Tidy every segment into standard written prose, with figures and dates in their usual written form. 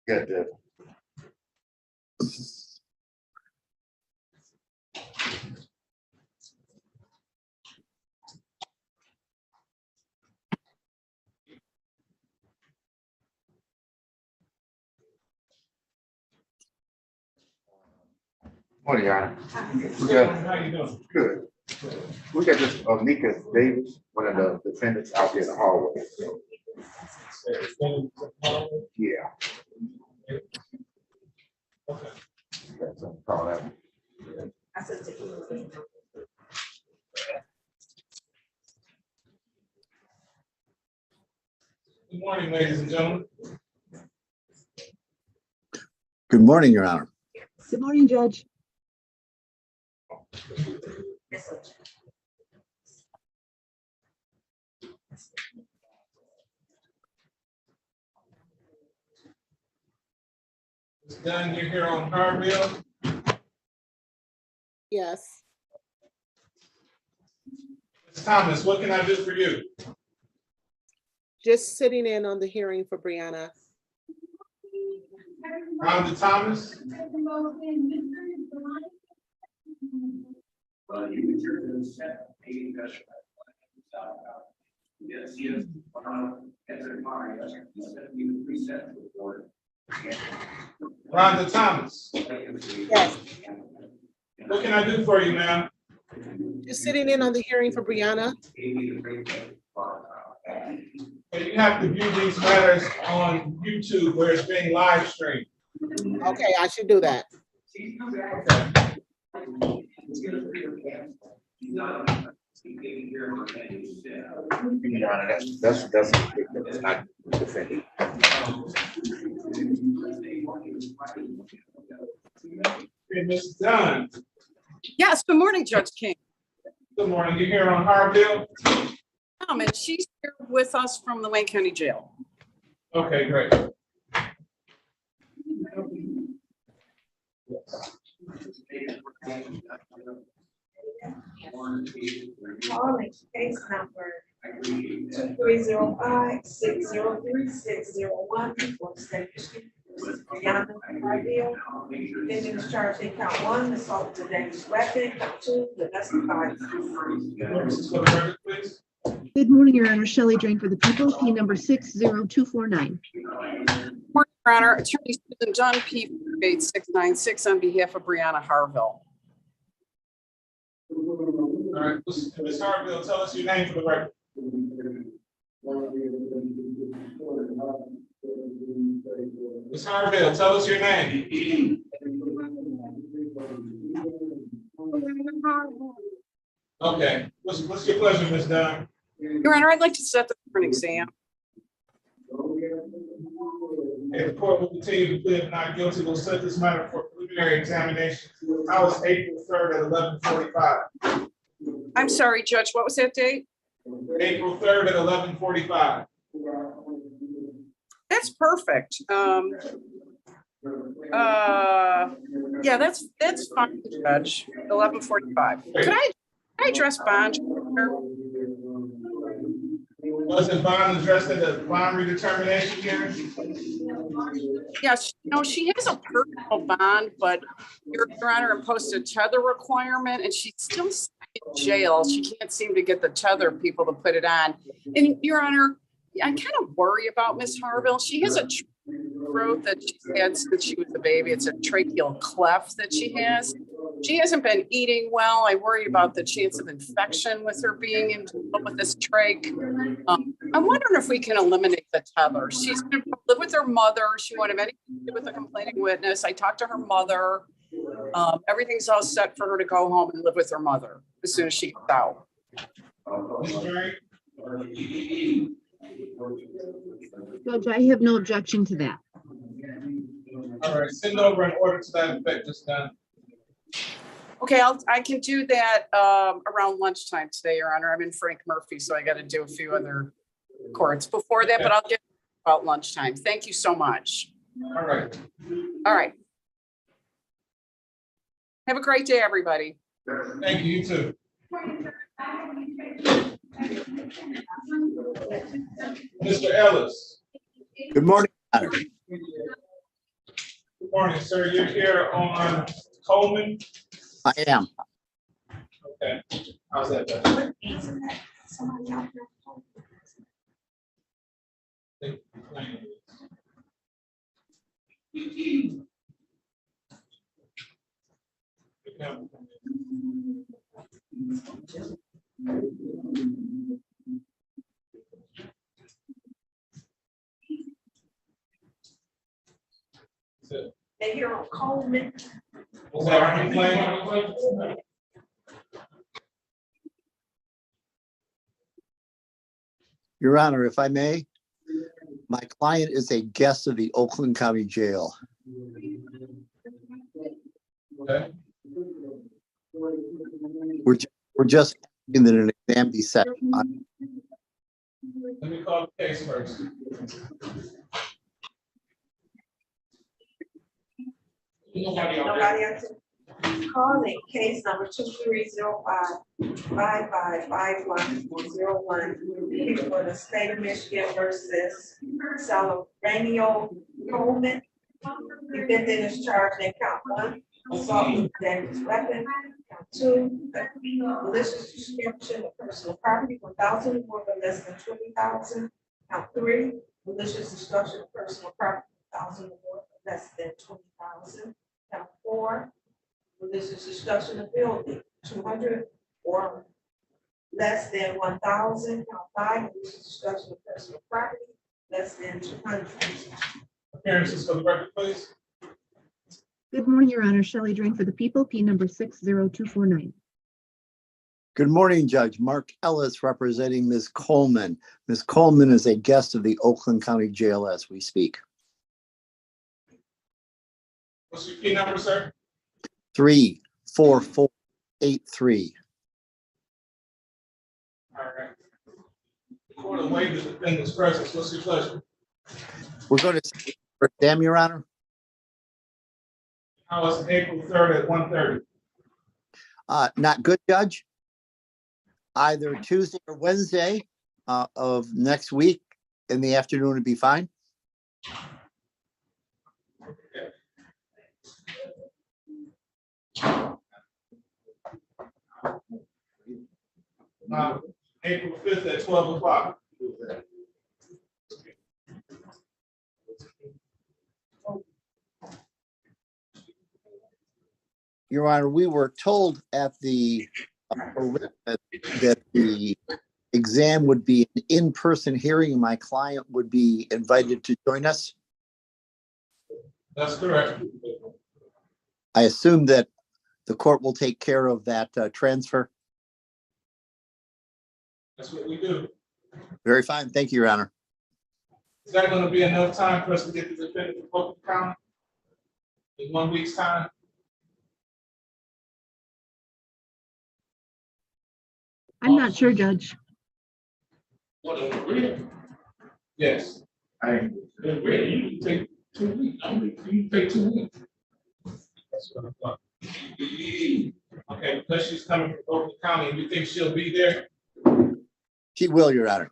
Got that. Morning, Your Honor. We got, How you doing? good. We got this Nika Davis, one of the defendants out there in the hallway. Yeah. Okay. Got something called out. Good morning, ladies and gentlemen. Good morning, Your Honor. Good morning, Judge. It's done. You're here on Harville. Yes. Ms. Thomas, what can I do for you? Just sitting in on the hearing for Brianna. Rhonda Thomas? Rhonda Thomas, Yes. what can I do for you, ma'am? Just sitting in on the hearing for Brianna. You have to view these matters on YouTube where it's being live streamed. Okay, I should do that. Your Honor, that's not defendant. Okay, Ms. Dunn, Yes, good morning, Judge King. good morning. You're here on Harville? And she's here with us from the Wayne County Jail. Okay, great. Calling case number 2305-603-601 for State Michigan. Brianna Harville, defendant is charged in count 1, assault with a dangerous weapon, count 2, domestic violence. Notices for the record, please. Good morning, Your Honor. Shelley Drain for the people, P number 60249. Morning, Your Honor. Attorney Susan John P. 8696 on behalf of Brianna Harville. All right, Ms. Harville, tell us your name for the record. Ms. Harville, tell us your name. Okay, what's your pleasure, Ms. Dunn? Your Honor, I'd like to set this for an exam. And the court will continue to plead not guilty. We'll set this matter for preliminary examination. How is April 3rd at 11:45? I'm sorry, Judge, what was that date? April 3rd at 11:45. That's perfect. Yeah, that's fine, Judge. 11:45. Could I address bond? Wasn't bond addressed at the bond redetermination hearing? Yes, no, she has a personal bond, but Your Honor imposed a tether requirement and she's still in jail. She can't seem to get the tether people to put it on. And Your Honor, I kind of worry about Miss Harville. She has a throat that she's had since she was a baby. It's a tracheal cleft that she has. She hasn't been eating well. I worry about the chance of infection with her being in with this trach. I'm wondering if we can eliminate the tether. She's going to live with her mother. She won't have anything to do with the complaining witness. I talked to her mother. Everything's all set for her to go home and live with her mother as soon as she gets out. Judge, I have no objection to that. All right, send over an order to that effect, just done. Okay, I can do that around lunchtime today, Your Honor. I'm in Frank Murphy, so I got to do a few other courts before that, but I'll get about lunchtime. Thank you so much. All right. All right. Have a great day, everybody. Thank you, you too. Mr. Ellis. Good morning, Your Honor. Good morning, sir. You're here on Coleman. I am. Okay, how's that better? They hear on Coleman. Was that our complaint? Your Honor, if I may, my client is a guest of the Oakland County Jail. Okay. We're just asking that an exam be set. Let me call the case first. Nobody else? Calling case number 2305-555101 for the state of Michigan versus Salarino Coleman. Defendant is charged in count 1, assault with a dangerous weapon. Count 2, malicious destruction of personal property, 1,000 or more but less than 20,000. Count 3, malicious destruction of personal property, 1,000 or more but less than 20,000. Count 4, malicious destruction of building, 200 or less than 1,000. Count 5, malicious destruction of personal property, less than 200. Appearances for the record, please. Good morning, Your Honor. Shelley Drain for the people, P number 60249. Good morning, Judge. Mark Ellis representing Ms. Coleman. Ms. Coleman is a guest of the Oakland County Jail as we speak. What's your key number, sir? 34483. All right. Court will waive the defendant's presence. What's your pleasure? We're going to exam, Your Honor. How was April 3rd at 1:30? Not good, Judge. Either Tuesday or Wednesday of next week in the afternoon would be fine. April 5th at 12 o'clock. Your Honor, we were told at the that the exam would be an in-person hearing and my client would be invited to join us. That's correct. I assume that the court will take care of that transfer. That's what we do. Very fine. Thank you, Your Honor. Is that going to be enough time for us to get the defendant to Oakland County in 1 week's time? I'm not sure, Judge. Yes. You can take 2 weeks. You can take 2 weeks. That's what I thought. Okay, because she's coming from Oakland County, you think she'll be there? She will, Your Honor.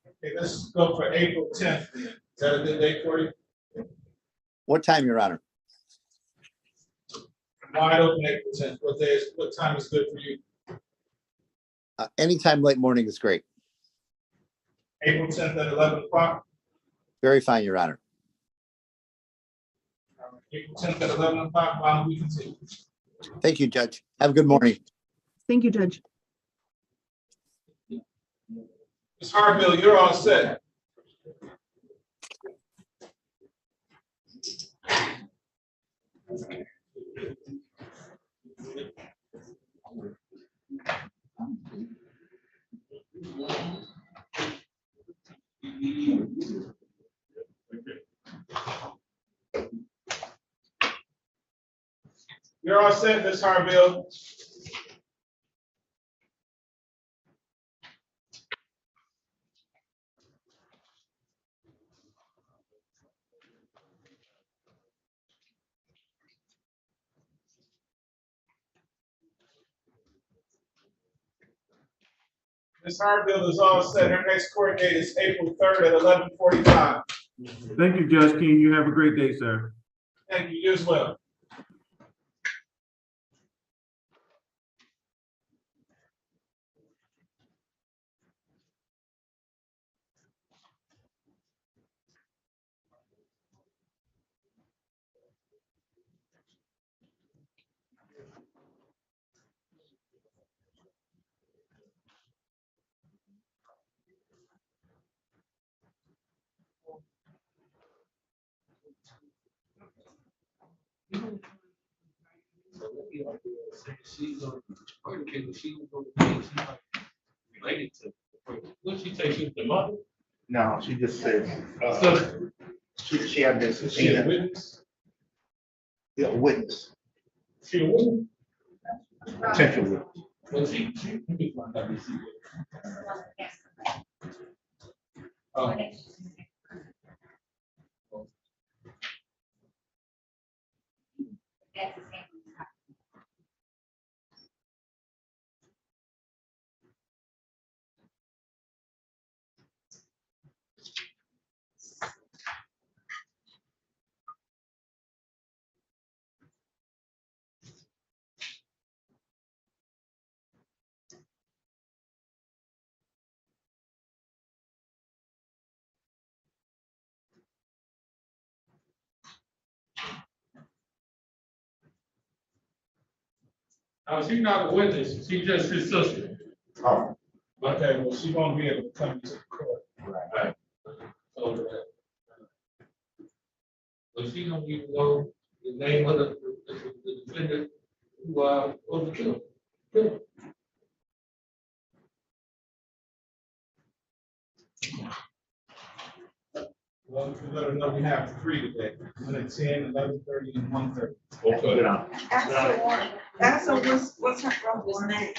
Okay, let's go for April 10th. Is that a good day for you? What time, Your Honor? Wide open April 10th. What time is good for you? Anytime late morning is great. April 10th at 11 o'clock? Very fine, Your Honor. April 10th at 11 o'clock, why don't we continue? Thank you, Judge. Have a good morning. Thank you, Judge. Ms. Harville, you're all set. You're all set, Ms. Harville. Ms. Harville is all set. Her next court date is April 3rd at 11:45. Thank you, Judge King. You have a great day, sir. Thank you, you as well. What she take you the mother? No, she just says, So, she had this, is she a witness? witness, She a witness? potential witness. Well, she, let me find out if she is. Oh. She's not a witness, she's just his sister. Oh, Okay, well, she won't be able to come to the court. right. So, but she don't even know the name of the defendant who, was killed. Well, if you let her know we have three today, 1 at 10, 11:30, and 1:30. Good on. That's a, what's her brother's name?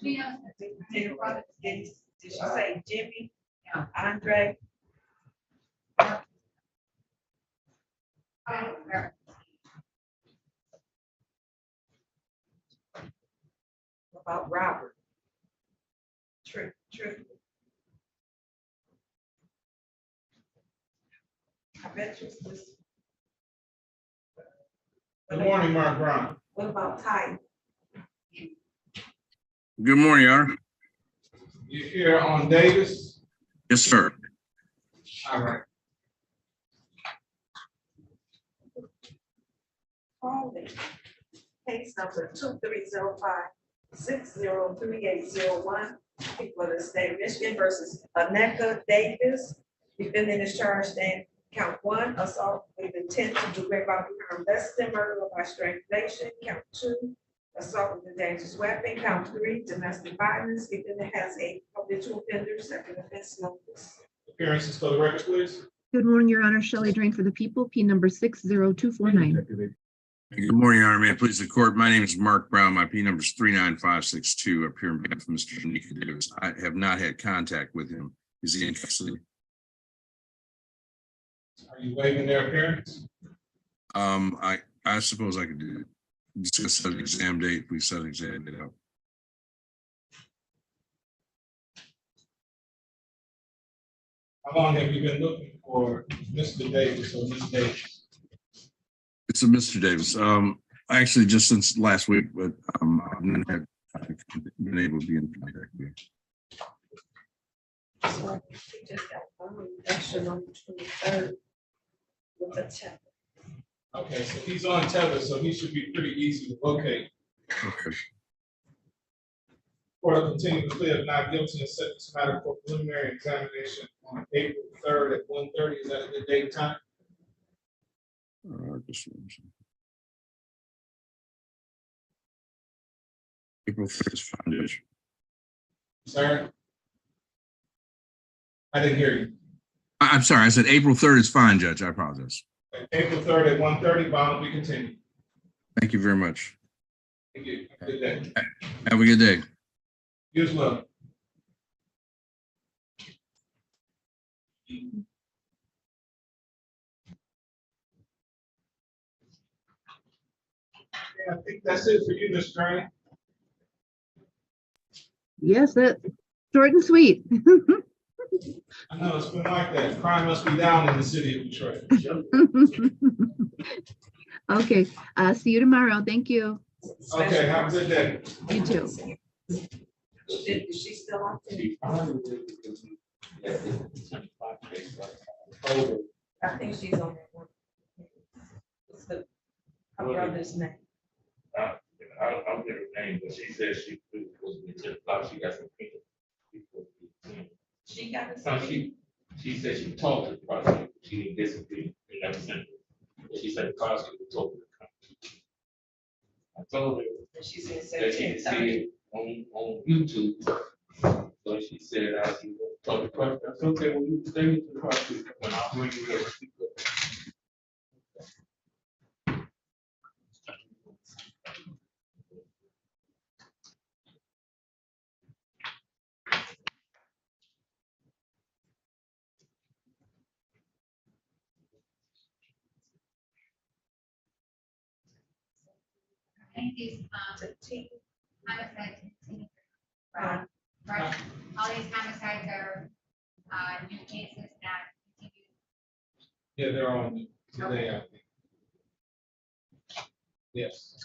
Did she say Jimmy? Andre? About Robert? True. I bet you it's this. Good morning, Mark Brown. What about Ty? Good morning, Your Honor. You're here on Davis? Yes, sir. All right. Call me. Case number 2305-603801. People of the state of Michigan versus Aneka Davis. Defendant is charged in count 1, assault with intent to do great bodily harm less than murder or by strangulation. Count 2, assault with a dangerous weapon. Count 3, domestic violence. Defendant has a habitual offender, second offense notice. Appearances for the record, please. Good morning, Your Honor. Shelley Drain for the people, P number 60249. Good morning, Your Honor. May it please the court. My name is Mark Brown. My P number is 39562. Up here on behalf of Mr. Janika Davis. I have not had contact with him. Is he in custody? Are you waiving their appearance? I suppose I could discuss the exam date. We set an exam date up. How long have you been looking for Mr. Davis or Ms. Davis? It's a Mr. Davis. Actually, just since last week, but I've not had been able to be in contact with him. So we just got one action on the 23rd with a check. Okay, so he's on tether, so he should be pretty easy to locate. Okay. Court will continue to plea of not guilty and set this matter for preliminary examination on April 3rd at 1:30. Is that a good date and time? Just April 3rd is fine, Judge. Sir? I didn't hear you. I'm sorry. I said April 3rd is fine, Judge. I apologize. April 3rd at 1:30, bond will be continued. Thank you very much. Thank you. Have a good day. Have a good day. You as well. Yeah, I think that's it for you, Ms. Drain. Yes, that short and sweet. I know it's been like that. Crime must be down in the city of Detroit. Okay, see you tomorrow. Thank you. Okay, have a good day. You too. Is she still on? I think she's on that one. What's her brother's name? I'll get her name, but she said she was to she got some. She got a. So she said she talked to the prosecutor, she didn't disagree, they never sent her. She said the prosecutor told her to come. I told her She said, that she could see it on YouTube. So she said, I see, told the prosecutor, that's okay, well, you stay with the prosecutor, when I'll bring you there. I think these homicides continue. Right. All these homicides are new cases that continue. Yeah, they're on today, I think. Yes.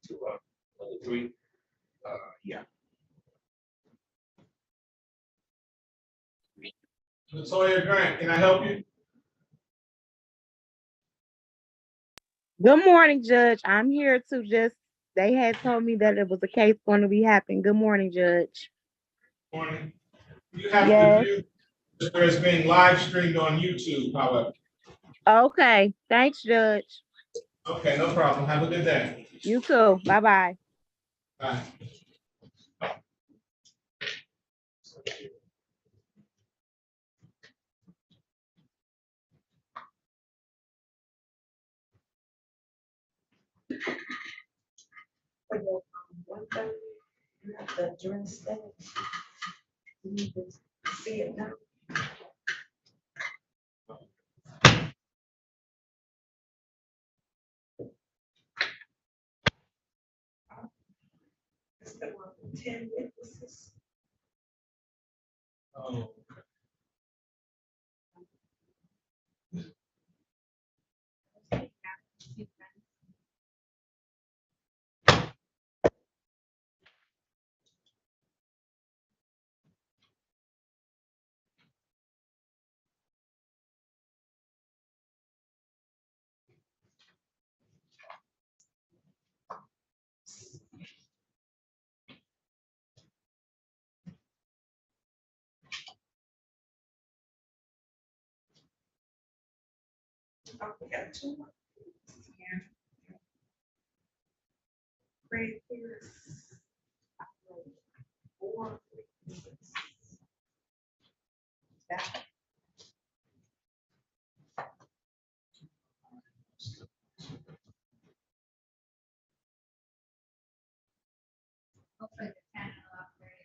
To three. Yeah. Latoya Grant, can I help you? Good morning, Judge. I'm here to they had told me that it was a case going to be happening. Good morning, Judge. Morning. You have Yes. to view, whether it's being live streamed on YouTube, however. Okay. Thanks, Judge. Okay, no problem. Have a good day. You too. Bye-bye. Bye. For your 1:30, you have to address that. You need to see it now. It's the one with 10 witnesses. Oh. Oh, we got two more. Right here. Four. That. Hopefully the 10 and 11:30.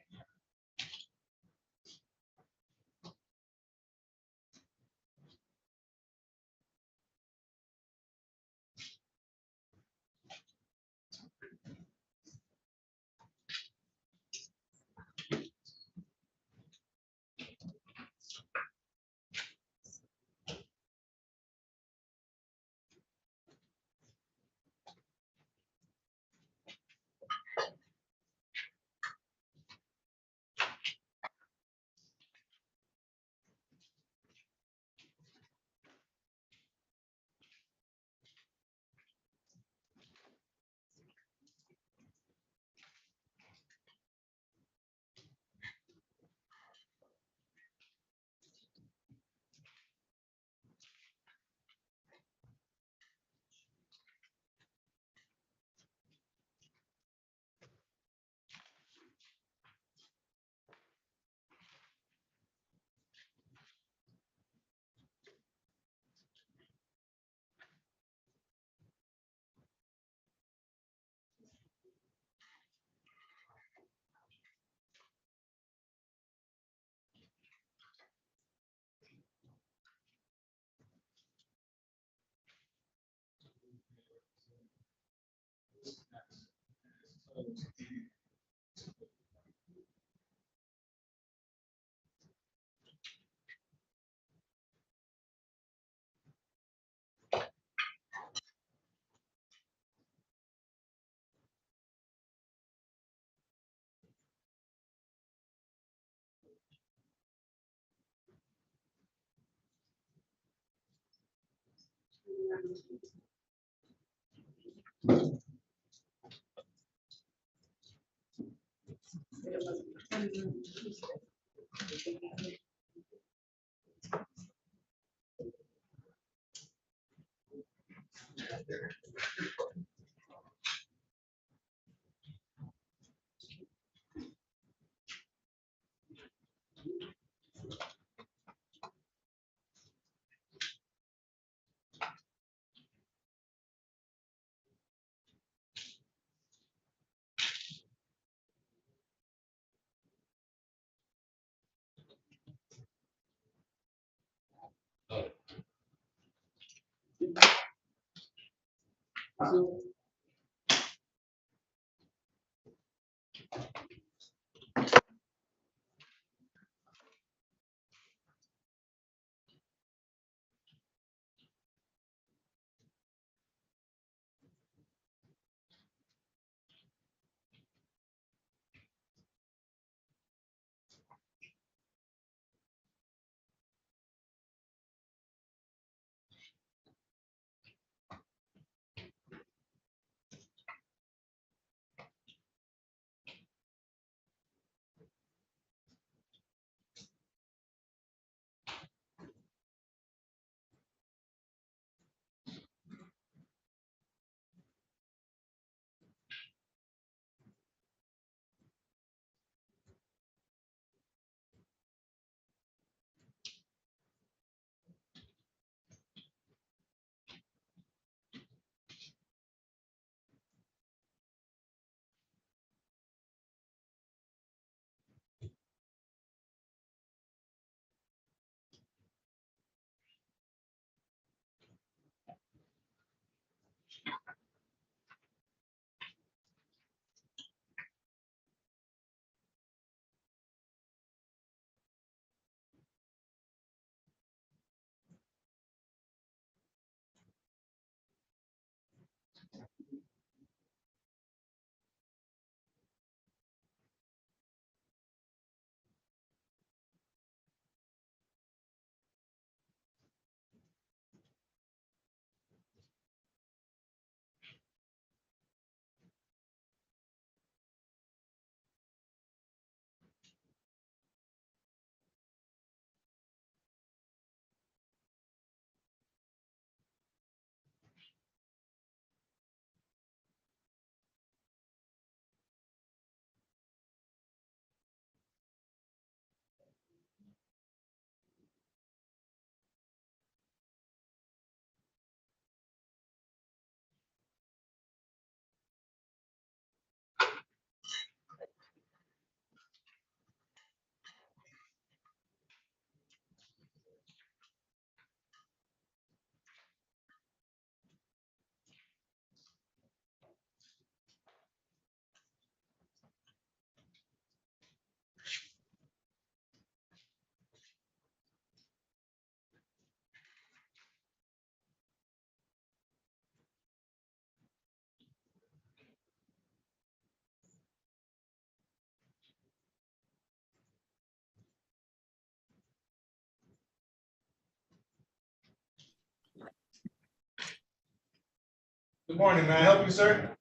Good morning, may I help you, sir?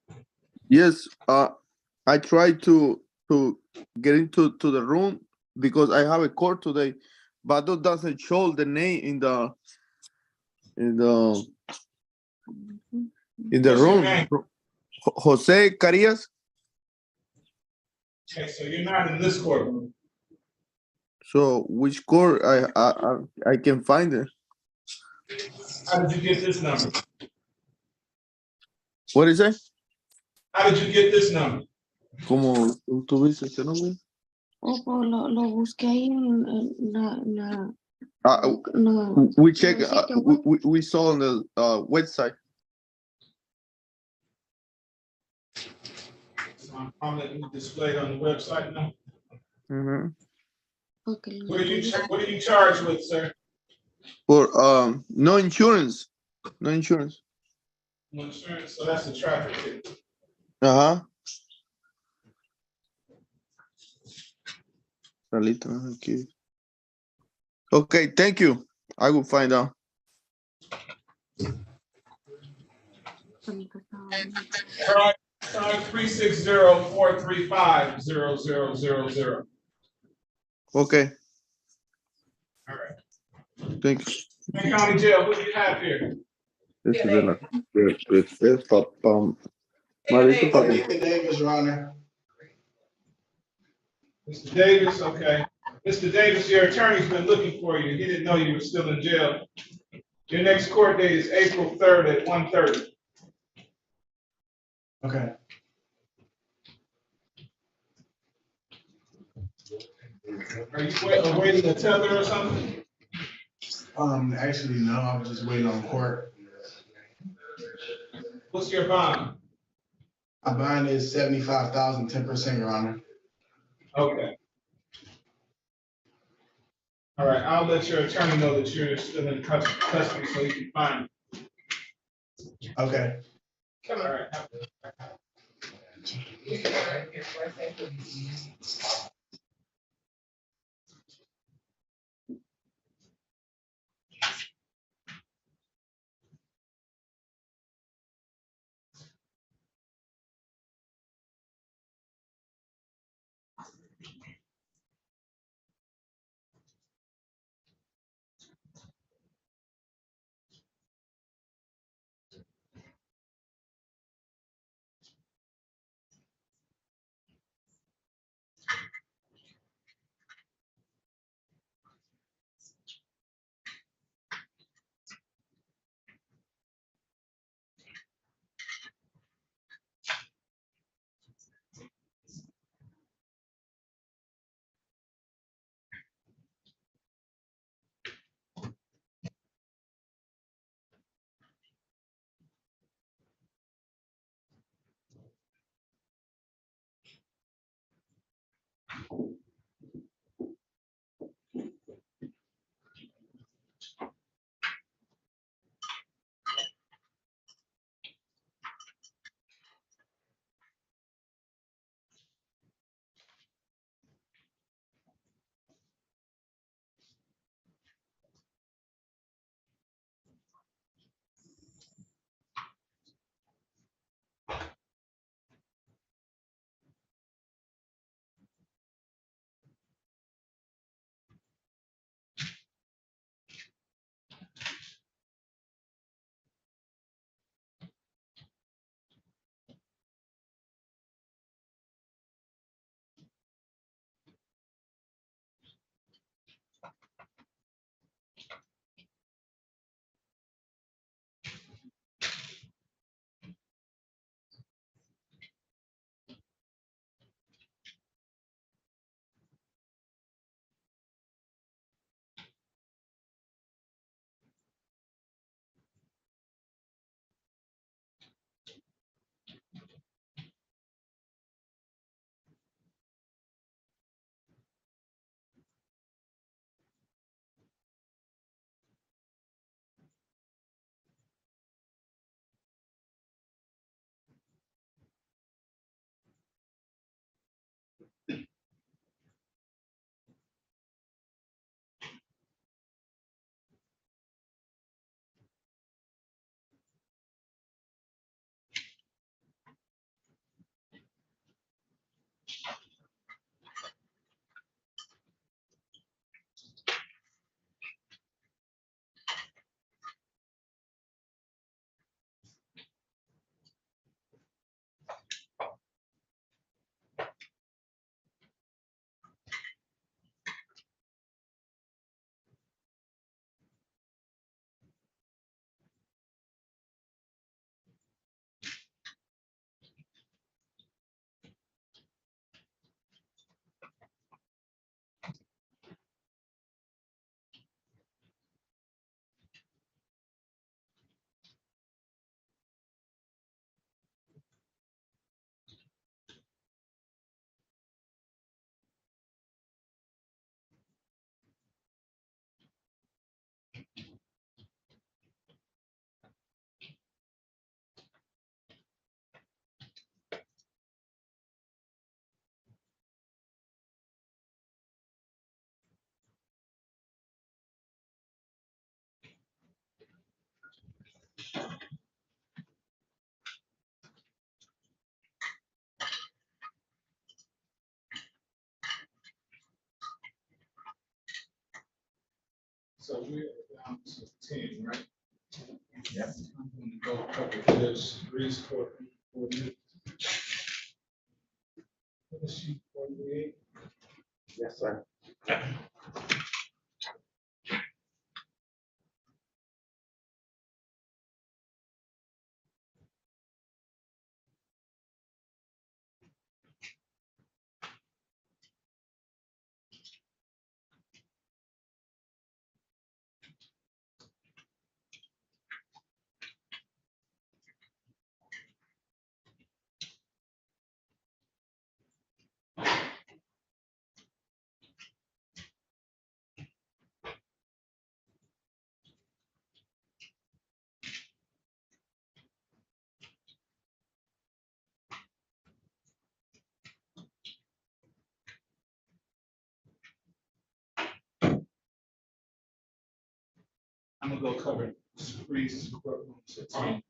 Yes, I tried to get into the room because I have a court today, but it doesn't show the name in the in the What's your room. name? Jose Carias. Okay, so you're not in this courtroom. So which court I can find it? How did you get this number? What is it? How did you get this number? Como tú dices ese nombre? Lo busqué ahí en We check. We saw on the website. So I'm prominently displayed on the website now. Mm-hmm. What are you charged with, sir? For no insurance. No insurance. No insurance, so that's a traffic ticket. Uh-huh. Okay, thank you. I will find out. Charge 360-435-0000. Okay, All right. thank you. Kent County Jail, who do you have here? This is es papá. Marito, papi. Davis, Your Honor. Mr. Davis, okay. Mr. Davis, your attorney's been looking for you. He didn't know you were still in jail. Your next court date is April 3rd at 1:30. Okay. Are you awaiting a tether or something? Actually, no, I was just waiting on court. What's your bond? My bond is 75,000, 10%, Your Honor. Okay. All right, I'll let your attorney know that you're still in custody so you can find him. Okay. All right. meeting, right? Yep. I'm gonna go cover this Reese Court. What is she, 48? Yes, sir. I'm gonna go cover Reese courtroom 16.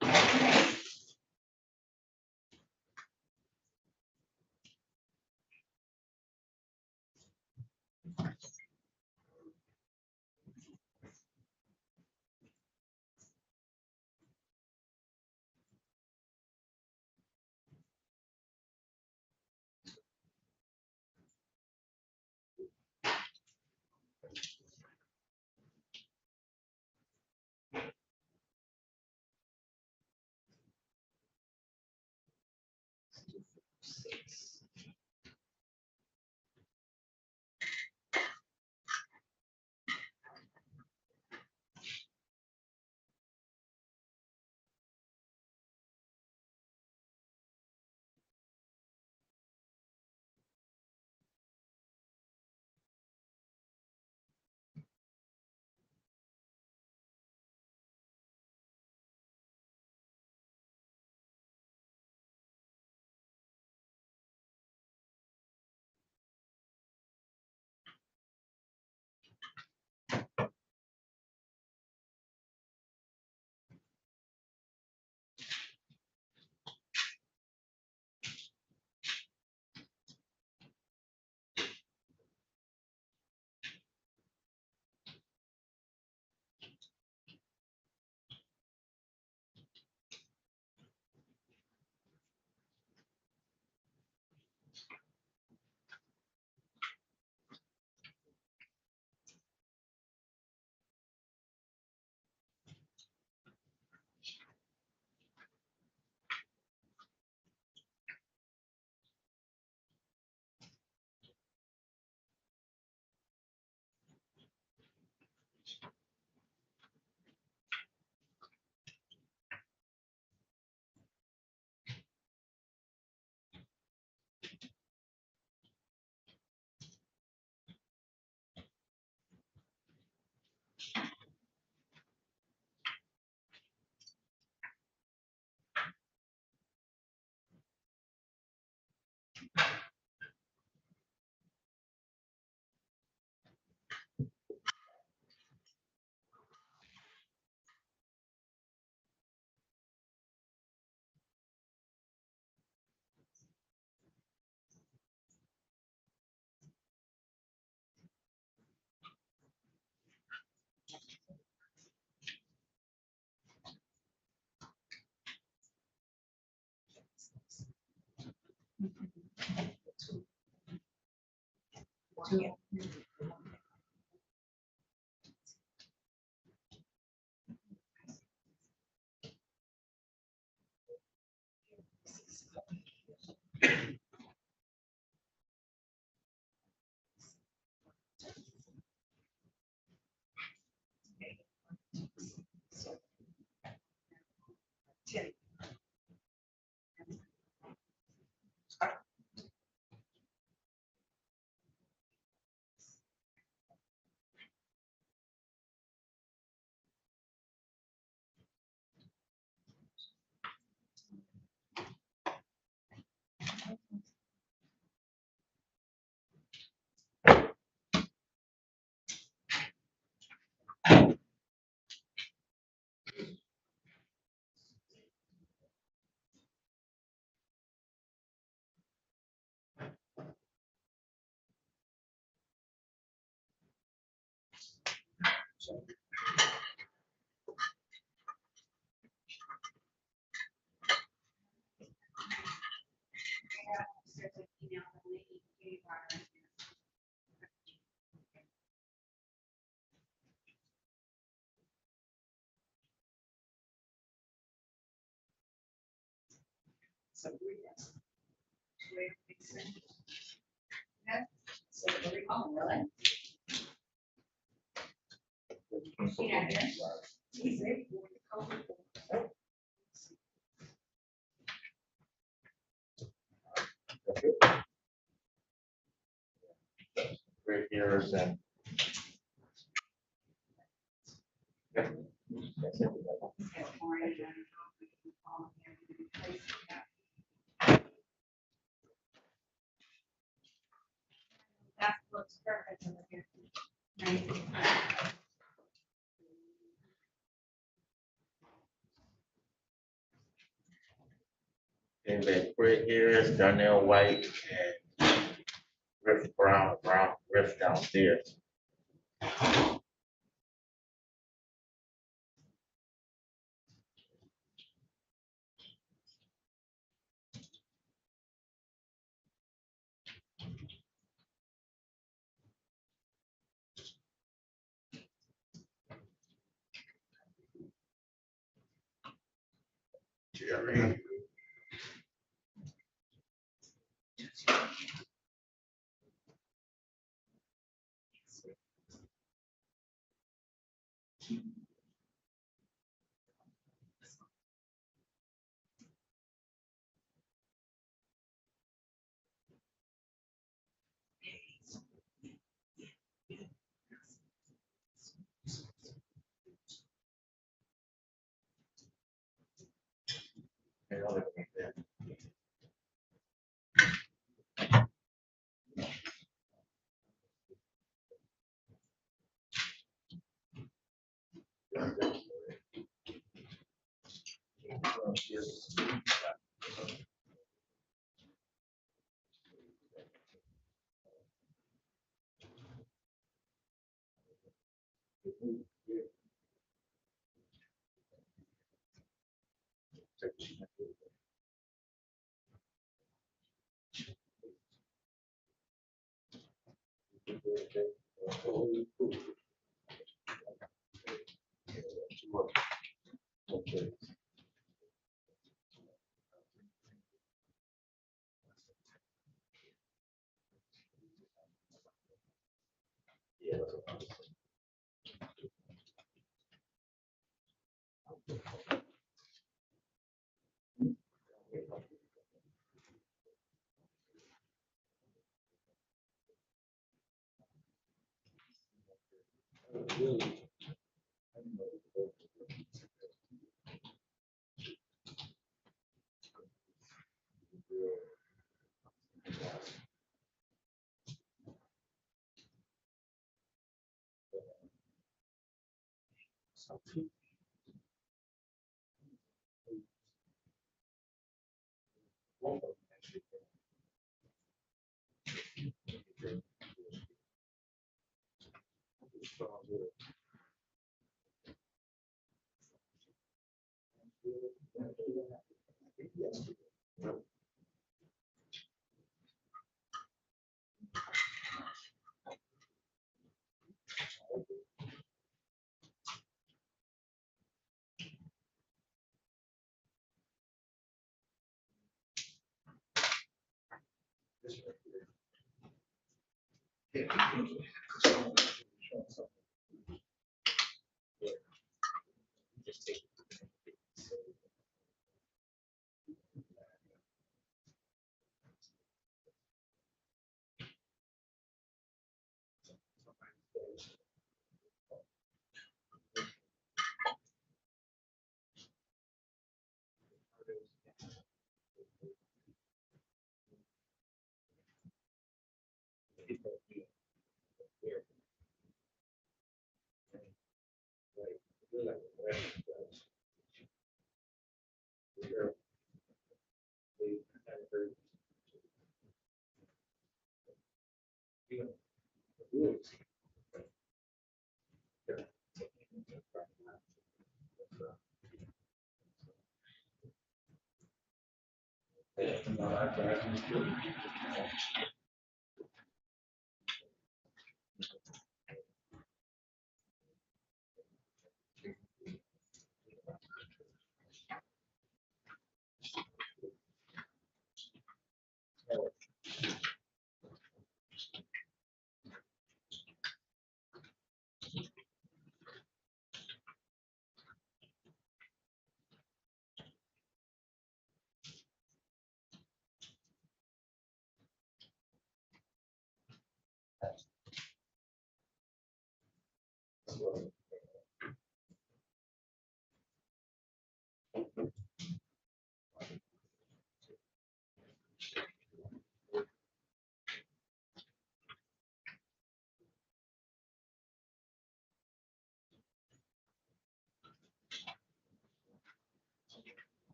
Oh, really? She not here? Right here is and. That looks perfect over here. And the gray here is Darnell White and Riff Brown, Riff downstairs. Jerry. And all of them there. Okay. Yeah.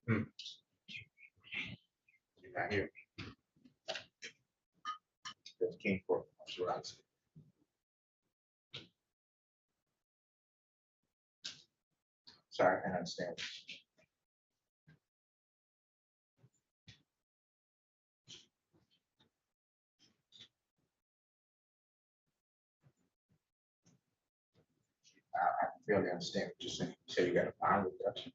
You're not here. 15 for, that's what I said. Sorry, I can't understand. I can barely understand what you're saying. You say you got a bond reduction.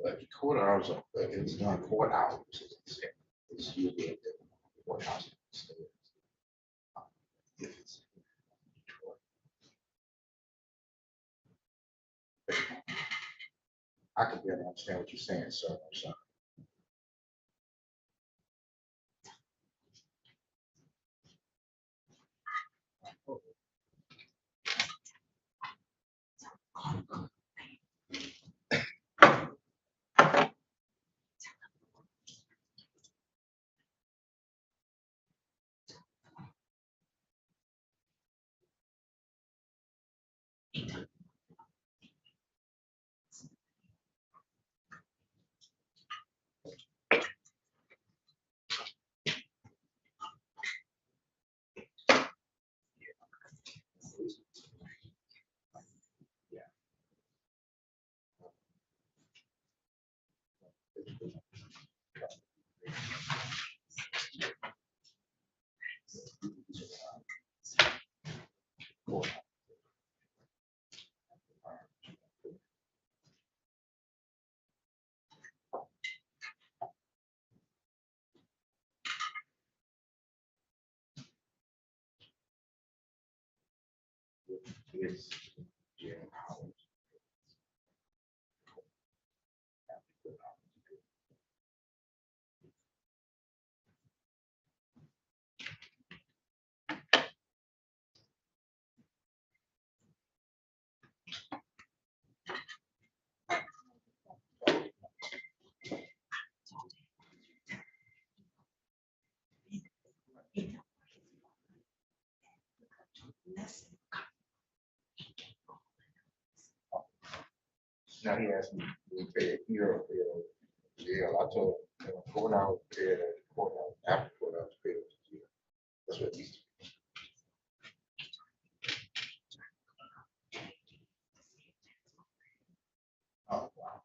But the court hours, it's not court hours. It's usually at the courthouse. I could barely understand what you're saying, sir. I'm sorry. It's, yeah. Now he asked me, we pay a hero, pay a jail. I told him, going out, pay it at the courthouse, after courthouse, pay it. That's what he. Oh, wow.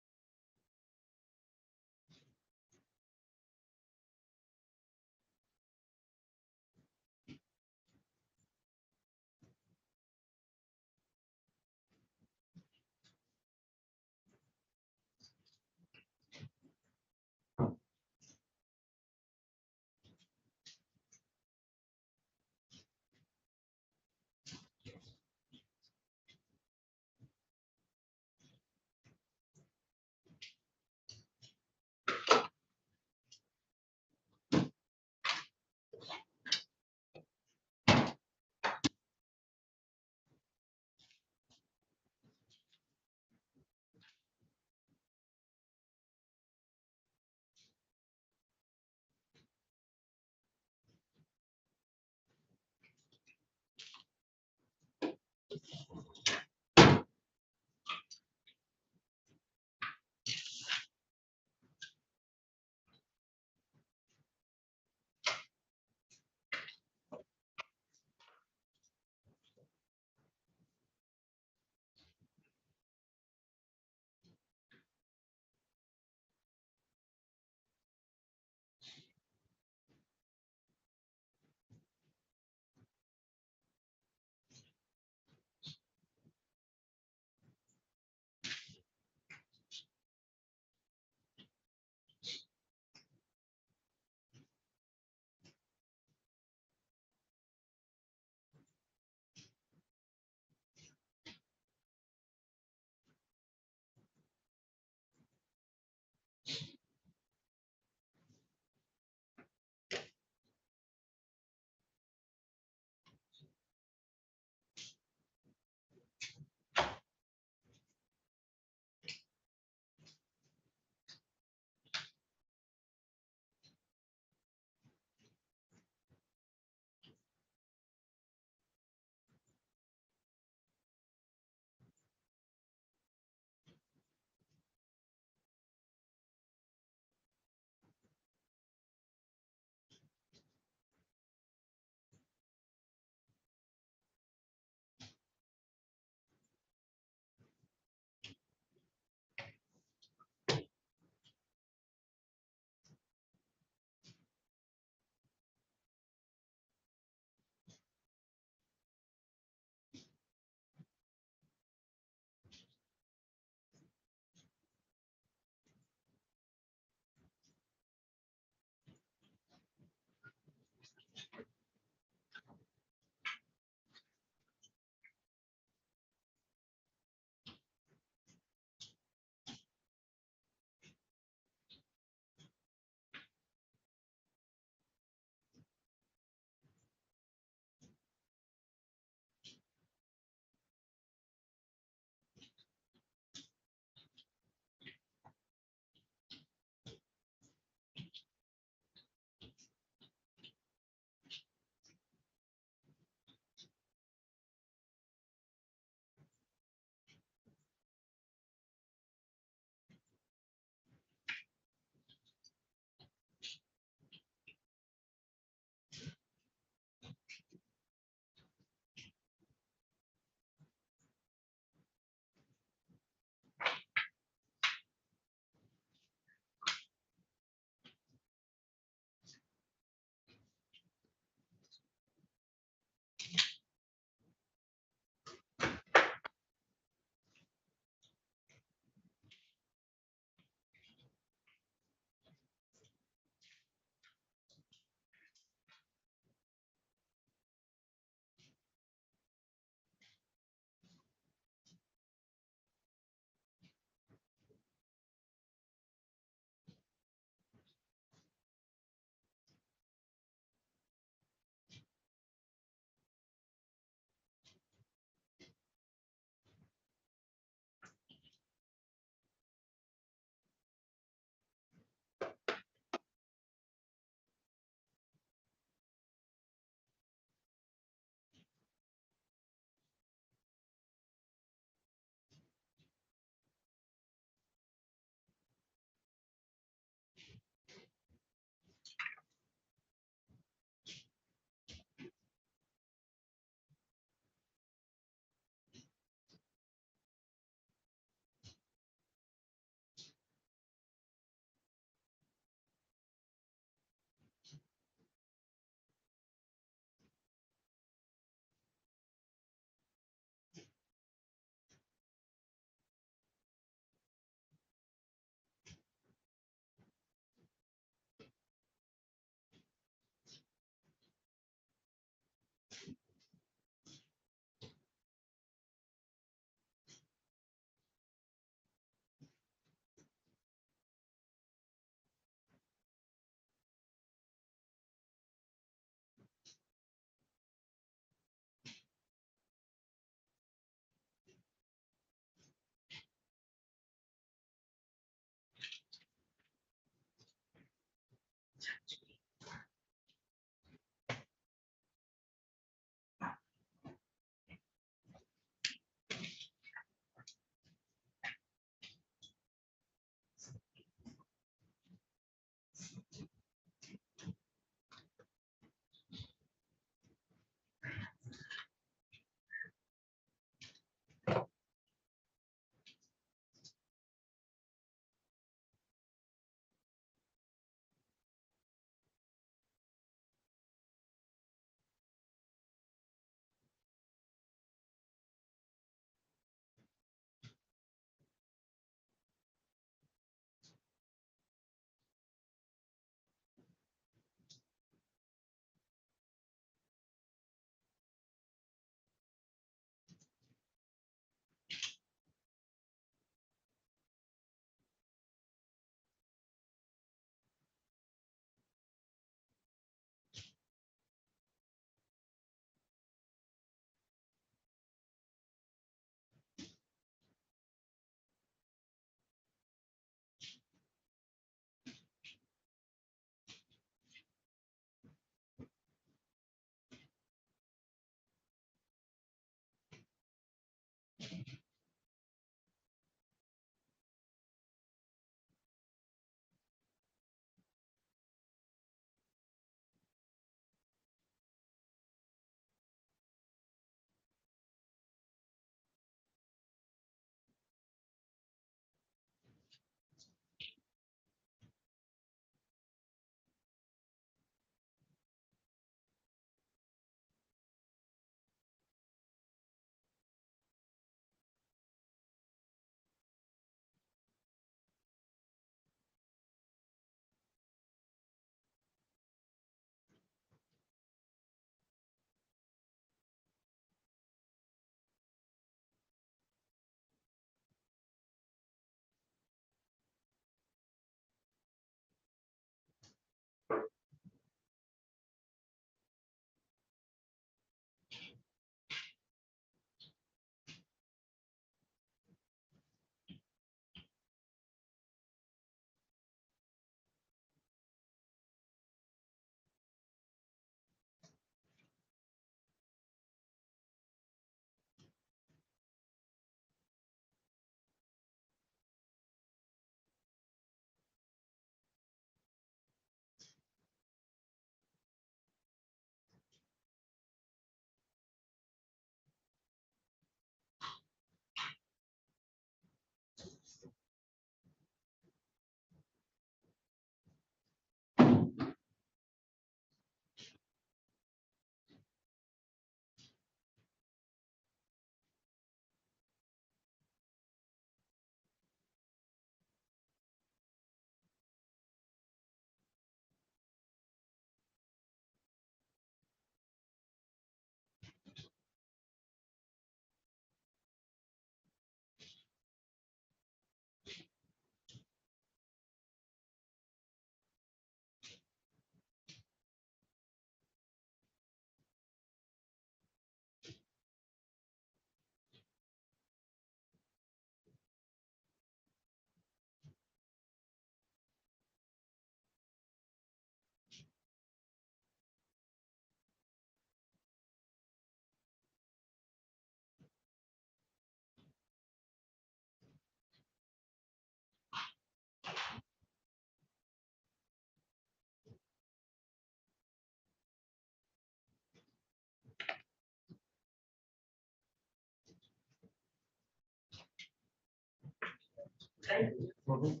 Thank you.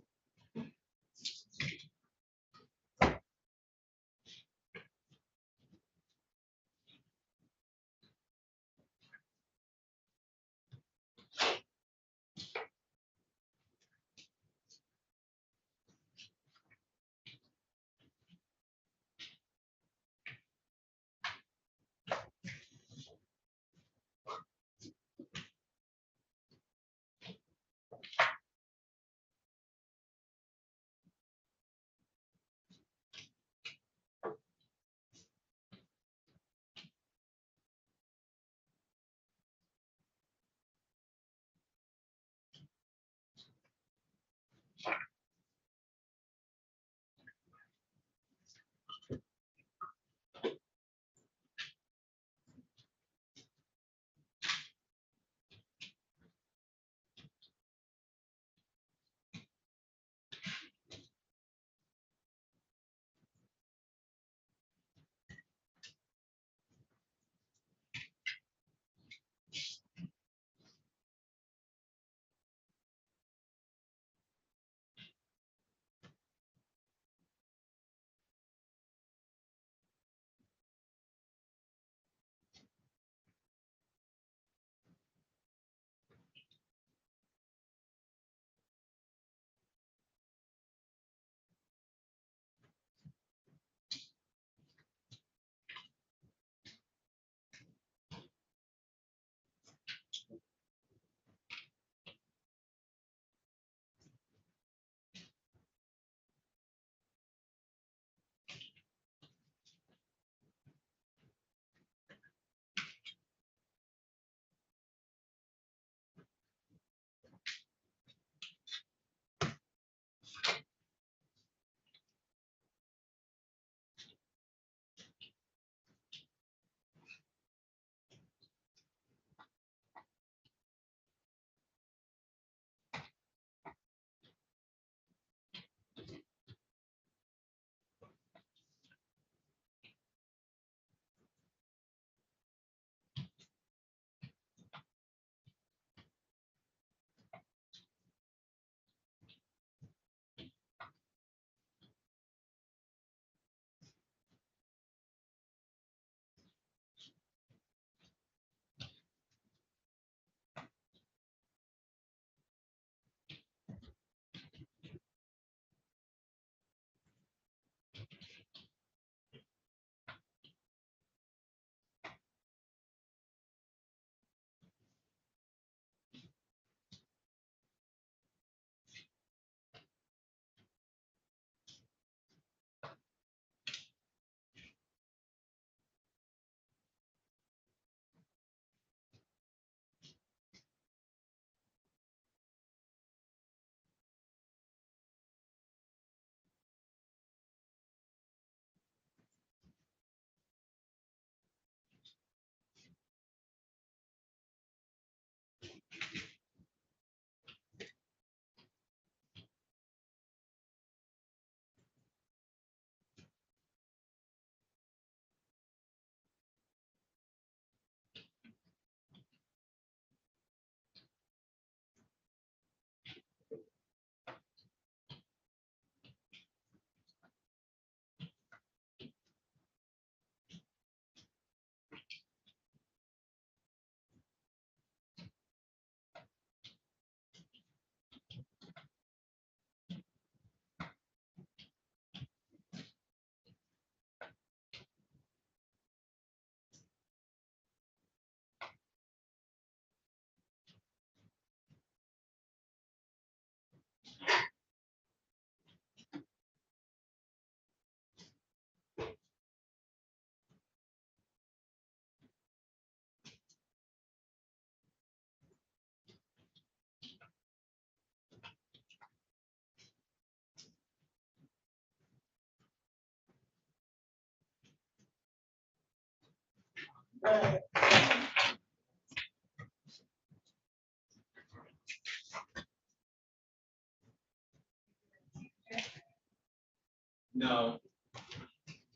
No,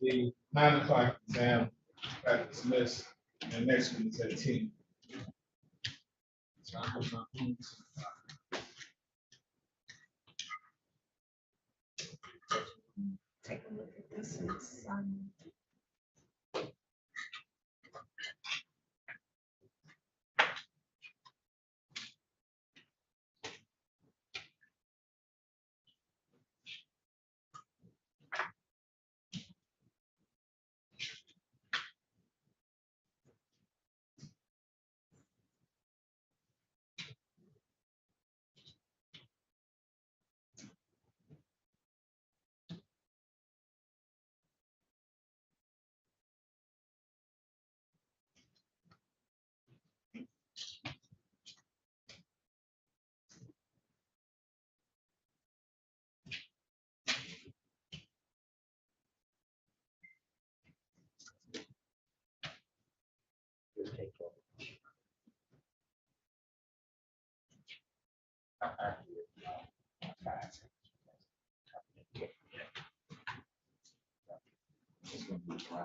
the 9 o'clock exam got dismissed, and the next one is at 10. So I hope my Take a look at this and sign. Just take off.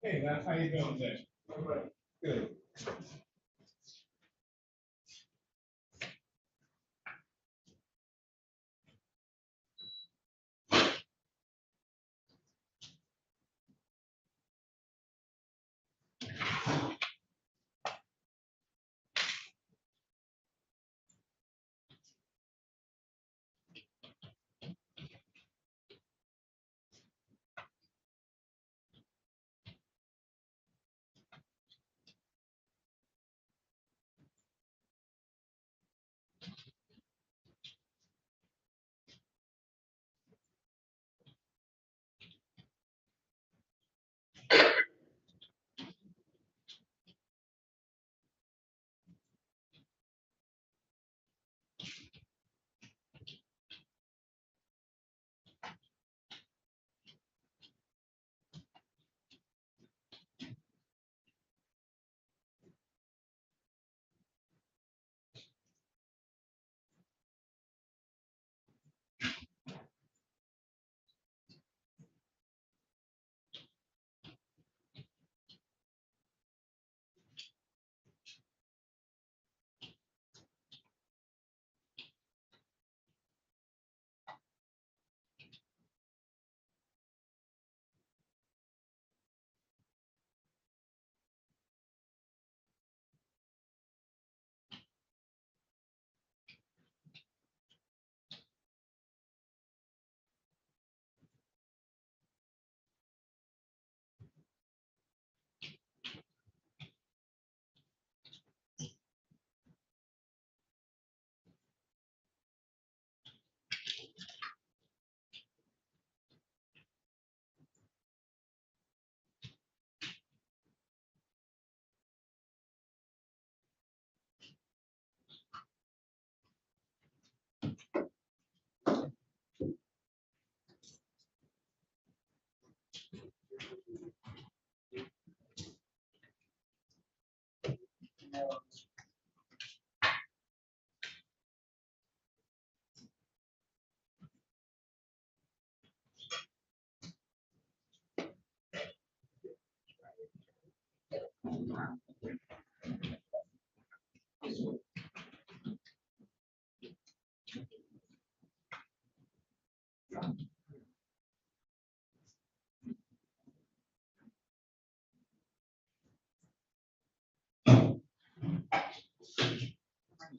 Hey, that's how you doing, Jay? Good.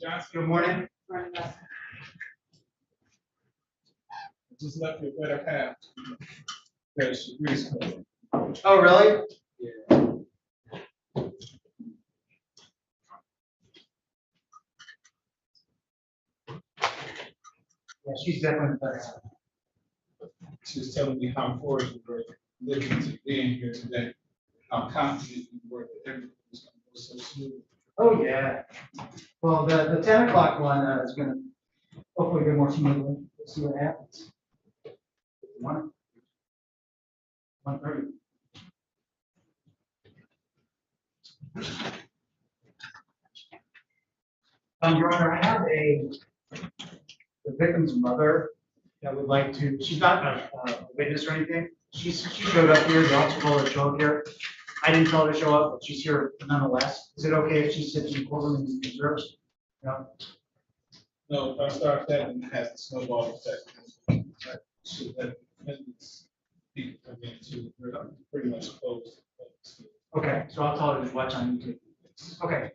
Johnson. Good morning. Just left your better half. There's Reese. Oh, really? Yeah, she's definitely better. She was telling me how forward you were living to being here today, how confident you were that everything was going to go so smooth. Oh, yeah. Well, the 10 o'clock one is gonna hopefully go more smoothly. We'll see what happens. 1:30. Your Honor, I have the victim's mother that would like to, she's not a witness or anything. She showed up here, the officer told her to show up here. I didn't tell her to show up, but she's here nonetheless. Is it okay if she sits in the courtroom and observes? No? No, if I start that, then it has the snowball effect. So that defendants, people come into, we're pretty much closed. Okay, so I'll tell her to watch on YouTube. Okay.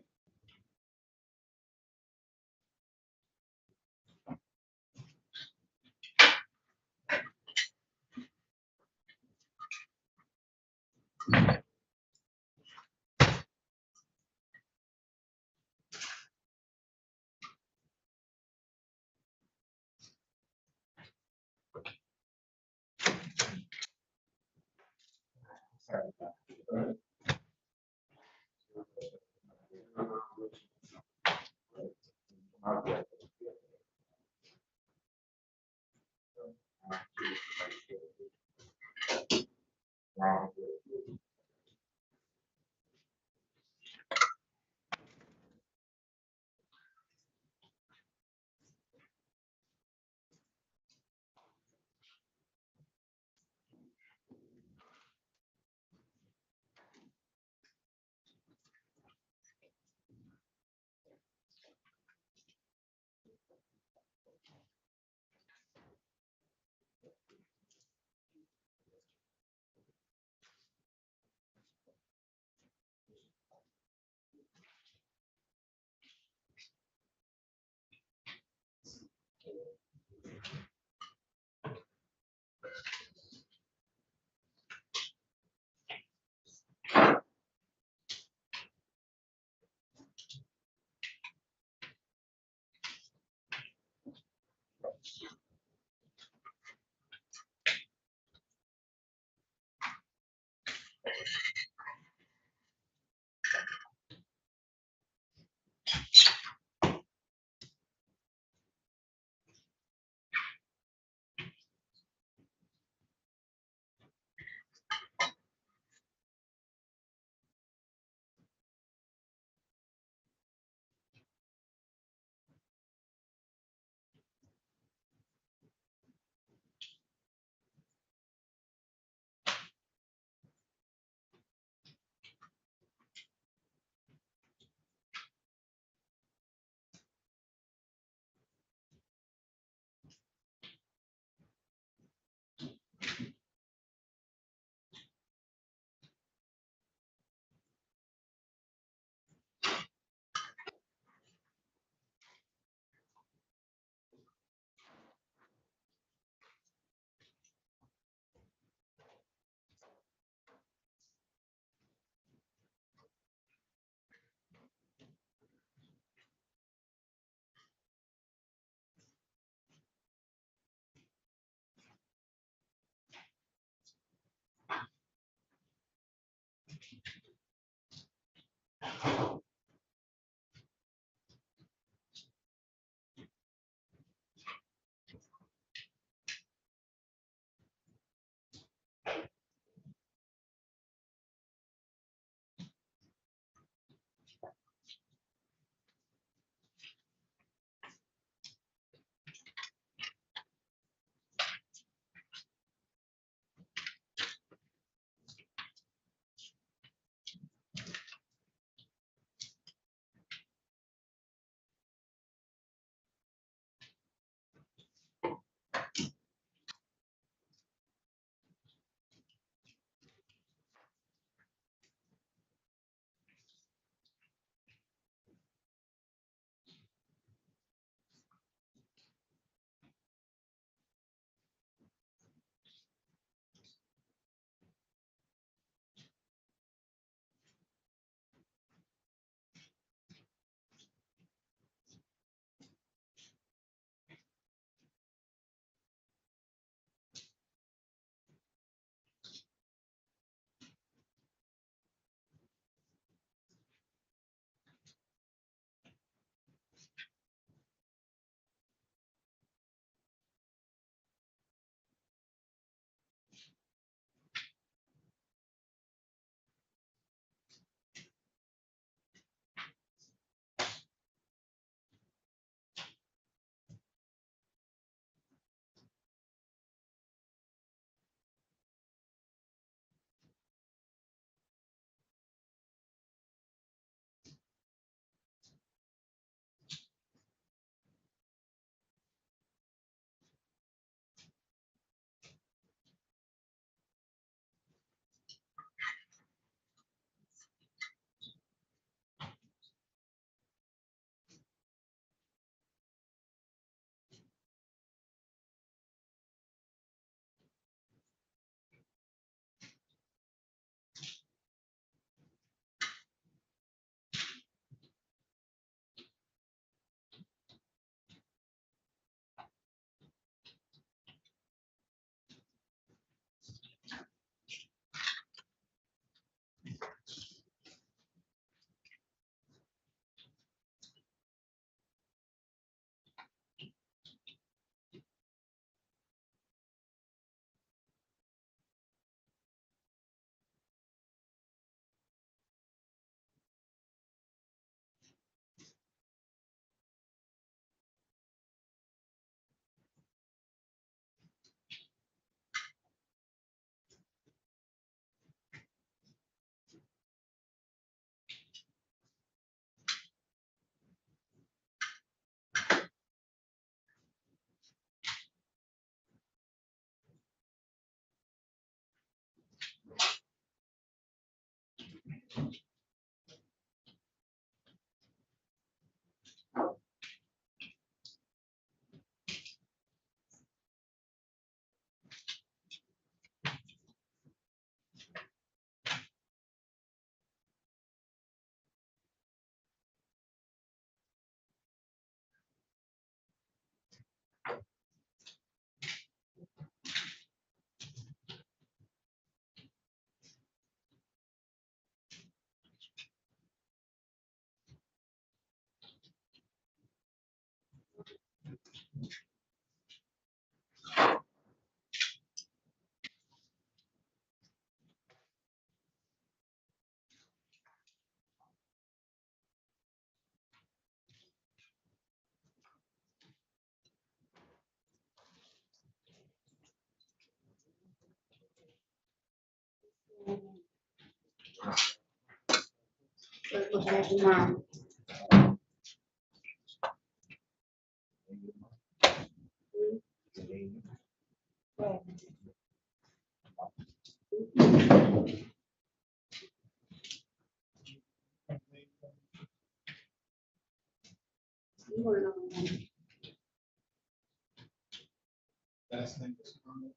Last name is Kenneth.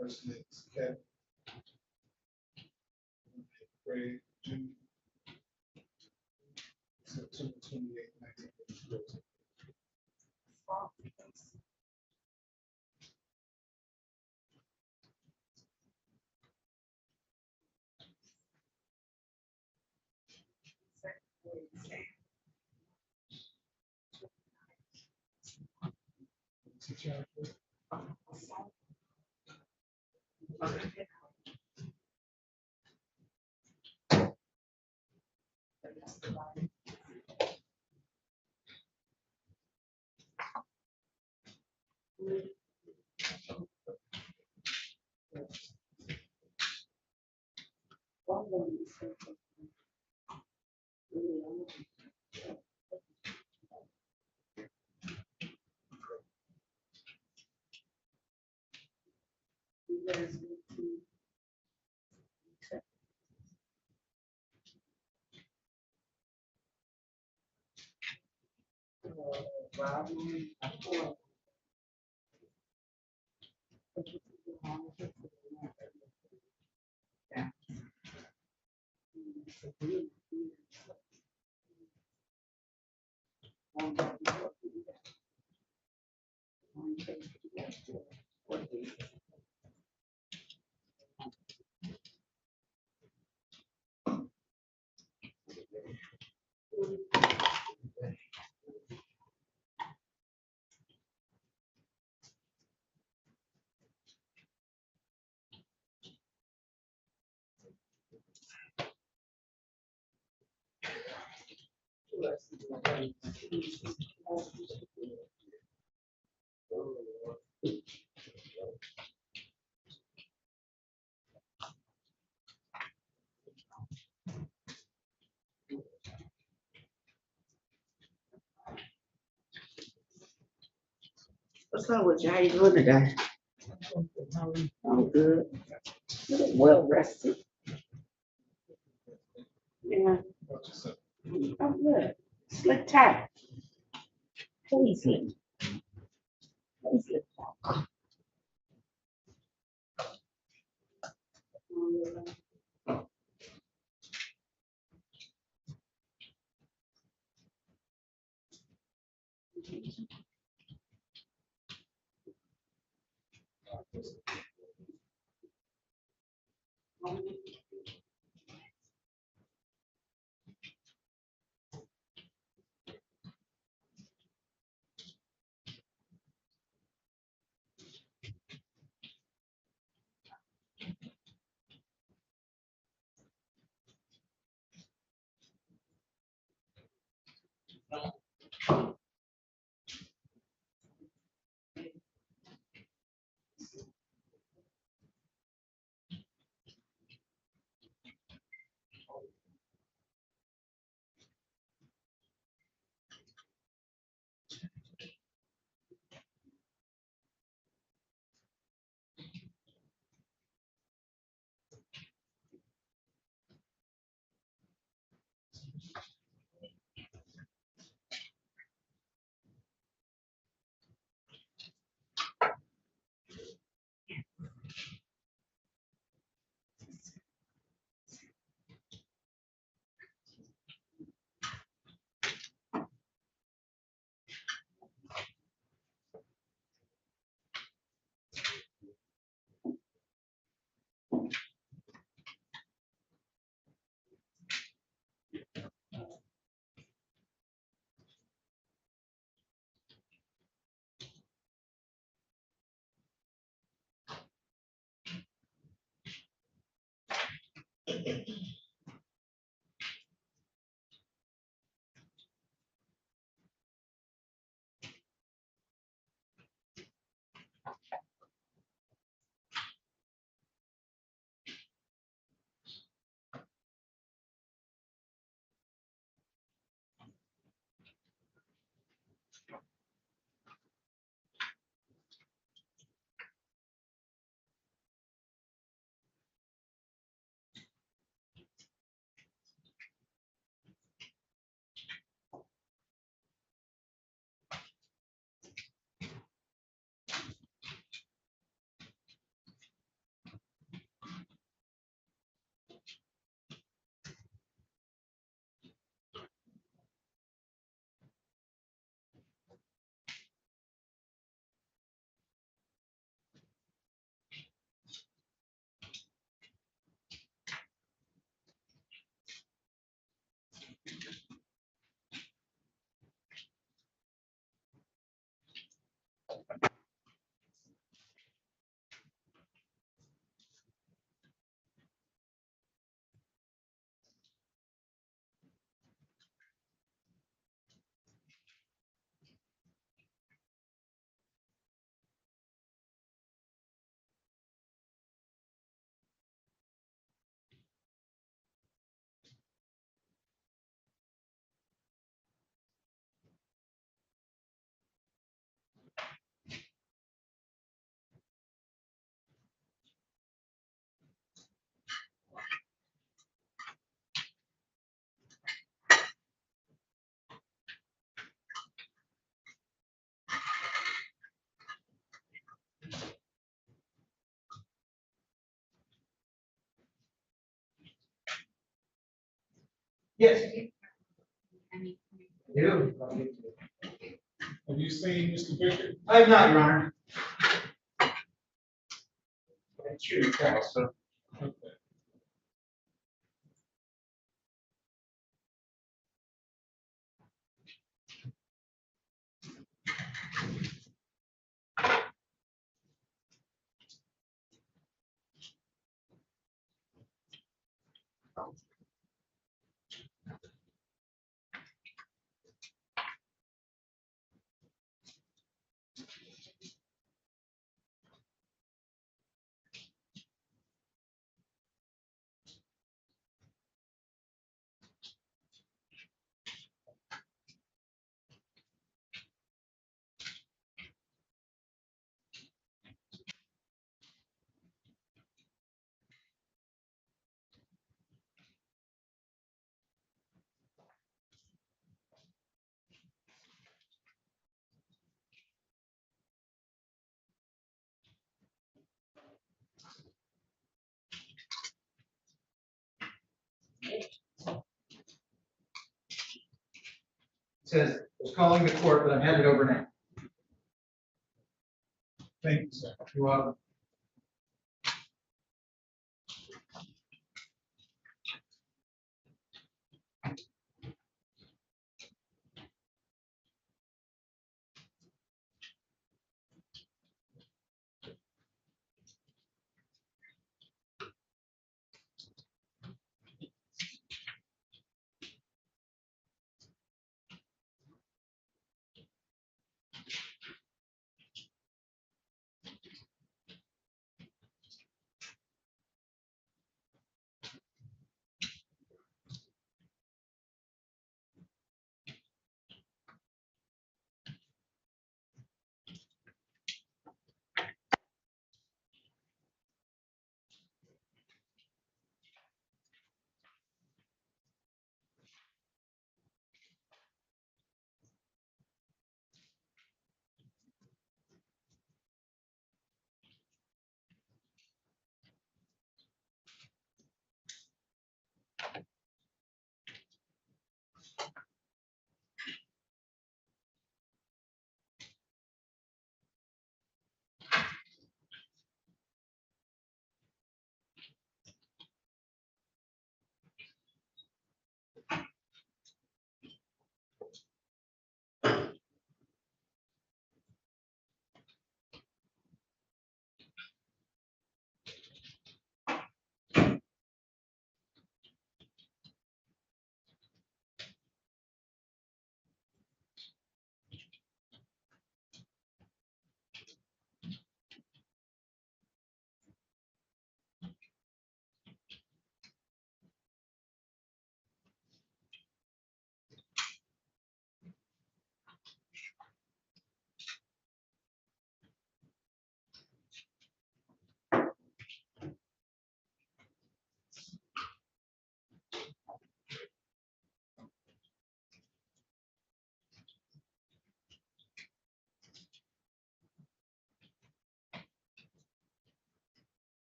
First name is Kenneth. Craig, June. September 28, 1984. What's up with you? How you doing today? I'm good. Well rested. Yeah. I'm good. Slick tight. Paisley. Paisley. Yes. You. Have you seen Mr. Baker? I have not, Your Honor. Shooting call, so. Okay. Says, was calling the court, but I'm headed over now. Thank you, sir. You're welcome.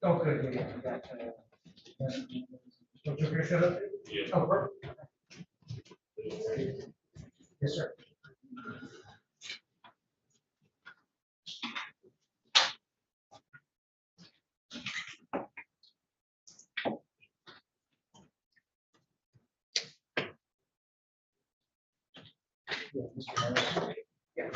Oh, good, yeah, we got, don't you hear shut up? Yeah. Oh, perfect. Yes, sir. Yeah, Mr. Harris. Yeah.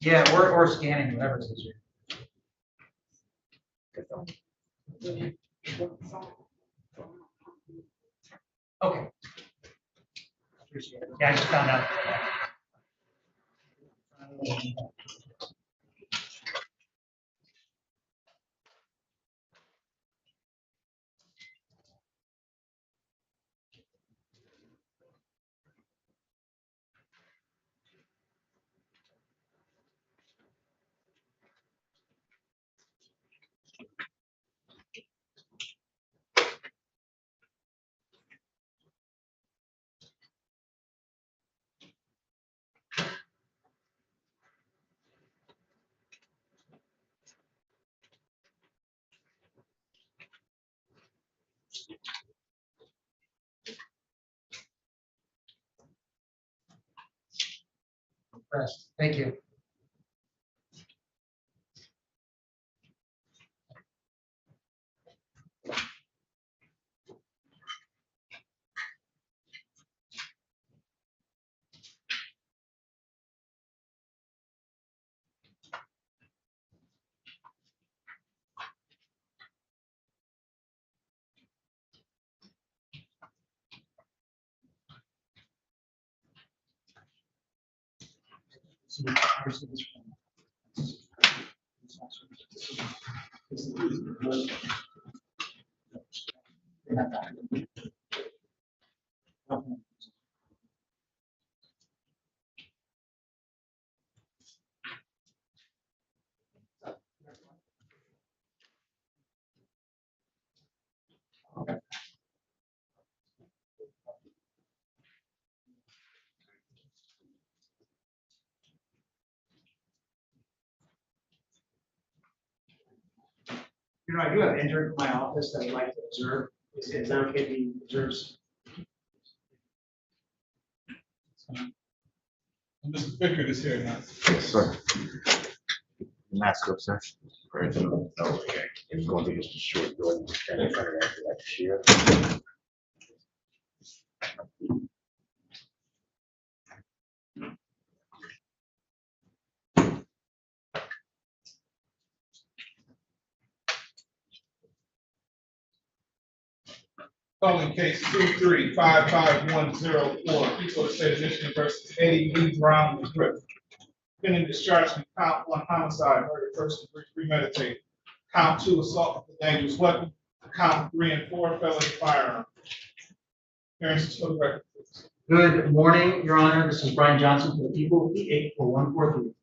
Yeah, or scanning, whatever's easier. Okay. Appreciate it. Yeah, I just found out. Impressed. Thank you. You know, I do have an intern from my office that would like to observe. Is that okay if he observes? Mr. Bickert is here now. Yes, sir. Master of sir. No, okay. It's going to be just a short door. And in front of that, like share. Calling case 2355104, people of the state of Michigan versus Eddie Lee Brown McGriff. Pending discharge from count 1 homicide, murder, first degree premeditated. Count 2 assault with a dangerous weapon. Count 3 and 4 felony firearm. Appearances for the record, please. Good morning, Your Honor. This is Brian Johnson for the people, P84143.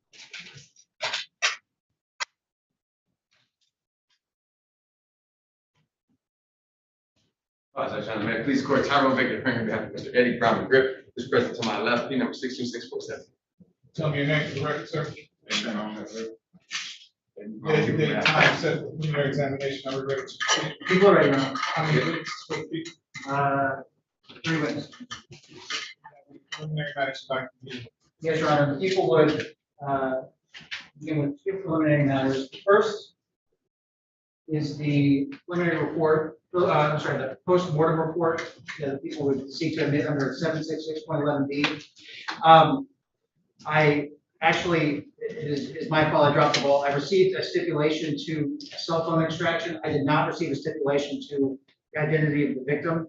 May I please court Tyrone Baker, appearing on behalf of Mr. Eddie Brown McGriff, is present to my left, P number 62647. Tell me your name for the record, sir. Designated time set for preliminary examination. Are we ready to proceed? People ready, Your Honor. How many witnesses will speak? 3 witnesses. Preliminary matters back to you. Yes, Your Honor. The people would begin with 2 preliminary matters. The first is the preliminary report. I'm sorry, the post-mortem report that the people would seek to admit under 766.11b. I actually, it is my fault, I dropped the ball. I received a stipulation to cell phone extraction. I did not receive a stipulation to the identity of the victim.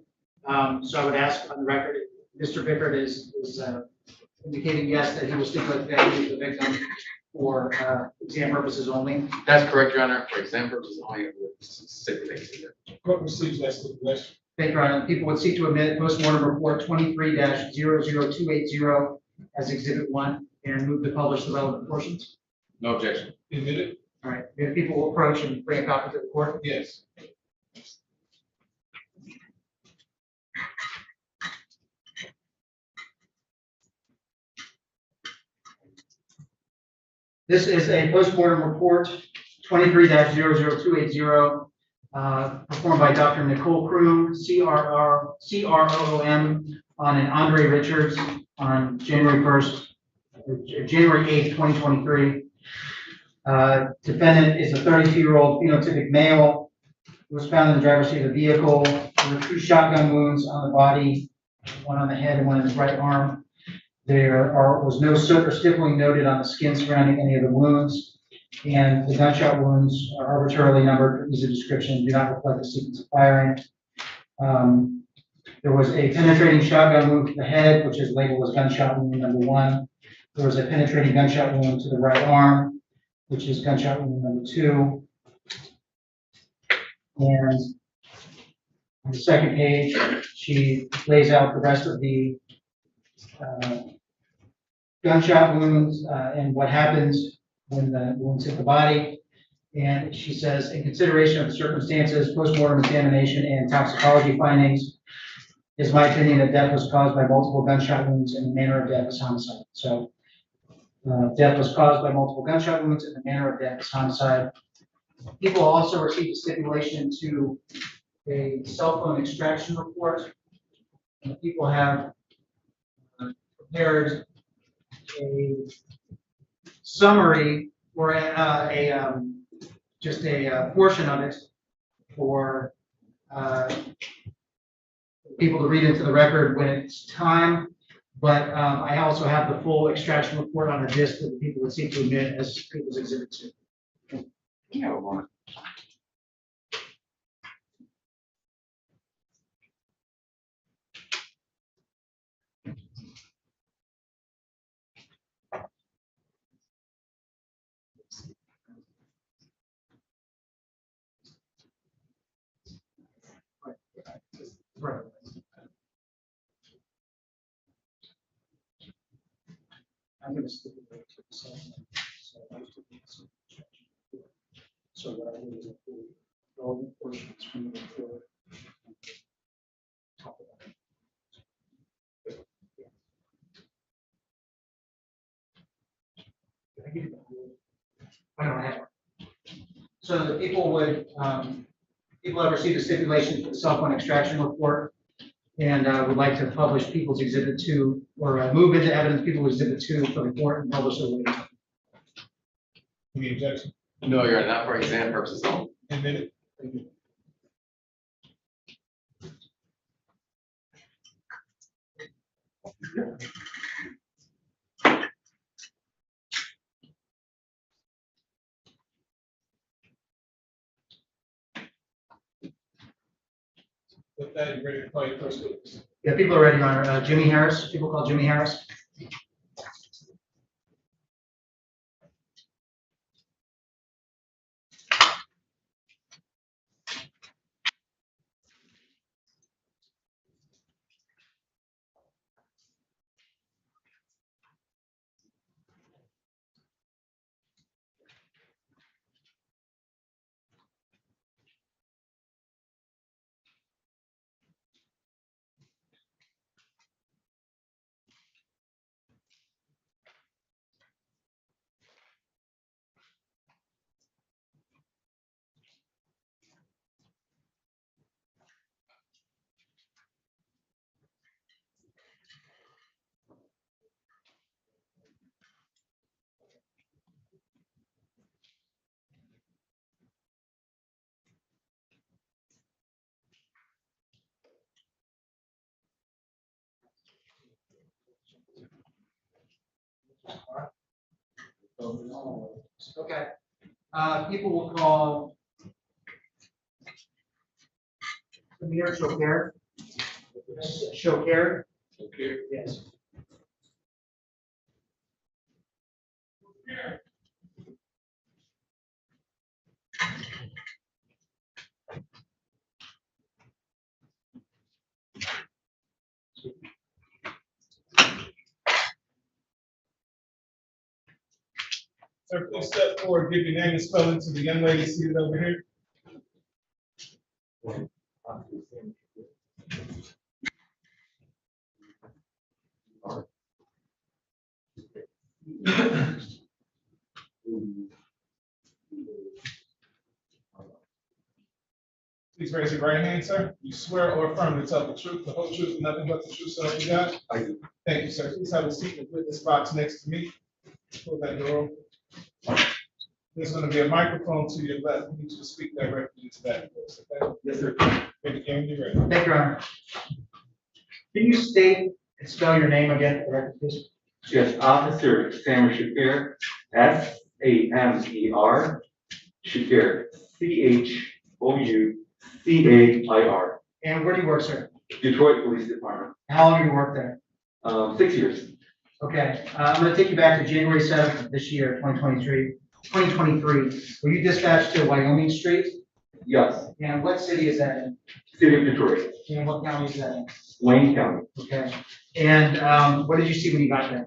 So I would ask on the record, Mr. Bickert is indicating yes, that he will stipulate the identity of the victim for exam purposes only. That's correct, Your Honor. For exam purposes only, it would stipulate here. Court receives that stipulation. Thank you, Your Honor. People would seek to admit postmortem report 23-00280 as Exhibit 1 and move to publish the relevant portions. No objection. Admitted? All right. If people will approach and bring a copy to the court. Yes. This is a postmortem report 23-00280 performed by Dr. Nicole Kroom, CROOM, on an Andre Richards on January 8th, 2023. Defendant is a 32-year-old phenotypic male who was found in the driver's seat of the vehicle. There were 2 shotgun wounds on the body, one on the head and one in his right arm. Was no soot or stippling noted on the skin surrounding any of the wounds. And the gunshot wounds are arbitrarily numbered for ease of description, do not reflect the sequence of firing. There was a penetrating shotgun wound to the head, which is labeled as gunshot wound number 1. There was a penetrating gunshot wound to the right arm, which is gunshot wound number 2. And on the second page, she lays out the rest of the gunshot wounds and what happens when the wounds hit the body. And she says, in consideration of the circumstances, postmortem examination, and toxicology findings, it's my opinion that death was caused by multiple gunshot wounds and the manner of death is homicide. So death was caused by multiple gunshot wounds and the manner of death is homicide. People also received a stipulation to a cell phone extraction report. And people have prepared a summary or just a portion of it for people to read into the record when it's time. But I also have the full extraction report on a disc that the people would seek to admit as people's exhibit 2. Yeah, one. Right. I'm going to stipulate to the cell phone. So I have to do some extraction report. So what I do is I pull all the portions from the report. Talk about it. Did I give you the whole? I don't have it. So the people would, people have received a stipulation for the cell phone extraction report and would like to publish People's Exhibit 2 or move into evidence People's Exhibit 2 for the court and publish it later. Any objection? No, you're not for exam purposes only. Admitted. With that, you ready to call your first witness? Yeah, people are ready, Your Honor. Jimmy Harris, people call Jimmy Harris. Okay. People will call Amir Shoker. Shoker. Yes. Sir, please step forward, give your name and spelling to the young lady seated over here. Please raise your right hand, sir. You swear or affirm to tell the truth, the whole truth, and nothing but the truth, so help you God? I do. Thank you, sir. Please have a seat in the witness box next to me. Pull that door open. There's gonna be a microphone to your left. You need to speak directly into that. Voice, okay? Yes, sir. Ready, game, you ready? Thank you, Your Honor. Can you state and spell your name again, for the record, please? Yes, Officer Samer Shakir, Samer, Shakir, Choucair. And where do you work, sir? Detroit Police Department, How long have you worked there? 6 years. Okay, I'm gonna take you back to January 7th of this year, 2023. Were you dispatched to Wyoming Street? Yes, And what city is that in? City of Detroit, And what county is that in? Wayne County. Okay. And what did you see when you got there?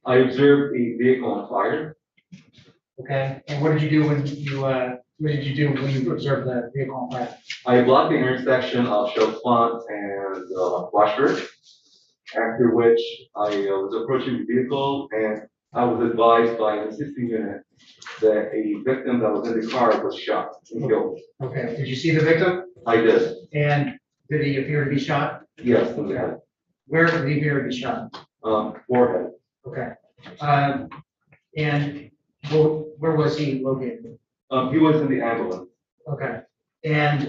I observed a vehicle on fire. Okay. And what did you do when you observed the vehicle on fire? I blocked the intersection of Shell Plant and Washburn. After which I was approaching the vehicle and I was advised by an assisting unit that a victim that was in the car was shot and killed. Okay. Did you see the victim? I did. And did he appear to be shot? Yes, in the head. Where did he appear to be shot? Forehead. Okay. And where was he located? He was in the ambulance. Okay. And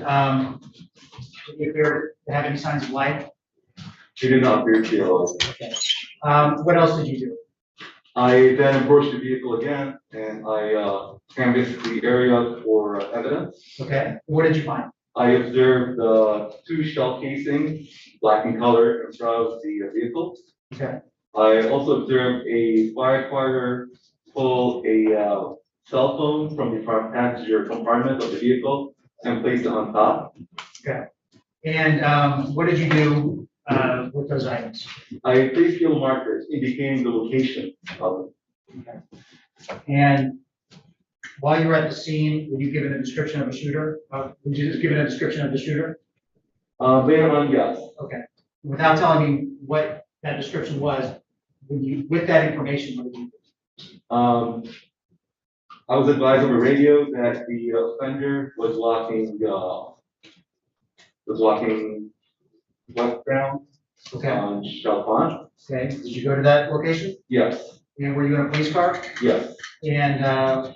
did he appear to have any signs of life? He did not appear to be alive. Okay. What else did you do? I then approached the vehicle again and I canvassed the area for evidence. Okay. What did you find? I observed 2 shell casings, black in color, in front of the vehicle. Okay. I also observed a firefighter pull a cell phone from the front passenger compartment of the vehicle and place it on top. Okay. And what did you do with those items? I placed yellow markers indicating the location of them. Okay. And while you were at the scene, were you given a description of a shooter? Would you just given a description of the shooter? Later on, yes. Okay. Without telling me what that description was, with that information, what did you do? I was advised over radio that the offender was walking westbound Okay. on Shell Pond. Okay. Did you go to that location? Yes, And were you in a police car? yes, And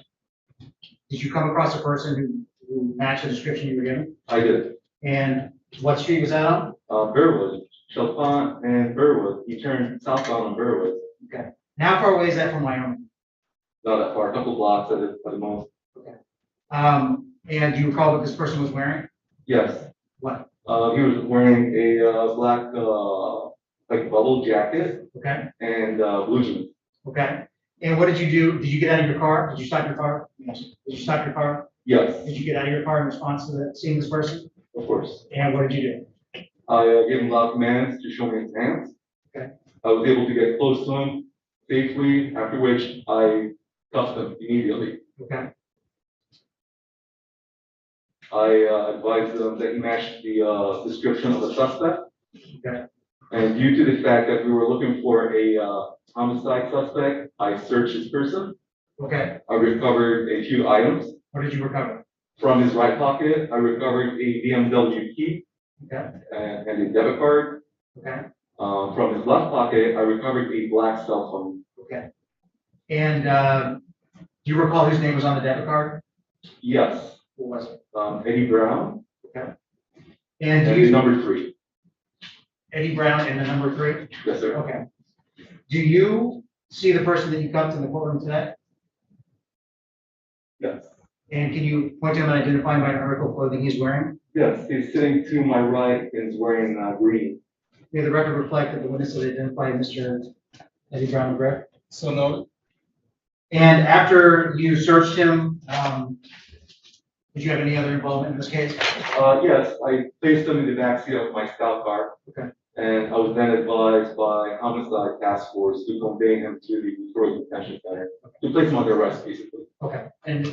did you come across a person who matched the description you were given? I did. And what street was that on? Burwood, Shell Pond and Burwood. He turned southbound on Burwood. Okay. And how far away is that from Wyoming? Not that far, a couple blocks at the most. Okay. And do you recall what this person was wearing? Yes. What? He was wearing a black like bubble jacket Okay. and blue jeans. Okay. And what did you do? Did you get out of your car? Did you stop your car? Yes. Did you stop your car? Yes, Did you get out of your car in response to seeing this person? of course. And what did you do? I gave him loud commands to show me his hands. Okay. I was able to get close to him safely, after which I cuffed him immediately. Okay. I advised them that he matched the description of the suspect. Okay. And due to the fact that we were looking for a homicide suspect, I searched his person. Okay. I recovered a few items. What did you recover? From his right pocket, I recovered a BMW key Okay. and a debit card. Okay. From his left pocket, I recovered a black cell phone. Okay. And do you recall whose name was on the debit card? Yes, Who was it? Eddie Brown. Okay. And And do you, number 3. Eddie Brown and the number 3? Yes, sir. Okay. Do you see the person that you cuffed in the courtroom today? Yes. And can you point to him and identify him by the article of clothing he's wearing? Yes, he's sitting to my right and is wearing green. May the record reflect that the witness has identified Mr. Eddie Brown McGriff. So noted. And after you searched him, did you have any other involvement in this case? Yes, I placed him in the backseat of my scout car. Okay. And I was then advised by homicide task force to convey him to the Detroit Detention Center to place him under arrest, basically. Okay. And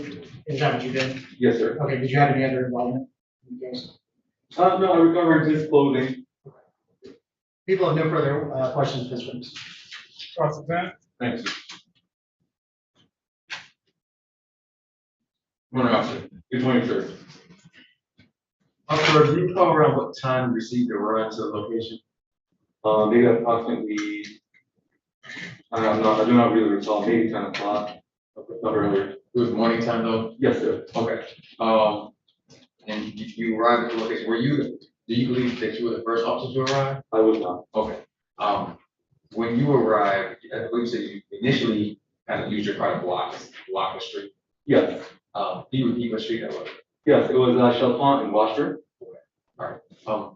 is that what you did? Yes, sir. Okay. Did you have any other involvement in the case? No, I recovered his clothing. People have no further questions for this witness. Cross examine. Thanks. Morning, officer. Good morning, sir. Officer, do you recall around what time you received the ride to the location? Maybe approximately, I do not really recall, maybe 10 o'clock, not earlier. It was morning time though? Yes, sir. Okay. And you arrived at the location, do you believe that you were the first officer to arrive? I was not. Okay. When you arrived, I believe you said you initially kind of used your car to block the street. Yes. Can you repeat what street that was? Yes, it was Chalfont and Washburn. All right.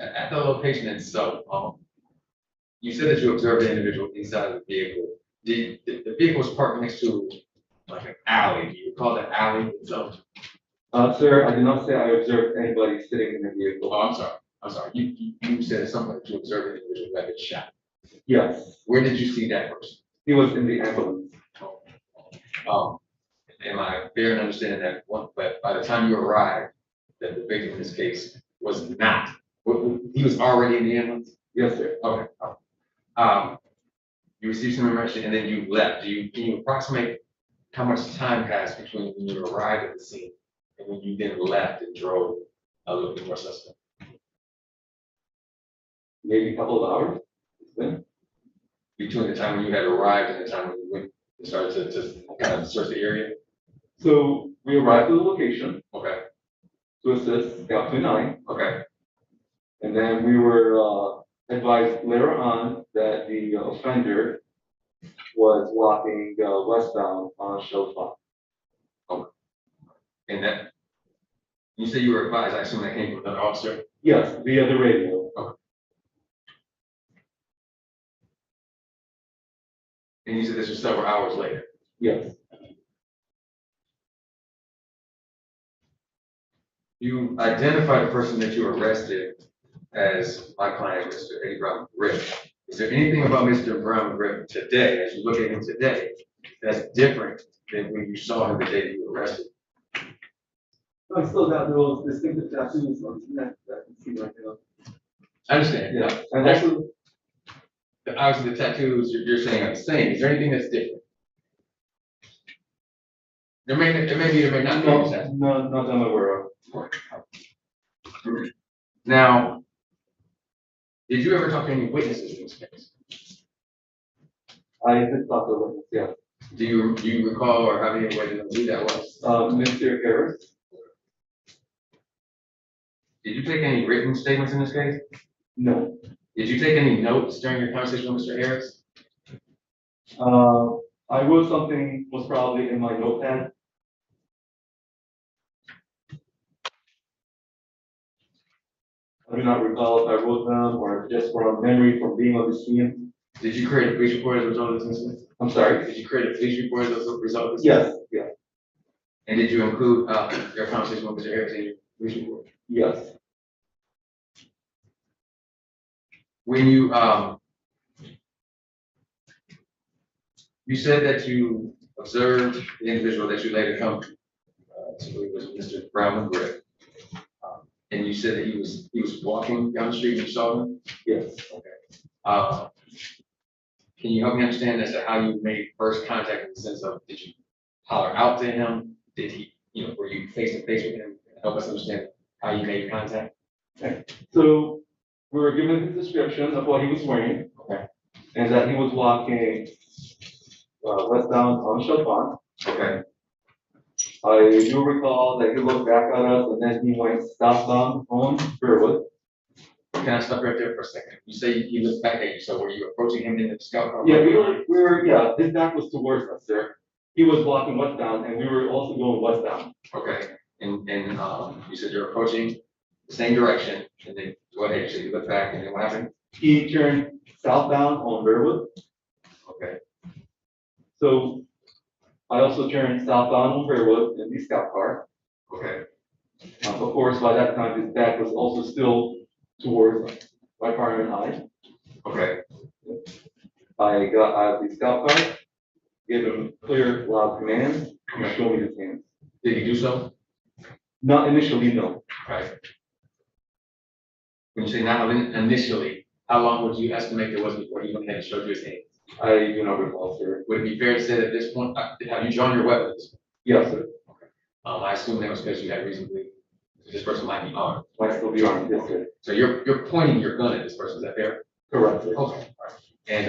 At the location itself, you said that you observed an individual inside of the vehicle. The vehicle was parked next to like an alley. Do you recall the alley itself? Sir, I did not say I observed anybody sitting in the vehicle. Oh, I'm sorry. You said at some point that you observed an individual that had been shot. Yes. Where did you see that person? He was in the ambulance. Am I fair in understanding that but by the time you arrived, that the victim in this case was not, he was already in the ambulance? Yes, sir. Okay. You received some information and then you left. Can you approximate how much time passed between when you arrived at the scene and when you then left and drove looking for a suspect? Maybe a couple of hours. Then. Between the time when you had arrived and the time when you went and started to kind of search the area? So we arrived at the location. Okay. To assist Scout 29. Okay. And then we were advised later on that the offender was walking westbound on Chalfont. Okay. And that, you say you were advised, I assume that came from another officer? Yes, via the radio. Okay. And you said this was several hours later? Yes. You identified the person that you arrested as my client, Mr. Eddie Brown Griff. Is there anything about Mr. Brown Griff today, as you look at him today, that's different than when you saw him the day that you were arrested? I still got those distinctive tattoos on his neck that you can see right now. I understand. Yeah. And also, obviously the tattoos you're saying are the same. Is there anything that's different? There may not be. No, not that I'm aware of. Now, did you ever talk to any witnesses in this case? I did talk to a witness, yeah. Do you recall or have any way to know who that was? Mr. Harris. Did you take any written statements in this case? No. Did you take any notes during your conversation with Mr. Harris? I wrote something, was probably in my notepad. I do not recall if I wrote them or just from memory from being on the scene. Did you create a police report as a result of this incident? I'm sorry? Did you create a police report as a result of this? Yes, yeah. And did you include your conversation with Mr. Harris in your police report? Yes. When you said that you observed the individual that you later come to believe was Mr. Brown Griff. And you said that he was walking down the street and you saw him? Yes. Okay. Can you help me understand as to how you made first contact in the sense of, did you holler out to him? Did he, were you face to face with him? Help us understand how you made contact. Okay. So we were given his description of what he was wearing. Okay. And that he was walking westbound on Chalfont. Okay. I do recall that he looked back at us and then he went southbound on Burwood. Can I stop right there for a second? You say he looked back at you, so were you approaching him in the scout car? Yeah, yeah, his back was towards us, sir. He was walking westbound and we were also going westbound. Okay, and you said you're approaching the same direction, and then go ahead, so you look back, and then what happened? He turned southbound on Burwood. Okay. So I also turned southbound on Burwood in the scout car. Okay. Of course, by that time, his back was also still towards my partner and I. Okay. I got out of the scout car, gave him clear, loud commands, and showed me his hands. Did he do so? Not initially, no. Right. When you say not initially, how long would you estimate it was before he went ahead and showed you his hands? I do not recall, sir. Would it be fair to say that at this point, have you drawn your weapons? Yes, sir. Okay. I assume that was because you had reasonably, this person might be armed. Might still be armed, yes, sir. So you're pointing your gun at this person, is that fair? Correct, sir. Okay. All right. And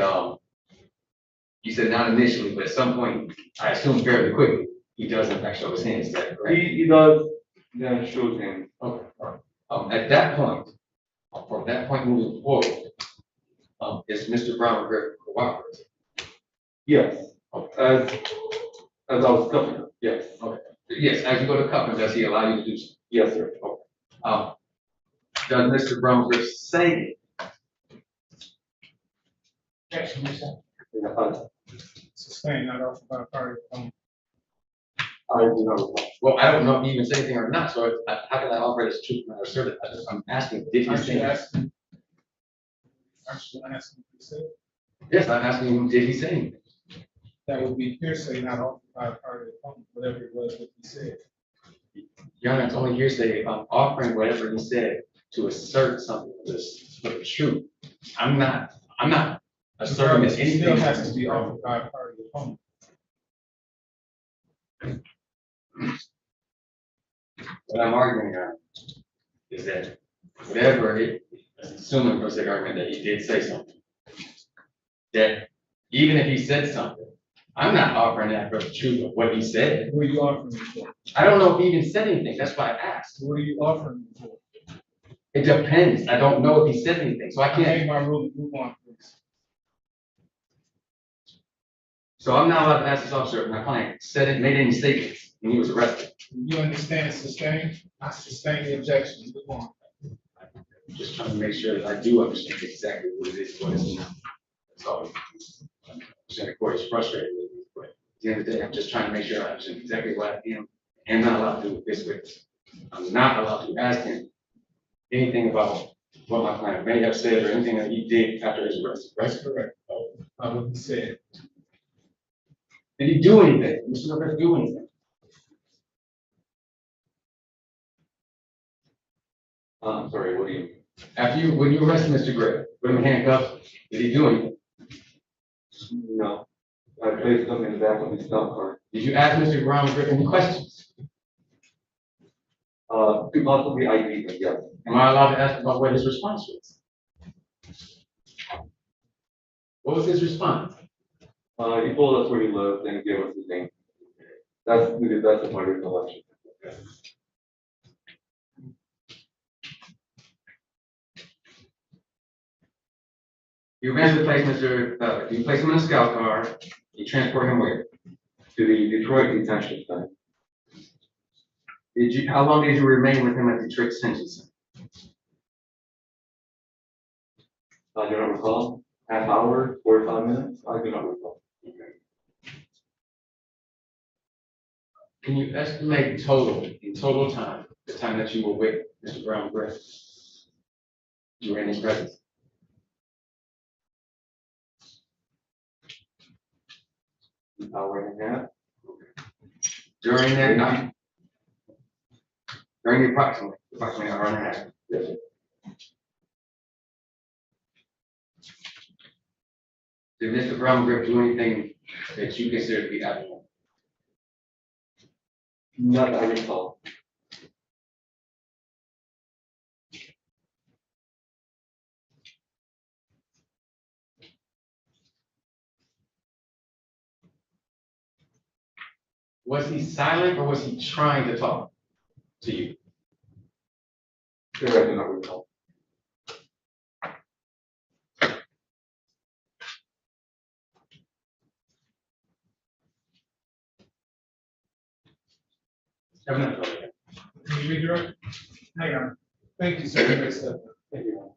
you said not initially, but at some point, I assume fairly quickly, He doesn't actually show his hands, is that correct? He does, then shows him. Okay, all right. At that point, from that point moving forward, is Mr. Brown Griffin cooperative? Yes, as I was covering, yes. Okay. Yes, as you go to cup him, does he allow you to do so? Yes, sir. Okay. Does Mr. Brown Griffin say it? Objection, Ms. Yeah, Sustained, not offered by a party opponent. I do not recall. Well, I don't know if he even said anything or not, so how can I offer it as truth matter asserted? I'm asking, did he Aren't say you it? asking? Aren't you asking if he said? Yes, I'm asking him, did he say anything? That would be hearsay, not offered by a party opponent, whatever it was that he said. Your Honor, it's only hearsay if I'm offering whatever he said to assert something for the truth. I'm not asserting that It anything. still has to be offered by a party opponent. What I'm arguing on is that whatever it, assuming for the sake of argument that he did say something, that even if he said something, I'm not offering that for the truth of what he said. What are you offering me for? I don't know if he even said anything. That's why I asked. What are you offering me for? It depends. I don't know if he said anything, so I I made can't. my rule, move on, please. So I'm not allowed to ask this officer if my client said it, made any statements when he was arrested. You understand it's sustained? I sustain the objection, move on. I'm just trying to make sure that I do understand exactly what it is, what it's not. That's all. I'm saying the court is frustrated with me, but at the end of the day, I'm just trying to make sure I understand exactly what I am and not allowed to do with this witness. I'm not allowed to ask him anything about what my client may have said or anything that he did after his arrest. That's correct. What he said. Did he do anything? Mr. Griffin do anything? I'm sorry, what do you? After when you arrested Mr. Griffin, put him in handcuffs, did he do anything? No. I placed them in the back of his stop car. Did you ask Mr. Brown Griffin any questions? To possibly ID them, yes. Am I allowed to ask about what his response was? What was his response? He told us where he lived and gave us his name. That's to the best of my recollection. Okay. You eventually placed you placed him in a scout car, you transport him where? To the Detroit detention center. How long did you remain with him at Detroit Detention Center? I do not recall. Half hour, 45 minutes? I do not recall. Can you estimate in total time, the time that you were with Mr. Brown Griffin? You were in his presence? An hour and a half. During that night? During the approximately hour and a half? Yes, sir. Did Mr. Brown Griffin do anything that you consider to be abnormal? Not that I recall. Was he silent or was he trying to talk to you? Sure, I do not recall. Have another go ahead. Can you redirect? Hang on. Thank you, sir. Thank you.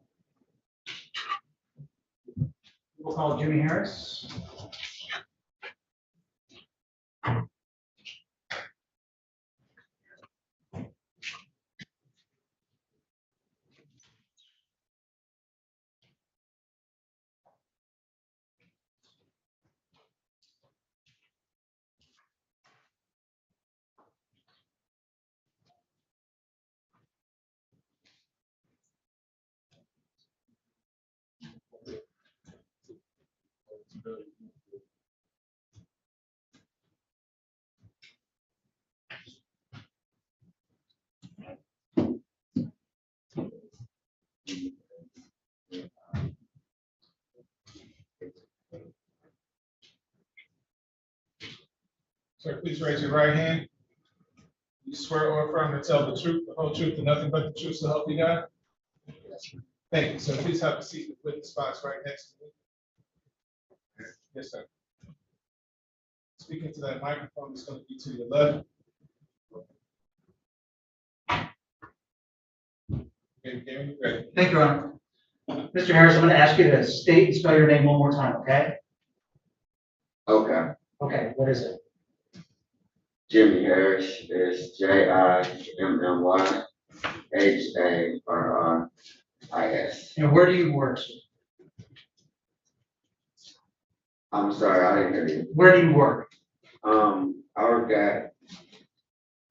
We'll call Jimmy Harris. Sir, please raise your right hand. You swear or affirm to tell the truth, the whole truth, and nothing but the truth, so help you God? Thank you. So please have a seat with the spots right next to me. Yes, sir. Speaking to that microphone is going to be to your left. Okay, Gary, you ready? Thank you, Your Honor. Mr. Harris, I'm going to ask you to state and spell your name one more time, okay? Okay. Okay, what is it? Jimmy Harris is JIMMYHARRIS. And where do you work, sir? I'm sorry, I didn't hear you. Where do you work? I work at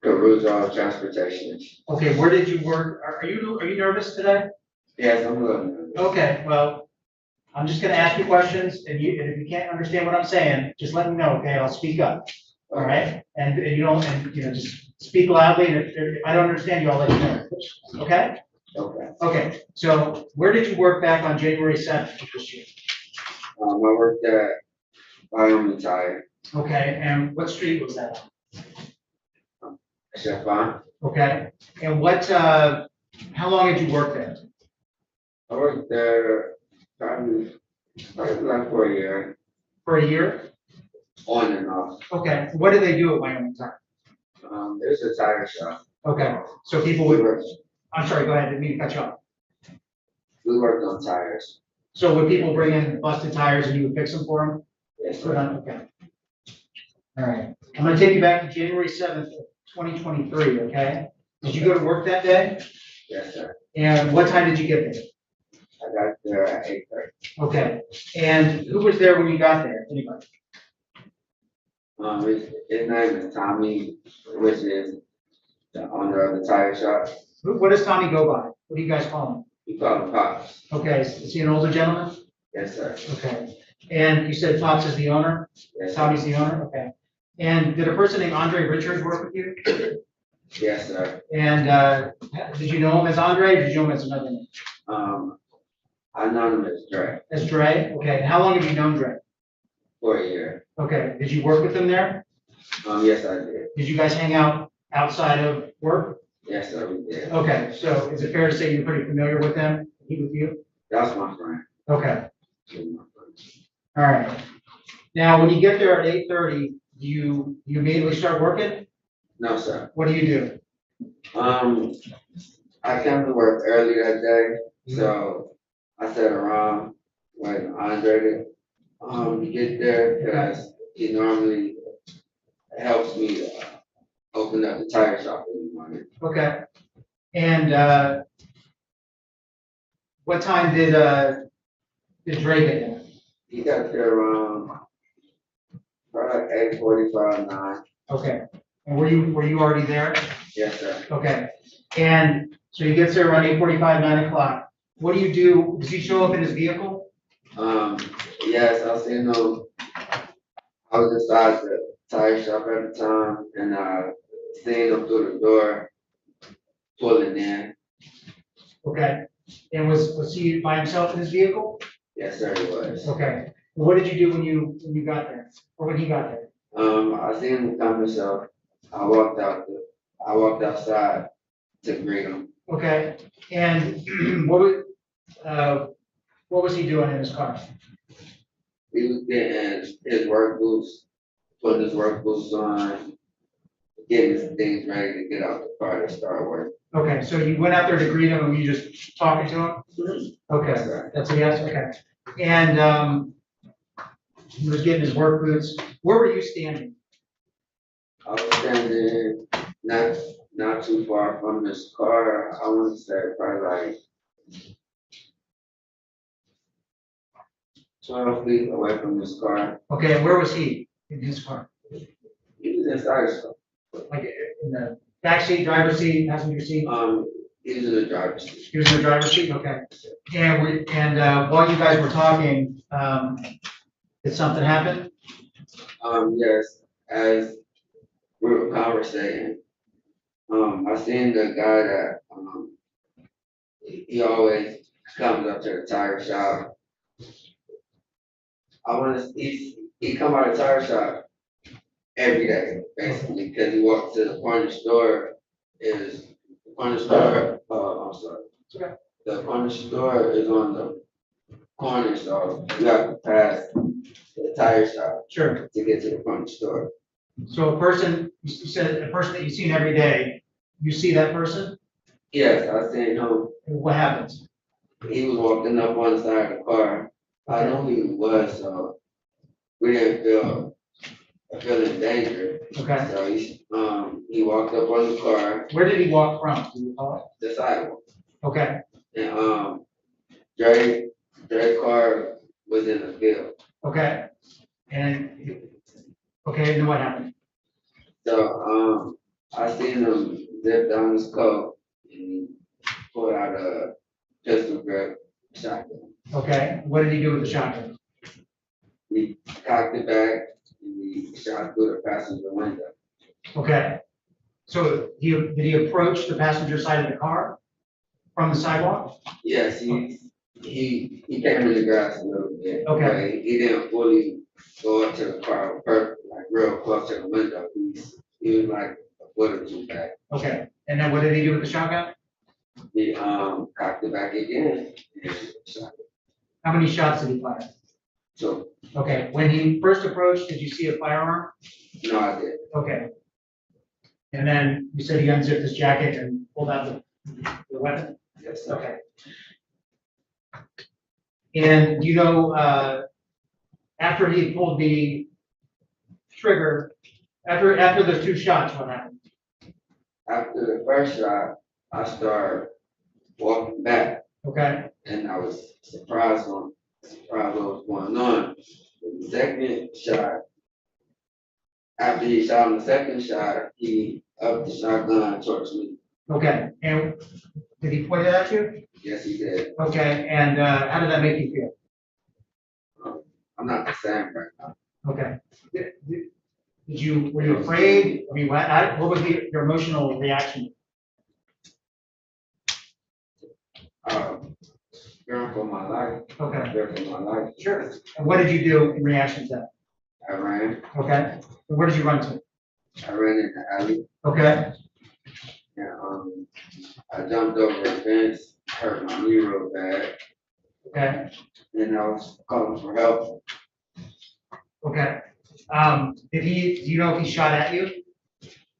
Caruso Transportation. Okay, where did you work? Are you nervous today? Yes, I'm good. Okay, well, I'm just gonna ask you questions, and if you can't understand what I'm saying, just let me know, okay? I'll speak up, all right? And you don't, just speak loudly, and if I don't understand you, I'll let you know, okay? Okay. Okay, so where did you work back on January 7th of this year? I worked at Wyoming Tire. Okay, and what street was that on? Chef on. Okay, and how long did you work there? I worked there probably like for a year. For a year? On and off. Okay, what did they do at Wyoming Tire? There's a tire shop. Okay, so people would, I'm sorry, go ahead, didn't mean to cut you off. We worked on tires. So would people bring in busted tires and you would fix them for them? Yes, Put sir. on, okay. All right, I'm gonna take you back to January 7th, 2023, okay? Did you go to work that day? Yes, sir. And what time did you get there? I got there at 8:30. Okay, and who was there when you got there? Anybody? His name is Tommy, which is the owner of the tire shop. What does Tommy go by? What do you guys call him? We call him Pops. Okay, is he an older gentleman? Yes, sir. Okay, and you said Pops is the owner? Yes, sir. Tommy's the owner, okay. And did a person named Andre Richards work with you? Yes, sir. And did you know him as Andre, or did you know him as another name? I know him as Dre. As Dre? Okay, and how long have you known Dre? For a year. Okay, did you work with him there? Yes, I did. Did you guys hang out outside of work? Yes, sir, we did. Okay, so is it fair to say you're pretty familiar with him? He with you? That's my friend. Okay, He's my friend. all right. Now, when you get there at 8:30, do you immediately start working? No, sir. What do you do? I came to work early that day, so I sat around when Andre to get there because he normally helps me open up the tire shop in the morning. Okay, and what time did Dre get there? He got there around probably 8:45, 9. Okay, and were you already there? Yes, sir. Okay, and so he gets there around 8:45, 9 o'clock. What do you do? Does he show up in his vehicle? Yes, I seen him. I was inside the tire shop at the time, and I seen him through the door, pulling in. Okay, and was he by himself in his vehicle? Yes, sir, he was. Okay, what did you do when you got there, or when he got there? I seen him come himself. I walked outside to greet him. Okay, and what was he doing in his car? He was getting his work boots, putting his work boots on, getting his things ready to get out the car to start work. Okay, so you went out there to greet him and you just talking to him? Okay, that's a yes, okay. And he was getting his work boots. Where were you standing? I was standing not too far from his car. I want to say probably like 12 feet away from his car. Okay, and where was he in his car? He was inside his car. Like in the back seat, driver's seat, passenger seat? He was in the driver's seat. He was in the driver's seat, okay. And while you guys were talking, did something happen? Yes, as we were conversating, I seen the guy that he always comes up to the tire shop. He come out of the tire shop every day, basically, because he walked to the corner store, I'm sorry. The corner store is on the corner, so you have to pass the tire shop. Sure. To get to the corner store. So a person, you said a person that you've seen every day, you see that person? Yes, I seen him. What happens? He was walking up on the side of the car. I know who he was, so we didn't feel in danger. Okay. So he walked up on the car. Where did he walk from? Do you recall? The sidewalk. Okay. And Dre's car was in the field. Okay. And then what happened? So I seen him zip down his coat and he pulled out a pistol grip shotgun. Okay. What did he do with the shotgun? He cocked it back and he shot through the passenger window. Okay. So did he approach the passenger side of the car from the sidewalk? Yes, he came in the grass a little bit. Okay. But he didn't fully go up to the car, like real close to the window. He was like a foot or two back. Okay. And then what did he do with the shotgun? He cocked it back again and shot it. How many shots did he fire? So Okay. When he first approached, did you see a firearm? no, I did. Okay. And then you said he unzipped his jacket and pulled out the weapon? Yes. Okay. And you know, after he pulled the trigger, after those two shots, what happened? After the first shot, I started walking back. Okay. And I was surprised what was going on. The second shot, after he shot him the second shot, he upped the shotgun towards me. Okay. And did he point it at you? Yes, he did. Okay. And how did that make you feel? I'm not the same right now. Okay. Were you afraid? I mean, what was your emotional reaction? Fearing for my life. Okay. Fearing for my life. Sure. And what did you do in reaction to that? I ran. Okay. And where did you run to? I ran in the alley. Okay. And I jumped over a fence, hurt my knee real bad. Okay. And I was calling for help. Okay. Do you know if he shot at you?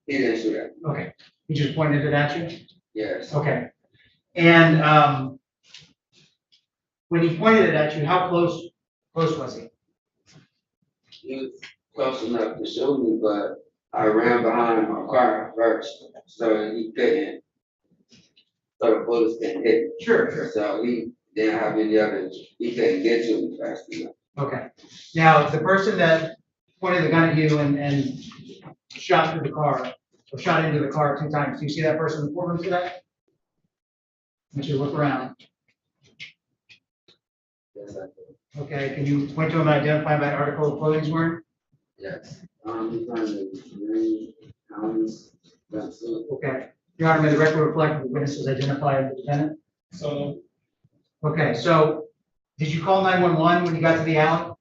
He didn't shoot at me. Okay. He just pointed it at you? Yes. Okay. And when he pointed it at you, how close was he? He was close enough to shoot me, but I ran behind my car first, so he couldn't, so the bullets couldn't hit me. Sure. So he didn't have any other, he couldn't get to me fast enough. Okay. Now, the person that pointed the gun at you and shot through the car, or shot into the car 2 times, do you see that person in the courtroom today? Would you look around? Yes, I did. Okay, can you point to him and identify by article of clothing he's wearing? Yes. He's wearing the green helmets, that's it. Okay. Your Honor, may the record reflect the witnesses identified the defendant? So, Okay, so did you call 911 when you got to the alley?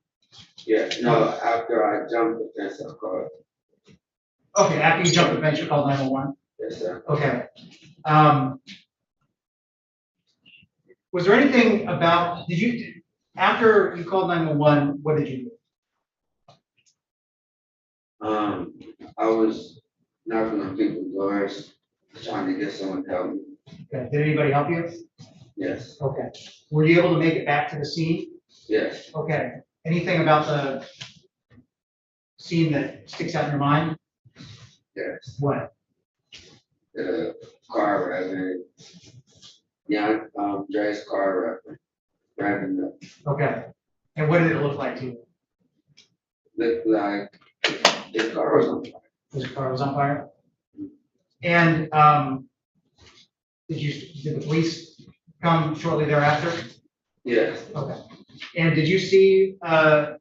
Yeah, no, after I jumped the fence, I called. Okay, after you jumped the fence, you called 911? Yes, sir. Okay. Was there anything about, after you called 911, what did you do? I was knocking on people's doors, trying to get someone to help me. Okay, did anybody help you? Yes. Okay. Were you able to make it back to the scene? Yes. Okay. Anything about the scene that sticks out in your mind? Yes. What? The car revving. Yeah, Dre's car revving up. Okay. And what did it look like to you? Looked like his car was on fire. His car was on fire? And did the police come shortly thereafter? Yes. Okay. And did you see the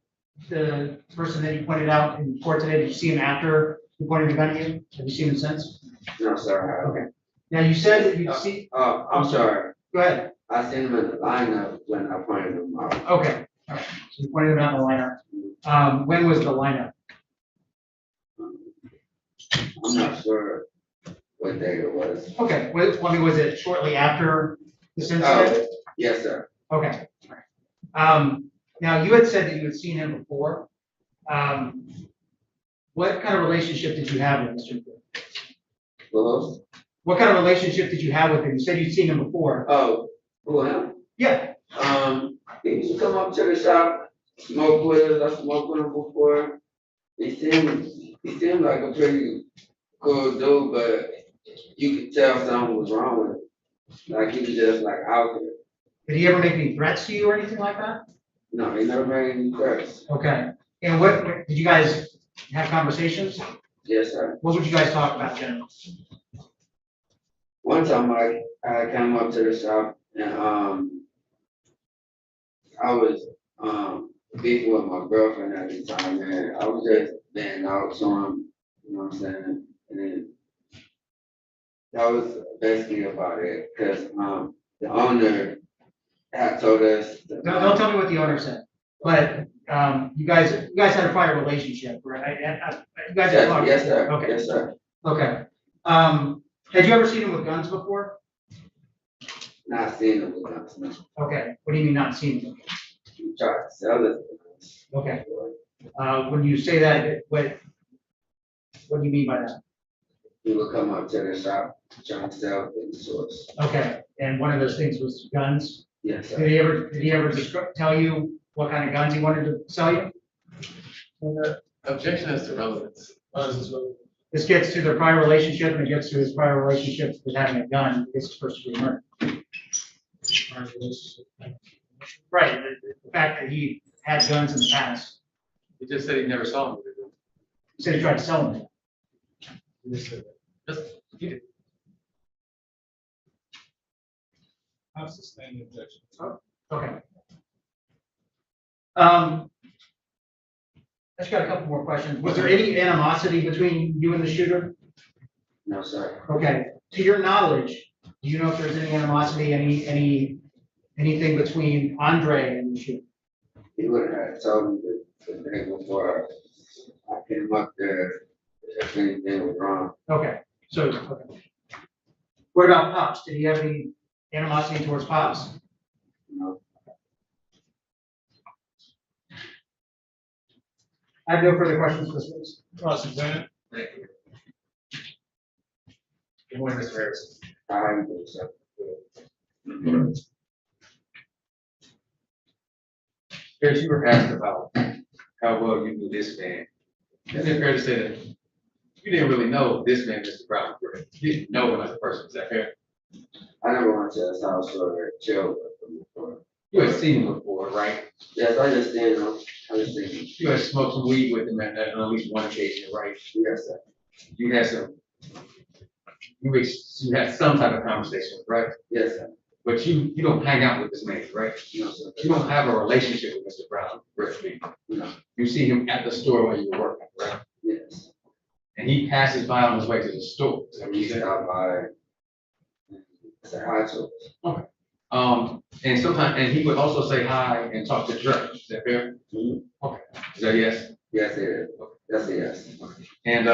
person that you pointed out in court today? Did you see him after he pointed the gun at you? Have you seen him since? No, sir. Okay. Now you said that you see. Oh, I'm sorry. Go ahead. I seen him in the lineup when I pointed him out. Okay. All right. So you pointed him out in the lineup. When was the lineup? I'm not sure what day it was. Okay, I mean, was it shortly after this incident? Oh, yes, sir. Okay. Now you had said that you had seen him before. What kind of relationship did you have with Mr. Griffin? Well, What kind of relationship did you have with him? You said you'd seen him before. oh, who him? Yeah. He used to come up to the shop, smoke with us. I smoked with him before. He seemed like a pretty cool dude, but you could tell something was wrong with him. Like he was just like out there. Did he ever make any threats to you or anything like that? No, he never made any threats. Okay. And what did you guys have conversations? Yes, sir. What would you guys talk about generally? One time I came up to the shop and I was beefing with my girlfriend at the time, and I was just being out to him, you know what I'm saying? And then that was basically about it, because the owner had told us. Don't tell me what the owner said, but you guys had a prior relationship, right? You guys had talked. Yes, sir. Okay. Yes, sir. Okay. Had you ever seen him with guns before? Not seen him with guns, no. Okay. What do you mean not seen him? He tried to sell it. Okay. When you say that, what do you mean by that? He would come up to the shop trying to sell things to us. Okay. And one of those things was guns? Yes, sir. Did he ever tell you what kind of guns he wanted to sell you? Objection as to relevance. This gets to their prior relationship and it gets to his prior relationship with having a gun. It's first degree murder. Right. The fact that he had guns in the past. He just said he never saw him. He said he tried to sell them. I'll sustain the objection. Okay. I just got a couple more questions. Was there any animosity between you and the shooter? No, sir. Okay. To your knowledge, do you know if there's any animosity, anything between Andre and the shooter? He would have told me the day before I came up there if anything was wrong. Okay. So, okay. What about Pops? Did he have any animosity towards Pops? No. I have no further questions for this witness. Cross-examine. Thank you. Good morning, Mr. Harrison. I do, sir. Chris, you were asked about how well you knew this man. Is it fair to say that you didn't really know this man, Mr. Brown? You didn't know him as a person, is that fair? I never went to his house or chilled with him before. You had seen him before, right? Yes, I just seen him. I just seen him. You had smoked some weed with him on least one occasion, right? Yes, sir. You had you had some type of conversation, right? Yes, sir. But you don't hang out with this man, right? No, sir. You don't have a relationship with Mr. Brown, Griffin. No. You see him at the store when you were working, right? Yes. And he passes by on his way to the store. Is that what you He said? stopped by. Say hi to him. Okay. And sometimes, and he would also say hi and talk to Dre. Is that fair? Mm-hmm. Okay. Is that yes? Yes, it is. Yes, it is. And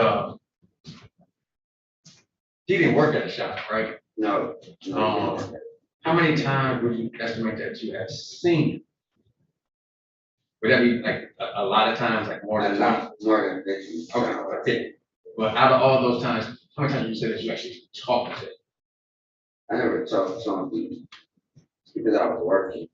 he didn't work at the shop, right? No. How many times would you estimate that you have seen him? Would that be like a lot of times, like more than one? More than 50. Okay, that's it. But out of all those times, how many times would you say that you actually talked to him? I never talked to him because I was working.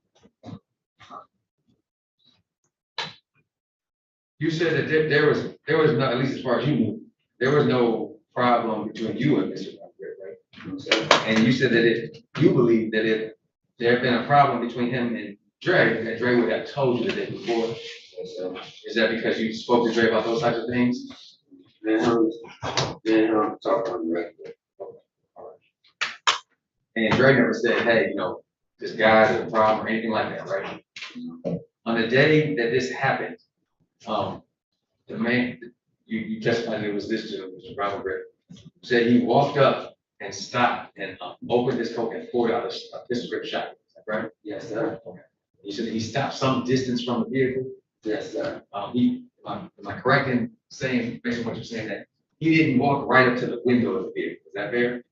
You said that there was no, at least as far as you knew, there was no problem between you and Mr. Right? And you said that you believe that if there had been a problem between him and Dre, that Dre would have told you the day before. Is that because you spoke to Dre about those types of things? Man, I'm talking on the record. And Dre never said, hey, this guy's a problem or anything like that, right? On the day that this happened, the man, you testified that it was this gentleman, Mr. Brown Griffin, said he walked up and stopped and opened his coat and pulled out a pistol grip shotgun. Is that right? Yes, sir. Okay. You said that he stopped some distance from the vehicle. Yes, sir. Am I correct in saying, based on what you're saying, that he didn't walk right up to the window of the vehicle. Is that fair?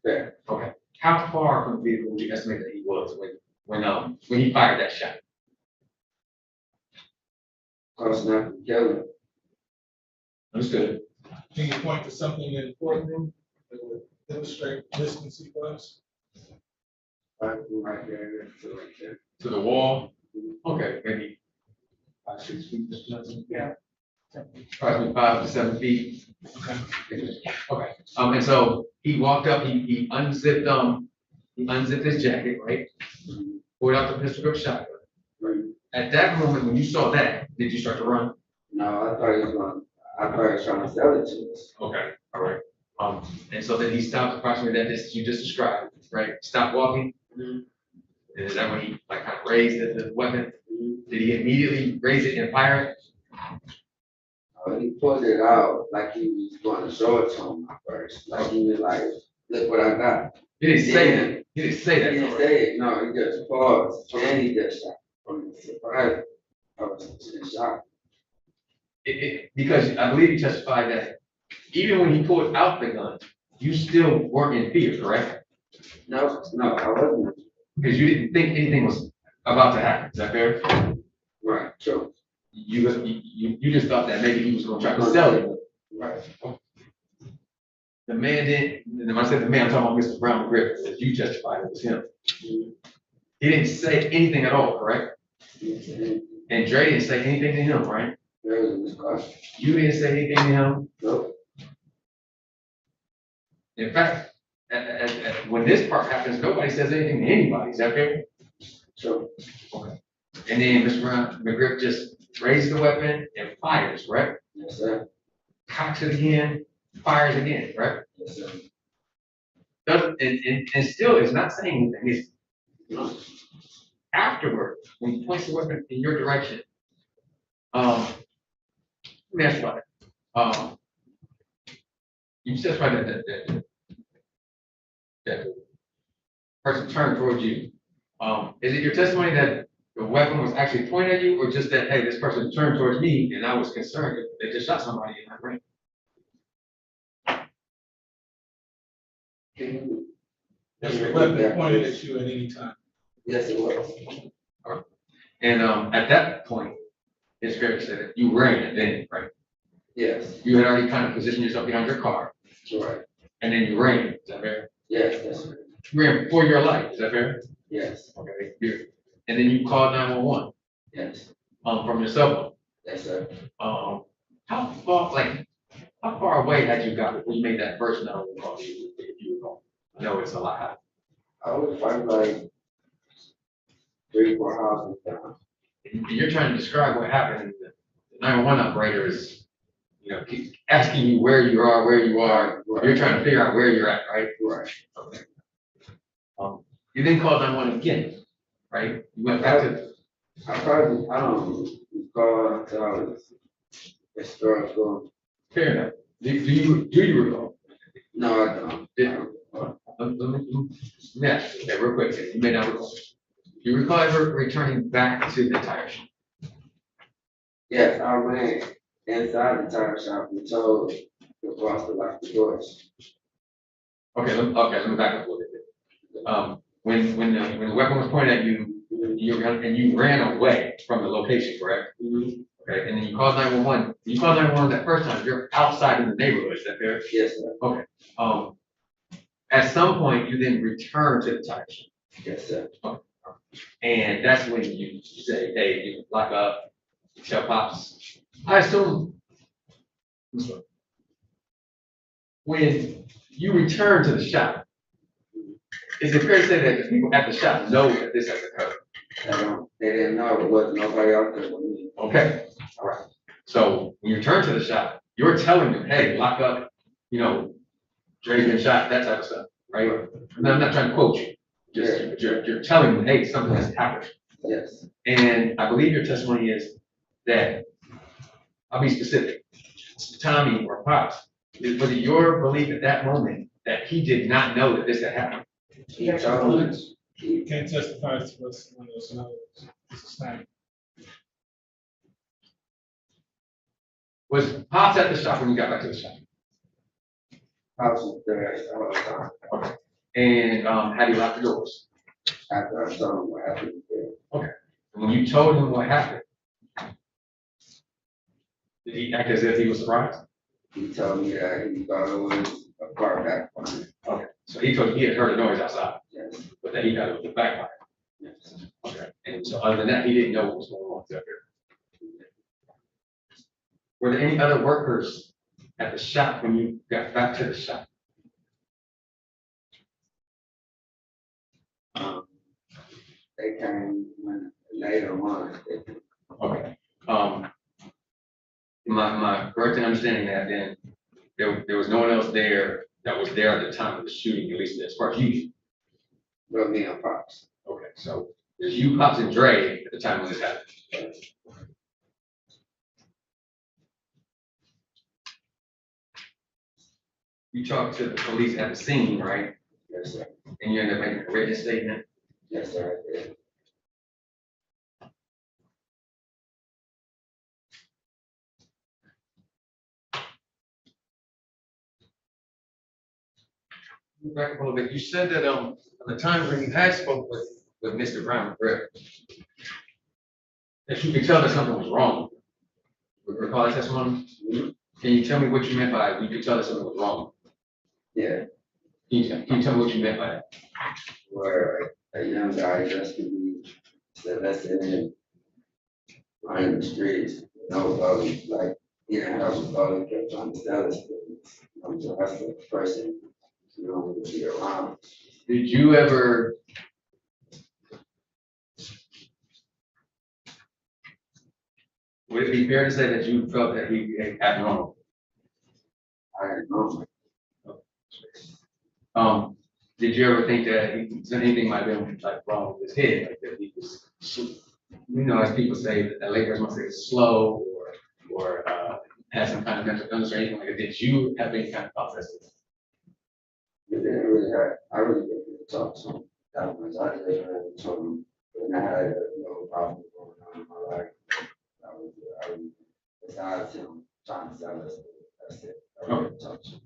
Fair. Okay. How far from the vehicle would you estimate that he was when he fired that shot? Close enough to kill him. Understood. Can you point to something in the courtroom that would demonstrate distance he was? Right there, right there. To the wall? Okay, maybe 5, 6 feet. Yeah. Approximately 5 to 7 feet. Okay. Okay. And so he walked up, he unzipped his jacket, right? Pulled out the pistol grip shotgun. Right. At that moment, when you saw that, did you start to run? No, I thought he was trying to sell it to us. Okay, all right. And so then he stopped approximately that distance you just described, right? Stopped walking. And is that when he like kind of raised the weapon? Did he immediately raise it and fire it? He pulled it out like he was going to show it to him at first. Like he was like, look what I got. He didn't say that. He didn't say that. He didn't say it. No, he just paused. And he just shot from the surprise. I was in shock. Because I believe he testified that even when he pulled out the gun, you still weren't in fear, correct? No, I wasn't. Because you didn't think anything was about to happen. Is that fair? Right, true. You just thought that maybe he was going to try to sell it. Right. The man didn't, and when I said the man, I'm talking about Mr. Brown Griffin, as you testified it was him. He didn't say anything at all, correct? And Dre didn't say anything to him, right? You didn't say anything to him? Nope. In fact, when this part happens, nobody says anything to anybody. Is that fair? Sure. Okay. And then Mr. Brown McGriff just raised the weapon and fires, correct? Yes, sir. Cocks it again, fires again, right? Yes, sir. And still is not saying anything. It's afterward, when he points the weapon in your direction, let me ask you about it. You testified that the person turned towards you. Is it your testimony that the weapon was actually pointed at you, or just that, hey, this person turned towards me and I was concerned that they just shot somebody in my brain? That's the weapon pointed at you at any time. Yes, it was. All right. And at that point, it's fair to say that you ran it then, right? Yes. You had already kind of positioned yourself behind your car. Right. And then you ran. Is that fair? Yes, that's right. You ran for your life. Is that fair? Yes. Okay. Good. And then you called 911. Yes. From your cell phone. Yes, sir. How far away had you got before you made that first 911 call? If you recall. I know it's a lot. I was probably like 3-4 houses down. And you're trying to describe what happened. The 911 operator is, keep asking you where you are. Right. You're trying to figure out where you're at, right? Right. Okay. You then called 911 again, right? You went back to. I don't recall until I was at school. Fair enough. Do you recall? No, I don't. Yeah, okay, real quick, you may not recall. Do you recall ever returning back to the tire shop? Yes, I ran inside the tire shop and told the boss to lock the doors. Okay, let me back up a little bit. When the weapon was pointed at you, you ran away from the location, correct? Mm-hmm. Okay, and then you called 911. You called 911 that first time. You're outside in the neighborhood. Is that fair? Yes, sir. Okay. At some point, you then return to the tire shop. Yes, sir. Okay. And that's when you say, hey, you lock up, tell pops. I assume when you return to the shop, is it fair to say that the people at the shop know that this has occurred? They didn't know. There was nobody out there with me. Okay, all right. So when you return to the shop, you're telling them, hey, lock up, Dre's been shot, that type of stuff, right? I'm not trying to quote you. Just you're telling them, hey, something has happened. Yes. And I believe your testimony is that, I'll be specific, Tommy or Pops, was it your belief at that moment that he did not know that this had happened? He told us. You can't testify to us when there's no, this is not. Was Pops at the shop when you got back to the shop? House was there all the time. Okay. And, how do you lock the doors? After I told him what happened, Okay. And when you told him what happened, did he act as if he was surprised? he told me that he thought it was a car backfire. Okay. So he told you he had heard a noise outside, Yes, but that he thought it was a backfire. yes. Okay. And so other than that, he didn't know what was going on up there. Were there any other workers at the shop when you got back to the shop? They came when later on. Okay. My correct in understanding that then there was no one else there that was there at the time of the shooting, at least as far as you. But me and Pops. Okay, so there's you, Pops, and Dre at the time when this happened. You talked to the police at the scene, right? Yes, sir. And you ended up making a written statement. Yes, sir, I did. Move back a little bit. You said that at the time when you had spoke with Mr. Brown, correct? That you could tell that something was wrong. Recall that testimony? Mm-hmm. Can you tell me what you meant by you could tell that something was wrong? Yeah, Can you tell me what you meant by that? where a young guy just to be solicited and running the streets, no police, like, he didn't have a police, kept trying to sell us. I'm just a person, you know, to be around. Did you ever? Would it be fair to say that you felt that he acted abnormal? I didn't know. Did you ever think that anything might have been like wrong with his head, like that he was, you know, as people say, that the late person must say slow or had some kind of mental illness or anything like that? Did you have any kind of process? It didn't really hurt. I really didn't talk to him that much. I just really told him, and I had no problem going on in my life. Besides him trying to sell us, that's it. I really didn't talk to him.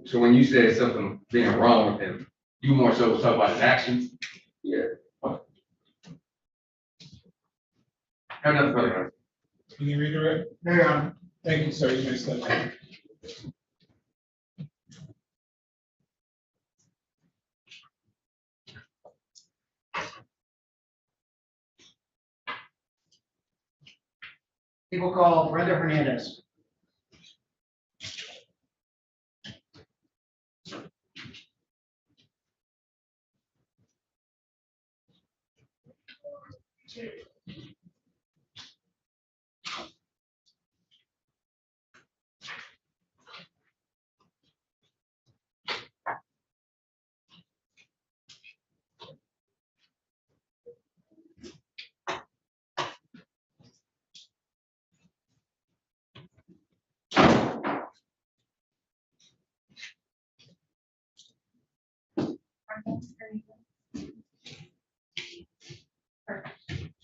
So when you said something being wrong with him, you more so was talking about his actions? Yeah. Have another further. Can you redirect? Yeah. Thank you, sir. You may step down. People call Brenda Hernandez.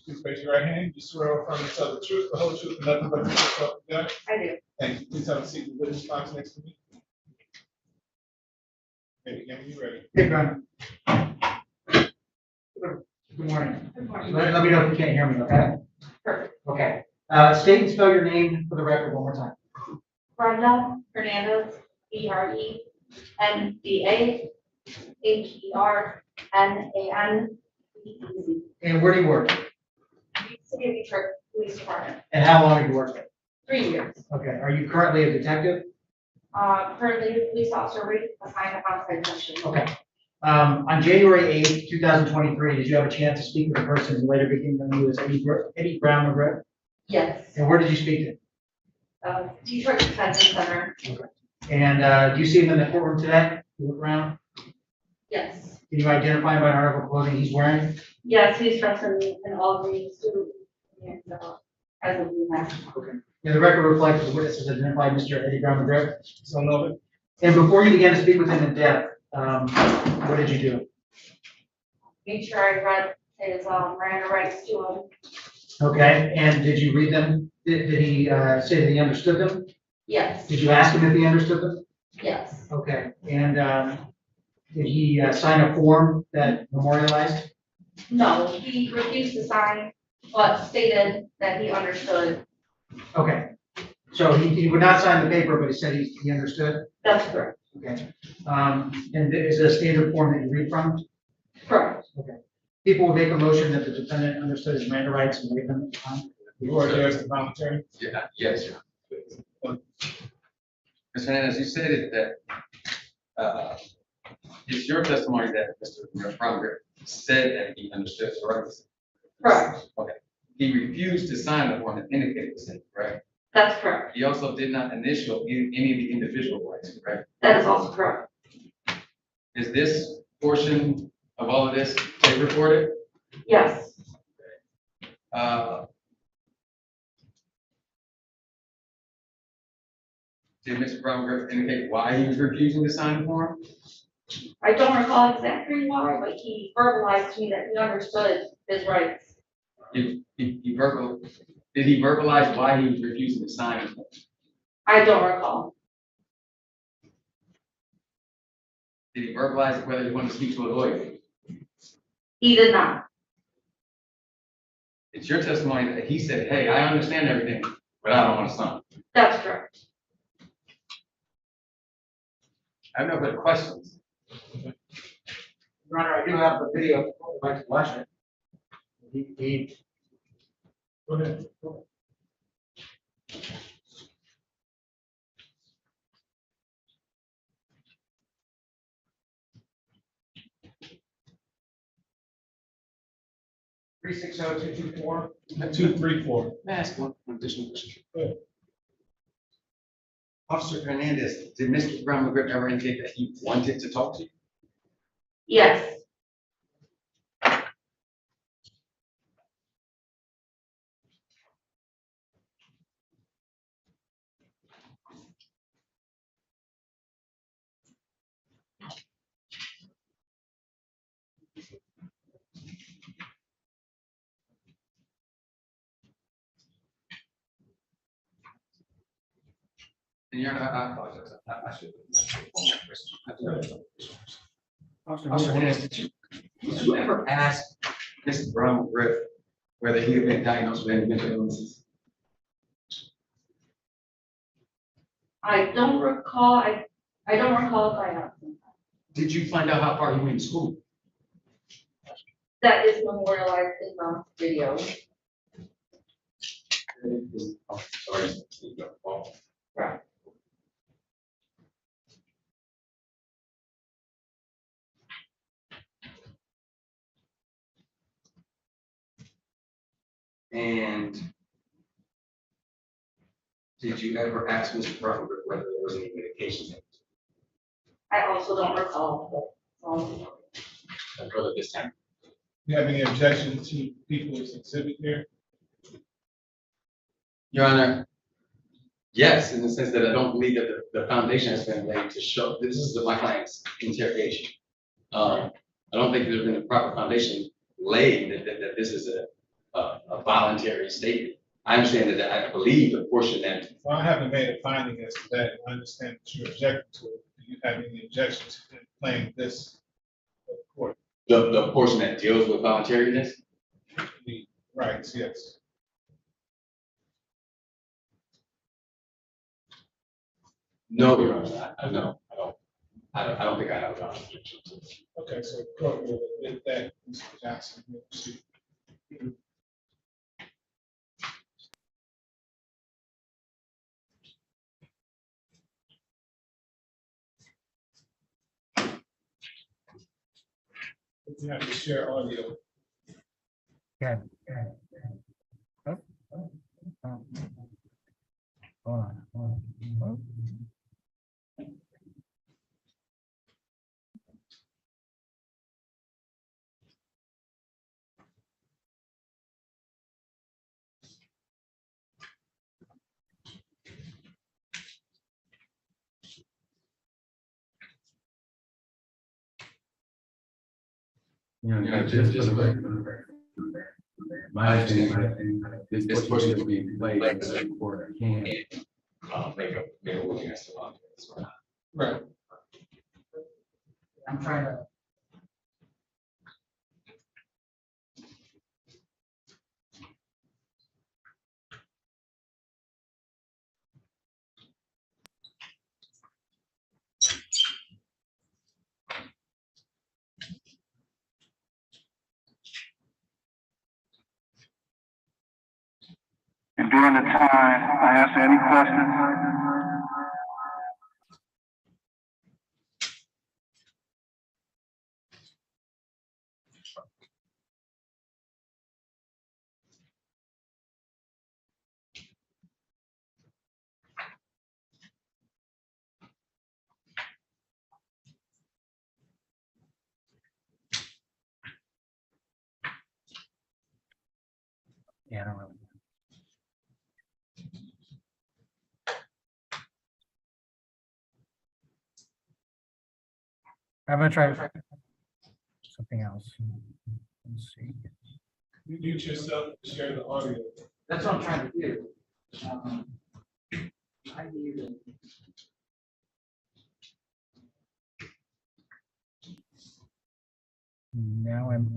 Please raise your right hand. You swear or affirm to tell the truth, the whole truth, and nothing but the truth, so help you God? I do. Thank you. Please have a seat. The witness box next to me. Maybe, when you ready. Hey, Brian. Good morning. Good morning. Let me know if you can't hear me, okay? Perfect. Okay. State and spell your name for the record one more time. Brenda Hernandez, BRENDAHERNANDEZ. And where do you work? City of Detroit Police Department, And how long have you worked there? 3 years. Okay. Are you currently a detective? Currently a police officer assigned to homicide section. Okay. On January 8th, 2023, did you have a chance to speak with a person who later became known as Eddie Brown McGriff? Yes, And where did you speak to? Detroit Detention Center. And do you see him in the courtroom today? You look around. Yes. Can you identify him by article of clothing he's wearing? Yes, he's dressed in an all green suit and has a blue mask. Okay. And the record reflects the witnesses identified Mr. Eddie Brown McGriff. So noted. And before you began to speak with him in depth, what did you do? Made sure I read his Miranda rights to him. Okay. And did you read them? Did he say that he understood them? Yes. Did you ask him if he understood them? Yes. Okay, and did he sign a form that memorialized? No, he refused to sign, but stated that he understood. Okay, so he would not sign the paper, but he said he understood? That's correct. Okay, and is it a standard form that you read from? Correct. Okay. People will make a motion that the defendant understood his Miranda rights and waived them. You are there as the voluntary? Yeah, yes. Ms. Hernandez, you stated that, it's your testimony that Mr. Brown said that he understood his rights. Correct. Okay. He refused to sign the form that indicated the same, right? That's correct. He also did not initial any of the individual rights, correct? That is also correct. Is this portion of all of this tape recorded? Yes. Did Mr. Brown indicate why he was refusing to sign the form? I don't recall exactly why, but he verbalized to me that he understood his rights. Did he verbalize why he was refusing to sign the form? I don't recall. Did he verbalize whether he wanted to speak to a lawyer? He did not. It's your testimony that he said, hey, I understand everything, but I don't want to sign. That's correct. I have no further questions. Your Honor, I do have the video. If you'd like to watch it. Go ahead. 360-224. 234. May I ask one additional question? Go ahead. Officer Hernandez, did Mr. Brown McGriff ever indicate that he wanted to talk to you? Yes. And Your Honor, I apologize. I should have one more question. I do have some questions. Officer Hernandez, did you ever ask Mr. Brown McGriff whether he had been diagnosed with any mental illnesses? I don't recall. I don't recall if I asked him. Did you find out how far he went to school? That is memorialized in the video. Oh, sorry. Right. And did you ever ask Mr. Brown McGriff whether there was any medication? I also don't recall. I'd rather this time. You have any objection to people's exhibit here? Your Honor, yes, in the sense that I don't believe that the foundation has been laid to show, this is my client's interrogation. I don't think there's been a proper foundation laid that this is a voluntary statement. I understand that I believe the portion that. Well, I haven't made a finding as to that. I understand that you're objecting to it. Do you have any objections to playing this for the court? The portion that deals with voluntariness? The rights, yes. No, Your Honor, I don't think I have a objection to it. Okay, so the court will admit that, Mr. Johnson. Will proceed. You have to share audio. Okay. Oh. Hold on. Just a record. My understanding, this portion is being played in the court. I can't make a ruling as to whether it's or not. Right. I'm trying to. And during the time, I answer any questions. Yeah, I don't really. I'm gonna try something else. Let's see. Mute yourself, share the audio. That's what I'm trying to do. I need it. Now I'm.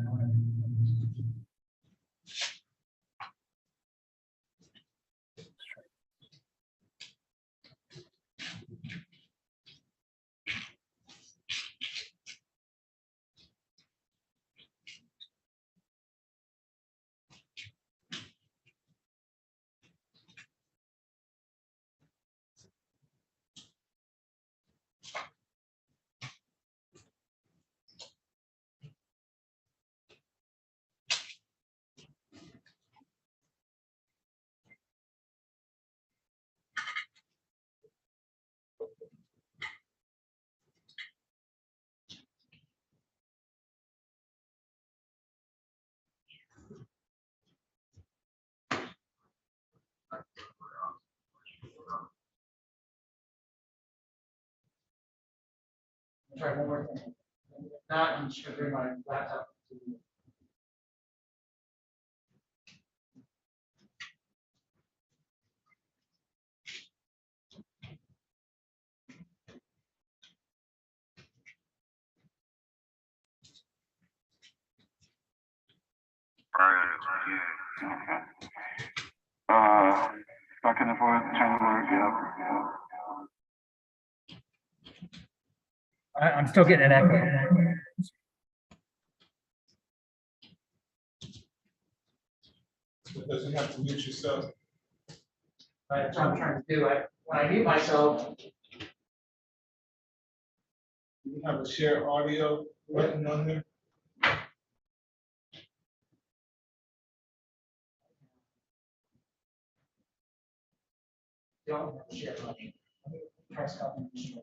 Try one more thing. If not, I'm just gonna bring my laptop to you. If I can avoid trying to work, yeah. I'm still getting an echo. Because you have to mute yourself. That's what I'm trying to do. When I mute myself, You have a share audio button on there. don't share money. Try stopping the show.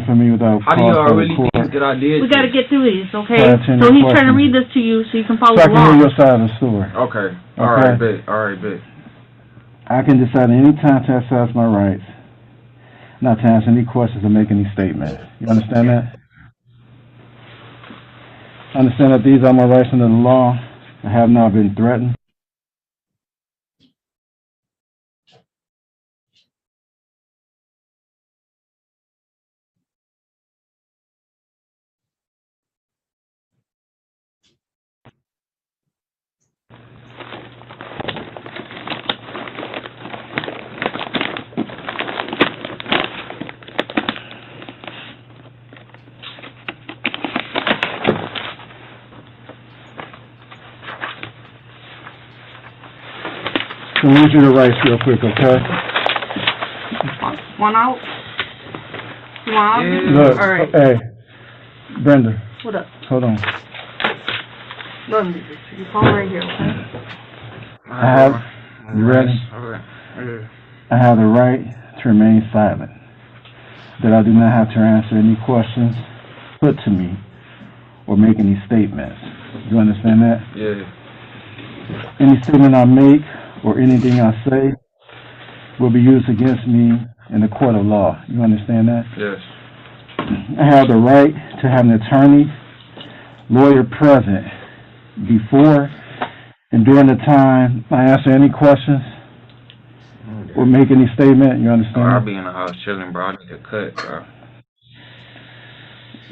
For me without How do y'all really think that I did? We got to get through this, okay? Attend So the he's trying to questions. read this to you so you can follow So I can hear along. your side of the story. Okay. All right, bet. All right, bet. I can decide any time to exercise my rights, not to answer any questions or make any statements. You understand that? Understand that these are my rights under the law. I have not been threatened. So read you the rights real quick, okay? One out. You want out? Look, All right. hey, Brenda. What up? Hold on. Look, your phone right here, okay? You ready? I have the right to remain silent. That I do not have to answer any questions put to me or make any statements. You understand that? Yeah. Any statement I make or anything I say will be used against me in the court of law. You understand that? Yes. I have the right to have an attorney, lawyer present before and during the time I answer any questions or make any statement. You Or I'll understand? be in the house chilling, bro. I need a cut, bro.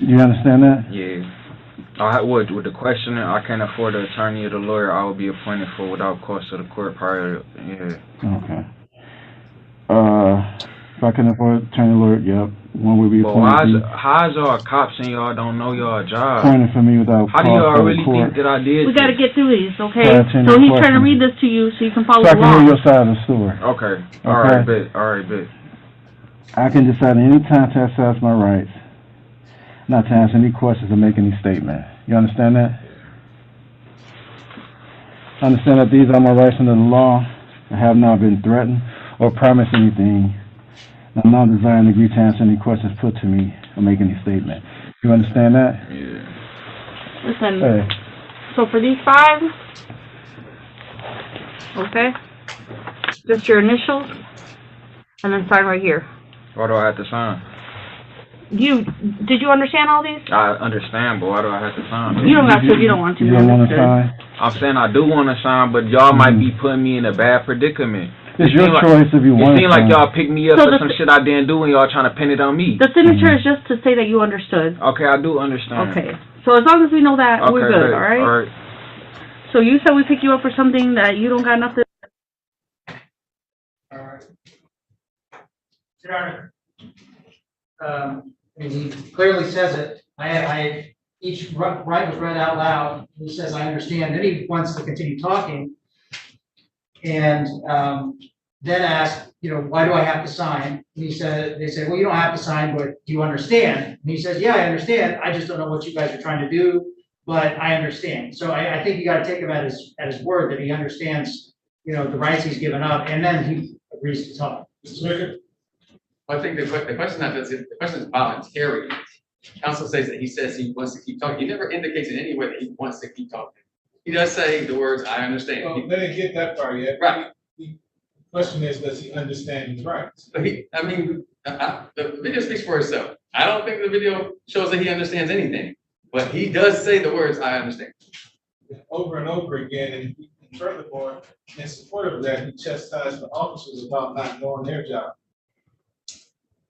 You understand that? Yeah. I would with the questioning, I can't afford the attorney or the lawyer I will be appointed for without cost to the court prior. Yeah. Okay. If I can afford attorney, lawyer, yep. One will be But how's y'all cops and y'all don't know y'all job? appointed for me without How do cost y'all to the really court. think that I did We gotta this? get through these, okay? Try to So he's answer trying to questions. read this to you so you can follow So I can hear along. your side of the story. Okay. All right, bet. All right, bet. I can decide at any time to exercise my rights, not to answer any questions or make any statement. You understand that? Understand that these are my rights under the law. I have not been threatened or promised anything. I'm not desiring to agree to answer any questions put to me or make any statement. You understand that? Yeah. Listen, Hey, so for these 5, okay, just your initials, and then sign right here. Why do I have to sign? Did you understand all these? I understand, but why do I have to sign? You don't have to if you don't want to. you don't man. want to That's good. sign? I'm saying I do want to sign, but y'all might be putting me in a bad predicament. It's It your seem like- choice if you It want to seems like sign. y'all picked me up So for the some shit I didn't do and y'all trying to pin it on me. The signature is just to say that you understood. Okay, I do understand. Okay. So as long as we know that, Okay, we're good, bet. all right? All right. So you said we pick you up for something that you don't got nothing. All right. Your Honor, I mean, he clearly says it. Each right was read out loud. He says, I understand. Then he wants to continue talking. And then asked, why do I have to sign? And they said, well, you don't have to sign, but do you understand? And he says, yeah, I understand. I just don't know what you guys are trying to do, but I understand. So I think you got to take him at his word that he understands, the rights he's given up, and then he agrees to talk. I think the question the question is voluntary. Counsel says that he says he wants to keep talking. He never indicates in any way that he wants to keep talking. He does say the words, I understand. Well, they didn't get that far yet. Right. The question is, does he understand his rights? But the video speaks for itself. I don't think the video shows that he understands anything, but he does say the words, I understand. Over and over again, and furthermore, in support of that, he chastised the officers about not knowing their job.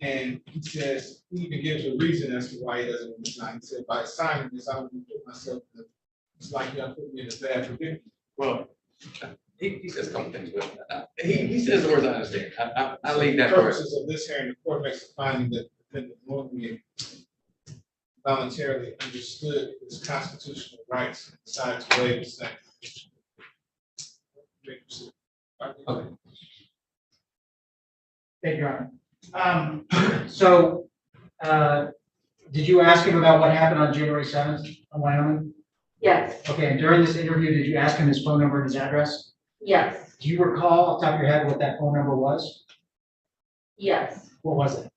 And he says, he even gives a reason as to why he doesn't want to sign. He said, by signing this, I would put myself in it's like y'all put me in a bad predicament. Well, he says a couple things, but he says the words, I understand. I leave that For for purposes of this hearing, the court makes a finding that the defendant normally voluntarily understood his constitutional rights and decided to waive his sentence. Okay. Thank you, Your Honor. So, did you ask him about what happened on January 7th in Wyoming? Yes, Okay, and during this interview, did you ask him his phone number and his address? yes, Do you recall off the top of your head what that phone number was? yes. What was it?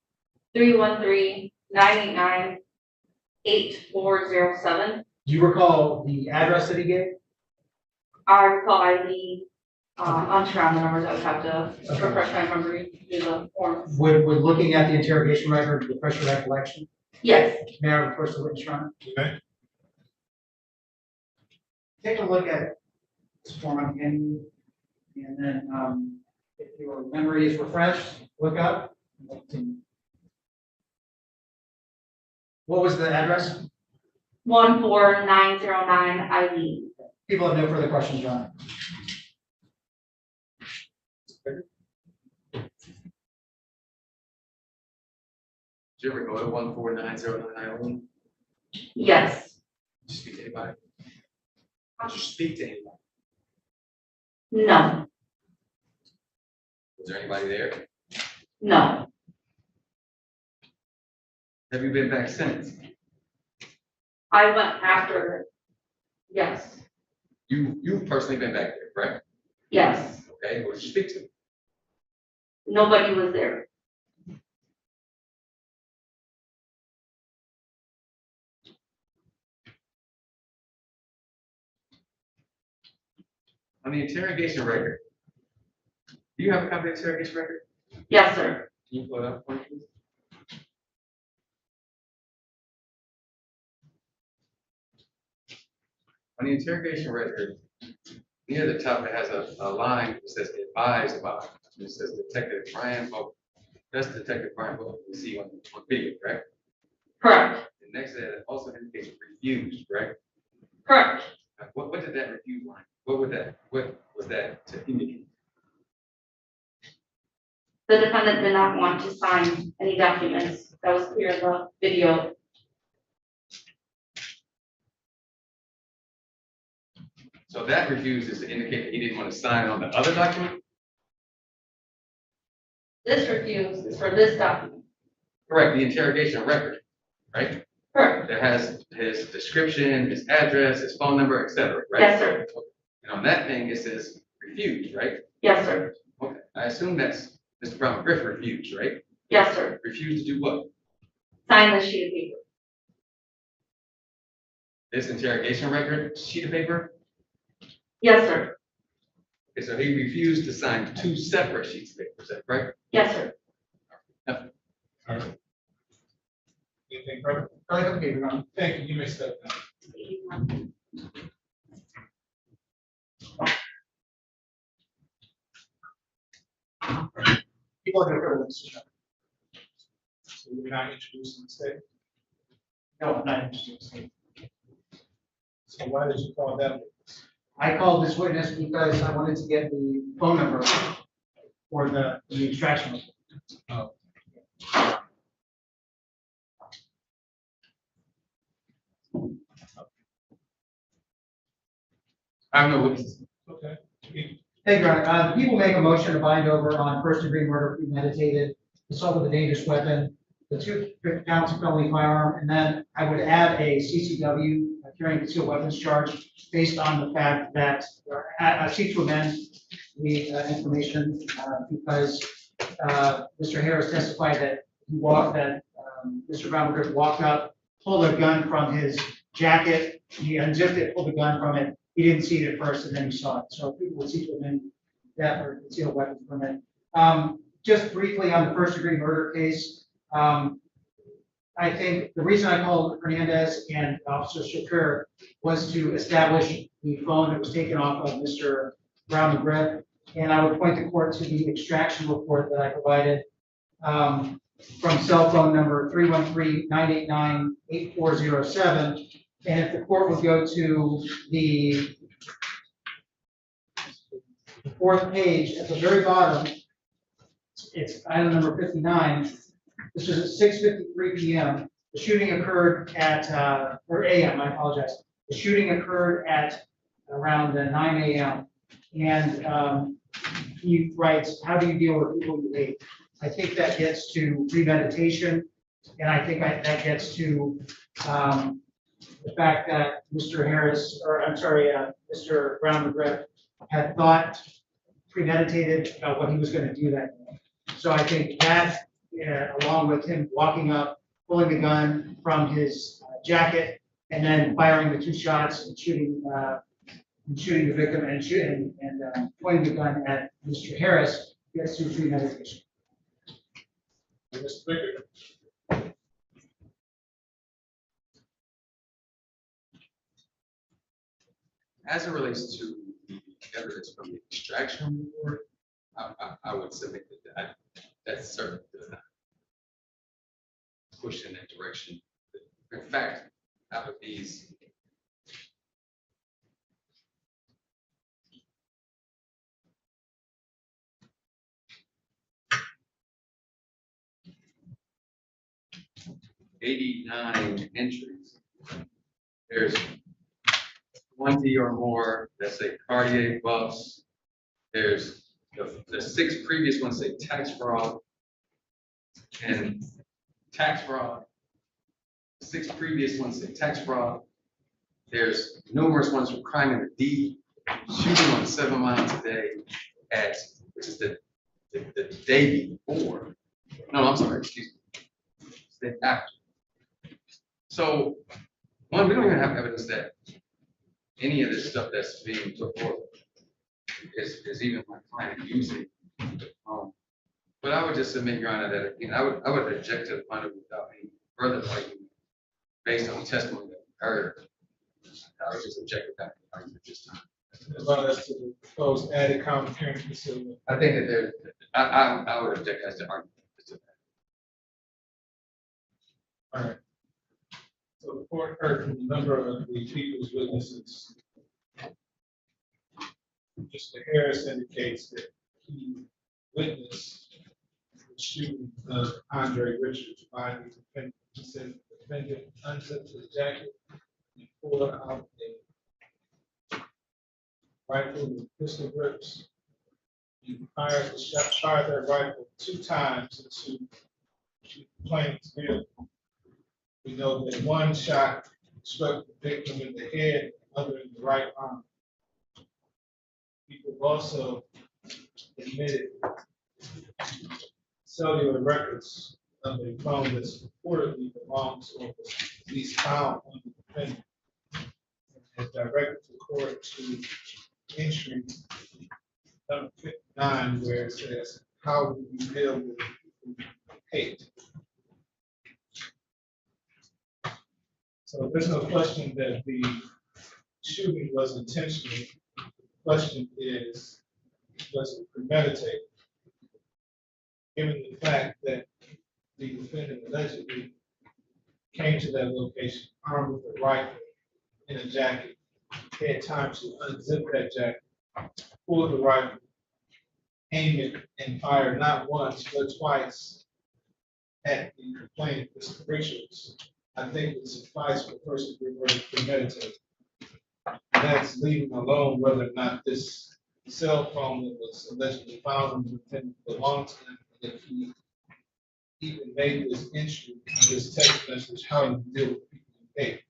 313-989-8407. Do you recall the address that he gave? I recall ID, I'm sure on the numbers, I would have to refresh my memory, do the forms. Would looking at the interrogation record refresh your recollection? Yes, May I request the witness, Your Honor? Okay. Take a look at this form I'm handing you, and then, if your memory is refreshed, look up. What was the address? 14909 ID. People have no further questions, Your Honor. Did you ever go to 1490991? Yes, Did you speak to anybody? Did you speak to anybody? no, Was there anybody there? no, Have you been back since? I went after, yes, You've personally been back there, correct? yes, Okay, who did you speak to? nobody was there. On the interrogation record, Do you have a copy of the interrogation record? Yes, sir. Can you pull it up for me, please? On the interrogation record, near the top, it has a line that says advised by. It says Detective Brian Vogt. That's Detective Brian Vogt we see on video, correct? Correct. And next to that, it also indicates refused, correct? Correct. What did that refuse line? What was that to indicate? The defendant did not want to sign any documents. That was clear in the video. So that refused is to indicate that he didn't want to sign on the other document? This refuse is for this document. Correct, the interrogation record, right? Correct. That has his description, his address, his phone number, etc., right? Yes, sir. And on that thing, it says refused, right? Yes, sir. Okay, I assume that's Mr. Brown Griff refused, right? Yes, sir. Refused to do what? Sign the sheet of paper. This interrogation record sheet of paper? Yes, sir. Okay, so he refused to sign 2 separate sheets of paper, is that correct? Yes, sir. All right. Anything further? Okay, Your Honor. Thank you. You may step down. People are here, Mr. Chairman. So you're not introducing the state. No, I'm not interested. So why did you call that? I called this witness because I wanted to get the phone number for the extraction. Oh. I don't know what he's. Okay. Thank you, Your Honor. The people make a motion to bind over on first-degree murder, premeditated, assault with a dangerous weapon, the 2 counts of felony firearm, and then I would add a CCW, a carrying concealed weapons charge, based on the fact that, seek to amend the information, because Mr. Harris testified that Mr. Brown walked up, pulled a gun from his jacket, he unzipped it, pulled the gun from it. He didn't see it at first, and then he saw it. So people would seek to amend that or concealed weapons permit. Just briefly on the first-degree murder case, I think the reason I called Hernandez and Officer Shakur was to establish the phone that was taken off of Mr. Brown McGriff. And I would point the court to the extraction report that I provided from cell phone number 313-989-8407. And if the court would go to the 4th page at the very bottom, it's item number 59. This was at 6:53 p.m. The shooting occurred at, or a.m., I apologize. The shooting occurred at around 9 a.m. And he writes, how do you deal with people you hate? I think that gets to premeditation. And I think that gets to the fact that Mr. Brown McGriff had thought premeditated about what he was going to do that day. So I think that, along with him walking up, pulling the gun from his jacket, and then firing the 2 shots and shooting the victim and pointing the gun at Mr. Harris, gets to premeditation. Mr. Baker. As it relates to the evidence from the extraction report, I would submit that certainly does not push in that direction. In fact, out of these '89 entries, there's 20 or more that say Cartier buffs. There's the 6 previous ones say tax fraud and tax fraud. 6 previous ones say tax fraud. There's numerous ones from crime in the D, shooting on 7 miles a day which is the day before. No, I'm sorry, excuse me. It's the day after. So, one, we don't even have evidence that any of this stuff that's being put forward is even my client using But I would just submit, Your Honor, that, again, I would reject it upon it without any further argument based on the testimony that we heard. I would just object to that argument this time. About us to the proposed added common carrying facility. I think that there, I would object as to argument. All right. So the court heard from a number of the people's witnesses. Mr. Harris indicates that he witnessed the shooting of Andre Richards by the defendant. He said the defendant unzipped his jacket and pulled out a rifle with pistol grips. He fired that rifle 2 times into the plaintiff's vehicle. We know that one shot struck the victim in the head, the other in the right arm. People also admitted cellular records of a phone that reportedly belongs or was at least found on the defendant. Has directed the court to entry number 59, where it says, how will you deal with hate? So there's no question that the shooting was intentional. The question is, was it premeditated? Given the fact that the defendant allegedly came to that location armed with a rifle in a jacket, had time to unzip that jacket, pull the rifle, aim it, and fire not once but twice at the complainant, Mr. Richards, I think it suffices for first degree murder premeditated. That's leaving alone whether or not this cell phone that was allegedly found on the defendant belonged to him, and if he even made this entry, this text message, how he deal with people in hate.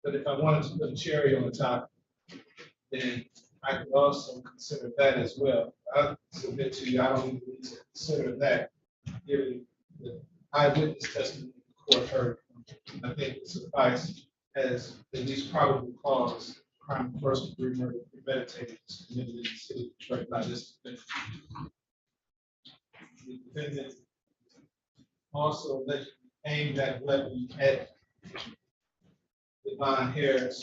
But if I wanted to put a cherry on the top, then I could also consider that as well. I submit to you, I don't even need to consider that, given the eyewitness testimony the court heard. I think it suffices as at least probable cause crime of first degree murder premeditated was committed in the city of Detroit by this defendant. The defendant also allegedly aimed that weapon at Devon Harris,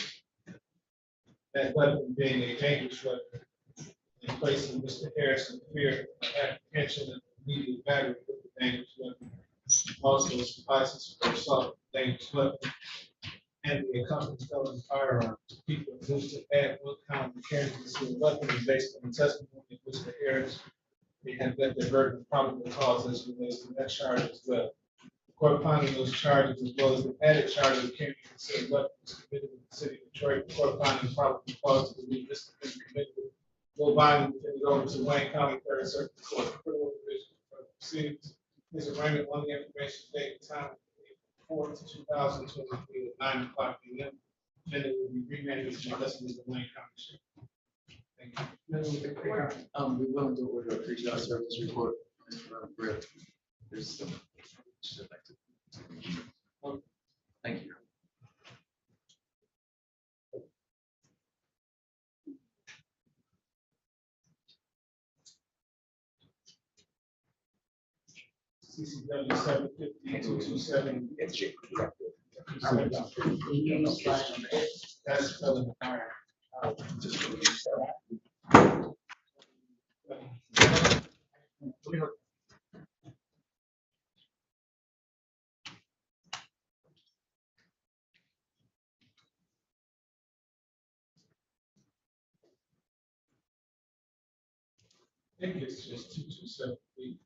that weapon being a dangerous weapon, and placing Mr. Harris in fear of apprehension and immediate battery with the dangerous weapon. Also suffices for assault with a dangerous weapon and the accompanying felon firearm. People moved to add one count of carrying a concealed weapon based on the testimony of Mr. Harris. They have met their burden of probable cause as relates to that charge as well. The court finding those charges as well as the added charge of carrying a concealed weapon was committed in the city of Detroit. The court finding probable cause to believe this has been committed. Will bind it over to Wayne County Third Circuit Court Criminal Division for proceedings. This arraignment on the information date and time of 4th, 2023 at 9 o'clock p.m. And it will be remanded to the custody of the Wayne County Sheriff. Thank you. We will do order of pre-trial service report. There's some. Thank you. CCW 750-227. That's felon fire. I think it's just 2278.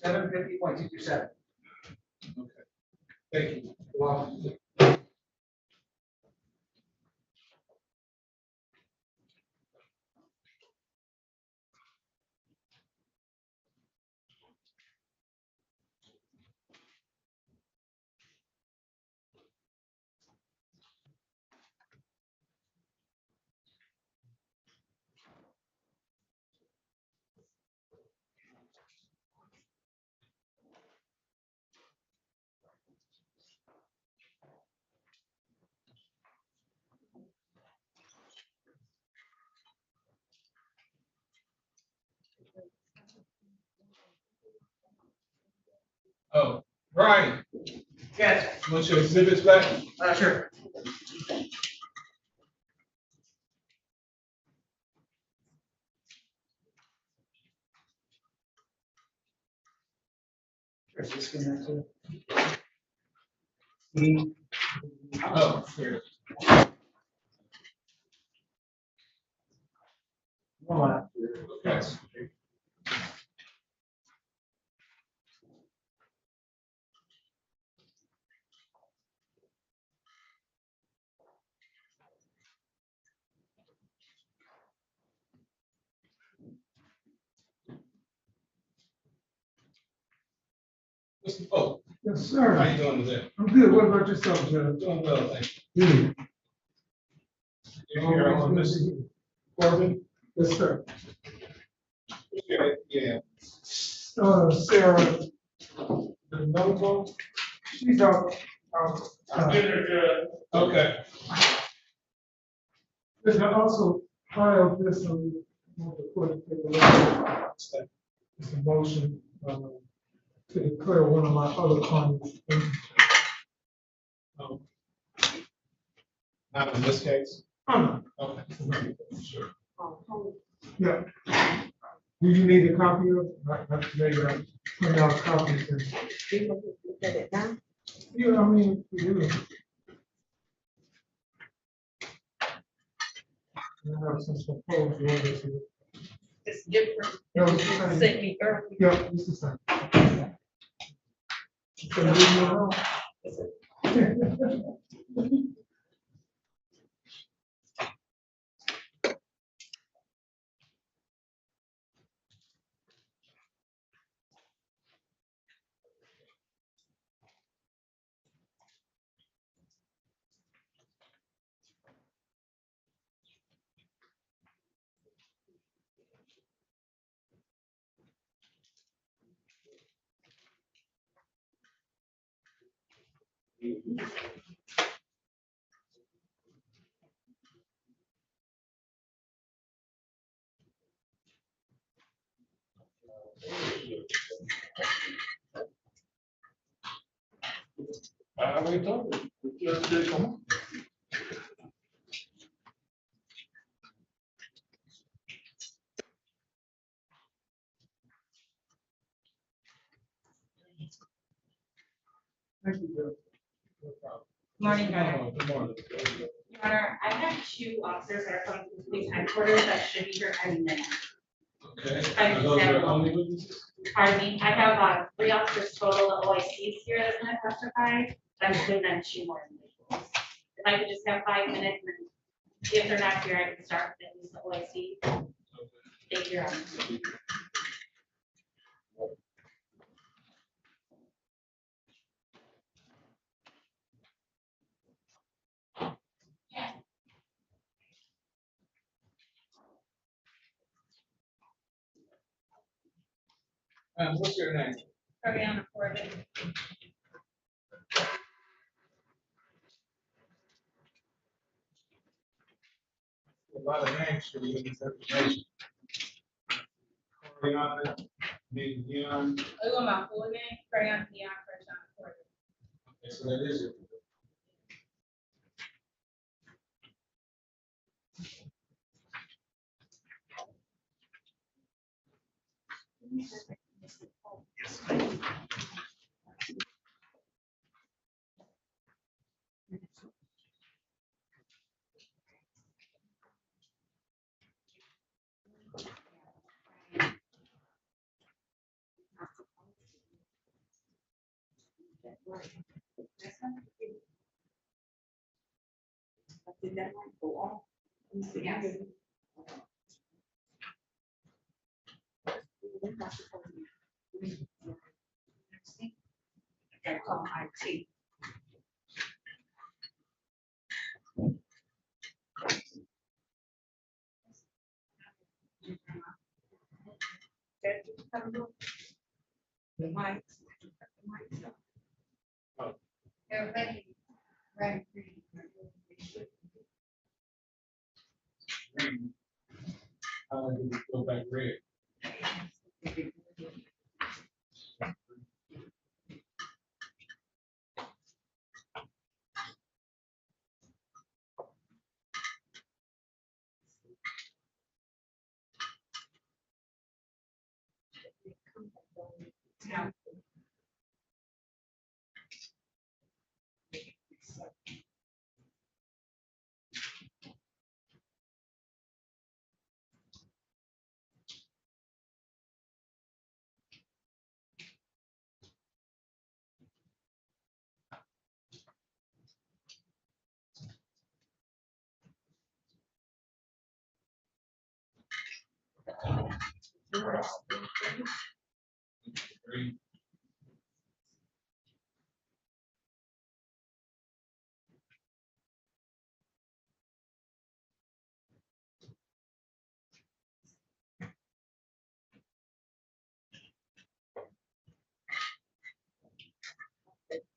$750.227. Thank you. Well, Oh, Brian, yes, want your exhibits back? sure. Oh, here. Yes. Mr. Pope. Yes, sir. How you doing today? I'm good. What about yourself, Judge? Doing well, thank Good. you. You're here on Always Mrs. good to hear. Corbin? Yes, sir. Yeah. Sarah, the noble, she's out. Okay. There's also filed this on the court to take a look at. It's a motion to declare one of my other clients. Not in this case? Oh, Okay. Sure. yeah. Do you need a copy of? Maybe I print out copies and. Yeah, I mean, yeah. I have some proposed orders here. It's different. No, it's the same. Sent me earlier. Yeah, it's the same. So leave me alone. We told you. Thank you, Bill. Morning, Your Honor. Good morning. Your Honor, I have two officers that are coming to the police headquarters that should be here any minute. Okay. I Are just those have your one. only witnesses? Pardon me, I have 3 officers total, the OICs here that's gonna testify, but I'm doing then 2 more individuals. If I could just have 5 minutes, and then if they're not here, I can start with at least the OIC. Thank you, Your Honor. What's your name? Ariana Corbin. A lot of names for you in this information. Oriana, Dion. I go my full name, Ariana Dion Corbin. Okay, so that is it. Did that might go off? Yes. That's on IT. The mic. They're ready. Right. Go back red. Yeah.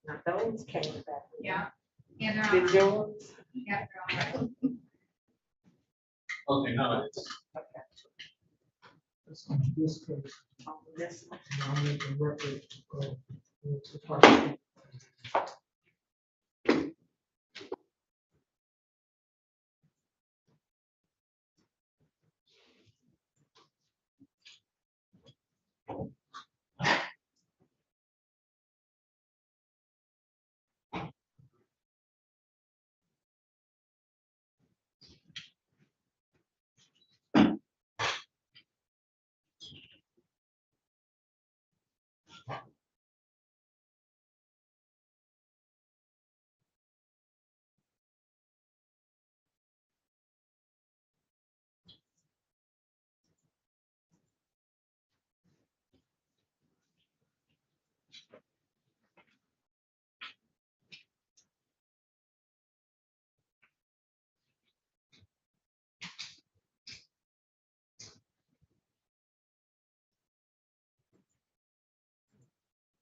Now those came back. Yeah. Yeah, they're Did on. yours? Yeah, they're on. Okay, now it's. That's on this case. On this one. Now I'm making record. To part.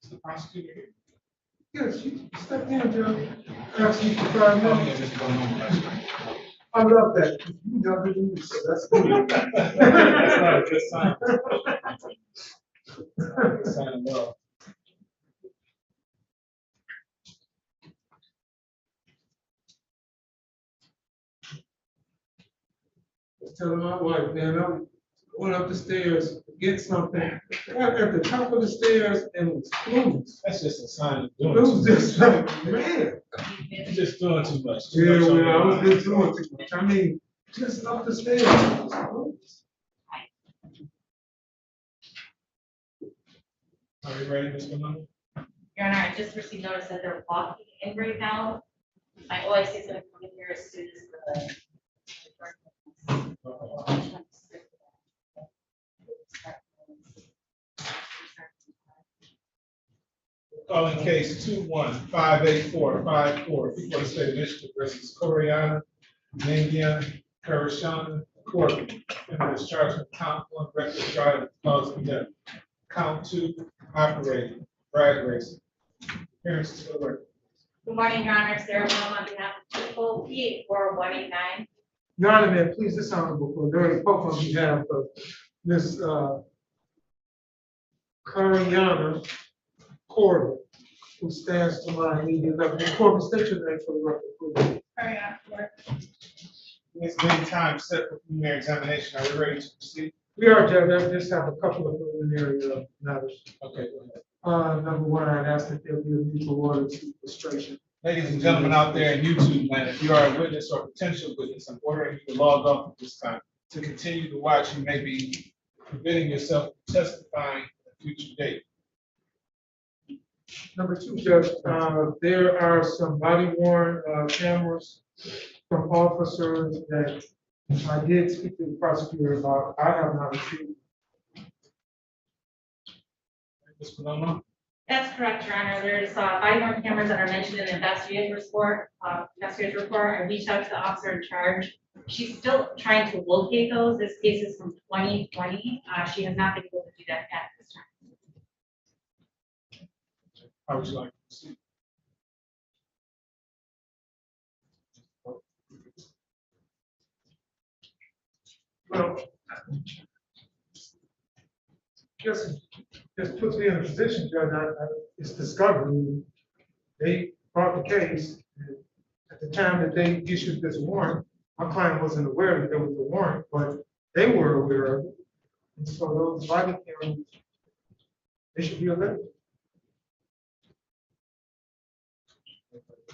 The prosecutor here. Yes, you step in, Judge. Ask you for 5 Oh, minutes. yeah, just go on. That's right. I love that. You younger than me, so that's good. That's right, good sign. Good sign well. Telling my wife, man, I'm going up the stairs, to get something. Got at the top of the stairs and it was closed. That's just a sign of doing. It was too much. just like, man. You're just doing too much. Yeah, Too much on well, I your was mind. just doing too much. I mean, just up the stairs. It was closed. Are you ready, Mr. Mundo? Your Honor, I just received notice that they're walking in right now. My OIC is gonna come in here as soon as the. Calling case 2158454, people of the state of Michigan versus Koreana, Nangia, Karashana, court. And this charge of count 1, reckless driving, causing death. Count 2, operating, drag racing. Appearances for the record. Good morning, Your Honor, Sarah Brown on behalf of people, P8189. Your Honor, may I please this honorable court, during the pope on behalf of Ms. Kariana Porter, who stands to my immediate left. The court will state your name for the record, please. It's been time set for preliminary examination. Are we ready to proceed? We are, Judge, I just have a couple of preliminary matters. Okay, go ahead. Number one, I'd ask that there be a mutual order to registration. Ladies and gentlemen out there in YouTube land, if you are a witness or potential witness, I'm ordering you to log off at this time. To continue to watch, you may be preventing yourself from testifying at a future date. Number two, Judge, there are some body worn cameras from officers that I did speak to the prosecutor about. I have not received. Ms. Paloma? That's correct, Your Honor. There's body-worn cameras that are mentioned in the investigative report. I reached out to the officer in charge. She's still trying to locate those. This case is from 2020. She has not been able to do that at this time. How would you like to proceed? Well, just puts me in a position, Judge, it's discovery. They brought the case. At the time that they issued this warrant, my client wasn't aware that there was a warrant, but they were aware of it. And so those body cameras, they should be available.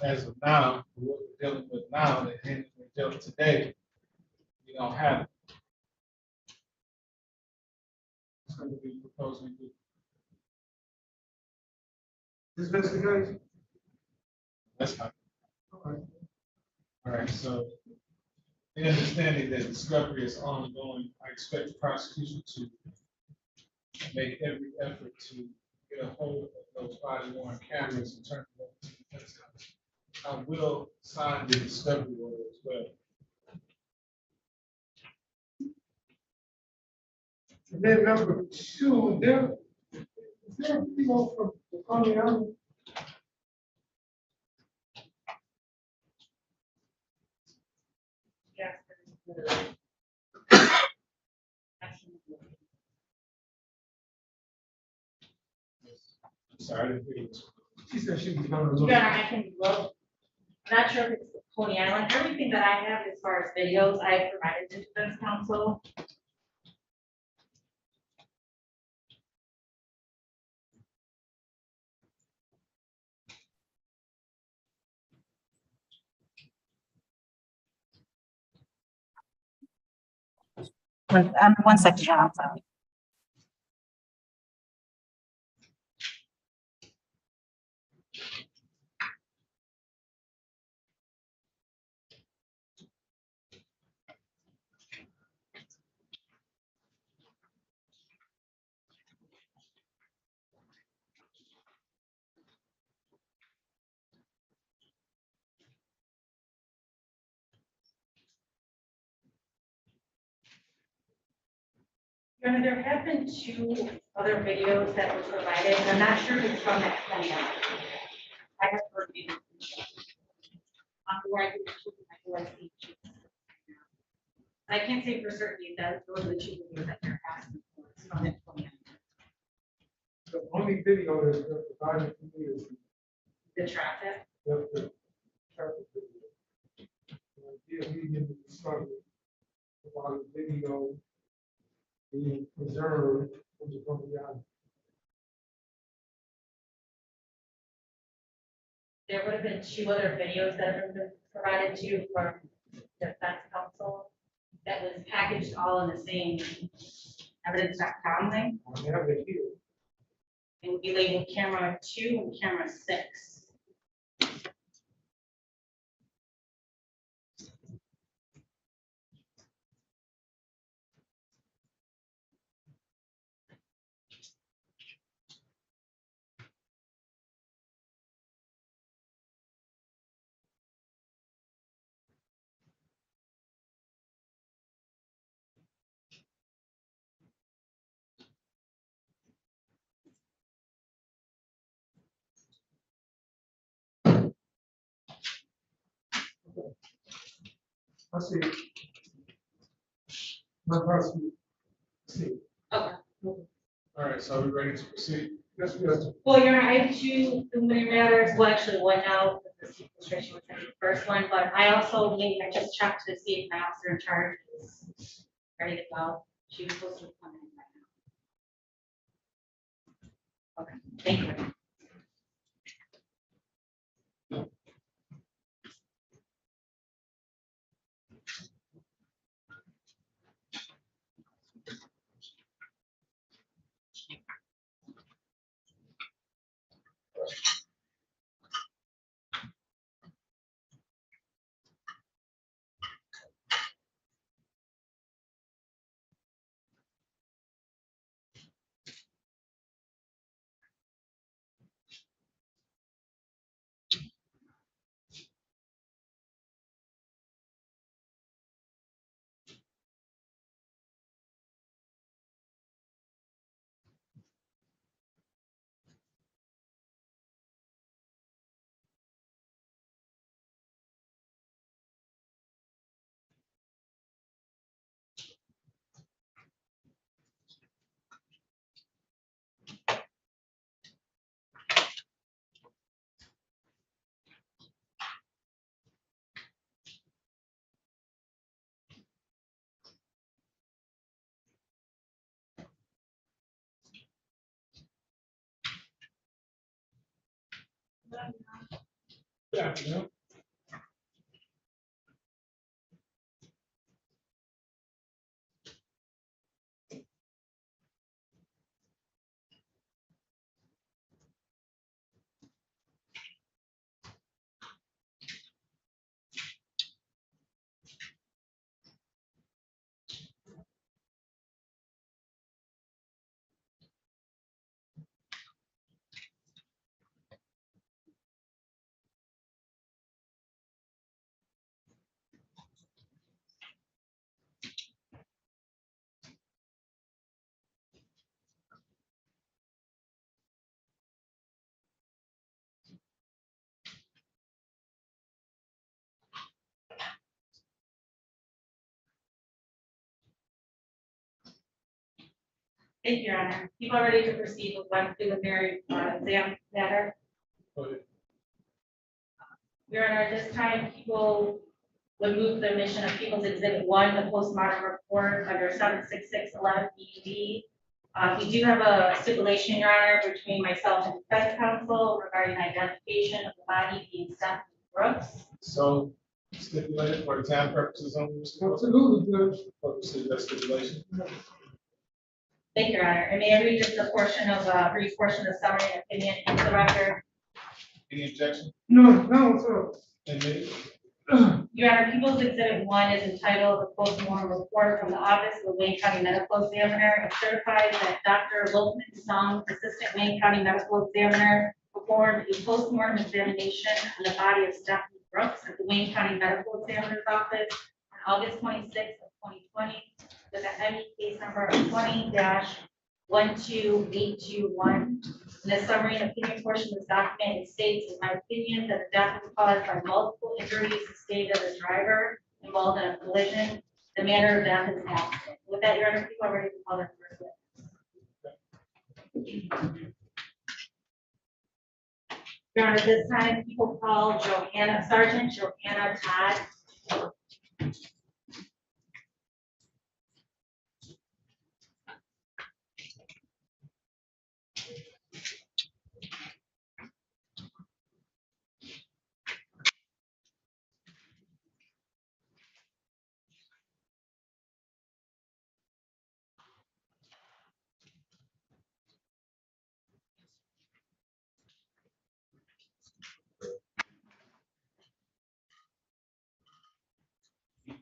As of now, what we're dealing with now, the hand we're dealing with today, we don't have it. It's going to be proposing to This investigation? that's not. All right, so in understanding that discovery is ongoing, I expect the prosecution to make every effort to get a hold of those body worn cameras and turn them over to the defense counsel. I will sign the discovery order as well. And then number two, is there a video from the Coney Island? Sorry, I didn't hear you. She said she was gonna look. Yeah, I can look. I'm not sure if it's Coney Island. Everything that I have as far as videos, I provided to defense counsel. One second, John, I'm sorry. Your Honor, there have been two other videos that were provided, and I'm not sure if it's from that Coney Island. I have heard these. Where I can choose my OIC. I can't say for certain that those are the two videos that they're asking for. It's from that Coney Island. The only video that's provided to me is The traffic. the traffic video. Yeah, we didn't discover about the video being preserved from the Coney Island. There would have been two other videos that have been provided to you from defense counsel that was packaged all in the same evidence.com link. I have it here. It would be labeled camera 2 and camera 6. I see. My prosecutor. See. Okay. All right, so are we ready to proceed? Yes, yes. Well, Your Honor, I have two preliminary matters. Well, actually, one now, because the sequestration was the first one, but I also, I just checked to see if my officer in charge is ready to go. She was supposed to come in right now. Okay, thank you. Good afternoon. Thank you, Your Honor. People are ready to proceed with one preliminary exam matter. Your Honor, at this time, people would move the admission of People's Exhibit 1, the postmortem report under 76611 BD. We do have a stipulation, Your Honor, between myself and defense counsel regarding identification of the body being Stephanie Brooks. So stipulated for exam purposes only. Absolutely, Judge. Purposes of that stipulation. Thank you, Your Honor. And may I read just a portion of, brief portion of summary and opinion into the record? Any objection? No, sir. Admitted. Your Honor, People's Exhibit 1 is entitled the postmortem report from the Office of the Wayne County Medical Examiner and certifies that Dr. Wilkman Sung, Assistant Wayne County Medical Examiner, performed a postmortem examination on the body of Stephanie Brooks at the Wayne County Medical Examiner's Office on August 26th of 2020 with an ME case number of 20-12821. In the summary and opinion portion of this document, it states, in my opinion, that the death was caused by multiple injuries sustained as a driver involved in a collision. The manner of death is an accident. With that, Your Honor, people are ready to call their first witness. Your Honor, this time, people call Sergeant Joanna Todd.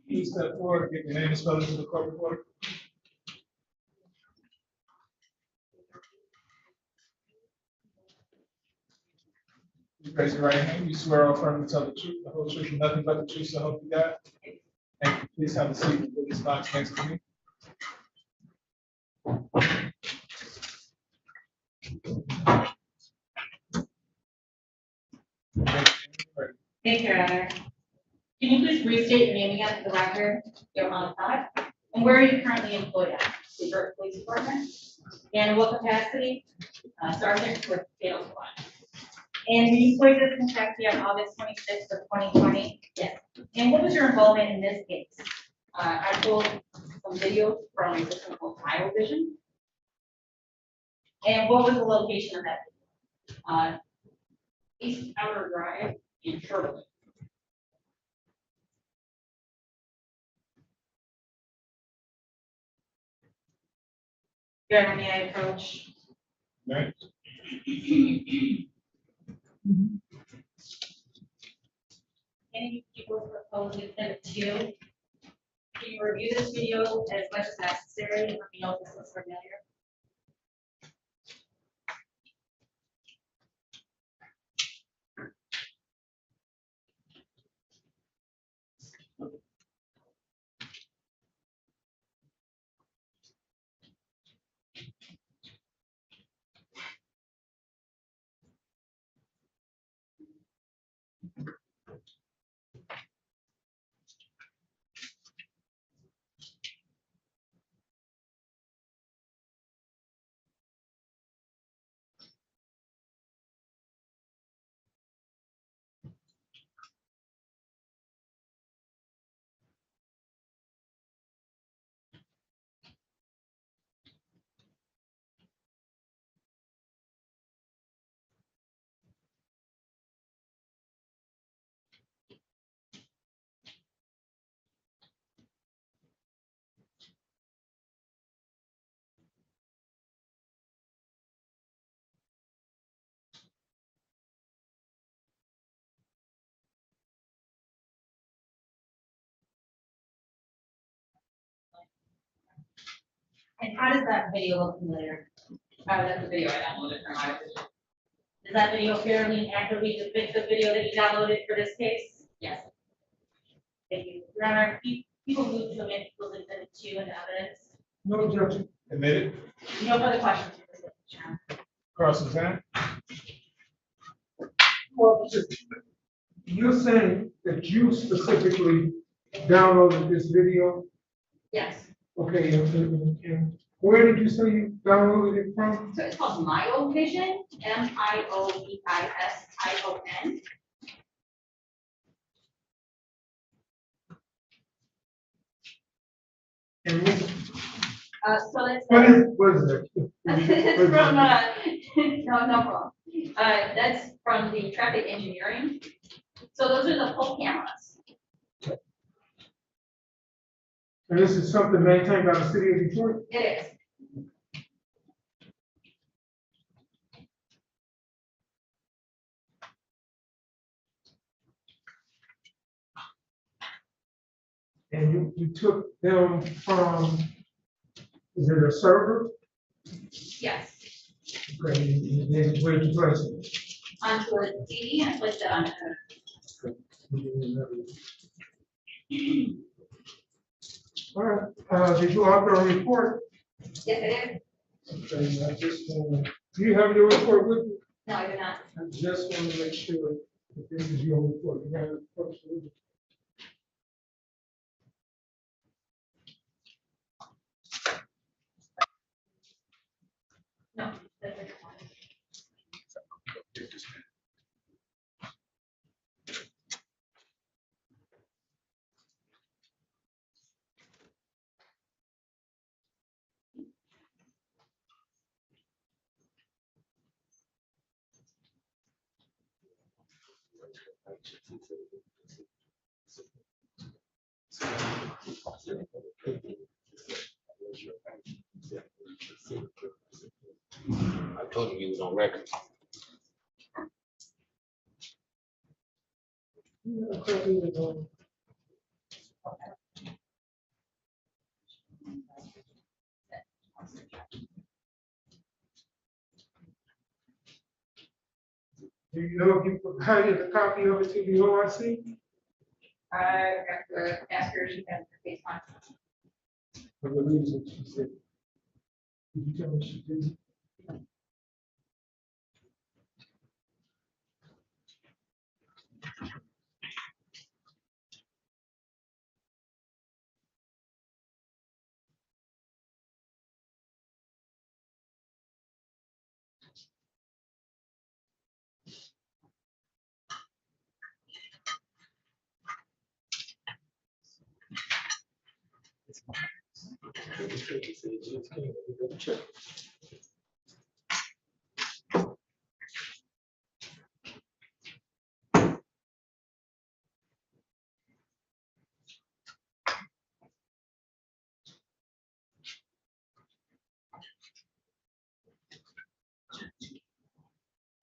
Please step forward, get your name and spelling to the court reporter. You raise your right hand, you swear or affirm to tell the truth, the whole truth, and nothing but the truth, so help you God. Thank you. Please have a seat in the witness box next to me. Thank you, Your Honor. Can you please restate your name again for the record? Joanna Todd. And where are you currently employed at? Seabrook Police Department? And in what capacity? Sergeant with Fatal Squad. And you employed this contract on August 26th of 2020? Yes. And what was your involvement in this case? I pulled some videos from a system called Tile Vision. And what was the location of that? East Outer Drive in Sherwood. Yeah, may I approach? Right. Any people propose exhibit 2? Can you review this video as much as necessary and let me know if this looks familiar? And how does that video look familiar? That's the video I downloaded from my vision. Does that video fairly accurately depict the video that you downloaded for this case? Yes. Thank you. Your Honor, people move to amend people's exhibit 2 into evidence. No objection. Admitted. No further questions. Your Honor. Cross examine. Well, you're saying that you specifically downloaded this video? Yes. Okay, and where did you say you downloaded it from? So it's called Myovision, MIOVISION. And So that's. what is that? It's from, no problem. That's from the traffic engineering. So those are the full cameras. And this is something maintained by the city of Detroit? It is. And you took them from, is it a server? Yes. Okay, and then where'd you place it? Onto a CD and placed it on. All right, did you author a report? Yes, it is. Okay, I just, do you have your report with you? No, I do not. I just want to make sure that this is your report. You have it first with you. No. That's it. I told you he was on record. Do you know if you provided a copy of it to the OIC? I have to ask her if she has the case on. For the reason she said. Did you tell me she did?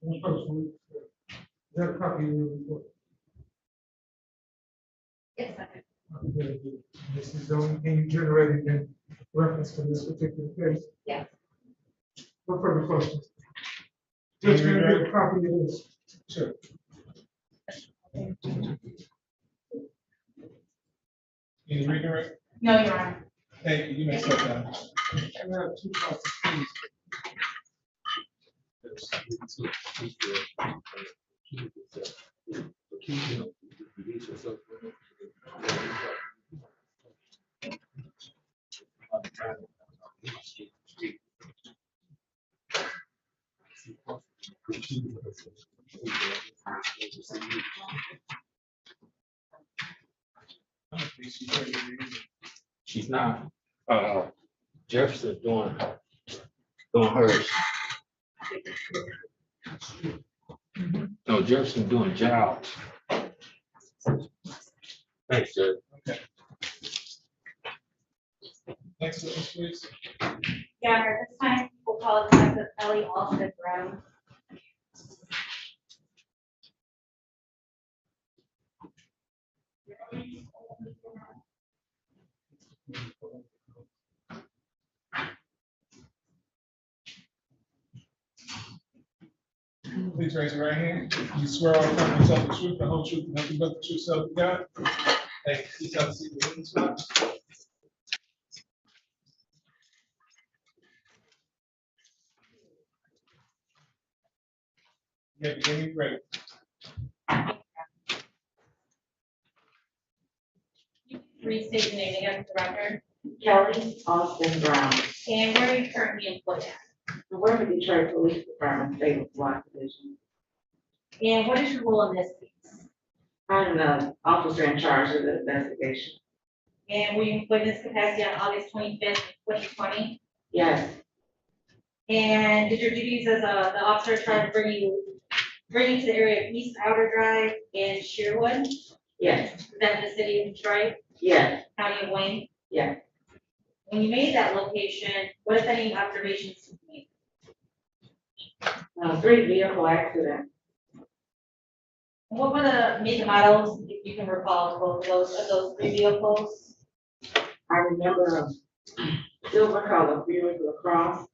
Is that a copy of your report? Yes, I Okay, this is the only thing you generated in reference to this particular case. Yes. What further questions? Judge, can I get a copy of this? Sure. Can you redirect? No, Your Honor. Thank you, you may step down. I have two copies, please. She's not, Jefferson doing hers. No, Jefferson doing jobs. Thanks, Judge. Okay. Next witness, please. Your Honor, this time we'll call Detective Ellie Alston Brown. Please raise your right hand. You swear or affirm to tell the truth, the whole truth, and nothing but the truth, so help you God. Thank you. Please have a seat in the witness box. Yeah, beginning ready. Restate your name again for the record. Kelly Austin Brown. And where are you currently employed at? I work at the Detroit Police Department, State Block Division. And what is your role in this case? I'm the officer in charge of the investigation. And were you employed in this capacity on August 25th, 2020? Yes, And did your duties as the officer try to bring you to the area of East Outer Drive and Sherwood? yes, Is that the city of Detroit, yes, county of Wayne? yes. When you made that location, what, if any, observations did you make? 3 vehicle accidents. What were the make and models, if you can recall, both of those 3 vehicles? I remember a silver color Buick LaCrosse,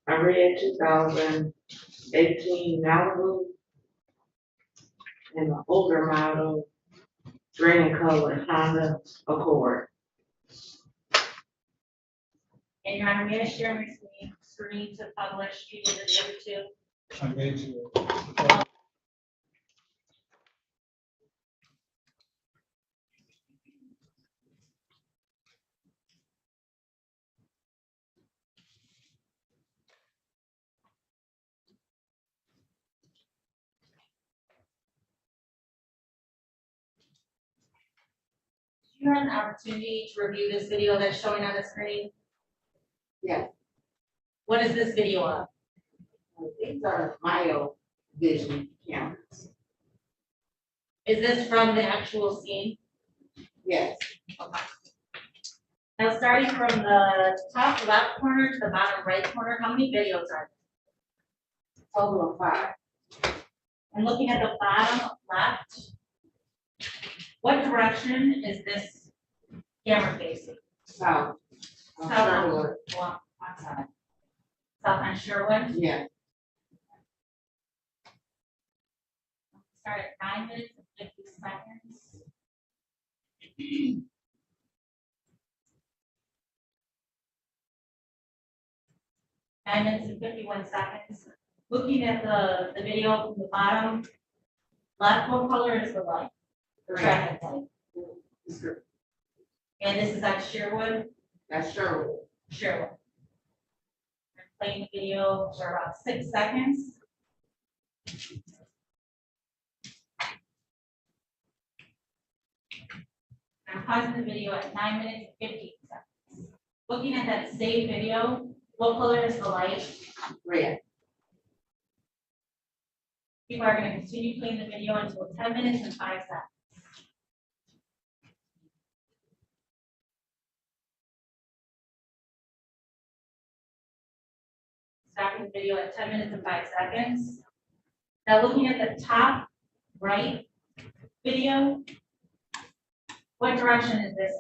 a red 2018 Malibu, and an older model gray color Honda Accord. And Your Honor, may I share my screen to publish either of the other 2? I made you. You had an opportunity to review this video that's showing on the screen. Yes. What is this video of? These are myo vision cameras. Is this from the actual scene? Yes. Okay. Now, starting from the top left corner to the bottom right corner, how many videos are there? Total of 5. And looking at the bottom left, what direction is this camera facing? South. South. Well, I'm sorry. South on Sherwood? Yeah. Start at 9 minutes and 50 seconds. 9 minutes and 51 seconds. Looking at the video from the bottom left, what color is the light? The traffic light. And this is on Sherwood? That's Sherwood. Sherwood. I'm playing the video for about 6 seconds. I'm pausing the video at 9 minutes and 50 seconds. Looking at that same video, what color is the light? Red. People are gonna continue playing the video until 10 minutes and 5 seconds. Stopping the video at 10 minutes and 5 seconds. Now looking at the top right video, what direction is this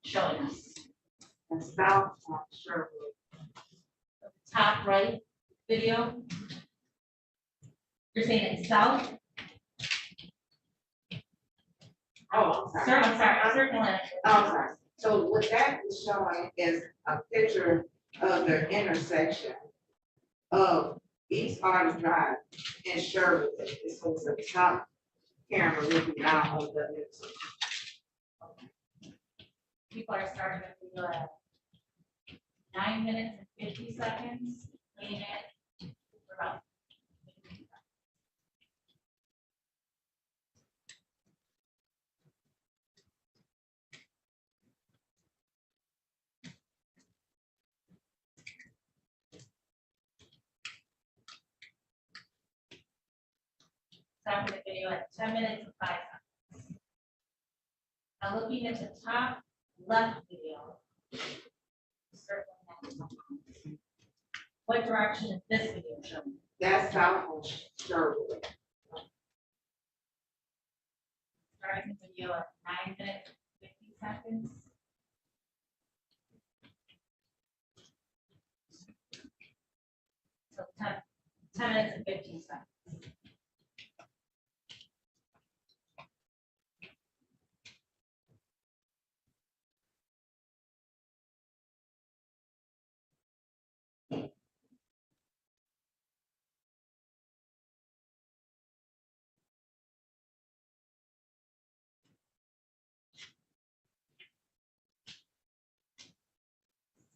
showing us? And south on Sherwood. Top right video. You're saying it's south? Oh, I'm sorry. Sir, I'm sorry, I'm circling. Oh, I'm sorry. So what that is showing is a picture of the intersection of East Artist Drive and Sherwood. So it's a top camera looking down on the intersection. People are starting the video at 9 minutes and 50 seconds, meaning it for about 7 minute video at 10 minutes and 5 seconds. Now looking at the top left video. What direction is this video showing? That's south on Sherwood. Starting the video at 9 minutes, 50 seconds. So 10 minutes and 15 seconds.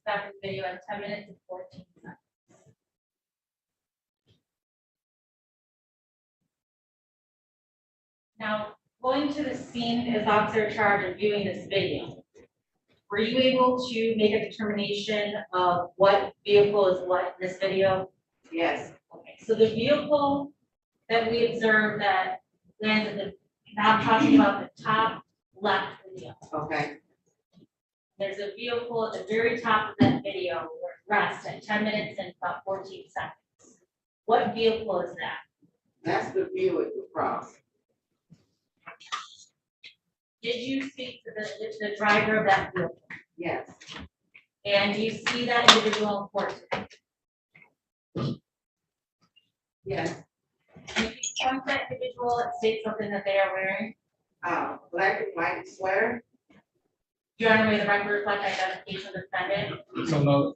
Starting the video at 10 minutes and 14 seconds. Now, going to the scene as officer in charge of viewing this video, were you able to make a determination of what vehicle is what in this video? Yes. Okay, so the vehicle that we observed that landed the, now I'm talking about the top left video. Okay. There's a vehicle at the very top of that video where it rests at 10 minutes and about 14 seconds. What vehicle is that? That's the view at the cross. Did you speak to the driver of that vehicle? Yes. And do you see that individual in court today? Yes. And if you point that individual, it states something that they are wearing. Black and white sweater. Your Honor, may the record reflect identification of the defendant? So no.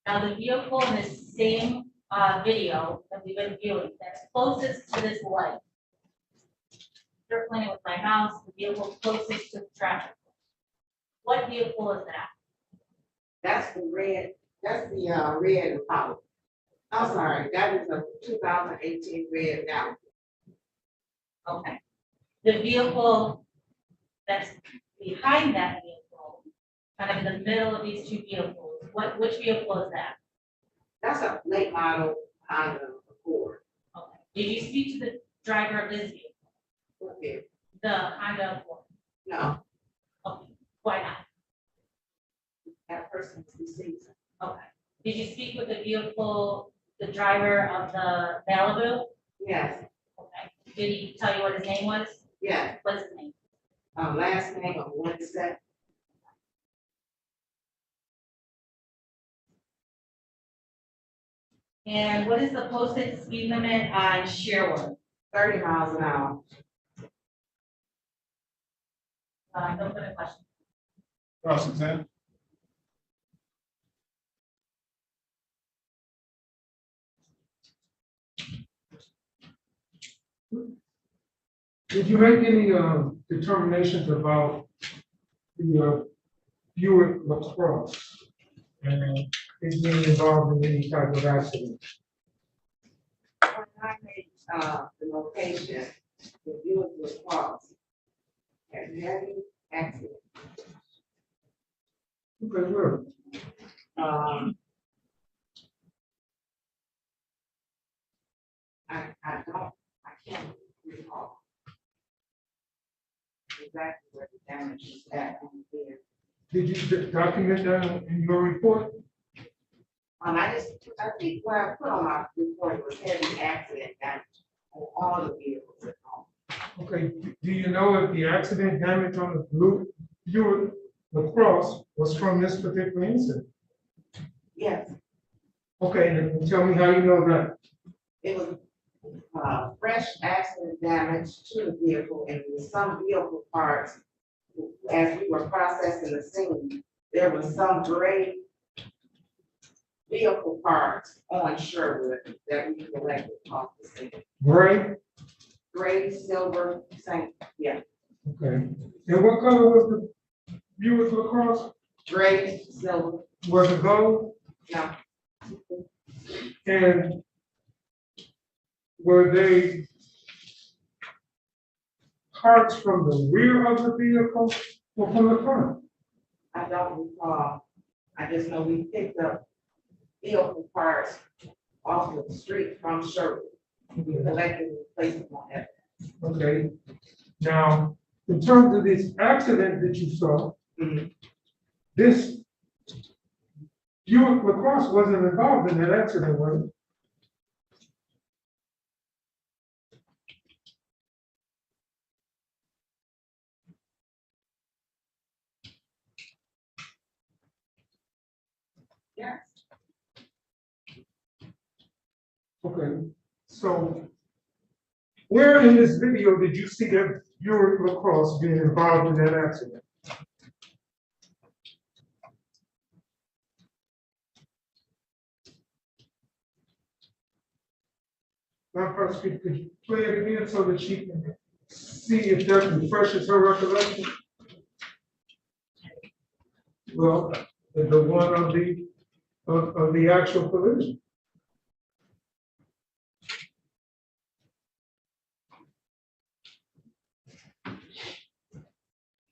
Now, the vehicle in this same video that we've been viewing, that's closest to this light. Circling it with my mouse, the vehicle closest to the traffic. What vehicle is that? That's the red, that's the red Impala. I'm sorry, that is a 2018 red now. Okay. The vehicle that's behind that vehicle, kind of in the middle of these two vehicles, which vehicle is that? That's a late model Honda Accord. Okay. Did you speak to the driver of this vehicle? Okay. The Honda Accord? No, Okay. Why not? that person is deceased. Okay. Did you speak with the vehicle, the driver of the Malibu? Yes, Okay. Did he tell you what his name was? yes. What's his name? Last name of Wednesday. And what is the posted speed limit on Sherwood? 30 miles an hour. No further questions. Cross examine. Did you make any determinations about the Buick LaCrosse and it being involved in any type of accident? When I made the location, the Buick was crossed. Had heavy accident. Okay, good. I don't, I can't recall exactly where the damage is at on there. Did you document that in your report? I think what I put on my report was heavy accident damage on all the vehicles at home. Okay, do you know if the accident damage on the blue Buick LaCrosse was from this particular incident? Yes, Okay, and tell me how you know that. it was fresh accident damage to the vehicle and some vehicle parts. As we were processing the scene, there was some gray vehicle parts on Sherwood that we collected off the scene. Gray? Gray, silver, same, yeah, Okay. And what color was the Buick LaCrosse? gray, silver, Was it gold? no, And were they parts from the rear of the vehicle or from the front? I don't recall. I just know we picked up vehicle parts off of the street from Sherwood. We collected and placed them on that. Okay. Now, in terms of this accident that you saw, this Buick LaCrosse wasn't involved in that accident, was it? Yes. Okay, so where in this video did you see that Buick LaCrosse being involved in that accident? Now, first, could you play it again so that she can see if that refreshes her recollection? Well, the one of the actual collision.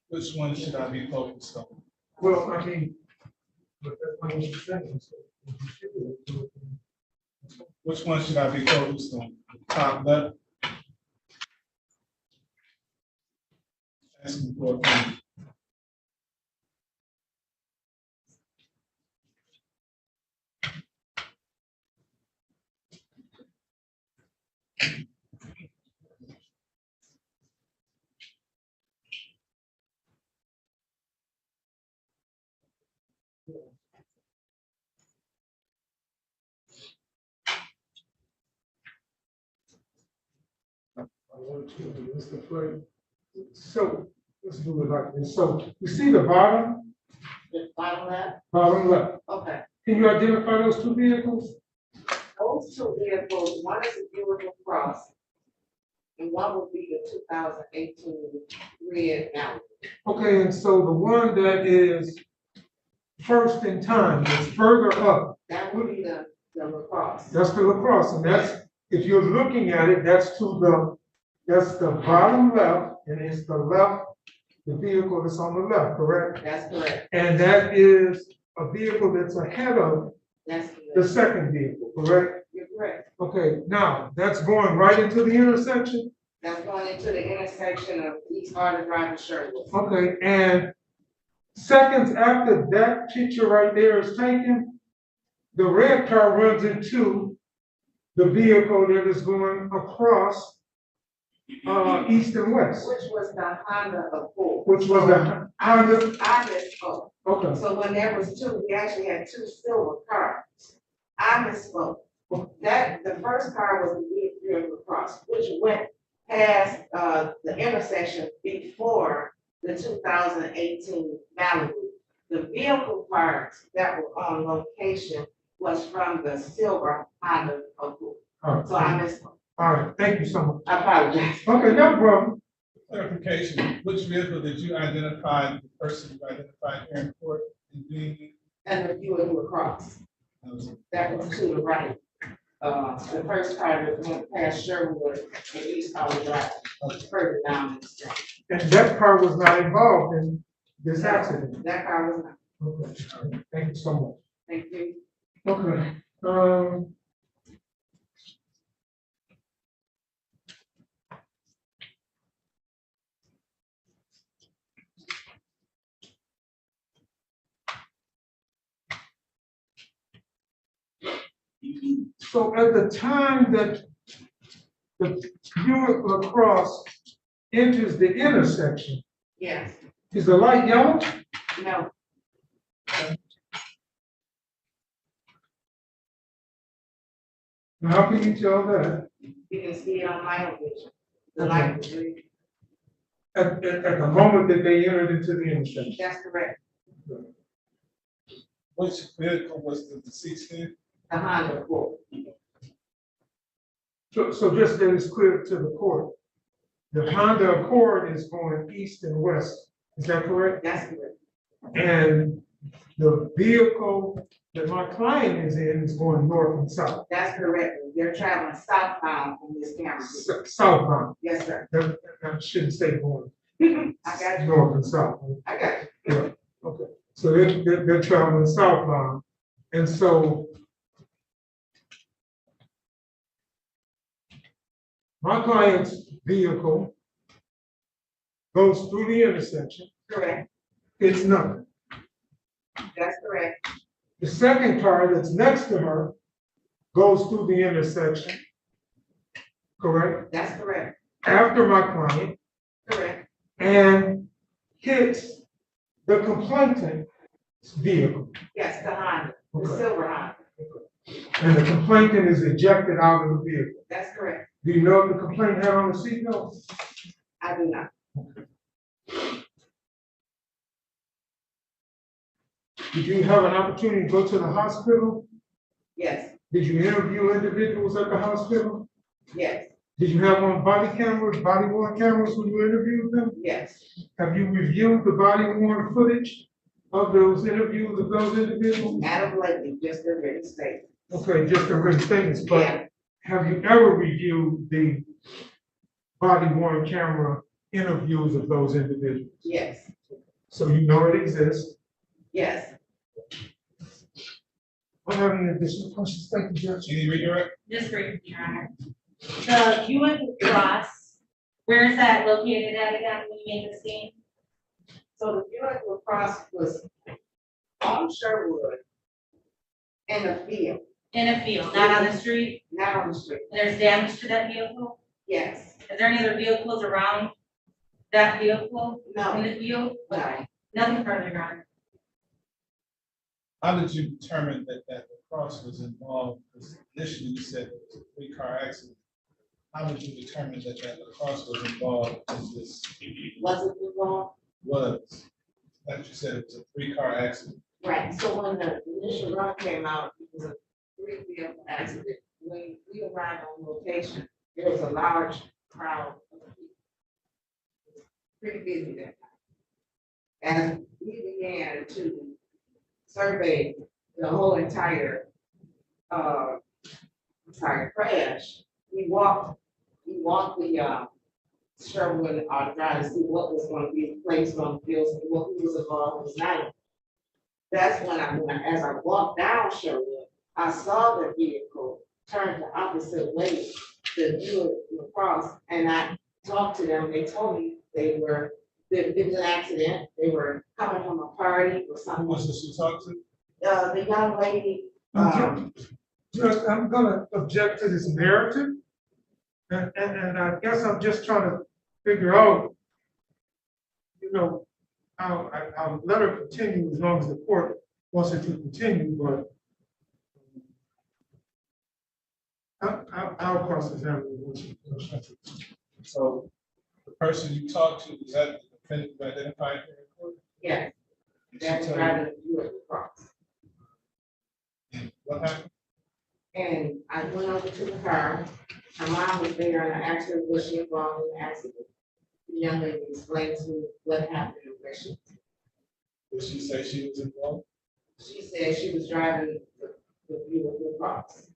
Which one should I be focused on? Well, I mean, but that's not what you're saying. So, Which one should I be focused on? Top left? Asking for a comment. So let's do it like this. So you see the bottom? The bottom left? Bottom left. Okay. Can you identify those two vehicles? Those two vehicles, one is a Buick LaCrosse, and one would be the 2018 red Malibu. Okay, and so the one that is first in time, is further up. That would be the LaCrosse. That's the LaCrosse, and that's, if you're looking at it, that's the bottom left, and it's the vehicle that's on the left, correct? That's correct. And that is a vehicle that's ahead of That's the second vehicle, correct? You're correct. Okay, now, that's going right into the intersection? That's going into the intersection of East Harder Drive and Sherwood. Okay, and seconds after that picture right there is taken, the red car runs into the vehicle that is going across east and west. Which was the Honda Accord. Which was the Honda. I misspoke. Okay. So when there was two, we actually had two silver cars. I misspoke. The first car was the Buick LaCrosse, which went past the intersection before the 2018 Malibu. The vehicle parts that were on location was from the silver Honda Accord. So I misspoke. All right, thank you so much. I apologize. Okay, no problem. Clarification, which vehicle did you identify, the person you identified here in court as being? And the Buick LaCrosse. That was to the right. The first car that went past Sherwood and East Harder Drive, further down the street. And that car was not involved in this accident. That car was not. Okay, all right. Thank you so much. Thank you. Okay, so at the time that the Buick LaCrosse enters the intersection, Yes, is the light yellow? no, Now, how can you tell that? you can see it on my vision. The light was green. At the moment that they entered into the intersection? That's correct. Which vehicle was the deceased in? The Honda Accord. So just that it's clear to the court, the Honda Accord is going east and west, is that correct? That's correct. And the vehicle that my client is in is going north and south. That's correct. They're traveling southbound from this camera. Southbound. Yes, sir. That shouldn't say going I got you. north and south. I got you. Yeah, okay. So they're traveling southbound. And so my client's vehicle goes through the intersection. Correct. It's nothing. That's correct. The second car that's next to her goes through the intersection. Correct? That's correct. After my client. Correct. And hits the complainant's vehicle. Yes, the Honda, the Okay. silver Honda. And the complainant is ejected out of the vehicle. That's correct. Do you know if the complainant had on the seatbelt? I do not. Did you have an opportunity to go to the hospital? Yes, Did you interview individuals at the hospital? yes, Did you have on body cameras, body worn cameras when you interviewed them? yes. Have you reviewed the body worn footage of those interviews of those individuals? Not of lately, just a written statement. Okay, just the written statements, but Yeah. have you ever reviewed the body worn camera interviews of those individuals? Yes, So you know it exists. yes. I have any additional questions? Thank you, Judge. Can you redirect? Just briefly, Your Honor. The Buick LaCrosse, where is that located at again when you made the scene? So the Buick LaCrosse was on Sherwood in a field, In a field, not on the street? not on the street. There's damage to that vehicle? Yes, Is there any other vehicles around that vehicle in no, the field? no. Nothing further, Your Honor. How did you determine that the cross was involved? Because initially you said it was a three-car accident. How did you determine that the cross was involved in this? Was it involved? Was, like you said, it was a three-car accident. Right, so when the initial run came out, it was a three-vehicle accident. When we arrived on location, there was a large crowd of people. It was pretty busy that night. And we began to survey the whole entire, crash. We walked the, Sherwood, drive to see what was going to be placed on the fields, and what who was involved was not. That's when as I walked down Sherwood, I saw the vehicle turn the opposite way, the Buick LaCrosse, and I talked to them. They told me it was an accident. They were coming from a party or Who something. was this you talked to? The young lady, Judge, I'm gonna object to this narrative. And I guess I'm just trying to figure out, I'll let her continue as long as the court wants her to continue, but I'll cross-examine you. So the person you talked to, is that the defendant you identified here in court? yes, Did she that was tell driving you- the Buick LaCrosse. What happened? And I went over to the car. My mom was there, and I asked her, was she involved in the accident? The young lady explained to me what happened and where she was. Did she say she was involved? She said she was driving the Buick LaCrosse.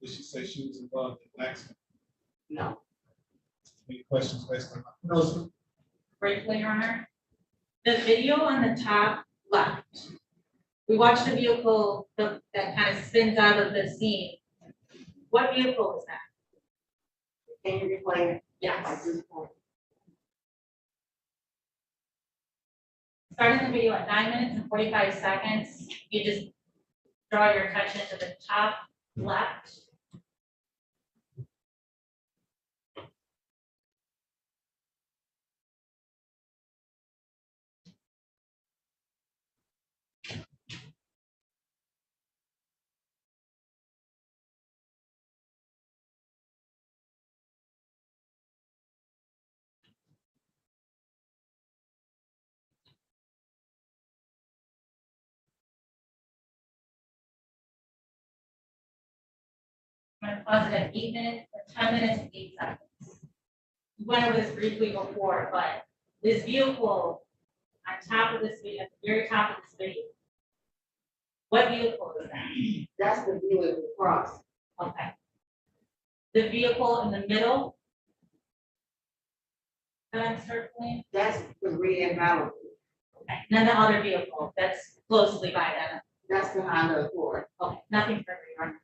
Did she say she was involved in an accident? No. Any questions based on? No, sir. Briefly, Your Honor. The video on the top left. We watched the vehicle that kind of spins out of the scene. What vehicle is that? Can you replay it? Yes. Starting the video at 9 minutes and 45 seconds, you just draw your attention to the top left. I'm gonna pause it at 8 minutes, or 10 minutes and 8 seconds. We went over this briefly before, but this vehicle on top of this video, at the very top of this video, what vehicle is that? That's the view of the cross. Okay. The vehicle in the middle that I'm circling? That's the red Malibu. Okay. And then the other vehicle that's closely by that. That's the Honda Accord. Okay, nothing for everyone.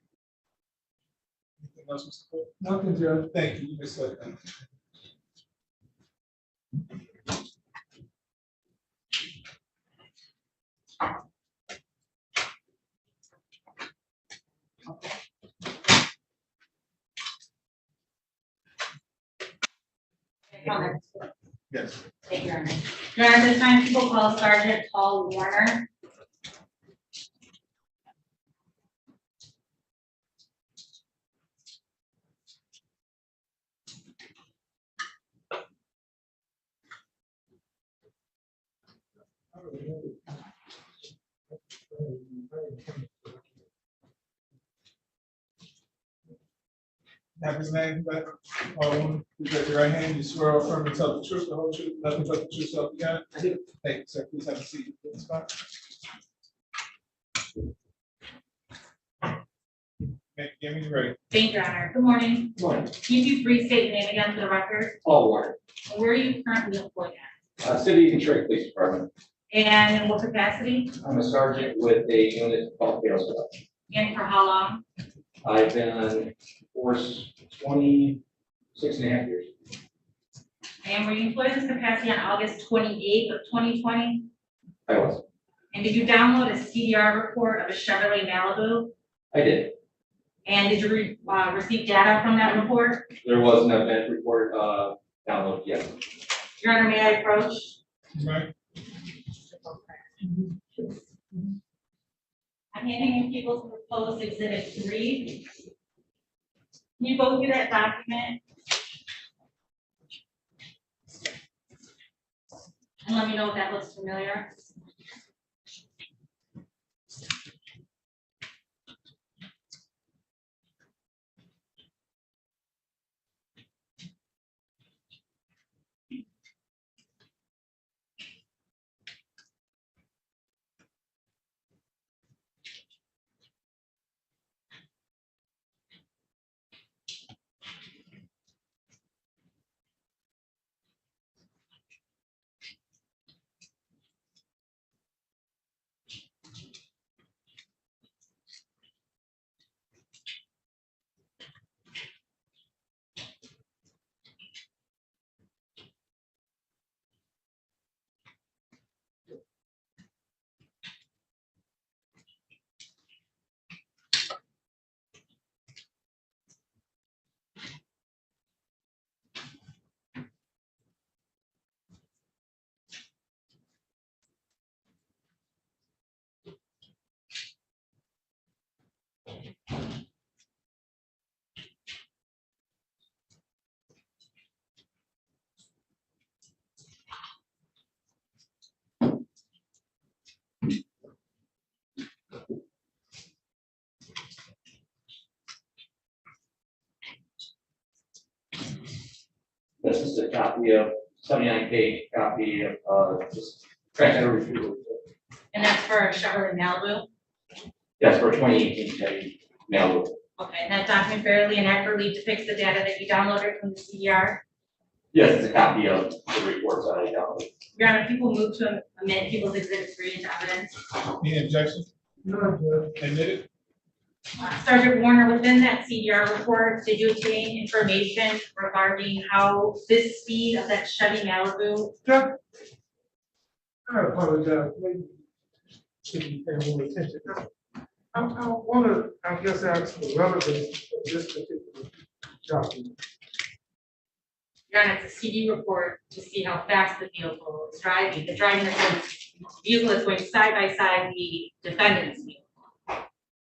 Anything else, Mr. Cole? Nothing, Judge. Thank you, Ms. Sutton. Comments? Yes. Thank you, Your Honor. Your Honor, this time people call Sergeant Paul Warner. Have his name, but, you raise your right hand, you swear or affirm to tell the truth, the whole truth, nothing but the truth, so help you God. Thank you, sir. Please have a seat. In the spot. Give me ready. Thank you, Your Honor. Good morning. Good morning. Can you please state your name again for the record? Paul Warner, And where are you currently employed at? City of Detroit Police Department. And in what capacity? I'm a sergeant with a unit called Fatal Squad. And for how long? I've been on force 26 and a half years. And were you employed in this capacity on August 28th of 2020? I was. And did you download a CDR report of a Chevrolet Malibu? I did. And did you receive data from that report? There was an event report downloaded, yes. Your Honor, may I approach? Right. I'm handing you people's proposed exhibit 3. Can you go through that document? And let me know if that looks familiar. This is a copy of 79-page copy of just track review. And that's for a Chevrolet Malibu? That's for 2018 Chevy Malibu. Okay, and that document fairly and accurately depicts the data that you downloaded from the CDR? Yes, it's a copy of the reports that I downloaded. Your Honor, people move to amend people's exhibits 3 into evidence. Any objection? No, Judge. Admitted? Sergeant Warner, within that CDR report, did you obtain information regarding how this speed of that Chevy Malibu? Judge, I apologize, maybe should be paying more attention. I want to, I guess, ask the relevance of this particular document. Your Honor, it's a CD report to see how fast the vehicle is driving. The driving vehicle is going side by side the defendant's vehicle.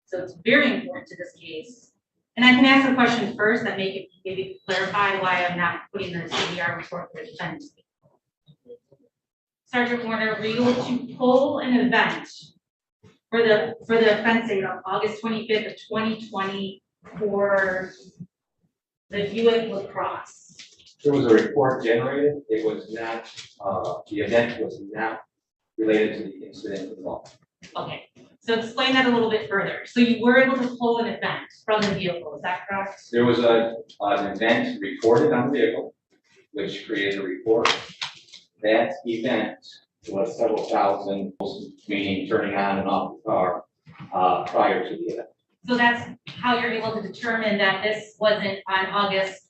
So it's very important to this case. And I can ask a question first that maybe clarify why I'm not putting the CDR report for the defendant's vehicle. Sergeant Warner, were you able to pull an event for the offense date of August 25th of 2020 for the Buick LaCrosse? There was a report generated. It was not, the event was not related to the incident at all. Okay, so explain that a little bit further. So you were able to pull an event from the vehicle, is that correct? There was an event reported on the vehicle, which created a report. That event was several thousand, meaning turning on and off the car prior to the event. So that's how you're able to determine that this wasn't on August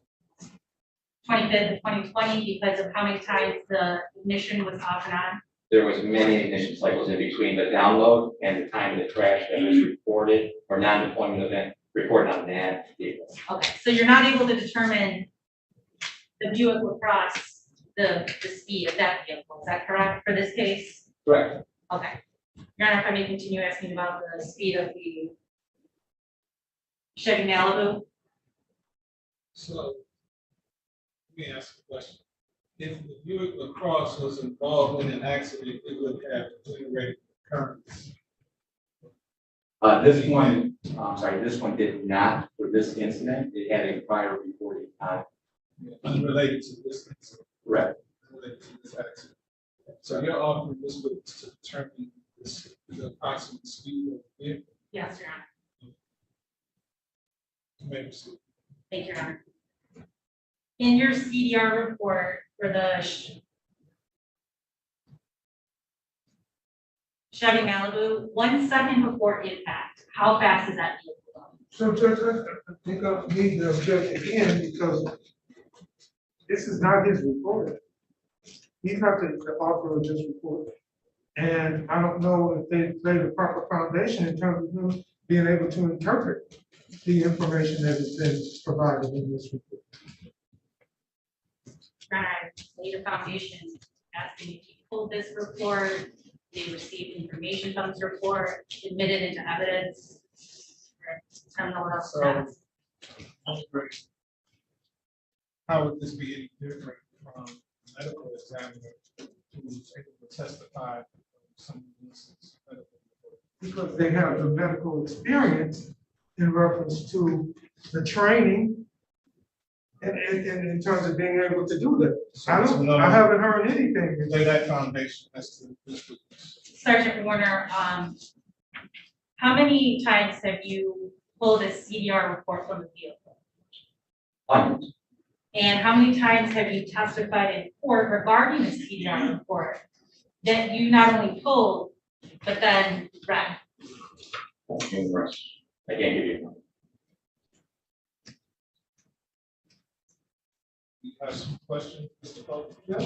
25th of 2020 because of how many times the ignition was off and on? There was many ignition cycles in between the download and the time of the crash that was reported or non-deployment event reported on that vehicle. Okay, so you're not able to determine the Buick LaCrosse, the speed of that vehicle, is that correct for this case? Correct. Okay. Your Honor, if I may continue asking about the speed of the Chevy Malibu? So, let me ask a question. If the Buick LaCrosse was involved in an accident, it would have generated currents. This one did not for this incident. It had a prior reporting on. Unrelated to this incident. Correct. Unrelated to this accident. So you're offering this witness to determine the approximate speed of the vehicle? Yes, Your Honor. You may proceed. Thank you, Your Honor. In your CDR report for the Chevy Malibu, 1 second before impact, how fast is that vehicle going? So, Judge, I think I need to object again because this is not his report. He's not the author of this report. And I don't know if they laid a proper foundation in terms of him being able to interpret the information that has been provided in this report. I laid a foundation asking if you pulled this report, they received information from this report, admitted into evidence. I don't know what else to ask. How would this be any different from a medical examiner who was able to testify on some of this medical report? Because they have the medical experience in reference to the training and in terms of being able to do that. I haven't heard anything. Lay that foundation as to this witness. Sergeant Warner, how many times have you pulled a CDR report from the vehicle? Hundreds. And how many times have you testified in court regarding the CDR report that you not only pulled, but then read? Numerous. I can't give you one. You have some questions, Mr. Pope? Yeah.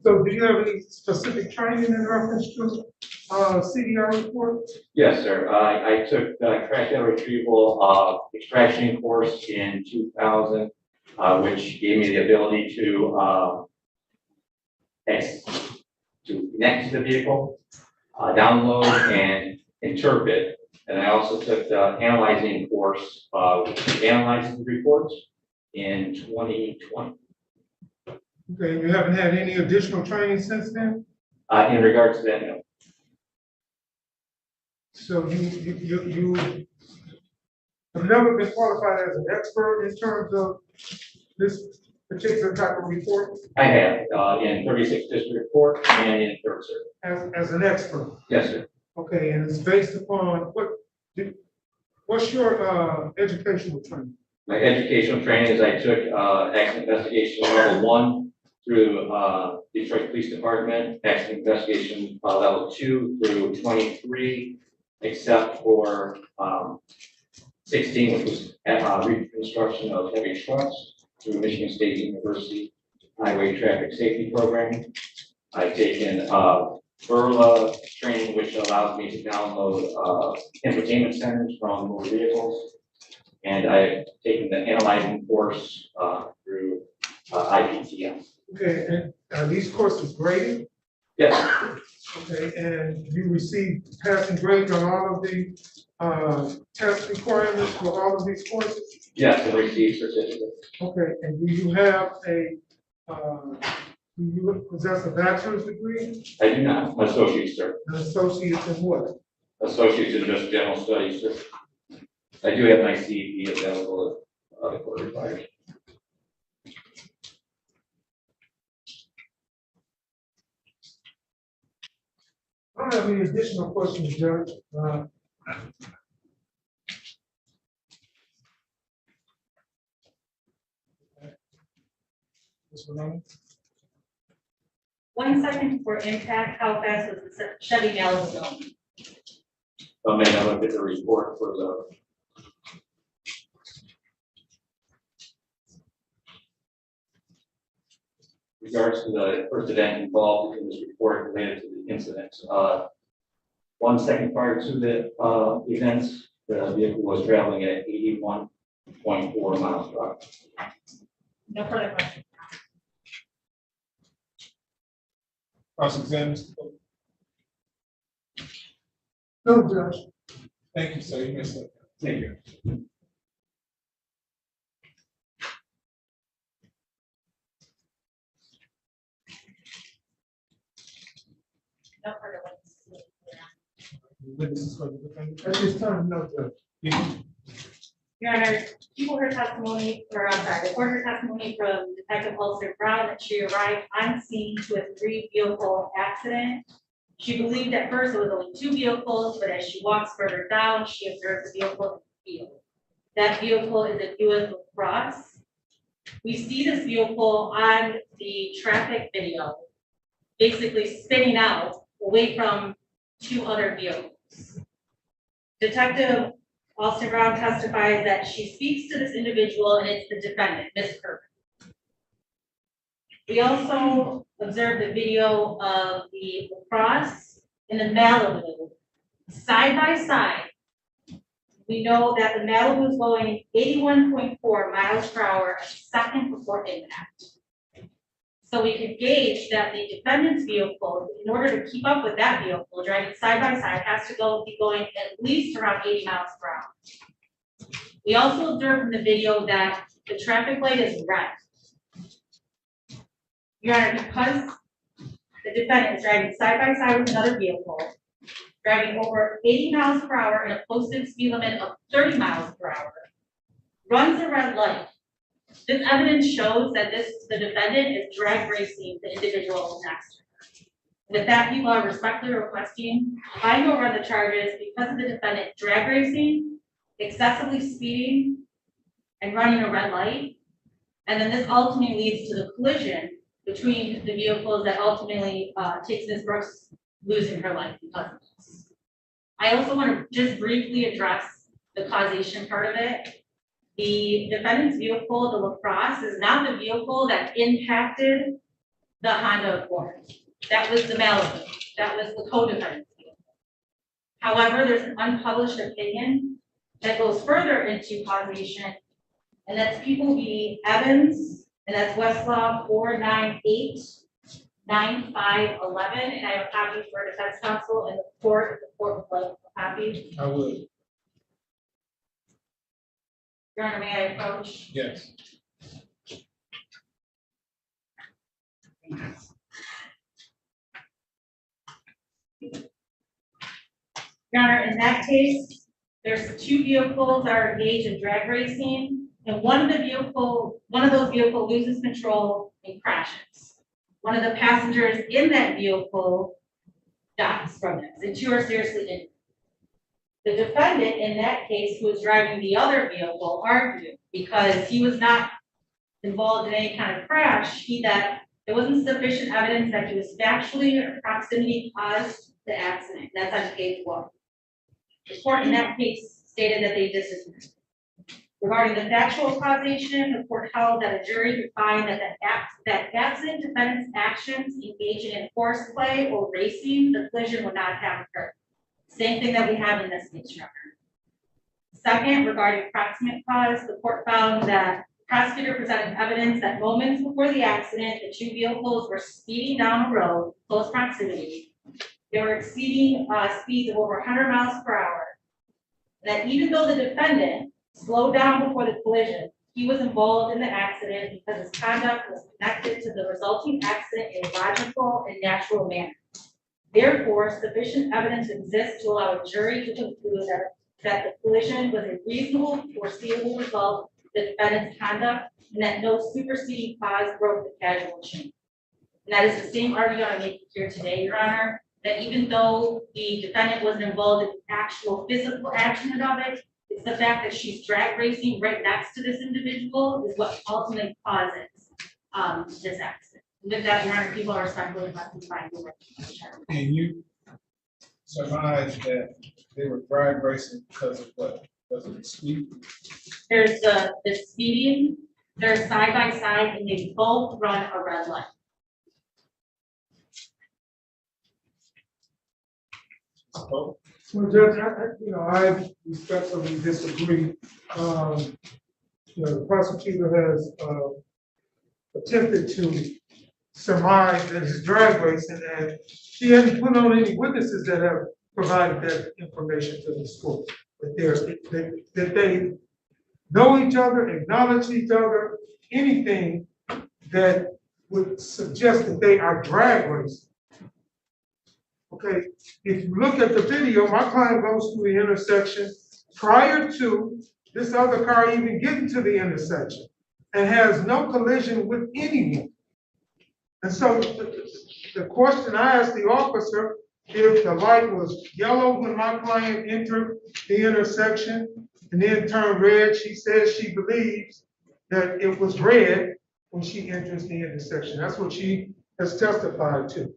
So do you have any specific training in reference to CDR report? Yes, sir. I took crash data retrieval extraction course in 2000, which gave me the ability to connect to the vehicle, download and interpret. And I also took the analyzing course, which analyzes the reports in 2020. Okay, you haven't had any additional training since then? In regards to that, no. So you have never been qualified as an expert in terms of this particular type of report? I have in 36th District Court and in Third Circuit. As an expert? Yes, sir. Okay, and it's based upon what's your educational training? My educational training is I took accident investigation level 1 through Detroit Police Department, accident investigation level 2 through 23, except for 16, which was reconstruction of heavy trucks through Michigan State University Highway Traffic Safety Program. I've taken BURLA training, which allows me to download infotainment centers from motor vehicles. And I've taken the analyzing course through IPTM. Okay, and are these courses graded? Yes. Okay, and you received passing grades on all of the test requirements for all of these courses? Yes, and received certificates. Okay, and do you have do you possess a bachelor's degree? I do not. I'm an associate, sir. An associate in what? Associate in just general studies, sir. I do have my CEP available if the court requires. I don't have any additional questions, Judge. Ms. Maloney? 1 second for impact, how fast was the Chevy Malibu going? I may not look at the report for the. Regards to the first event involved in this report related to the incident. 1 second prior to the events, the vehicle was traveling at 81.4 miles per hour. No further questions. Cross-examine. No, Judge. Thank you, sir. You may sit. Thank you. No further witnesses. Witnesses for the defendant. At this time, no, Judge. Your Honor, people heard testimony, or I'm sorry, the court heard testimony from Detective Holster Brown that she arrived on scene to a 3-vehicle accident. She believed at first it was only 2 vehicles, but as she walks further down, she observes a vehicle in the field. That vehicle is a US Cross. We see this vehicle on the traffic video, basically spinning out away from 2 other vehicles. Detective Austin Brown testifies that she speaks to this individual and it's the defendant, Ms. Kirk. We also observed the video of the Cross and the Malibu side by side. We know that the Malibu is going 81.4 miles per hour a second before impact. So we could gauge that the defendant's vehicle, in order to keep up with that vehicle, driving side by side, has to be going at least around 80 miles per hour. We also observed in the video that the traffic light is red. Your Honor, because the defendant is driving side by side with another vehicle, driving over 80 miles per hour and a posted speed limit of 30 miles per hour, runs a red light. This evidence shows that the defendant is drag racing the individual next to her. With that, people are respectfully requesting I go run the charges because of the defendant drag racing, excessively speeding, and running a red light. And then this ultimately leads to the collision between the vehicles that ultimately takes Ms. Brooks losing her life because of this. I also want to just briefly address the causation part of it. The defendant's vehicle, the LaCrosse, is not the vehicle that impacted the Honda Accord. That was the Malibu. That was the co-defendant's vehicle. However, there's an unpublished opinion that goes further into causation, and that's People v. Evans, and that's Westlaw 498-9511. And I have a copy for defense counsel and the court would like a copy. I would. Your Honor, may I approach? Yes. Your Honor, in that case, there's 2 vehicles that are engaged in drag racing, and one of those vehicles loses control and crashes. One of the passengers in that vehicle dies from this, and 2 are seriously injured. The defendant in that case, who was driving the other vehicle, argued because he was not involved in any kind of crash, that there wasn't sufficient evidence that he was factually or proximity caused the accident. That's on page 1. The court in that case stated that they disagreed. Regarding the factual causation, the court held that a jury could find that that accident defendant's actions engaging in horseplay or racing, the collision would not have occurred. Same thing that we have in this case, Your Honor. Second, regarding proximate cause, the court found that the prosecutor presented evidence that moments before the accident, the two vehicles were speeding down the road, close proximity. They were exceeding speeds of over 100 miles per hour. That even though the defendant slowed down before the collision, he was involved in the accident because his conduct was connected to the resulting accident in a logical and natural manner. Therefore, sufficient evidence exists to allow a jury to conclude that the collision was a reasonable, foreseeable result of the defendant's conduct and that no superseding cause broke the causal chain. And that is the same argument I'm making here today, Your Honor, that even though the defendant wasn't involved in the actual physical action of it, it's the fact that she's drag racing right next to this individual is what ultimately causes this accident. With that, Your Honor, people are respectfully testifying. And you surmise that they were drag racing because of what? Because of the speed? There's the speeding, they're side by side, and they both run a red light. Well, Judge, I respectfully disagree. The prosecutor has attempted to surmise that it's drag racing, and she hasn't put on any witnesses that have provided that information to the court. That they know each other, acknowledge each other, anything that would suggest that they are drag racing. Okay, if you look at the video, my client goes through the intersection prior to this other car even getting to the intersection and has no collision with anyone. And so the question I asked the officer, if the light was yellow when my client entered the intersection and then turned red, she says she believes that it was red when she enters the intersection. That's what she has testified to.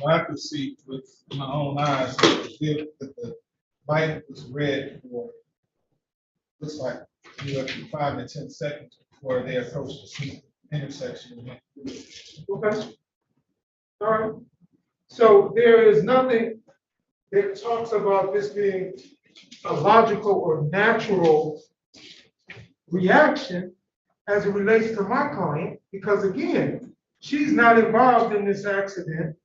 I could see with my own eyes that the light was red for, looks like anywhere from 5 to 10 seconds before they approached the intersection. Okay. All right. So there is nothing that talks about this being a logical or natural reaction as it relates to my client, because again, she's not involved in this accident.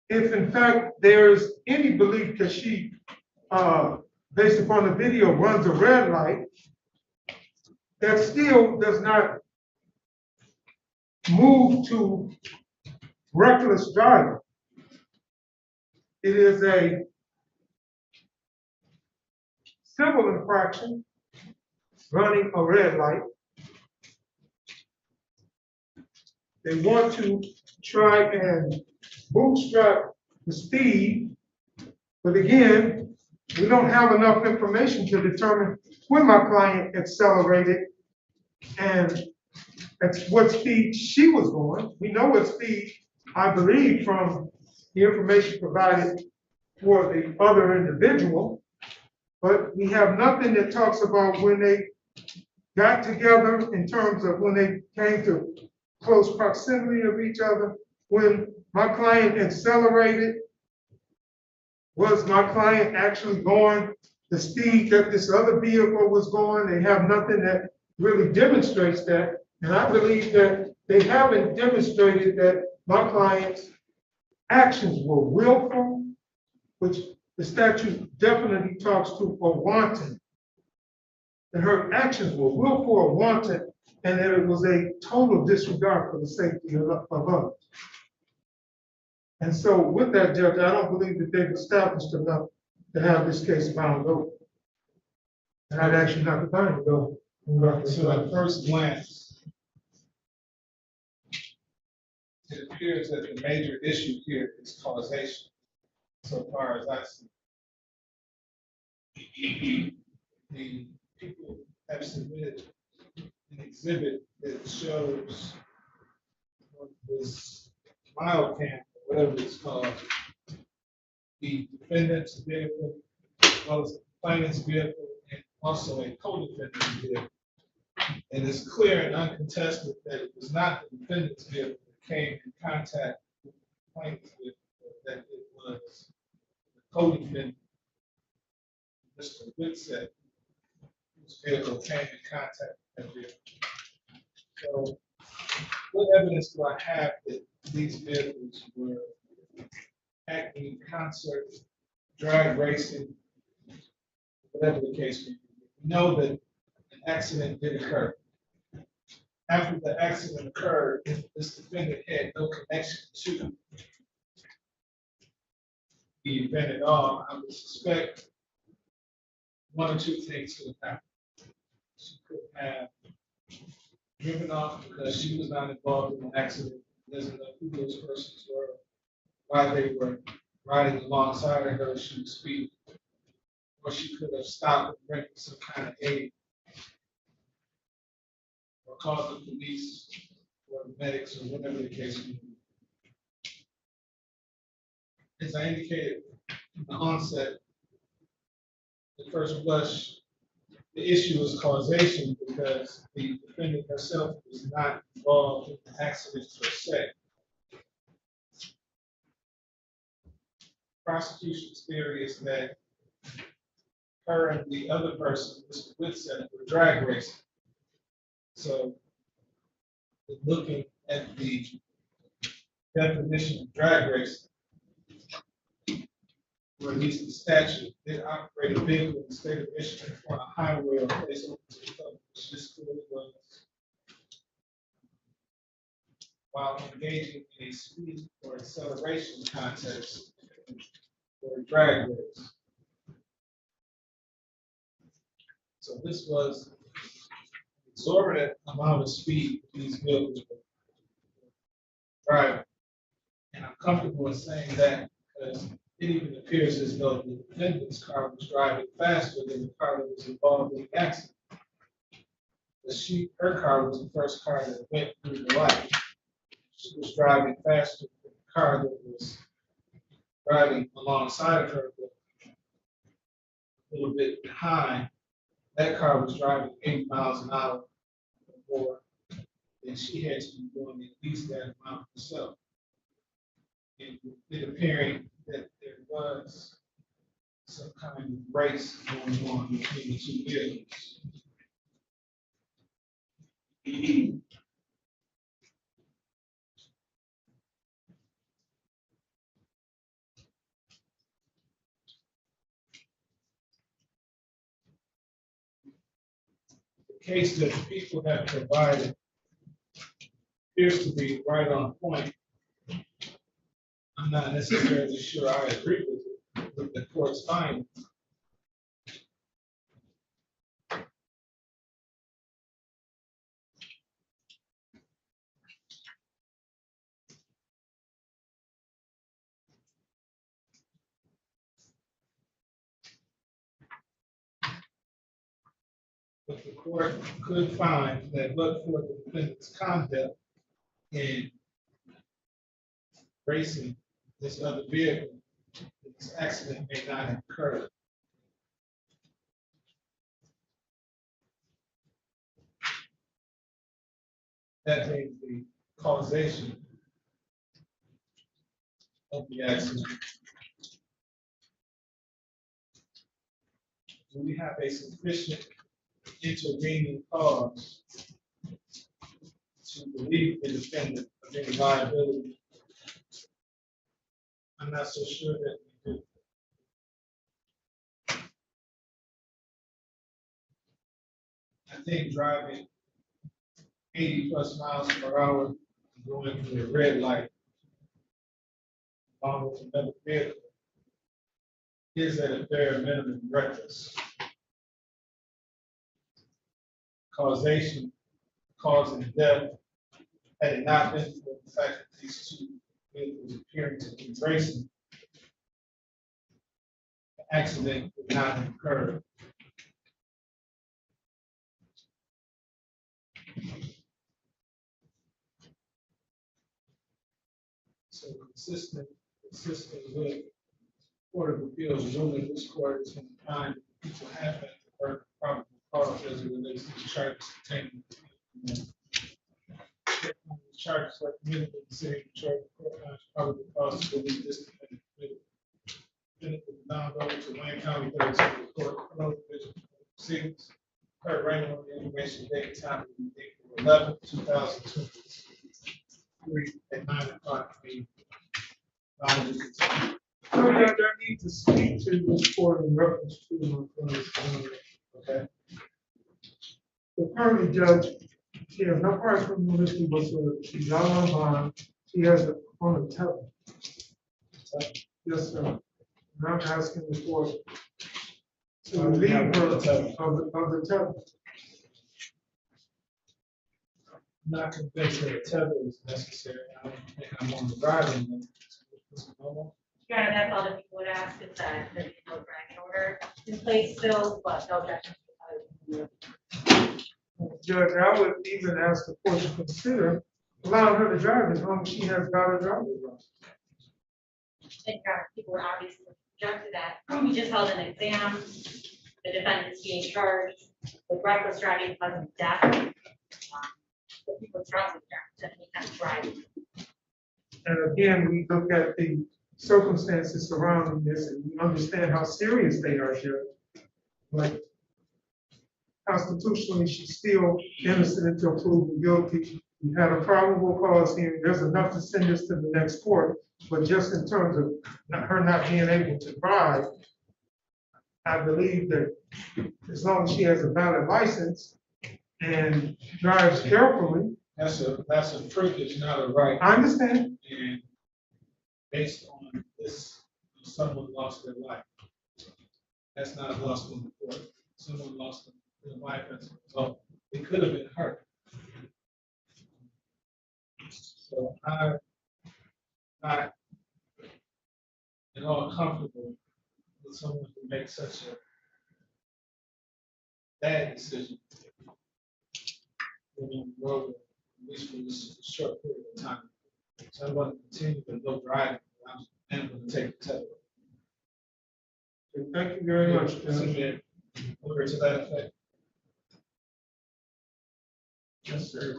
If in fact there is any belief that she, based upon the video, runs a red light, that still does not move to reckless driving. It is a civil infraction, running a red light. They want to try and bootstrap the speed, but again, we don't have enough information to determine when my client accelerated and at what speed she was going. We know what speed, I believe, from the information provided for the other individual, but we have nothing that talks about when they got together in terms of when they came to close proximity of each other. When my client accelerated, was my client actually going the speed that this other vehicle was going? They have nothing that really demonstrates that. And I believe that they haven't demonstrated that my client's actions were willful, which the statute definitely talks to, or wanton. That her actions were willful or wanton, and that it was a total disregard for the safety of others. And so with that, Judge, I don't believe that they've established enough to have this case bound over. And I'd actually not to find it though. So at first glance, it appears that the major issue here is causation. so far as I see. The people have submitted an exhibit that shows this mile cam, whatever it's called, the defendant's vehicle, as well as the complainant's vehicle, and also a co-defendant's vehicle. And it's clear and uncontested that it was not the defendant's vehicle that came in contact with the complainant's vehicle, but that it was the co-defendant, Mr. Whitsett, whose vehicle came in contact with that vehicle. So what evidence do I have that these vehicles were acting in concert, drag racing, whatever the case may be? We know that an accident did occur. After the accident occurred, this defendant had no connection to the event at all. I would suspect one or two things could have happened. She could have driven off because she was not involved in the accident, doesn't know who those persons were, why they were riding alongside of her, she was speeding. Or she could have stopped and rendered some kind of aid, or called the police or the medics or whatever the case may be. As I indicated in the onset, the first blush, the issue is causation because the defendant herself was not involved in the accident per se. Prosecution's theory is that her and the other person, Mr. Whitsett, were drag racing. So, looking at the definition of drag racing, or at least the statute, they operate a vehicle in the state of Michigan on a highway or place open to the public, which this clearly was, while engaging in a speed or acceleration contest or a drag race. So this was an exorbitant amount of speed these vehicles were driving. And I'm comfortable in saying that because it even appears as though the defendant's car was driving faster than the car that was involved in the accident. Her car was the first car that went through the light. She was driving faster than the car that was driving alongside of her, but a little bit behind. That car was driving 80 miles an hour or more, and she had to be doing at least that amount herself. And it appearing that there was some kind of race going on between the two vehicles. The case that the people have provided appears to be right on point. I'm not necessarily sure I agree with the court's findings. But the court could find that but for the defendant's conduct in racing this other vehicle, this accident may not have occurred. That means the causation of the accident. Do we have a sufficient intervening cause to relieve the defendant of any liability? I'm not so sure that we do. I think driving 80 plus miles per hour, going through a red light, along with another vehicle, is at a bare minimum reckless. Causation, causing death, had it not been for the fact that these two vehicles appearing to be racing, accident would not have occurred. So consistent with Court of Appeals ruling, this court is going to find people have met the burden of probable cause as it relates to the charges contained. Charges recommended in the city of Detroit, court finds probable cause to believe this defendant committed. Defendant was bound over to Wayne County Third Circuit Court, Criminal Division Proceedings. Heard writing on the information date and time of April 11, 2023 at 9 o'clock p.m. So I need to speak to this court in reference to my client's, okay? The current judge, she has no prior criminal history whatsoever. She's out on bond. She has it on the tablet. Yes, sir. And I'm asking the court to relieve her of the tablet. I'm not convinced that a tether is necessary. I don't think I'm on the driving. Your Honor, that's all that people would ask is that there be no dragging order in place still, but no objection. Judge, I would even ask the court to consider allowing her to drive as long as she has valid driver's license. And Your Honor, people were obviously objected that. We just held an exam. The defendant is being charged with reckless driving causing death. The people charged with death, driving. And again, we look at the circumstances surrounding this and we understand how serious they are here. Like constitutionally, she's still innocent until proven guilty. We had a probable cause hearing. There's enough to send us to the next court, but just in terms of her not being able to drive, I believe that as long as she has a valid license and drives carefully. That's a privilege, not a right. I understand. And based on this, someone lost their life. That's not a loss on the court. Someone lost their life as a result. It could have been hurt. So I'm not at all comfortable with someone who makes such a bad decision. On the road, at least for this short period of time. So I want to continue to go driving. I'm going to take the test. Thank you very much. Over to that effect. Yes, sir.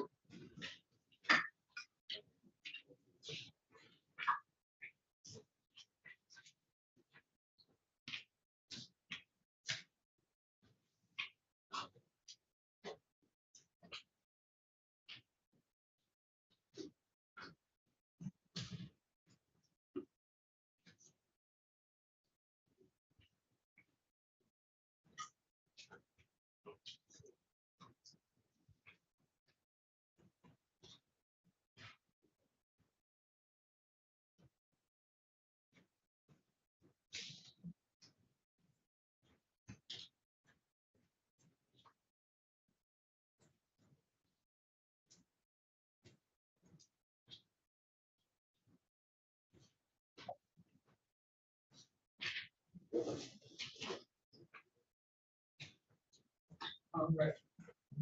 All right,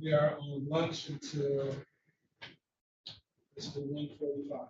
we are on lunch until it's the 1:45.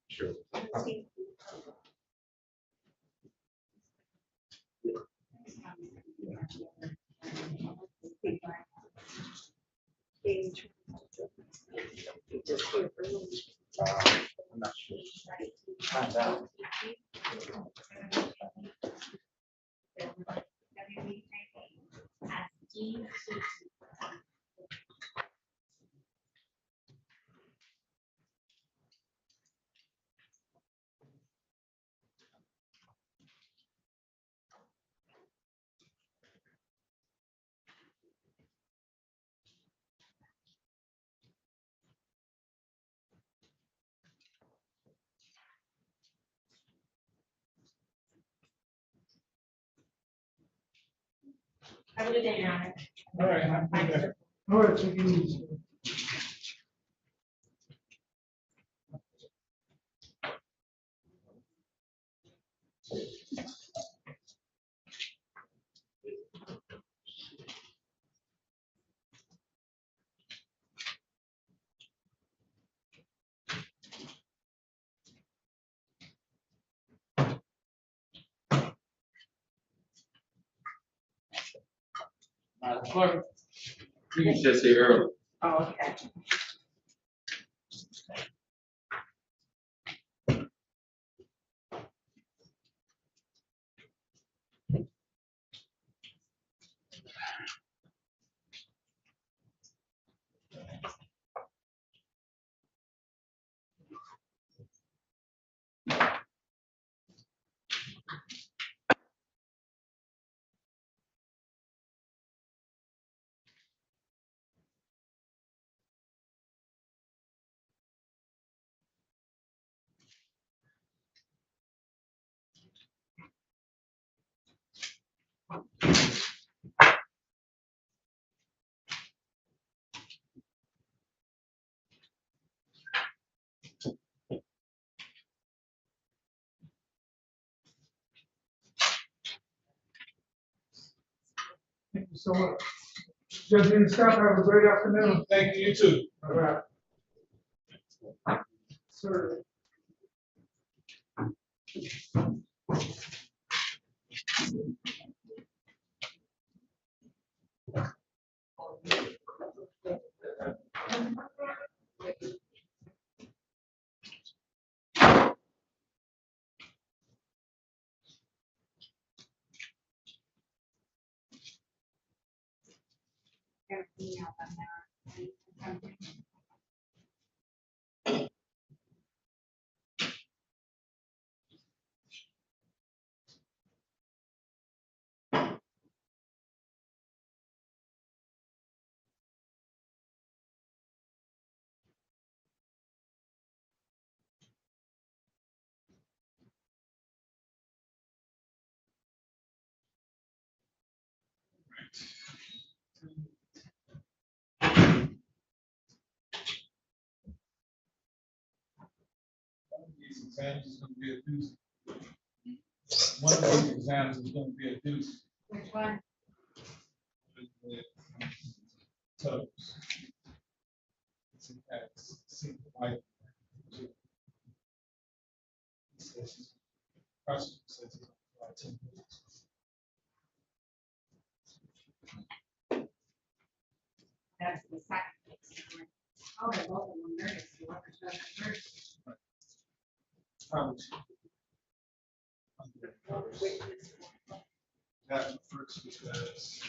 Sure. I'm not sure. Find out. Have a good day, Your Honor. All right, all right, take it easy. Clerk, you can just say early. Oh, okay. Thank you so much. Judge, and staff, have a great afternoon. Thank you, you too. All right. Sir. These exams is gonna be a doozy. One of these exams is gonna be a doozy. Which one? Toes. See the white. Question says it's about 10 minutes. That's the second. Oh, they're both of them nervous. You want to judge first? Probably. That first because.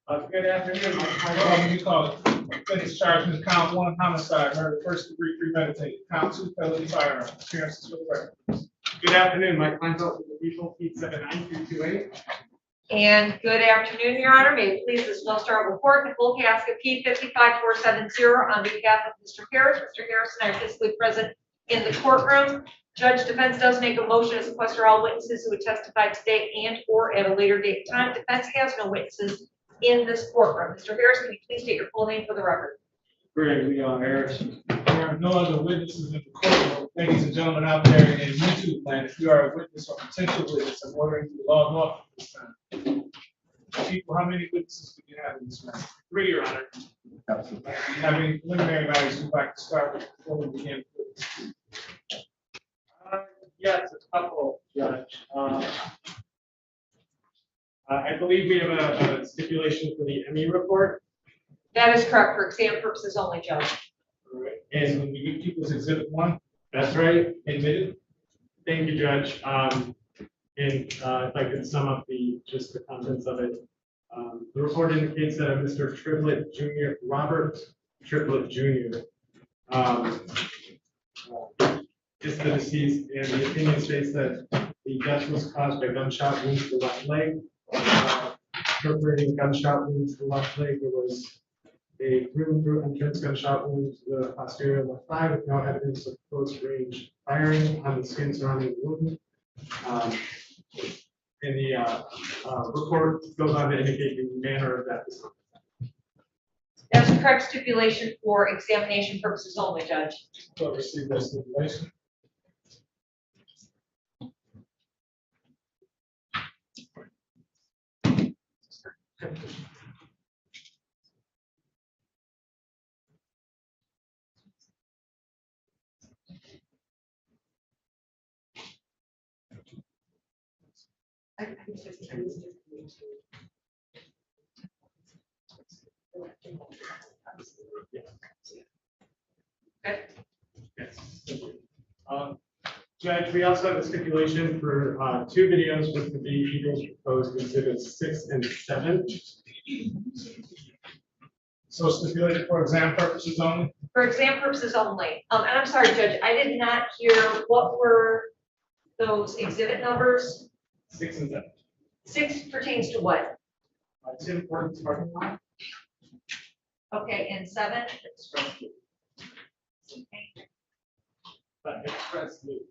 Good afternoon, my you call it, defendant's charged with count 1 homicide, murder, first degree premeditated, count 2 felony firearm, appearances for the record. Good afternoon, Mike Kleinfeld with the People, Pete 79328. And good afternoon, Your Honor. May it please this well-starred report, Nicole Casca, P 55470, on behalf of Mr. Harris. Mr. Harris and I are physically present in the courtroom. Judge, defense does make a motion to sequester all witnesses who would testify today and or at a later date and time. Defense has no witnesses in this courtroom. Mr. Harris, can you please state your full name for the record? Great, Leon Harris. There are no other witnesses in the courtroom. Ladies and gentlemen out there in YouTube land, if you are a witness or potential witness, I'm ordering you to log off at this time. People, how many witnesses do you have in this matter? 3, Your Honor. Do you have any preliminary matters you'd like to start with before we begin? Yes, a couple, Judge. I believe we have a stipulation for the ME report. That is correct for exam purposes only, Judge. All right. And when you keep this exhibit 1, that's right, admitted. Thank you, Judge. And if I could sum up just the contents of it. The report indicates that Mr. Triplett Jr., Robert Triplett Jr., is the deceased, and the opinion states that the death was caused by gunshot wounds to the left leg. Incorporating gunshot wounds to the left leg, there was a through entrance gunshot wound to the posterior left thigh with no evidence of close range firing on the skin surrounding the wound. And the report goes on to indicate the manner of death. That's the correct stipulation for examination purposes only, Judge. So receive that stipulation. Judge, we also have a stipulation for 2 videos with the videos proposed exhibits 6 and 7. So stipulated for exam purposes only? For exam purposes only. And I'm sorry, Judge, I did not hear, what were those exhibit numbers? 6 and 7. 6 pertains to what? It's important parking lot. Okay, and 7? Express loop.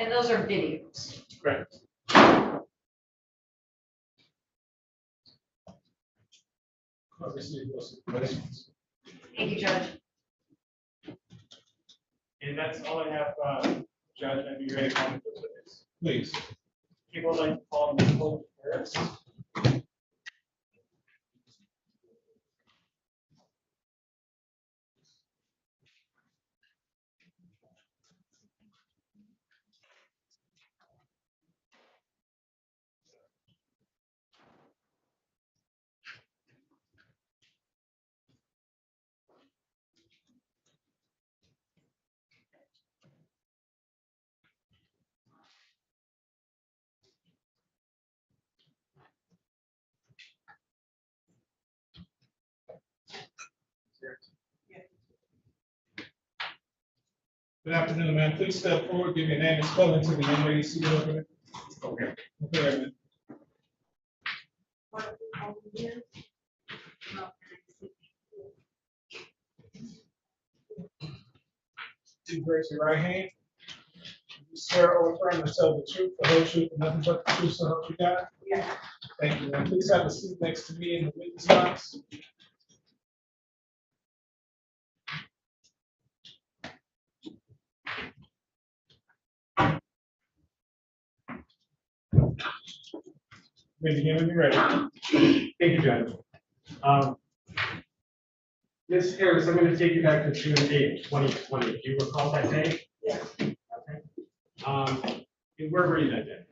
And those are videos. Correct. I'll receive those stipulations. Thank you, Judge. And that's all I have, Judge. I'd be ready to comment those witnesses. Please. People would like to call Nicole Harris. Good afternoon, ma'am. Please step forward, give your name and spelling to the young lady seated over there. Okay. Okay, ma'am. Please raise your right hand. You swear or affirm to tell the truth, the whole truth, and nothing but the truth, so help you God? Yeah. Thank you, ma'am. Please have a seat next to me in the witness box. Ready to begin when you're ready. Thank you, Judge. Ms. Harris, I'm going to take you back to June 8, 2020. Do you recall that day? Yeah. Okay. And where were you that day?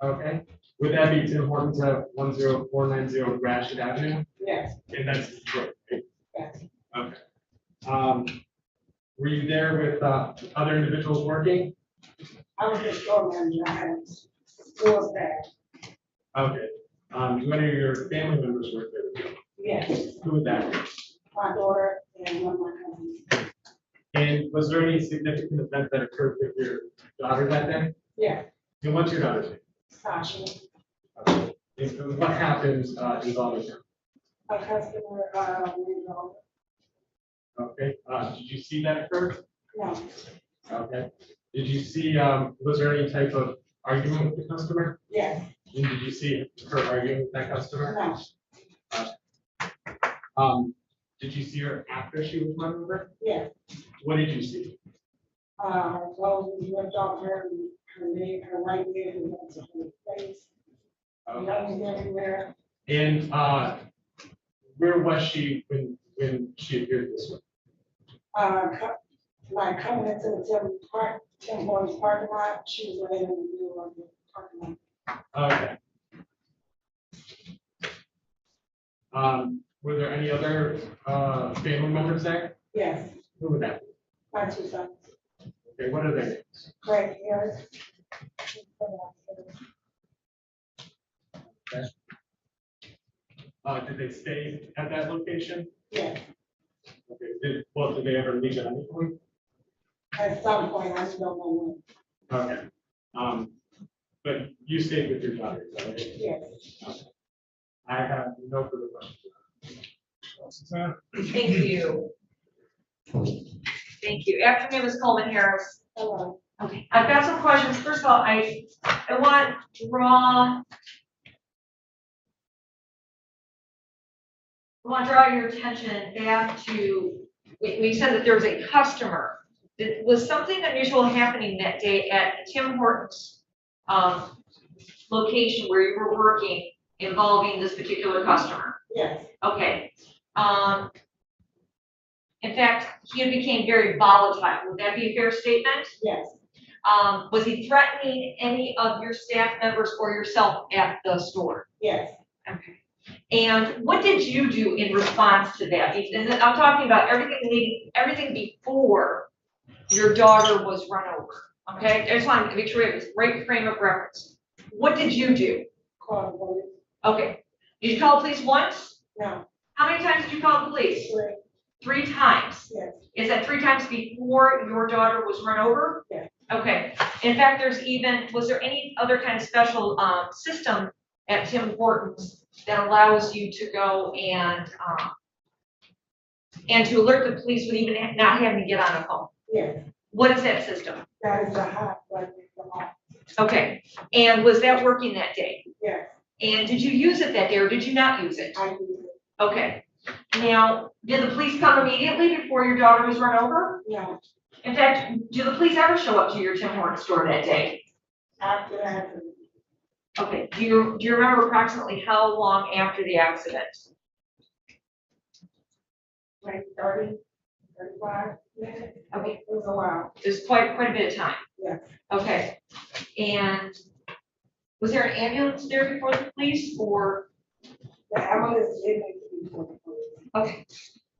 Okay. Would that be Tim Hortons at 10490 Gratiot Avenue? Yes. And that's Detroit, right? Yes. Okay. Were you there with other individuals working? I was a store manager. I had 4 staff. Okay. One of your family members work there with you. Yes, Who would that be? my daughter and one of my cousins. And was there any significant event that occurred with your daughter that day? Yeah, And what's your daughter's name? Sasha, Okay. And what happened involving her? a customer, ran over. Okay, did you see that occur? No, Okay. Did you see, was there any type of argument with the customer? yes, And did you see her arguing with that customer? no, Did you see her after she was run over? yes. What did you see? Clothes was ripped off her, her leg, her right leg, and went to her face. Blood was everywhere. And, where was she when she appeared this way? Like coming into the Tim Hortons parking lot, she was right in the middle of the parking lot. Okay. Were there any other, family members there? Yes, Who would that be? my two sons, Okay, what are their names? Craig Harris. Okay. Did they stay at that location? Yes, Okay, did they ever leave at any point? at some point, I just don't know when. Okay. But you stayed with your daughter, is that right? Yes. Okay. I have no further questions. Thank you. Thank you. Afternoon, Ms. Coleman Harris. Hello. Okay, I've got some questions. First of all, I want to draw your attention back to, we said that there was a customer. Was something unusual happening that day at Tim Hortons location where you were working involving this particular customer? Yes. Okay. In fact, he became very volatile. Would that be a fair statement? Yes. Was he threatening any of your staff members or yourself at the store? Yes. Okay. And what did you do in response to that? And then I'm talking about everything before your daughter was run over. Okay, I just want to make sure we have this right frame of reference. What did you do? Call the police. Okay. Did you call the police once? No. How many times did you call the police? 3. 3 times. Yes. Is that 3 times before your daughter was run over? Yes. Okay. In fact, was there any other kind of special system at Tim Hortons that allows you to go and to alert the police with even not having to get on a phone? Yes. What is that system? That is the hot button. The hot. Okay. And was that working that day? Yes. And did you use it that day or did you not use it? I used it. Okay. Now, did the police come immediately before your daughter was run over? No. In fact, did the police ever show up to your Tim Hortons store that day? After the accident. Okay. Do you remember approximately how long after the accident? Like 30, 35 minutes. Okay. It was a while. It was quite a bit of time. Yes. Okay. And was there an ambulance there before the police or? The ambulance didn't make it before the police. Okay.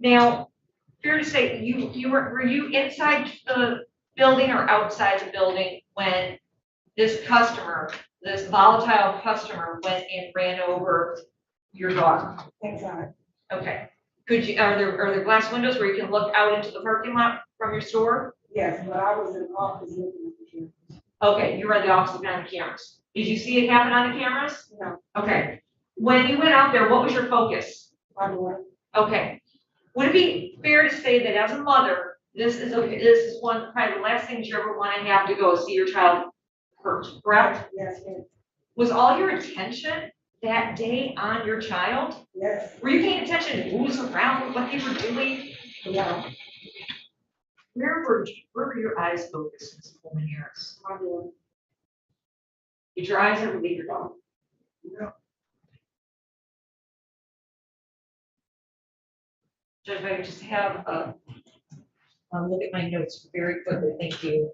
Now, fair to say, were you inside the building or outside the building when this volatile customer went and ran over your daughter? Inside. Okay. Are there glass windows where you can look out into the parking lot from your store? Yes, but I was in the office looking at the cameras. Okay, you were at the office looking on the cameras. Did you see it happen on the cameras? No. Okay. When you went out there, what was your focus? My daughter. Okay. Would it be fair to say that as a mother, this is one probably the last things you ever want to have to go see your child hurt, correct? Yes, yes. Was all your attention that day on your child? Yes. Were you paying attention to who was around, what they were doing? Yeah. Where were your eyes focused, Ms. Coleman Harris? My daughter. Did your eyes ever leave your dog? No. Judge, if I could just have a look at my notes very quickly, thank you.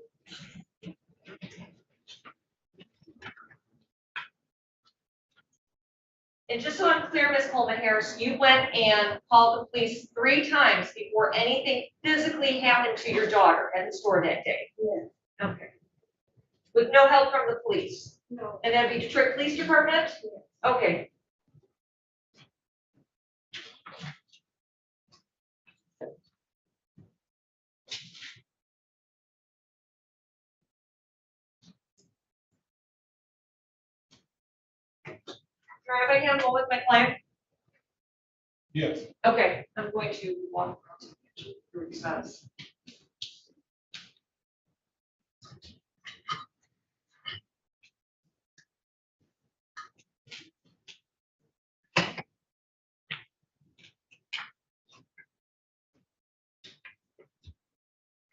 And just so I'm clear, Ms. Coleman Harris, you went and called the police 3 times before anything physically happened to your daughter at the store that day? Yes. Okay. With no help from the police? No. And that'd be Detroit Police Department? Yes. Okay. right hand while with my client? Yes. Okay, I'm going to walk through this.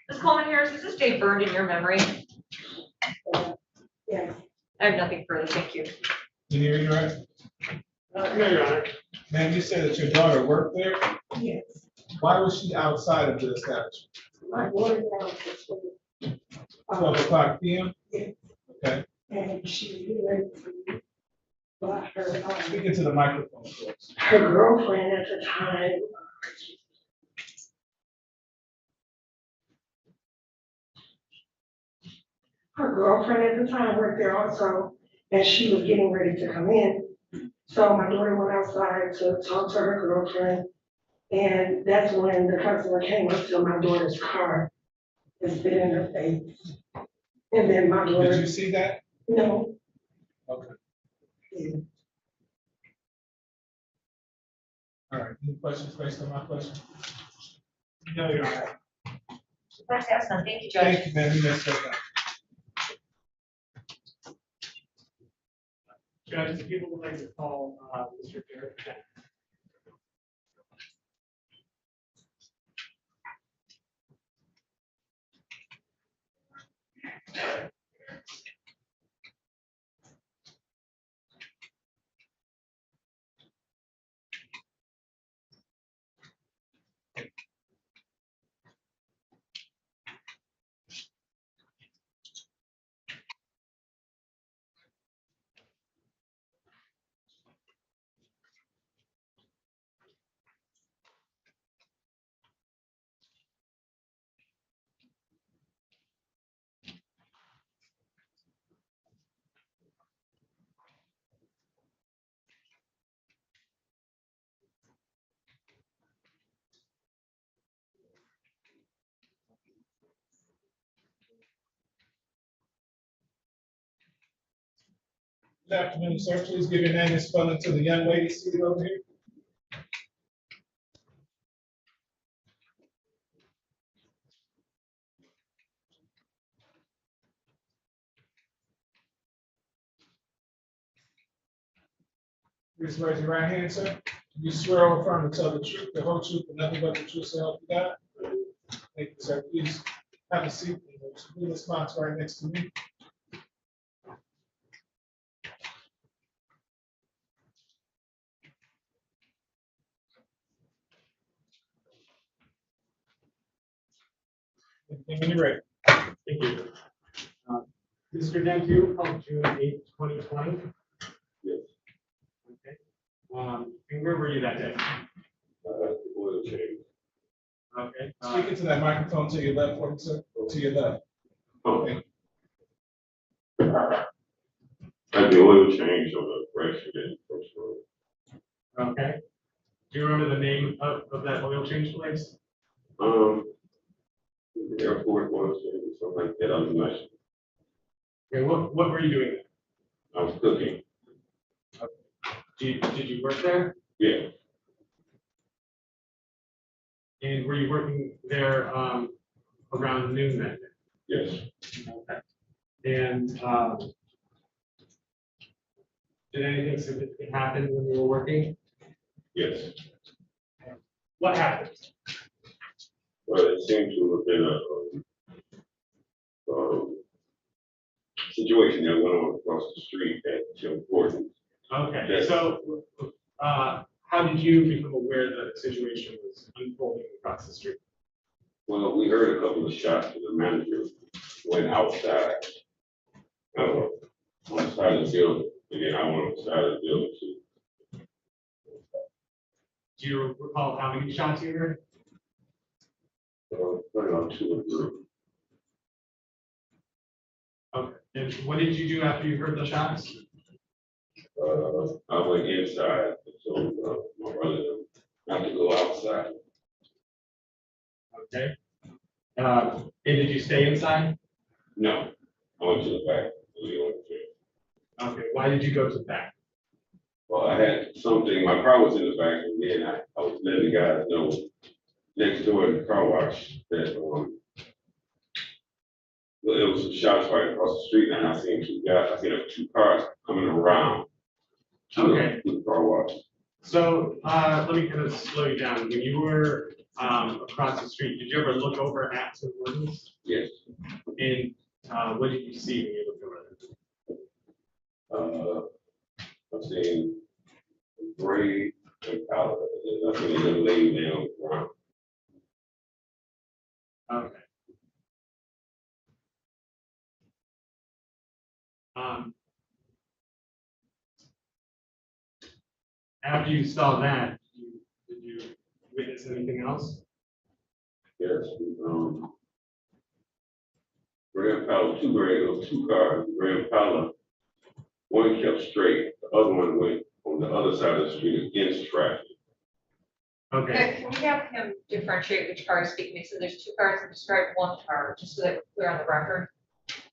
Ms. Coleman Harris, is this date burned in your memory? Yes. I have nothing further, thank you. Can you read right? No, Your Honor. Ma'am, you said that your daughter worked there? Yes. Why was she outside of the establishment? My daughter got up to school. 12:00 p.m.? Yes. Okay. And she was ready to, but her, Speak into the microphone, please. her girlfriend at the time. Her girlfriend at the time worked there also, and she was getting ready to come in. So my daughter went outside to talk to her girlfriend, and that's when the customer came up to my daughter's car and spit in her face. And then my daughter. Did you see that? No. Okay. Yeah. All right, any questions based on my question? No, Your Honor. That's excellent, thank you, Judge. Thank you, ma'am. You may step down. Judge, if people would like to call, Mr. Garrett. Good afternoon, sir. Please give your name and spelling to the young lady seated over here. Please raise your right hand, sir. You swear or affirm to tell the truth, the whole truth, and nothing but the truth, so help you God? Thank you, sir. Please have a seat. There's a sponsor right next to me. When you're ready. Thank you. Mr. Dentu, held June 8th, 2020. Yes. Okay. And where were you that day? Oil change. Okay. Speak into that microphone to your left, for me, sir. To your left. Okay. Like the oil change on the resident first road. Okay. Do you remember the name of that oil change place? The airport oil change or something like that. I'm not sure. Okay, what were you doing there? I was cooking. Did you work there? Yeah. And were you working there around noon that day? Yes. Okay. And did anything significant happen when you were working? Yes. What happened? Well, it seemed to have been a situation that went on across the street that's important. Okay, Yes. so how did you become aware that the situation was unfolding across the street? Well, we heard a couple of shots and the manager went outside. On the side of the building, and then I went on the side of the building too. Do you recall how many shots you heard? Probably about 2 or 3. Okay, and what did you do after you heard the shots? I went inside, so my brother not to go outside. Okay. And did you stay inside? No, I went to the back. Okay, why did you go to the back? Well, I had something, my car was in the back, and then I was letting the guys know next door in the car wash that, well, it was some shots right across the street, and I seen two cars coming around. Okay. To the car wash. So, let me kind of slow you down. When you were, across the street, did you ever look over at the wardens? Yes. And, what did you see when you looked over there? I've seen gray and powder, and I've seen a little lady laying on the ground. Okay. After you saw that, did you witness anything else? Yes, Grand Impala, two cars, Grand Impala. One kept straight, the other one went on the other side of the street against traffic. Okay. Can we have him differentiate which car he's speaking to? So there's two cars and describe one car, just so that we're clear on the record.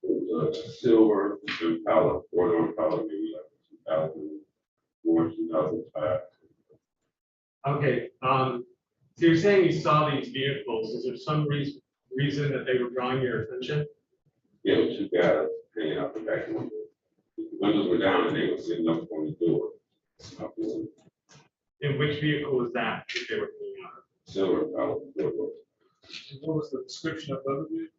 It was a silver Impala, Ford Impala, maybe like 2004, 2005. Okay, so you're saying you saw these vehicles, is there some reason that they were drawing your attention? Yeah, it was two guys hanging out the back window. The windows were down and they were sitting up on the door. And which vehicle was that they were hanging out of? Silver Impala. What was the description of the other vehicle?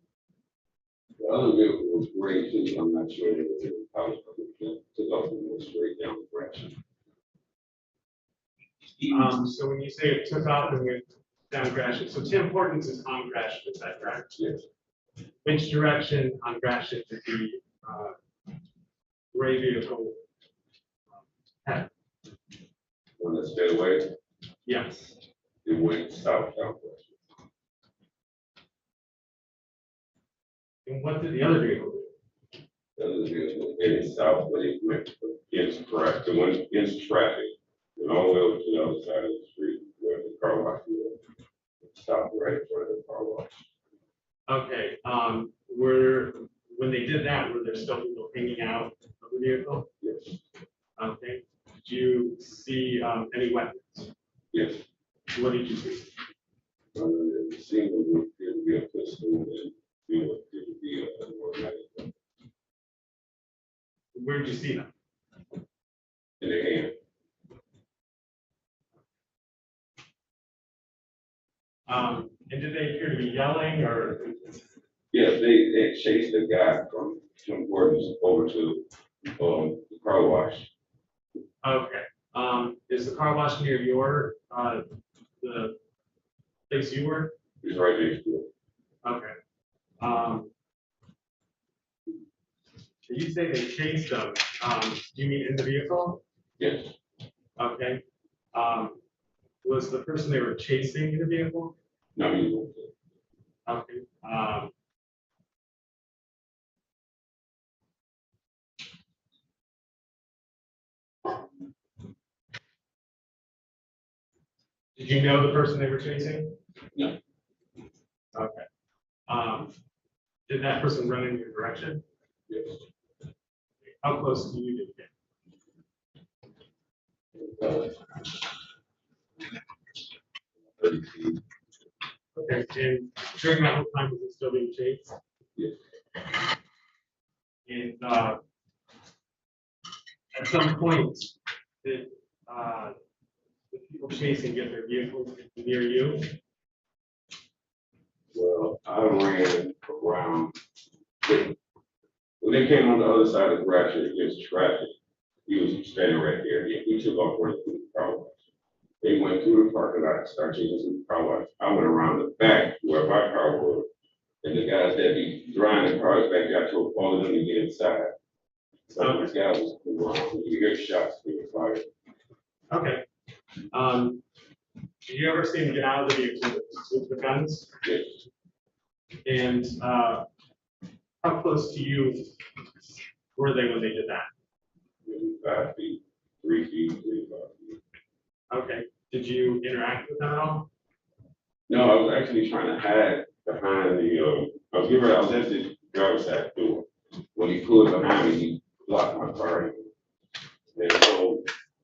The other vehicle was gray too, I'm not sure if it was in the house, but it took off and went straight down the direction. So when you say it took off and went down Gratiot, so Tim Hortons is on Gratiot, is that correct? Yes. Which direction on Gratiot did the gray vehicle head? When it stayed away, Yes. it went south, southwest. And what did the other vehicle do? The other vehicle was heading south, but it went against traffic, it went against traffic, and all the way over to the other side of the street where the car wash was. It stopped right in front of the car wash. Okay, when they did that, were there still people hanging out of the vehicle? Yes. Okay, did you see any weapons? Yes. What did you see? The scene would appear to be a pistol and it would appear to be an automatic weapon. Where did you see them? In the hand. And did they appear to be yelling or? Yes, they chased the guy from Tim Hortons over to the car wash. Okay, is the car wash near your, the place you were? He's right next to it. Okay. You say they chased them, do you mean in the vehicle? Yes. Okay. Was the person they were chasing in the vehicle? No, he wasn't. Okay. Did you know the person they were chasing? No. Okay. Did that person run in your direction? Yes. How close do you get? Okay, and during that whole time, was it still being chased? Yes. And at some point, did the people chasing get their vehicles near you? Well, I ran around. When they came on the other side of the garage against traffic, he was standing right there. He took off running through the car wash. They went through the parking lot, started chasing through the car wash. I went around the back where my car was, and the guys that be driving the cars back there, I told all of them to get inside. So this guy was around. You hear shots being fired. Okay. Did you ever see them get out of the vehicle with the guns? Yes. And how close to you were they when they did that? Maybe 5 feet, 3 feet, 3 to 5 feet. Okay. Did you interact with them at all? No, I was actually trying to hide behind the, I was at the driver's side door. When he pulled behind me, he blocked my car. And so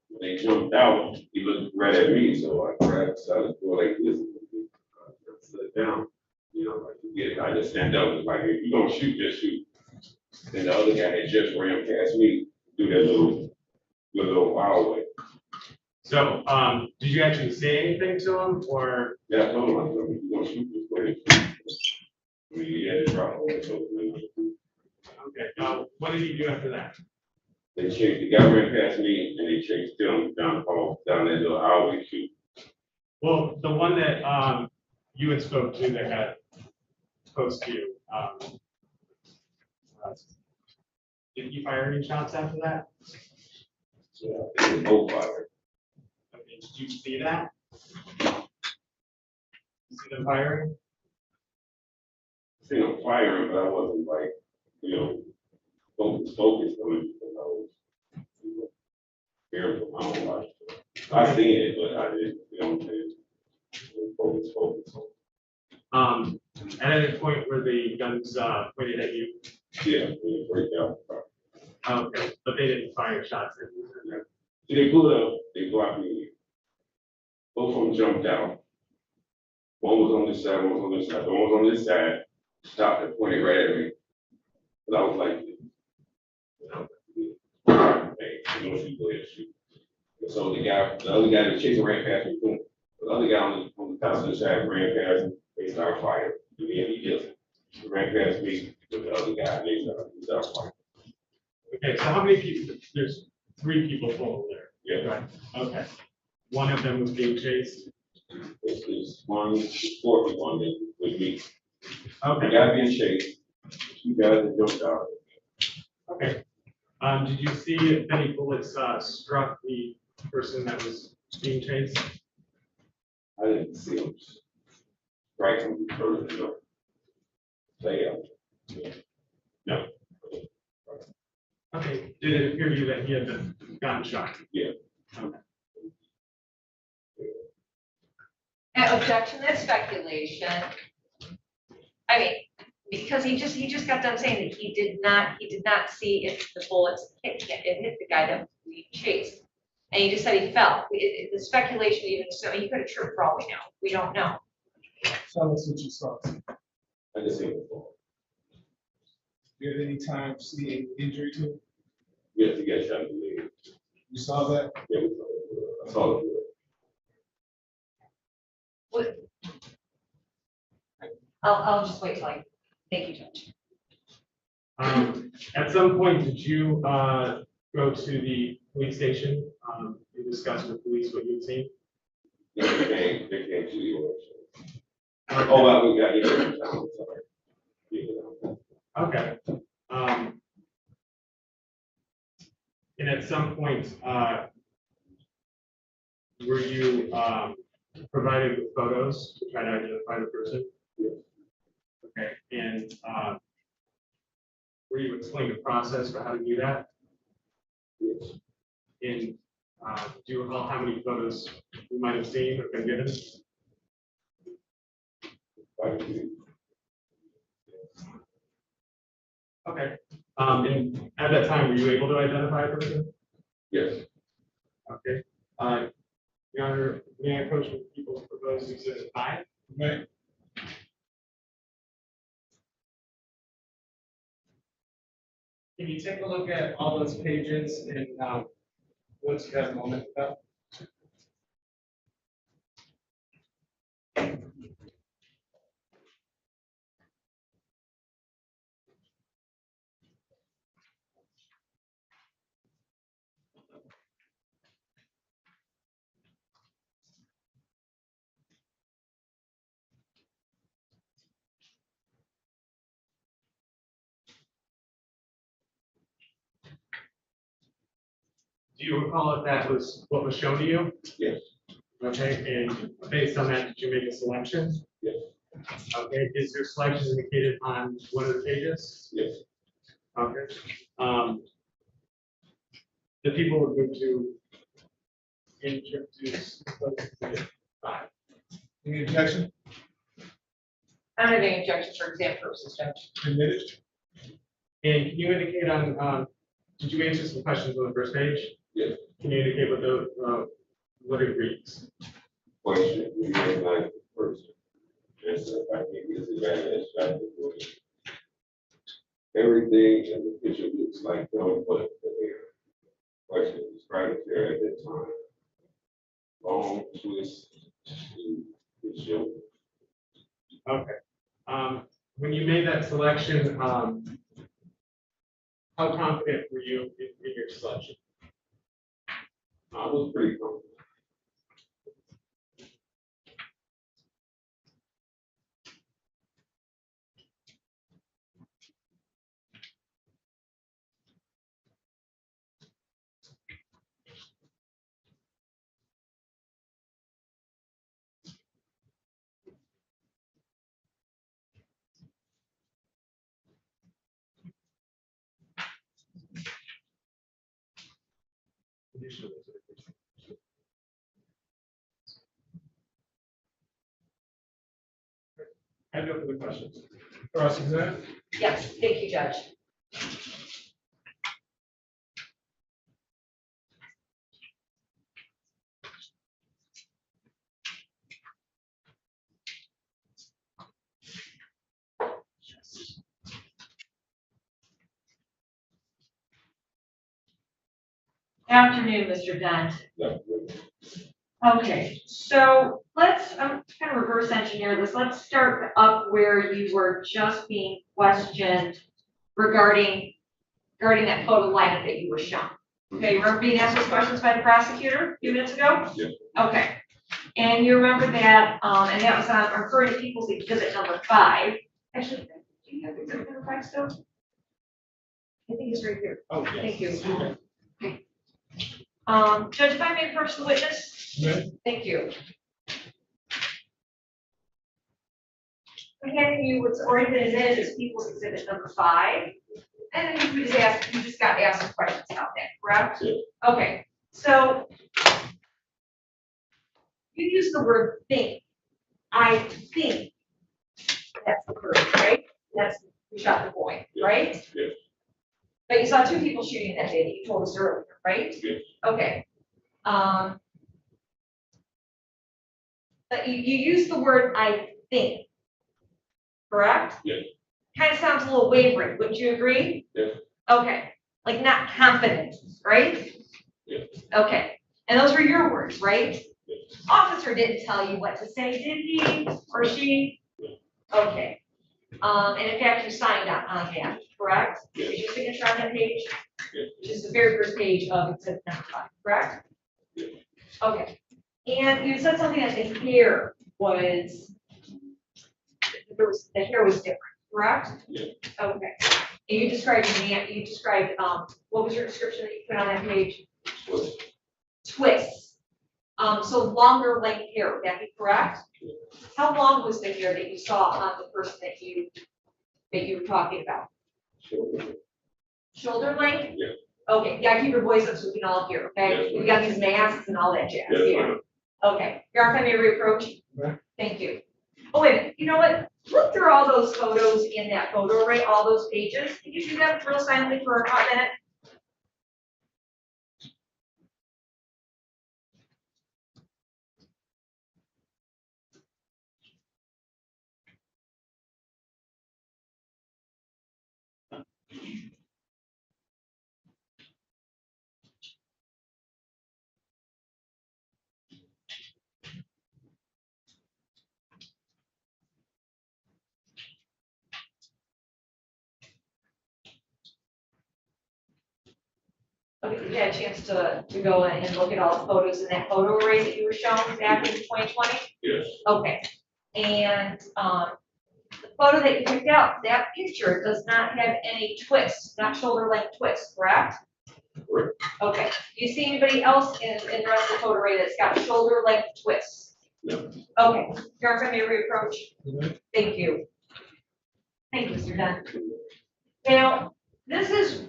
When they jumped out, he looked right at me, so I started to go like this. Sit down, you know, like, yeah, I just stand up, and like, if you don't shoot, just shoot. And the other guy had just ran past me, do that little wild way. So, did you actually say anything to him, or? Yeah, I told him, I said, if you don't shoot, just go ahead and shoot. I mean, he had to drop on so. Okay, what did he do after that? They chased, the guy ran past me, and they chased him down the hall, down that little alleyway shoot. Well, the one that, you had spoke to that got close to you, did you fire any shots after that? Yeah, they were both fired. Okay, did you see that? You see them firing? I seen them firing, but I wasn't like, you know, focused on it because I was, you know, fearful. I don't like it. I seen it, but I didn't, you know what I'm saying? Focus. At any point where the guns pointed at you? Yeah, they break out. Okay, but they didn't fire shots at you. See, they blew it up, they blocked me. Both of them jumped out. One was on this side, one was on this side. The one was on this side, stopped and pointed right at me. But I was like, you know, hey, you know, shoot, go ahead, shoot. And so the other guy that was chasing ran past me, boom. The other guy on the passenger side ran past me, they started firing. And he just ran past me with the other guy, and they started firing. Okay, so how many people, there's 3 people total there? Yeah. Right, okay. One of them was being chased? It's 4 people on there with me. Okay. The guy being chased, 2 guys that jumped out. Okay. Did you see if any bullets struck the person that was being chased? I didn't see him right from the first, you know. No. Okay, did it appear to you that he had been gotten shot? Yeah. Okay. Objection, that's speculation. I mean, because he just got done saying that he did not see if the bullets hit the guy that was being chased. And he just said he fell. The speculation even, so he could have tripped for all we know. We don't know. Tell us what you saw. I just seen it before. You had any time see any injury to him? Yes, he got shot in the leg. You saw that? Yeah, we saw it. I saw it. I'll just wait till thank you, Judge. At some point, did you go to the police station and discuss with police what you'd seen? Yeah, they came to you. Oh, well, we got here. Sorry. Yeah. Okay. And at some point, were you provided with photos to try to identify the person? Yes. Okay, and were you explained the process for how to do that? Yes. And do you recall how many photos you might have seen or been given? Okay. And at that time, were you able to identify a person? Yes. Okay. Your Honor, may I approach with people's proposed exhibit 5? Right. Can you take a look at all those pages and once you have a moment about? Do you recall if that was what was shown to you? Yes. Okay, and based on that, did you make a selection? Yes. Okay, is your selection indicated on one of the pages? Yes. Okay. The people we're going to introduce. Any objection? I don't have any objection for exam purposes, Judge. Admitted. And can you indicate on, did you answer some questions on the first page? Yes. communicate with what it reads. Question, you may like the person. Yes, sir, I think this is that everything in the picture looks like them, but the hair. Question, describe the hair at that time. Long twist to the shoulder. Okay. When you made that selection, how confident were you in your selection? I was pretty confident. I have no further questions. Cross-examine? Yes, thank you, Judge. Afternoon, Mr. Dent. Okay, so let's kind of reverse engineer this. Let's start up where you were just being questioned regarding that photo lineup that you were shown. Okay, you remember being asked those questions by the prosecutor a few minutes ago? Yes. Okay, and you remember that, and that was on referring to People's Exhibit number 5. Actually, do you have exhibit number 5 still? I think it's right here. Oh, yes. Thank you. Okay. Judge, if I may approach the witness? Yes. Thank you. I'm handing you what's already been admitted as People's Exhibit number 5. And then you just got asked questions about that, correct? Yes. Okay, so you use the word think. I think that's the word, right? That's who shot the boy, right? Yes. But you saw 2 people shooting that day that you told us earlier, right? Yes. Okay. But you use the word I think, correct? Yes. Kind of sounds a little wavering, wouldn't you agree? Yes. Okay, like not confident, right? Yes. Okay, and those were your words, right? Yes. Officer didn't tell you what to say, did he or she? Okay, and in fact, you signed on that, correct? Yes. Is your signature on that page? Yes. Which is the very first page of exhibit number 5, correct? Yes. Okay, and you said something that the hair was, the hair was different, correct? Yes. Okay, and you described, what was your description that you put on that page? Twists. So longer length hair, would that be correct? Yes. How long was the hair that you saw on the person that you were talking about? Shoulder length? Yes. Okay, you gotta keep your voice up so we can all hear, okay? Yes, We got these masks and all that jazz, Yes, yeah. ma'am. Okay, you're on my reapproach? Right. Thank you. Oh, wait a minute, you know what? Look through all those photos in that photo array, all those pages. Can you do that real silently for a hot minute? Okay, you had a chance to go in and look at all the photos in that photo array that you were shown back in 2020? Yes. Okay, and the photo that you picked out, that picture does not have any twists, not shoulder length twists, correct? Correct. Okay, do you see anybody else in the rest of the photo array that's got shoulder length twists? No. Okay, you're on my reapproach. Mm-hmm. Thank you. Thank you, Mr. Dunn. Now, this is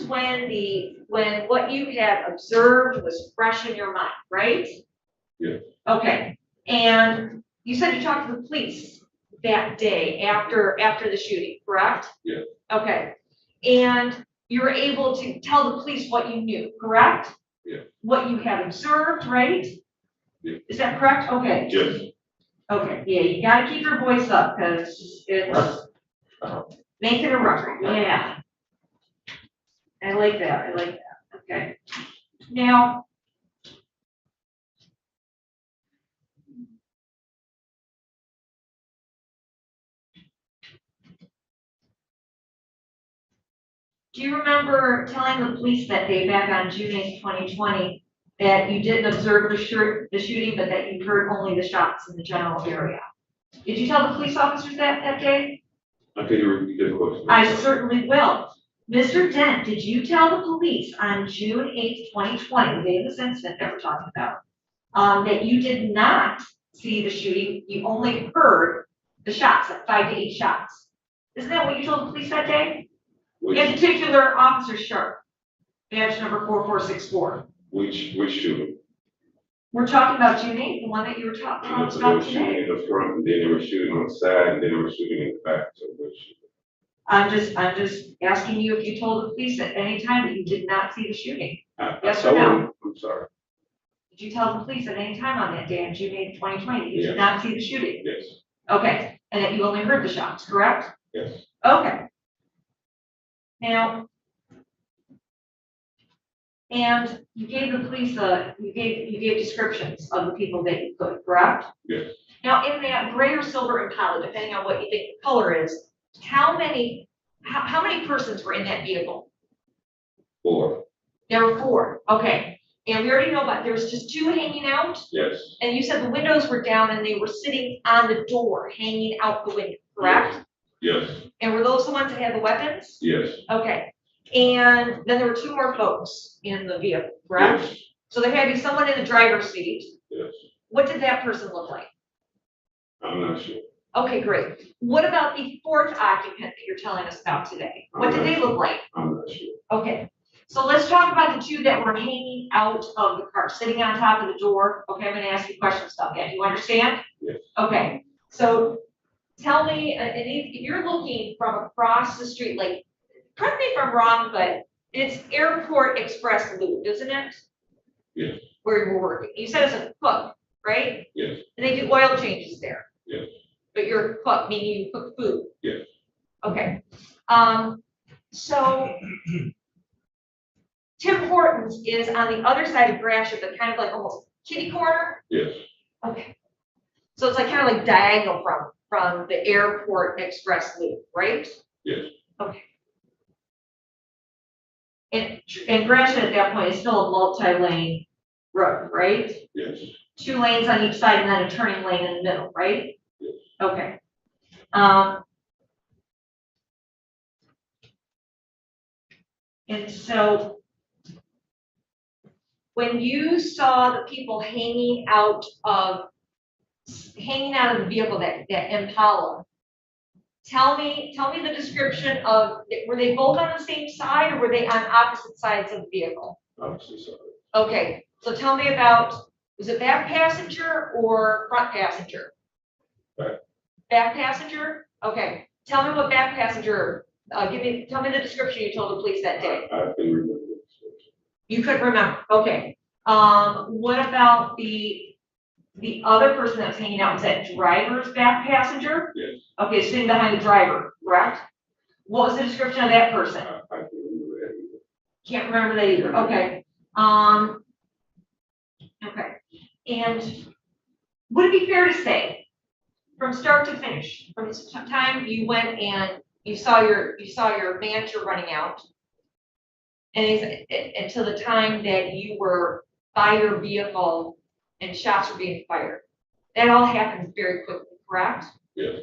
when what you had observed was fresh in your mind, right? Yes. Okay, and you said you talked to the police that day after the shooting, correct? Yes. Okay, and you were able to tell the police what you knew, correct? Yeah. what you have observed, right? Yeah. Is that correct? Okay. Yes. Okay, yeah, you gotta keep your voice up, because it's making a record, yeah. I like that, okay. Now, do you remember telling the police that day back on June 8th, 2020, that you didn't observe the shooting, but that you heard only the shots in the general area? Did you tell the police officers that day? Can you repeat the question? I certainly will. Mr. Dent, did you tell the police on June 8th, 2020, the day of this incident that we're talking about, that you did not see the shooting, you only heard the shots, like 5 to 8 shots? Isn't that what you told the police that day? In particular, Officer Sharp, badge number 4464. Which shooting? We're talking about June 8th, the one that you were talking They were about shooting today. in the front, and then they were shooting on the side, and then they were shooting in the back. So which? I'm just asking you if you told the police at any time that you did not see the shooting. Yes or no? I'm sorry. Did you tell the police at any time on that day, on June 8th, 2020, that you Yes. did not see the shooting? Yes. Okay, and that you only heard the shots, correct? Yes. Okay. Now, and you gave the police you gave descriptions of the people that you could, correct? Yes. Now, in that gray or silver Impala, depending on what you think the color is, how many persons were in that vehicle? 4. There were 4, okay. And we already know about, there was just 2 hanging out? Yes. And you said the windows were down and they were sitting on the door, hanging out the window, correct? Yes. And were those the ones that had the weapons? Yes. Okay. And then there were 2 more folks in the vehicle, correct? Yes. So there had to be someone in the driver's seat. Yes. What did that person look like? I'm not sure. Okay, great. What about the 4th occupant that you're telling us about today? What did they look like? I'm not sure. Okay, so let's talk about the 2 that were hanging out of the car, sitting on top of the door. Okay, I'm gonna ask you questions about that. You understand? Yes. Okay, so tell me, and if you're looking from across the street, like, correct me if I'm wrong, but it's Airport Express Loop, isn't it? Yes. Where you were working. You said it's a cook, right? Yes. And they do oil changes there. Yes. But you're a cook, meaning you cook food. Yes. Okay. So Tim Hortons is on the other side of Gratiot, but kind of like almost kitty corner. Yes. Okay. So it's like kind of like diagonal from the Airport Express Loop, right? Yes. Okay. And Gratiot at that point is still a multi-lane road, right? Yes. 2 lanes on each side and then a turning lane in the middle, right? Yes. Okay. And so when you saw the people hanging out of the vehicle, that Impala, tell me the description of, were they both on the same side or were they on opposite sides of the vehicle? Opposite side. Okay, so tell me about, was it back passenger or front passenger? Back. Back passenger? Okay, tell me what back passenger, tell me the description you told the police that day. I can remember the description. You couldn't remember, okay. What about the other person that was hanging out, was that driver's back passenger? Yes. Okay, sitting behind the driver, correct? What was the description of that person? I can remember that either. Can't remember that either, okay. Okay, and would it be fair to say, from start to finish, from the time you went and you saw your manager running out, and until the time that you were by your vehicle and shots were being fired, that all happened very quickly, correct? Yes.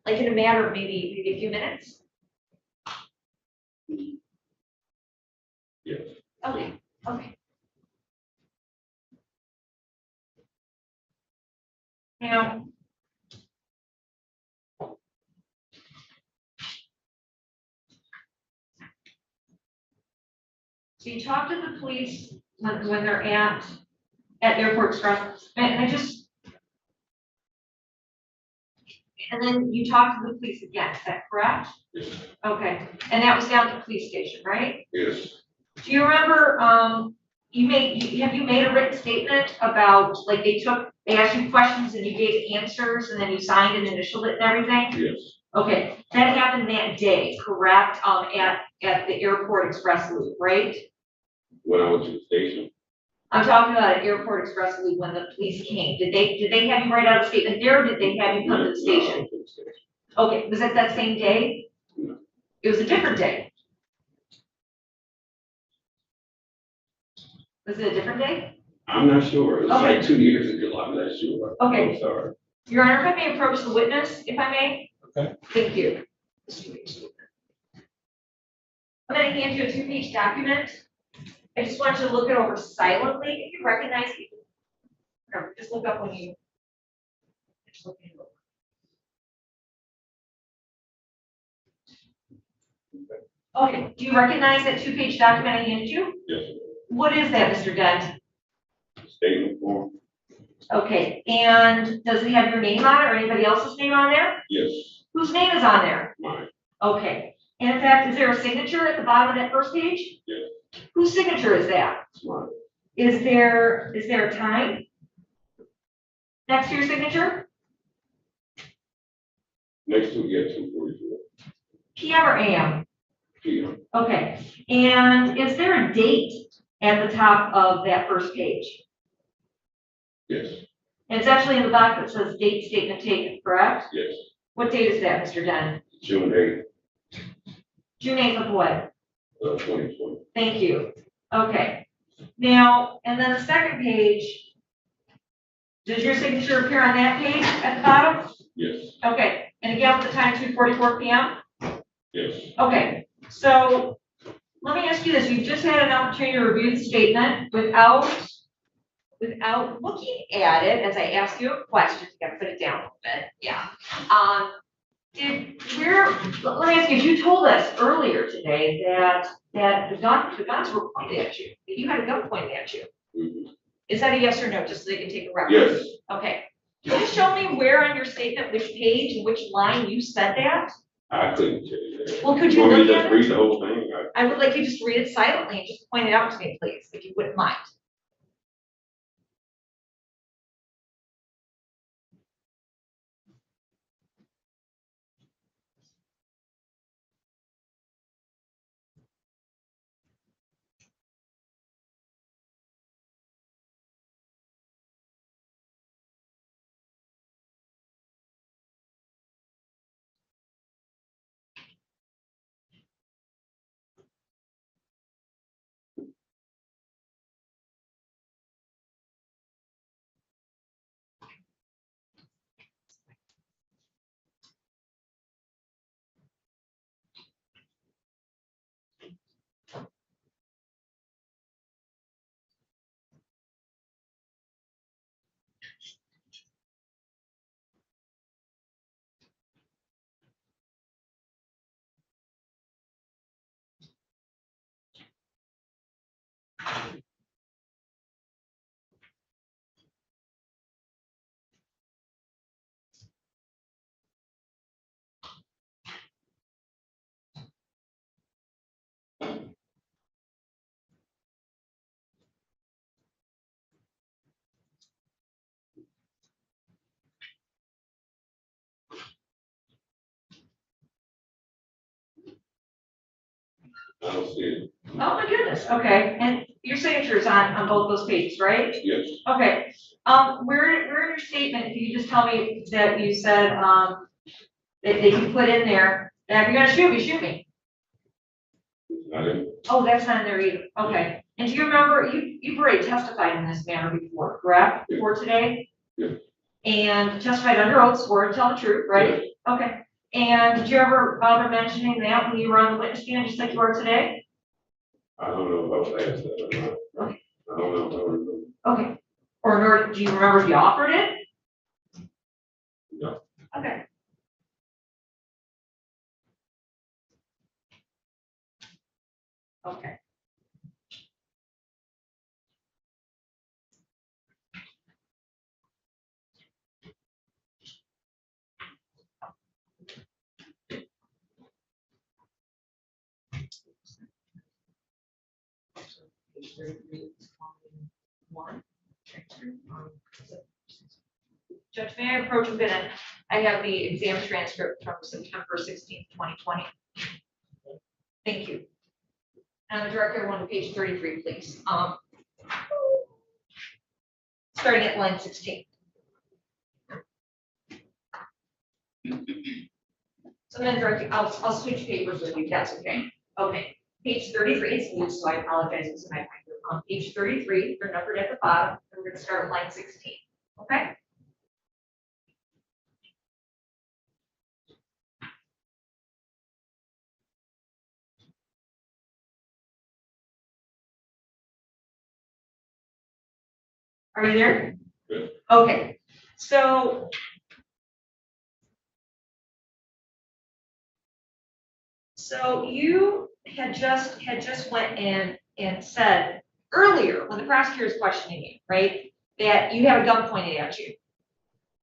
Like in a matter of maybe a few minutes? Yes. Okay, okay. Now, so you talk to the police when they're at Airport Express, and then you talk to the police again, is that correct? Yes. Okay, and that was down at the police station, right? Yes. Do you remember, have you made a written statement about, like, they asked you questions and you gave answers and then you signed and initialed it and everything? Yes. Okay, that happened that day, correct? At the Airport Express Loop, right? When I went to the station, I'm talking about an Airport Express Loop when the police came. Did they have you write out a statement there, or did they have you come to the station? Okay, was it that same day? No. It was a different day. Was it a different day? I'm not sure. It was Okay. like 2 years ago. I'm not sure. Okay. I'm sorry. Your Honor, if I may approach the witness, if I may? Okay. Thank you. I'm gonna hand you a 2-page document. I just want you to look it over silently. If you recognize it, or just look up when you. Just look it over. Okay, do you recognize that 2-page document I handed you? Yes. What is that, Mr. Dent? Statement form? Okay, and does it have your name on it or anybody else's name on there? Yes. Whose name is on there? Mine. Okay, and in fact, is there a signature at the bottom of that first page? Yes. Whose signature is that? Mine. Is there a time next to your signature? Next to it, 244. PM or AM? PM. Okay, and is there a date at the top of that first page? Yes. And it's actually in the box that says date statement taken, correct? Yes. What date is that, Mr. Dunn? June 8th, June 8th of what? 2020. Thank you. Okay. Now, and then the second page, does your signature appear on that page at the bottom? Yes. Okay, and again with the time 2:44 PM? Yes. Okay, so let me ask you this, you've just had an opportunity to review the statement without looking at it, as I ask you a question, you gotta put it down a little bit, yeah. Let me ask you, you told us earlier today that the guns were pointed at you, that you had a gun pointed at you. Mhm. Is that a yes or no, just so they can take a record? Yes. Okay, can you show me where on your statement, which page, and which line you said that? I couldn't tell you that. Well, could you want me look to at just it? read the whole thing? I would like you to just read it silently and just point it out to me, please, if you wouldn't mind. I don't see it. Oh my goodness, okay, and your signature is on both those pages, right? Yes. Okay, where in your statement, if you could just tell me that you said, that you put in there, that if you're gonna shoot me, shoot me. Not in. Oh, that's not in there either, okay. And do you remember, you've already testified in this manner before, correct? Yeah. Before today? Yeah. And testified under oath, swore to tell the truth, right? Yeah. Okay, and did you ever bother mentioning that when you were on the witness stand, just like you are today? I don't know if I was asked that or not. Okay. I don't know if I remember. Okay, or nor, do you remember if you offered it? No. Okay. Okay. one. Judge, may I approach a minute? I have the exam transcript from September 16th, 2020. Thank you. And the director, one to page 33, please. Starting at line 16. So then, director, I'll switch papers with you. That's okay. Okay. Page 33. It's new, so I apologize. It's my on page 33. They're numbered at the bottom. And we're going to start at line 16. Okay. Are you there? Good. Okay, so you had just went in and said earlier when the prosecutor is questioning you, right, that you have a gun pointed at you.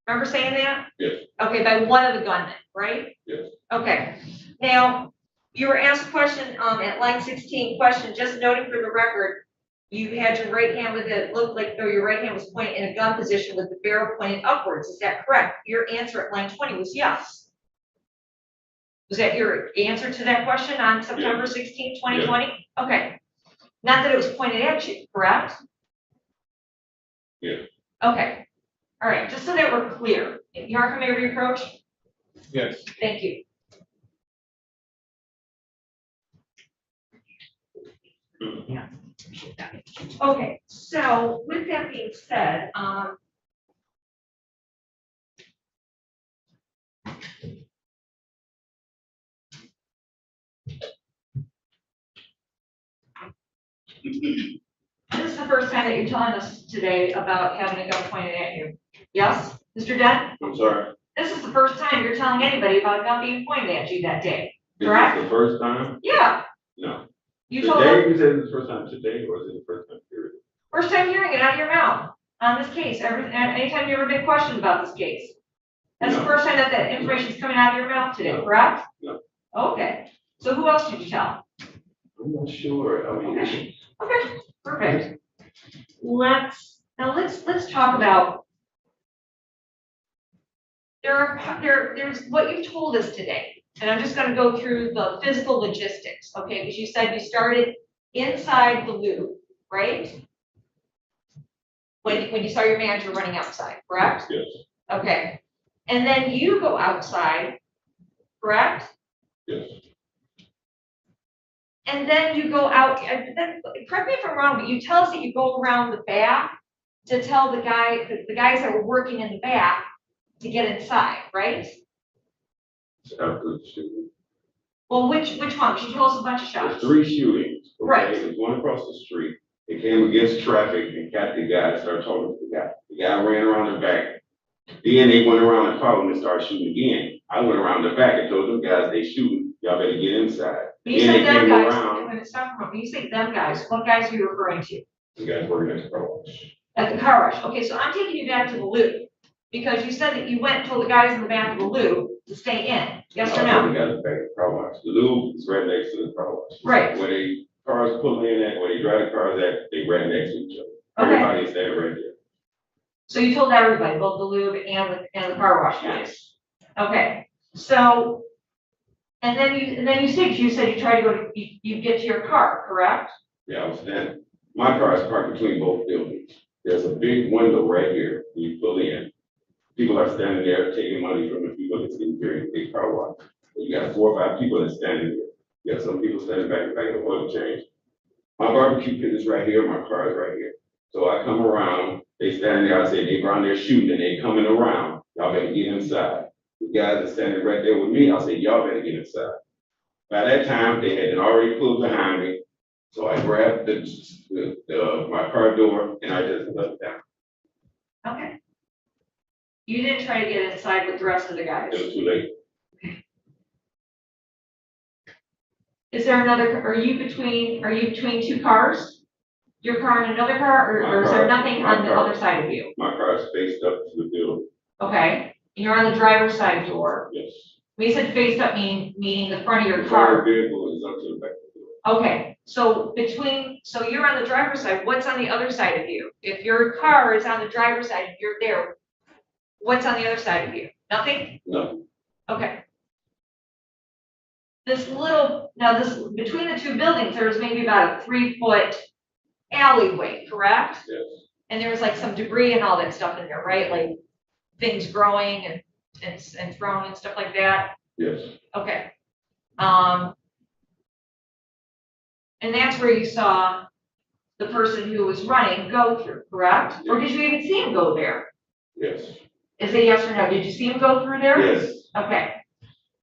Remember saying that? Yes. Okay, by one of the gunmen, right? Yes. Okay. Now, you were asked a question at line 16, question, just noting for the record, you had your right hand with it, looked like though your right hand was pointed in a gun position with the barrel pointed upwards. Is that correct? Your answer at line 20 was yes. Was that your answer to that question on September 16, 2020? Yeah. Okay. Not that it was pointed at you, correct? Yeah. Okay. All right. Just so that we're clear. You are coming to reapproach? Yes. Thank you. Yeah. Okay, so with that being said, this is the first time that you're telling us today about having a gun pointed at you. Yes, Mr. Dent? I'm sorry. This is the first time you're telling anybody about a gun being pointed at you that day, Is correct? this the first time? Yeah. No. You told Today, them? you said it's the first time today, or is it the first time period? First time hearing it out of your mouth on this case. Anytime you ever been questioned about this case. That's the first time that that information is coming out of your mouth today, correct? No. Okay. So who else did you tell? I'm not sure. I mean, Okay, perfect. Let's talk about there's what you told us today, and I'm just going to go through the physical logistics, okay? Because you said you started inside the loop, right? When you saw your manager running outside, correct? Yes. Okay, and then you go outside, correct? Yes. And then you go out, and then, correct me if I'm wrong, but you tell us that you go around the back to tell the guys that were working in the back to get inside, right? After the shooting. Well, which one? She told us a bunch of shots. There's 3 shootings. Okay? Right. There's one across the street. It came against traffic and got the guy to start talking to the guy. The guy ran around the back. Then they went around and followed him and started shooting again. I went around the back and told them guys they shooting. Y'all better get inside. When you say them guys, when you say them guys, what guys are you referring to? The guys working at the car wash. At the car wash. Okay, so I'm taking you back to the loop because you said that you went and told the guys in the back of the loop to stay in. Yes or I no? told the guys back at the car wash. The lube is right next to the car wash. Right. Where they cars pull in at, where they drive the cars at, they right next to each other. Okay. Everybody is standing right there. So you told everybody, both the lube and the car wash guys. Okay. So, and then you said you tried to go to you get to your car, correct? Yeah, I was standing. My car is parked between both buildings. There's a big window right here when you pull in. People are standing there taking money from the people that's in during the big car wash. You got 4 or 5 people that's standing there. You got some people standing back in the oil change. My barbecue pit is right here, my car is right here. So I come around, they stand there, I say they around there shooting and they coming around. Y'all better get inside. The guys are standing right there with me, I say, y'all better get inside. By that time, they had already pulled behind me. So I grabbed my car door and I just let it down. Okay. You didn't try to get inside with the rest of the guys. It was too late. Is there another? Are you between 2 cars? Your car and another car, or is there nothing on the other side of you? My car is faced up to the building. Okay. And you're on the driver's side door. Yes. We said faced up meaning the front of your The front car. of the vehicle is up to the back of the Okay, so so you're on the driver's side, what's on the other side of you? If your car is on the driver's side, and you're there, what's on the other side of you? Nothing? No, Okay. This, between the two buildings, there was maybe about a 3-foot alleyway, correct? yes, And there was like some debris and all that stuff in there, right? Like things growing and thrown and stuff like that? yes, Okay. And that's where you saw the person who was running go through, correct? Or did you even see him go there? yes, Is it yes or no? Did you see him go through there? yes, Okay.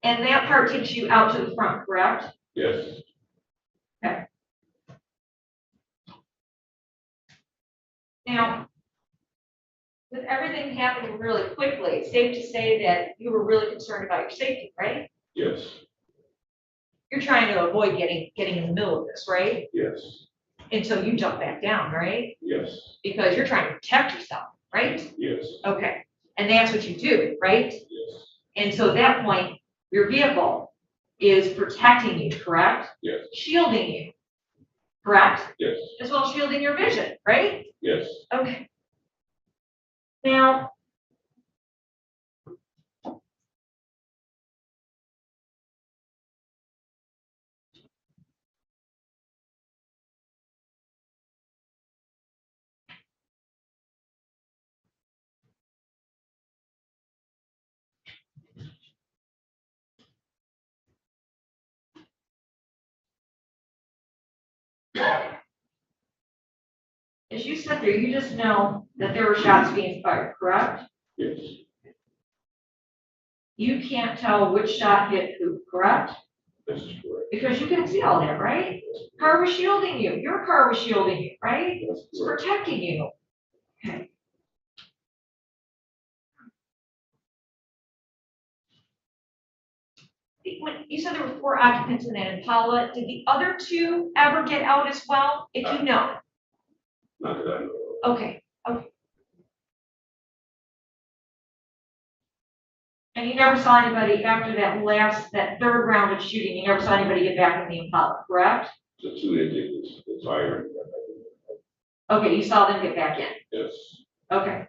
And that part takes you out to the front, correct? yes, Okay. Now, with everything happening really quickly, it's safe to say that you were really concerned about your safety, right? yes, You're trying to avoid getting in the middle of this, right? yes, And so you jump back down, right? yes, Because you're trying to protect yourself, right? yes, Okay. And that's what you do, right? yes, And so at that point, your vehicle is protecting you, correct? yes, Shielding you, correct? yes, As well as shielding your vision, right? yes. Okay. Now, as you sit there, you just know that there were shots being fired, correct? Yes, You can't tell which shot hit who, correct? this is correct. Because you can see all that, right? Car was shielding you. Your car was shielding you, right? That's It's correct. protecting you. Okay. When you said there were 4 occupants in that Impala, did the other 2 ever get out as well? If you know. Not that I know of. Okay. Okay. And you never saw anybody after that third round of shooting, you never saw anybody get back in the Impala, correct? The two that did the fire. Okay, you saw them get back in. Yes, Okay.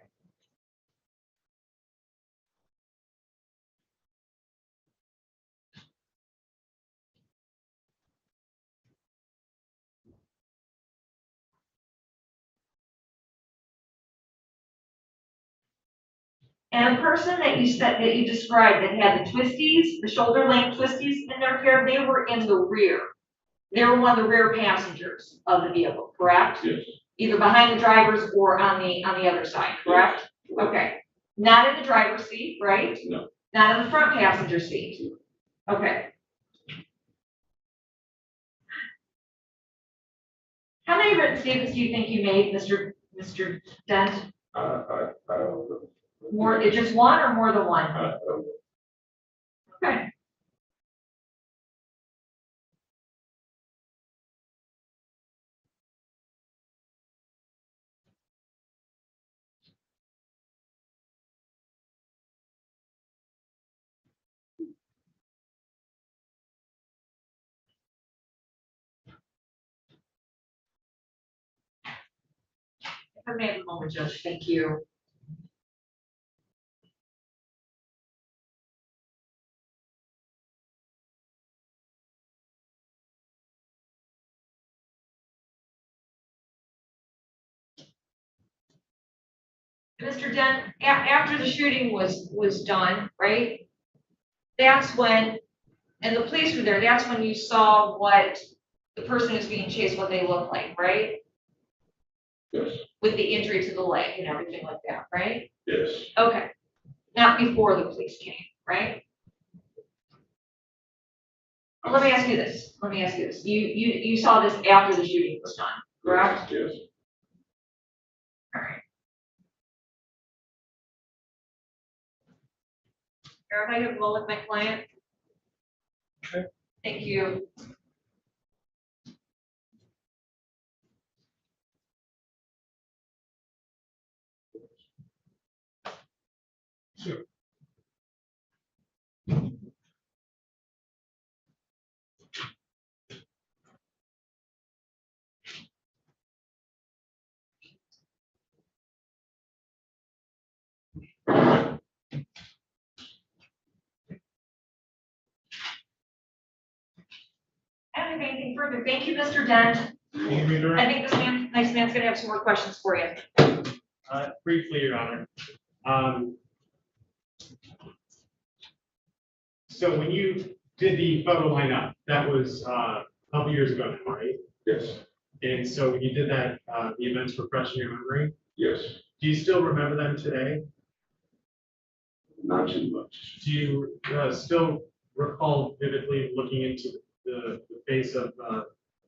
And the person that you said, that you described that had the twisties, the shoulder length twisties in their hair, they were in the rear. They were one of the rear passengers of the vehicle, correct? yes, Either behind the drivers or on the other side, correct? Okay. Not in the driver's seat, right? no, Not in the front passenger seat. Okay. How many written statements do you think you made, Mr. Dent? I don't know. More, just one or more than one? I don't know. Okay. If I may have a moment, Judge, thank you. Mr. Dent, after the shooting was done, right? That's when, and the police were there, that's when you saw what the person who's being chased, what they look like, right? Yes, With the injury to the leg and everything like that, right? yes, Okay. Not before the police came, right? Let me ask you this. You saw this after the shooting was done, correct? yes, All right. Eric, I have a moment with my client. Okay. Thank you. Sure. have anything further. Thank you, Mr. Dent. I think this nice man's gonna have some more questions for you. Briefly, Your Honor. So when you did the photo lineup, that was a couple years ago now, right? Yes, And so when you did that, the events were fresh in your memory. yes, Do you still remember them today? not too much. Do you still recall vividly looking into the face of the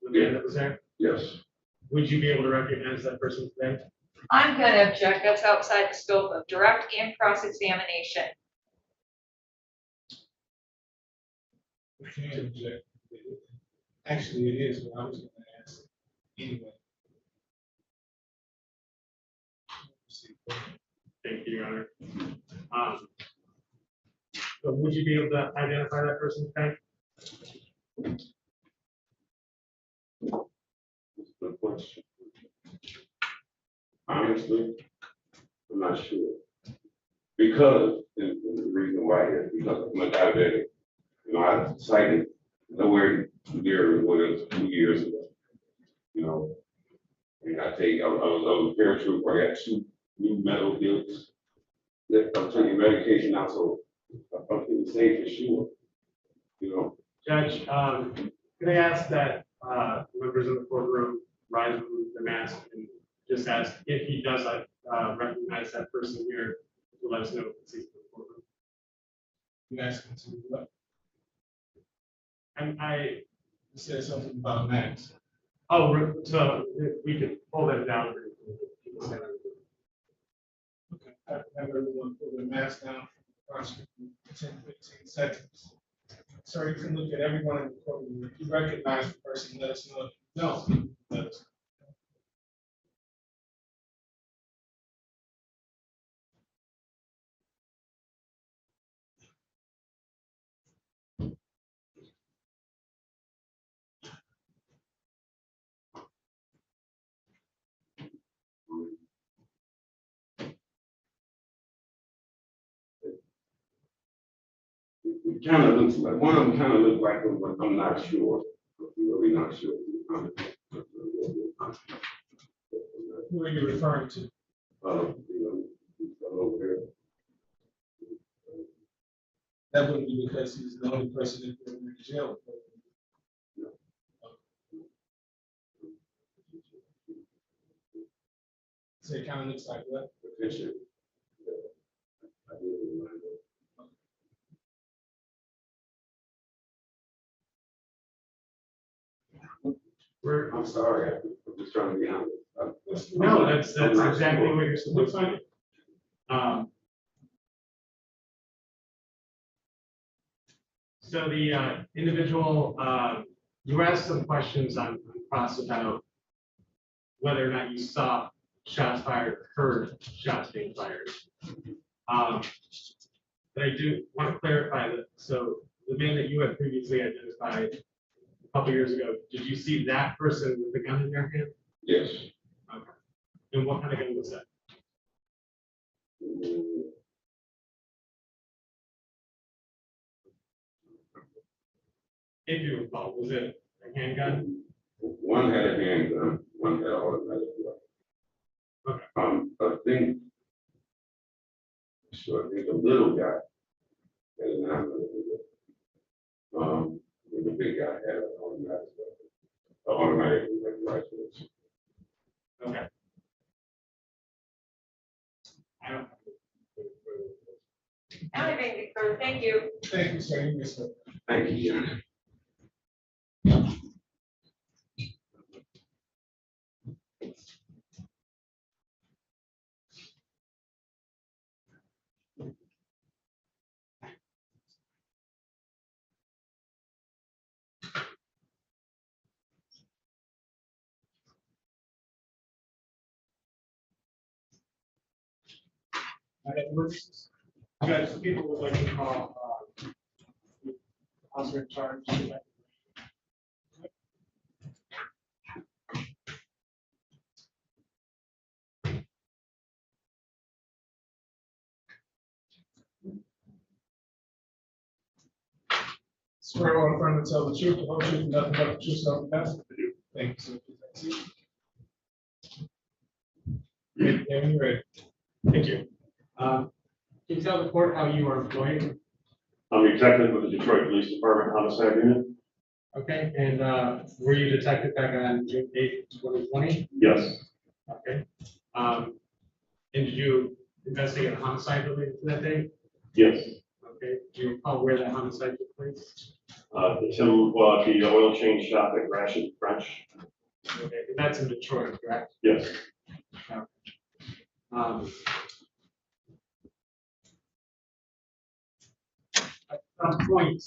man that was there? Yes. Would you be able to recognize that person today? I'm gonna object. That's outside the scope of direct and cross-examination. We can't object. Actually, it is what I was gonna ask anyway. Thank you, Your Honor. So would you be able to identify that person today? That's a good question. Honestly, I'm not sure. Because, and the reason why is because I'm a diabetic. You know, I cited nowhere near what it was 2 years ago. You know, and I was a paratrooper. I got 2 new metal bills. I'm taking medication now, so I'm feeling safe and sure. You know, Judge, can I ask that members of the courtroom rise and remove the mask and just ask if he does recognize that person here, to let us know if it's in the courtroom. You asking to what? I You said something about Max. oh, so we could pull that down. Okay, have everyone put their mask down for approximately 10, 15 seconds. Sir, you can look at everyone in the courtroom. If you recognize the person, let us know. If you don't, let us know. it kind of looks like, one of them kind of look like him, but I'm not sure. I'm really not sure. Who are you referring to? You know, over there. That wouldn't be because he's the only person in jail. So it kind of looks like what? The picture. I'm sorry, I'm just trying to be honest. No, that's I'm not exactly sure. what you're supposed to do. So the individual, you asked some questions on cross about whether or not you saw shots fired, heard shots being fired. But I do want to clarify that, so the man that you had previously identified a couple years ago, did you see that person with the gun in their hand? Yes. Okay. And what kind of gun was that? If you recall, was it a handgun? One had a handgun, one had an automatic weapon. I think the little guy had an automatic weapon. The big guy had an automatic weapon. Automatic rifle. Okay. I don't. I don't have anything further. Thank you. Thank you, sir. You missed it. Thank you, John. Judge, people would like to call officer in charge. Swear or affirm to tell the truth, the whole truth, and nothing but the truth, so help you God? I do. Thank you, sir. Please have a seat. Yeah, when you're ready. Thank you. Can you tell the court how you are employed? I'm a detective with the Detroit Police Department Homicide Unit. Okay, and were you detected back on June 8th, 2020? Yes, Okay. And did you investigate a homicide related to that day? yes. Okay, do you recall where that homicide took place? The oil change shop at Gratiot French. Okay, and that's in Detroit, correct? Yes. At some point,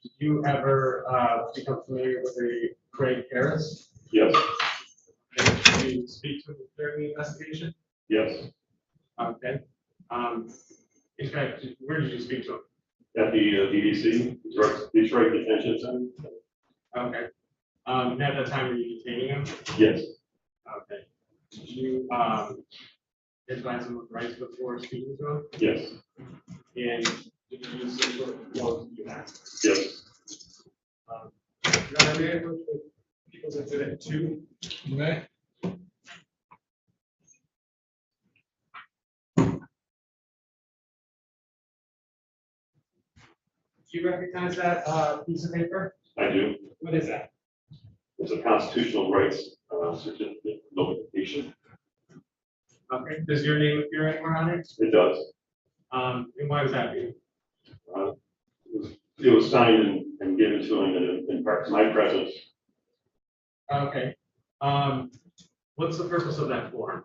did you ever become familiar with a Craig Harris? Yes. Did you speak to him during the investigation? Yes. Okay. In fact, where did you speak to him? At the DDC, Detroit Detention Center. Okay. And at that time, were you detaining him? Yes. Okay. Did you advise him of rights before speaking to him? Yes. And did you use some sort of clothes you had? Yes. Your Honor, may I approach the People's Exhibit 2? You may. Do you recognize that piece of paper? I do. What is that? It's a constitutional rights certificate notification. Okay. Does your name appear anywhere on it? It does. And why was that? It was signed and given to him in my presence. Okay. What's the purpose of that form?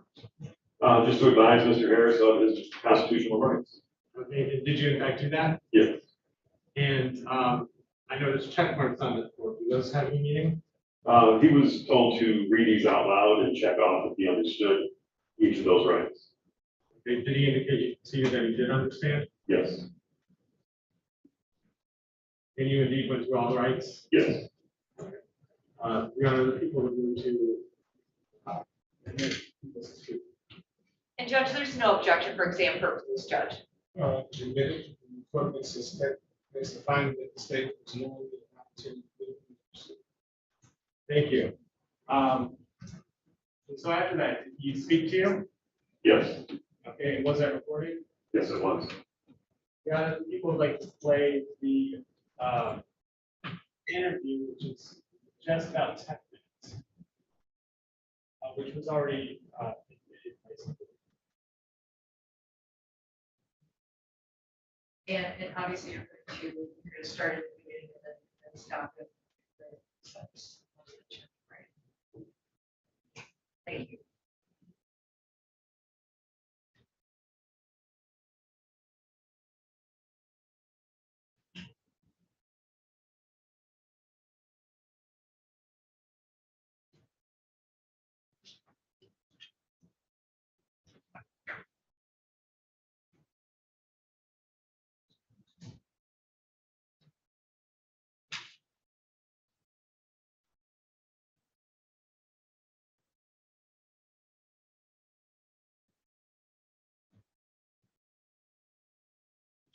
Just to advise Mr. Harris of his constitutional rights. Okay. And did you in fact do that? Yes. And I noticed check marks on the form. Do those have any meaning? He was told to read these out loud and check off if he understood each of those rights. Okay. Did he indicate to you that he did understand? Yes. And you indeed went through all the rights? Yes. Your Honor, the people would move to. And Judge, there's no objection for exam purposes, Judge. Admitted, the court makes the finding that the state was knowingly not to. Thank you. And so after that, did he speak to you? Yes. Okay, and was that recorded? Yes, it was. Your Honor, the people would like to play the interview, which is just about 10 minutes, which was already And obviously you're going to start at the beginning and then stop at the steps. Right. Thank you.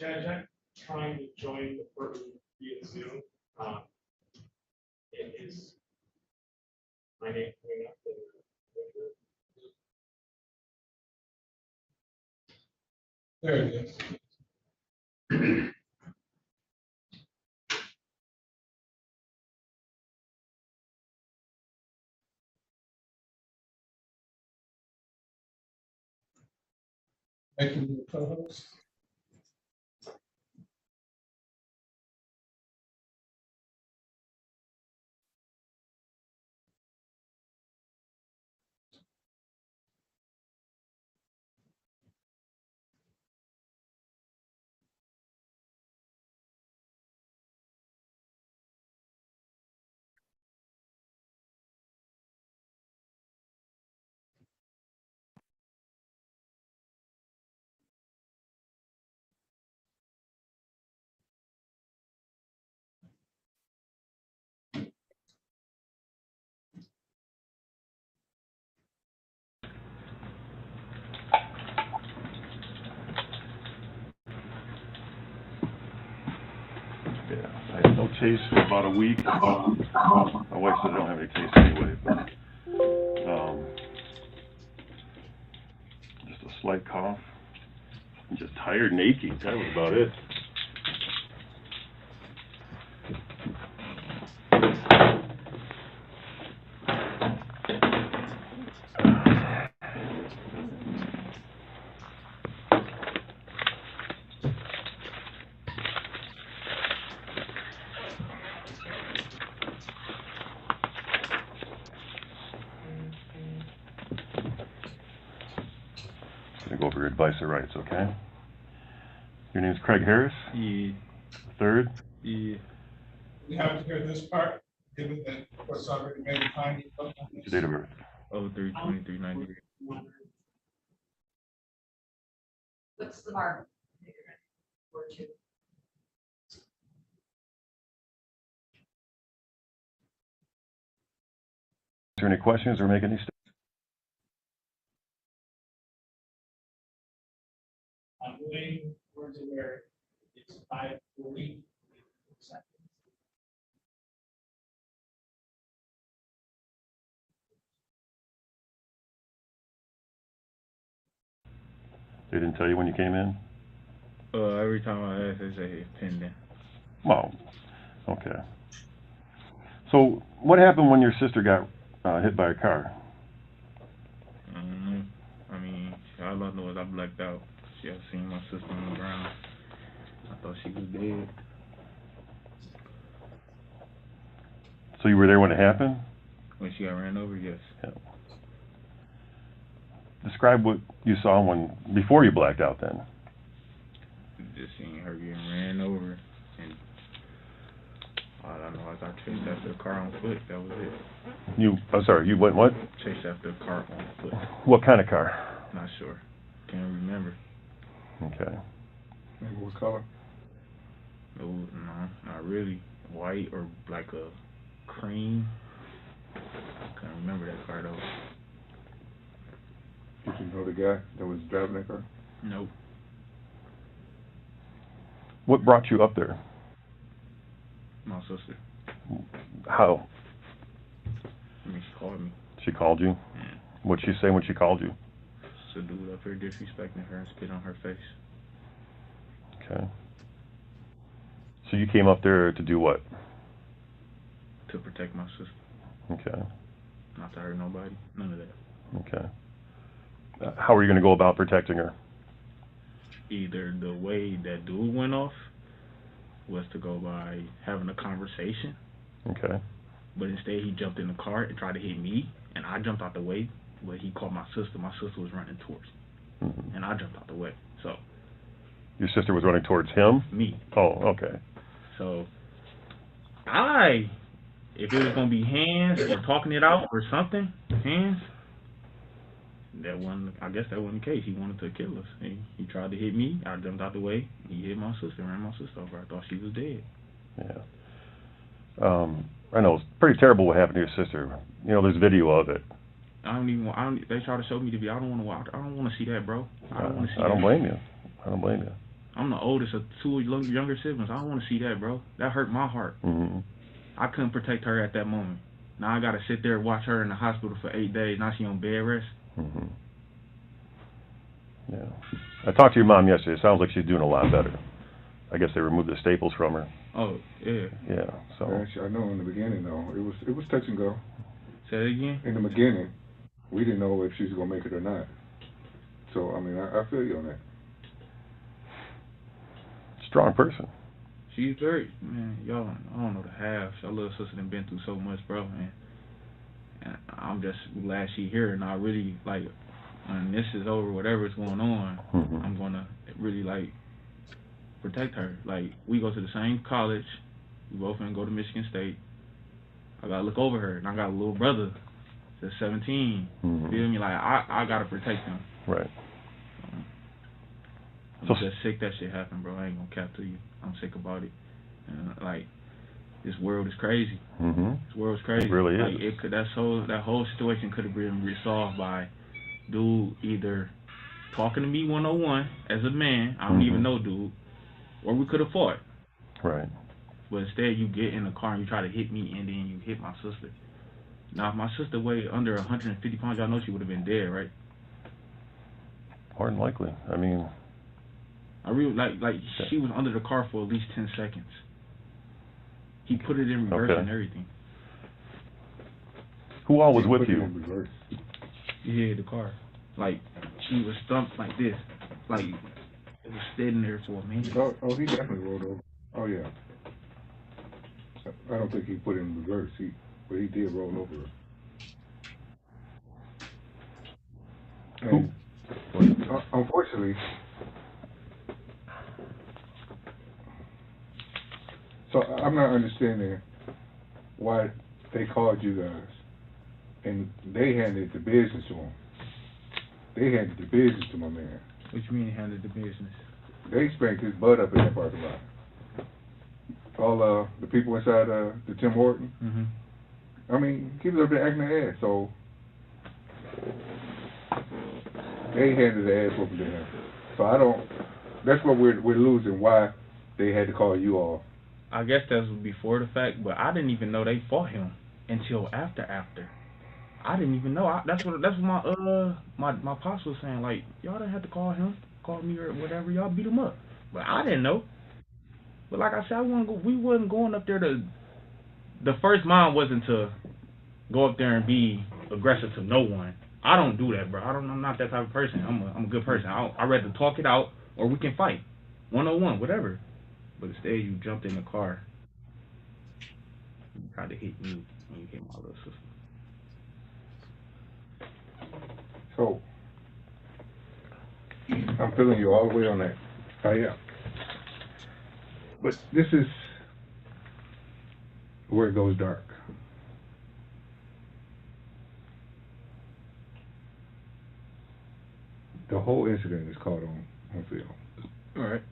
Judge, I'm trying to join the courtroom via Zoom. It is my name coming up. There it is. Making you a co-host. No case for about a week. My wife said I don't have any case anyway, but just a slight cough. I'm just tired and achy. That was about it. Gonna go over your advice of rights, okay? Your name's Craig Harris? Yeah. Third? Yeah. We have to hear this part, given that what's already made a finding. Your date of birth? 03/23/93. What's the mark? Or two. Is there any questions or make any statements? I'm waiting for it to where it's 5:40. They didn't tell you when you came in? Every time I ask, they say it's pending. Well, okay. So what happened when your sister got hit by a car? I mean, all I know is I blacked out. She had seen my sister on the ground. I thought she was dead. So you were there when it happened? When she got ran over, yes. Yeah. Describe what you saw before you blacked out then. Just seeing her getting ran over, and all I know is I chased after the car on foot. That was it. I'm sorry, you went what? Chased after the car on foot. What kind of car? Not sure. Can't remember. Okay. Maybe what color? No, not really. White or like a cream. Can't remember that car though. Did you know the guy that was driving that car? Nope. What brought you up there? My sister. How? I mean, she called me. She called you? Yeah. What'd she say when she called you? So dude up here disrespecting her and spit on her face. Okay. So you came up there to do what? To protect my sister. Okay. Not to hurt nobody. None of that. Okay. How are you going to go about protecting her? Either the way that dude went off was to go by having a conversation. Okay. But instead he jumped in the car and tried to hit me, and I jumped out the way, but he called my sister. My sister was running towards me, and I jumped out the way. So. Your sister was running towards him? Me. Oh, okay. So, if it was going to be hands or talking it out or something, hands, I guess that wasn't the case. He wanted to kill us. He tried to hit me. I jumped out the way. He hit my sister, ran my sister over. I thought she was dead. Yeah. I know, it's pretty terrible what happened to your sister. You know, there's video of it. They try to show me the video. I don't want to see that, bro. I don't want to see that. I don't blame you. I don't blame you. I'm the oldest of two younger siblings. I don't want to see that, bro. That hurt my heart. Mm-hmm. I couldn't protect her at that moment. Now I got to sit there and watch her in the hospital for 8 days. Now she on bed rest. Mm-hmm. Yeah. I talked to your mom yesterday. It sounds like she's doing a lot better. I guess they removed the staples from her. Oh, yeah. Yeah, so. Actually, I know in the beginning, though, it was touch and go. Say it again? In the beginning, we didn't know if she was going to make it or not. So, I mean, I feel you on that. Strong person. She's very, man, y'all, I don't know the half. Your little sister done been through so much, bro, man. And I'm just glad she here, and I really, like, when this is over, whatever's going on, I'm going to really, like, protect her. Like, we go to the same college. We both gonna go to Michigan State. I got to look over her, and I got a little brother that's 17. Feel me? Like, I got to protect him. Right. I'm just sick that shit happened, bro. I ain't gonna cap to you. I'm sick about it. And, like, this world is crazy. This world is crazy. It really like, is. That whole situation could have been resolved by dude either talking to me 101 as a man. I don't even know dude, or we could have fought. Right. But instead, you get in the car and you try to hit me, and then you hit my sister. Now, if my sister weighed under 150 pounds, y'all know she would have been dead, right? More than likely. I mean, I really like she was under the car for at least 10 seconds. He put it in reverse Okay. and everything. who all was He with put it you? in reverse. Yeah, the car. Like, she was stumped like this. Like, it was sitting there for a minute. Oh, he definitely rolled over. Oh, yeah. I don't think he put it in reverse, but he did roll over. And unfortunately, so I'm not understanding why they called you guys and they handed the business to him. They handed the business to my man. What you mean handed the business? They spanked his butt up in that parking lot. All the people inside the Tim Horton. Mm-hmm. I mean, he was up there acting their ass, so they handed the ass whooping to him. So I don't. That's what we're losing. Why they had to call you off. I guess that was before the fact, but I didn't even know they fought him until after. I didn't even know. That's what my pops was saying. Like, y'all didn't have to call him, call me or whatever. Y'all beat him up, but I didn't know. But like I said, we wasn't going up there to. The first mind wasn't to go up there and be aggressive to no one. I don't do that, bro. I'm not that type of person. I'm a good person. I'd rather talk it out or we can fight, 1-on-1, whatever. But instead, you jumped in the car. You tried to hit me and you hit my little sister. So I'm feeling you all the way on that. I am. But this is where it goes dark. The whole incident is caught on film. All right.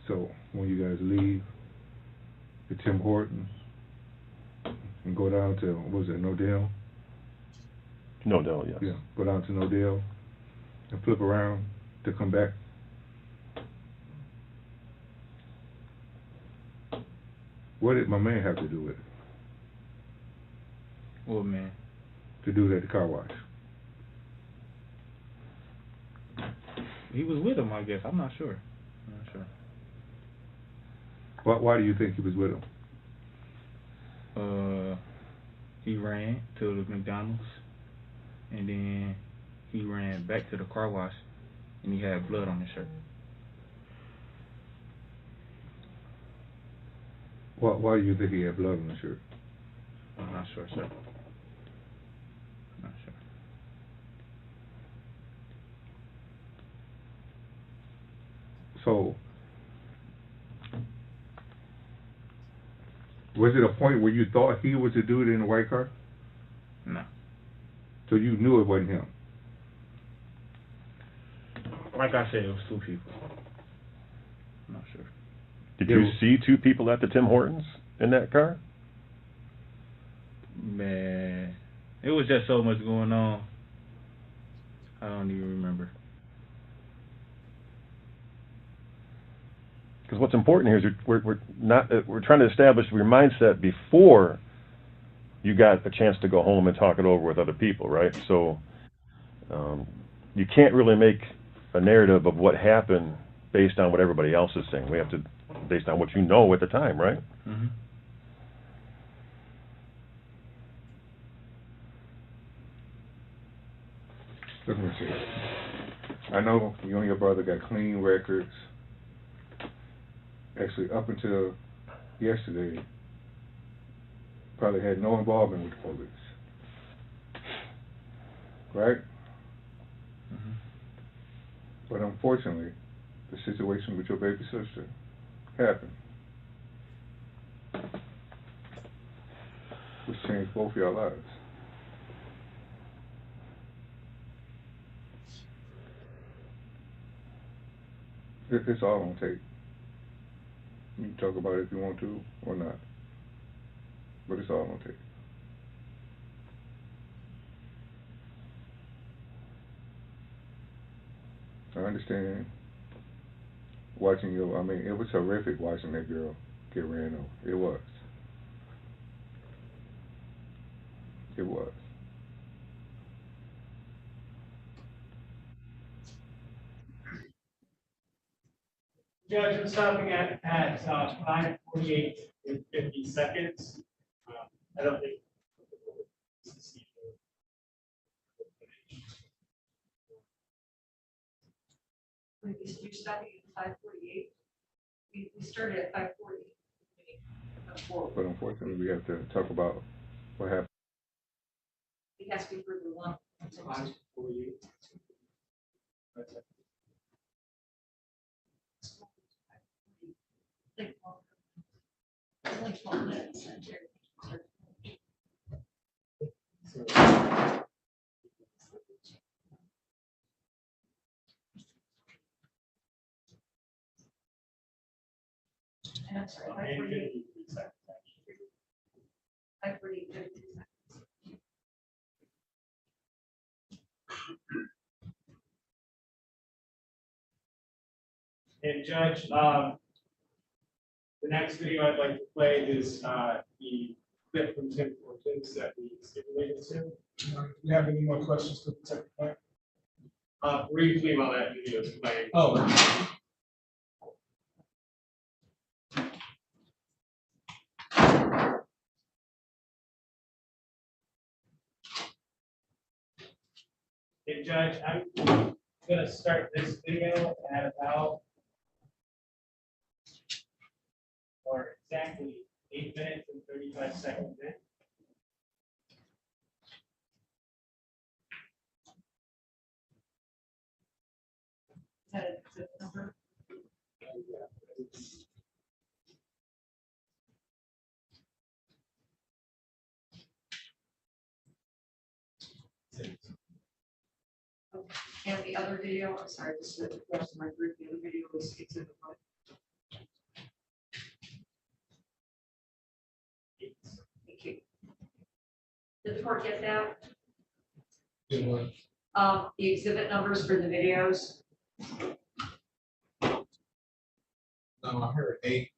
So when you guys leave the Tim Hortons and go down to, what was it, Nodell? Nodell, yes. Yeah, go down to Nodell and flip around to come back. What did my man have to do with it? What man? To do that at the car wash? He was with him, I guess. I'm not sure. Why do you think he was with him? He ran to the McDonald's, and then he ran back to the car wash, and he had blood on his shirt. Why do you think he had blood on his shirt? I'm not sure, sir. Not sure. So, was it a point where you thought he was the dude in the white car? No. So you knew it wasn't him? Like I said, it was two people. I'm not sure. Did you see two people at the Tim Hortons in that car? Man, it was just so much going on. I don't even remember. Because what's important here is we're trying to establish your mindset before you got a chance to go home and talk it over with other people, right? So you can't really make a narrative of what happened based on what everybody else is saying. We have to, based on what you know at the time, right? Mm-hmm. Let me see. I know you and your brother got clean records. Actually, up until yesterday, probably had no involvement with the police. Right? Mm-hmm. But unfortunately, the situation with your baby sister happened. Which changed both of your lives. It's all on tape. You can talk about it if you want to or not. But it's all on tape. I understand watching it was horrific watching that girl get ran over. It was. It was. Judge, I'm stopping at 5:48 and 50 seconds. I don't think. You're stopping at 5:48. We started at 5:40. But unfortunately, we have to talk about what happened. It has to be for the one. 5:48. Only 12 minutes. And I'm sorry, 5:48. 5:48, 52 seconds. And Judge, the next video I'd like to play is the clip from Tim Hortons that we stipulated to. Do you have any more questions for the testify? Briefly while that video is playing. Oh. And Judge, I'm gonna start this video at about or exactly 8 minutes and 35 seconds in. Is that a good number? And the other video, I'm sorry, this is the rest of my group, the other video was exhibit one. Thank you. Did the court get that? The exhibit numbers for the videos. I heard 8.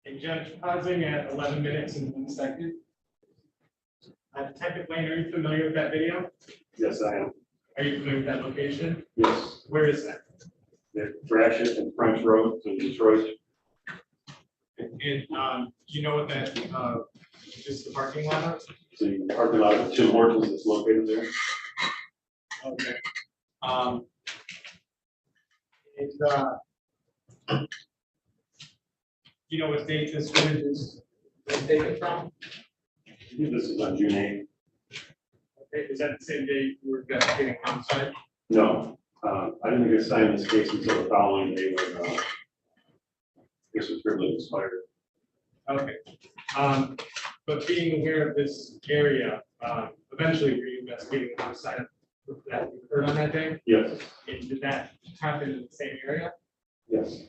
And Judge, pausing at 11 minutes and 1 second. Detective Lane, are you familiar with that video? Yes, I am. Are you familiar with that location? Yes. Where is that? The Thrashes and French Road in Detroit. And do you know what that, just the parking lot? The parking lot of Tim Hortons is located there. Okay. You know what date this footage is taken from? I believe this is on June 8th. Okay, is that the same day you were investigating homicide? No, I didn't get assigned this case until the following day when guess it's really expired. Okay. But being aware of this area, eventually were you investigating the homicide that occurred on that day? Yes, And did that happen in the same area? yes,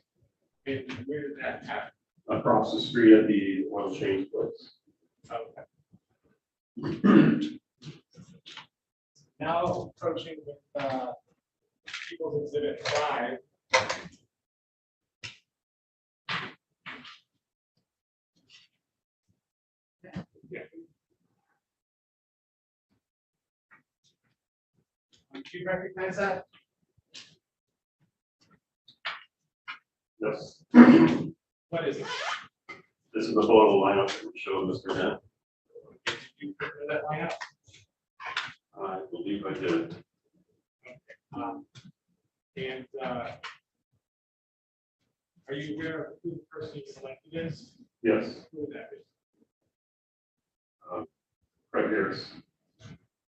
And where did that happen? across the street at the oil change place. Okay. Now approaching with, People's Exhibit 5. Do you recognize that? Yes, What is it? this is the photo lineup that we showed Mr. Kenneth. Did you prepare that lineup? I believe I did. And are you aware of who the person you selected is? Yes, Who that is? Craig Harris.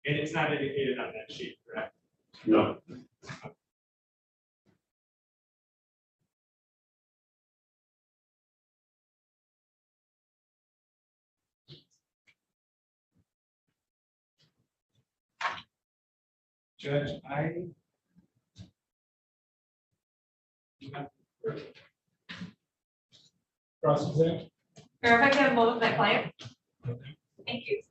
And it's not indicated on that sheet, correct? No, Judge, cross-examine. Mayor, if I can have a moment with my client. Thank you.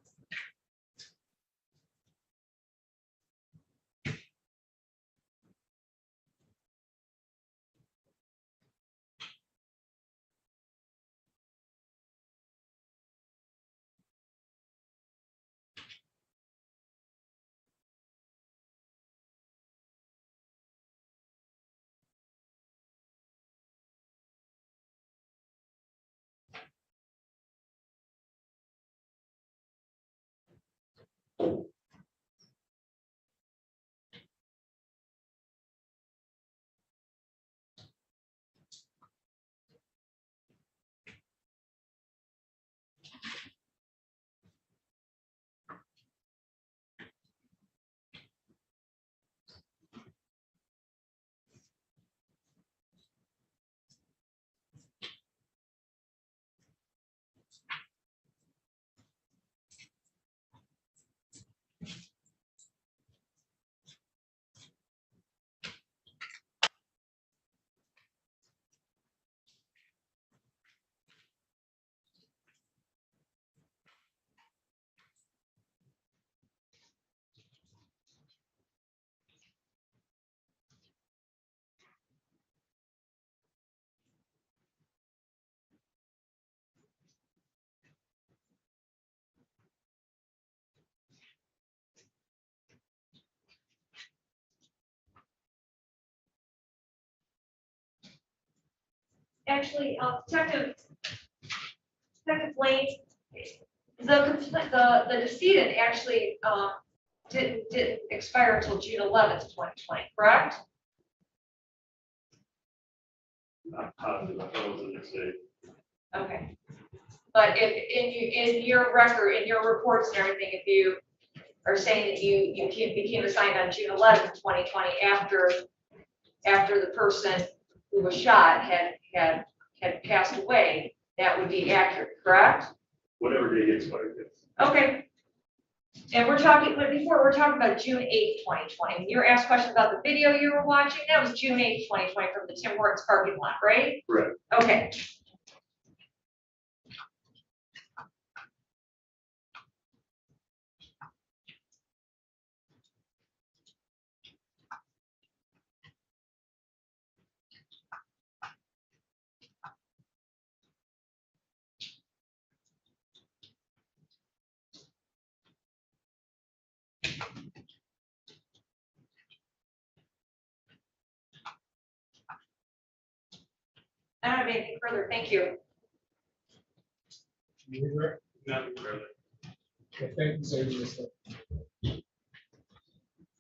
Actually, Detective Lane, the decedent actually, didn't expire until June 11th, 2020, correct? not positive, I thought it was the next day. Okay. But if in your record, in your reports and everything, if you are saying that you became assigned on June 11th, 2020, after the person who was shot had passed away, that would be accurate, correct? Whatever day he expired, yes. Okay. And we're talking, but before, we're talking about June 8th, 2020. When you were asked questions about the video you were watching, that was June 8th, 2020 from the Tim Hortons parking lot, right? Correct. Okay. I don't have anything further. Thank you. Nothing further. Okay, thank you, sir.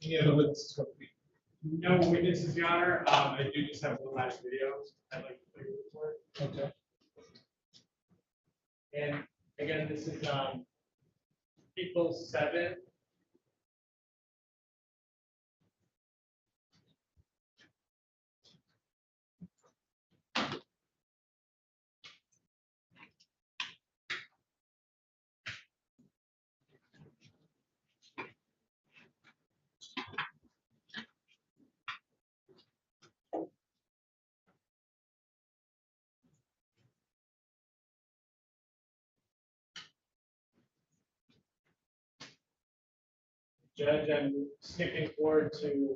Any other witnesses? No witnesses, Your Honor. I do just have one last video I'd like to play for. Okay. And again, this is People 7. Judge, I'm skipping forward to,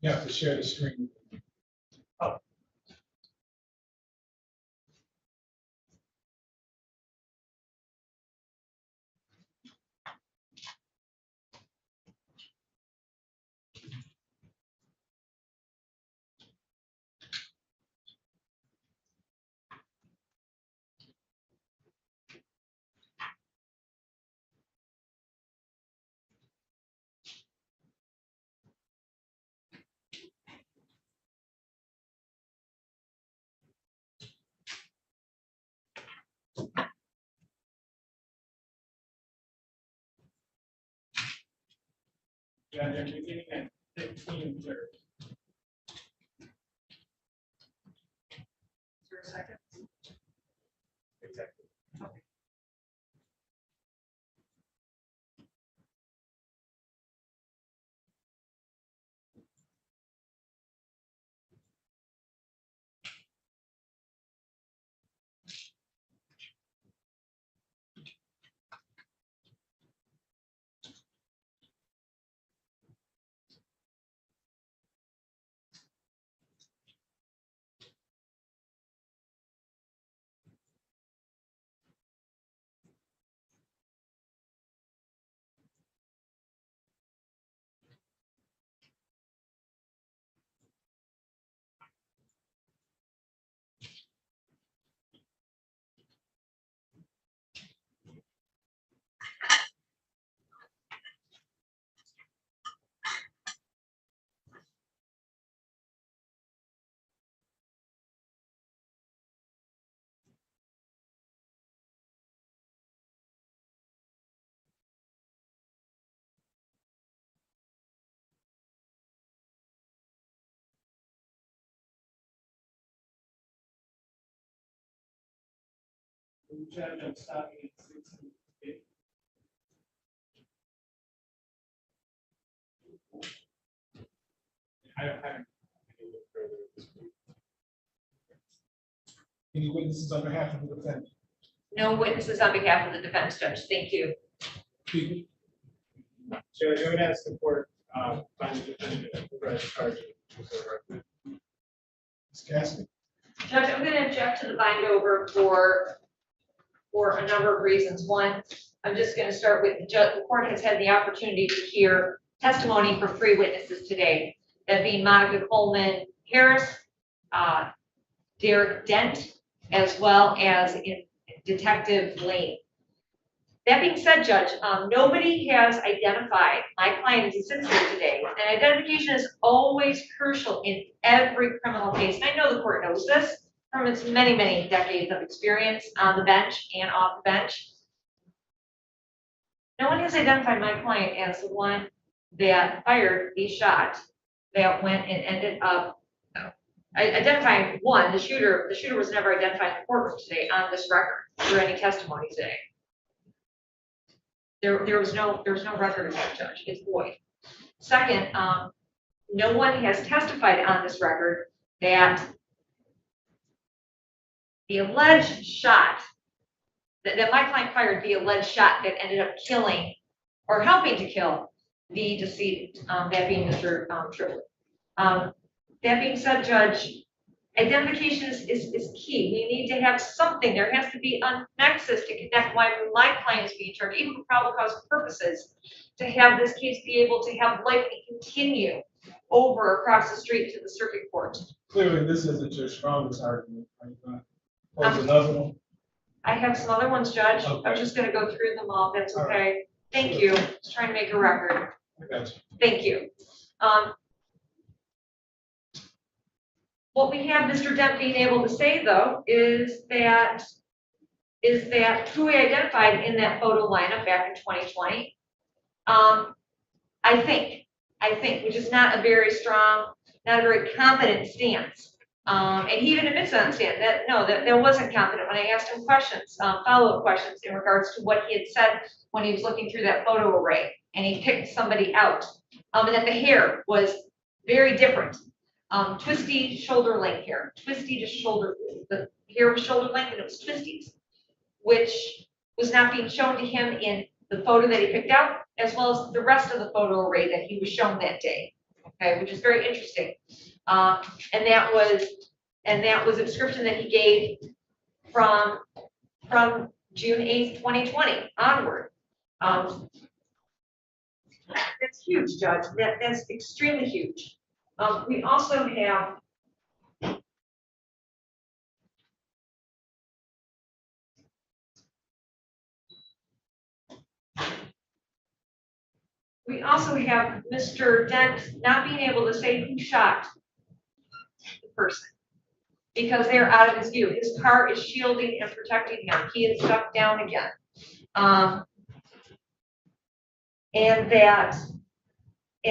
You have to share the screen. Judge, I'm beginning at 15:30. Is there a second? Exactly. Judge, I'm stopping at 16:50. I don't have any further at this point. Any witnesses on behalf of the defendant? No witnesses on behalf of the defense, Judge. Thank you. Judge, I would ask the court, find the defendant at the press charge. Ms. Cassidy? Judge, I'm going to object to the bind over for a number of reasons. One, I'm just going to start with the court has had the opportunity to hear testimony from 3 witnesses today, that being Monica Coleman Harris, Derek Dent, as well as Detective Lane. That being said, Judge, nobody has identified my client as he sits here today, and identification is always crucial in every criminal case. And I know the court knows this from its many, many decades of experience on the bench and off the bench. No one has identified my client as the one that fired the shot that went and ended up identifying one, the shooter. The shooter was never identified in the courtroom today on this record or any testimony today. There was no record of that, Judge. It's void. Second, no one has testified on this record that the alleged shot that my client fired, the alleged shot that ended up killing or helping to kill the decedent, that being Mr. Triplett. That being said, Judge, identification is key. We need to have something. There has to be a nexus to connect why my client is being charged, even for probable cause purposes, to have this case be able to have life and continue over across the street to the circuit court. Clearly, this isn't your strongest argument. Are you going to pose another one? I have some other ones, Judge. Okay. I'm just going to go through them all. That's okay. Thank you. Just trying to make a record. I got you. Thank you. What we have Mr. Dent being able to say, though, is that who we identified in that photo lineup back in 2020. I think, which is not a very strong, not a very confident stance. And he even admits on stand that no, that wasn't confident when I asked him questions, follow-up questions in regards to what he had said when he was looking through that photo array and he picked somebody out. And that the hair was very different. Twisty shoulder length hair, twisty to shoulder, the hair was shoulder length and it was twisties, which was not being shown to him in the photo that he picked out, as well as the rest of the photo array that he was shown that day. Okay, which is very interesting. And that was a description that he gave from June 8th, 2020 onward. That's huge, Judge. That's extremely huge. We also have Mr. Dent not being able to say who shot the person because they're out of his view. His car is shielding and protecting him. He is stuck down again. And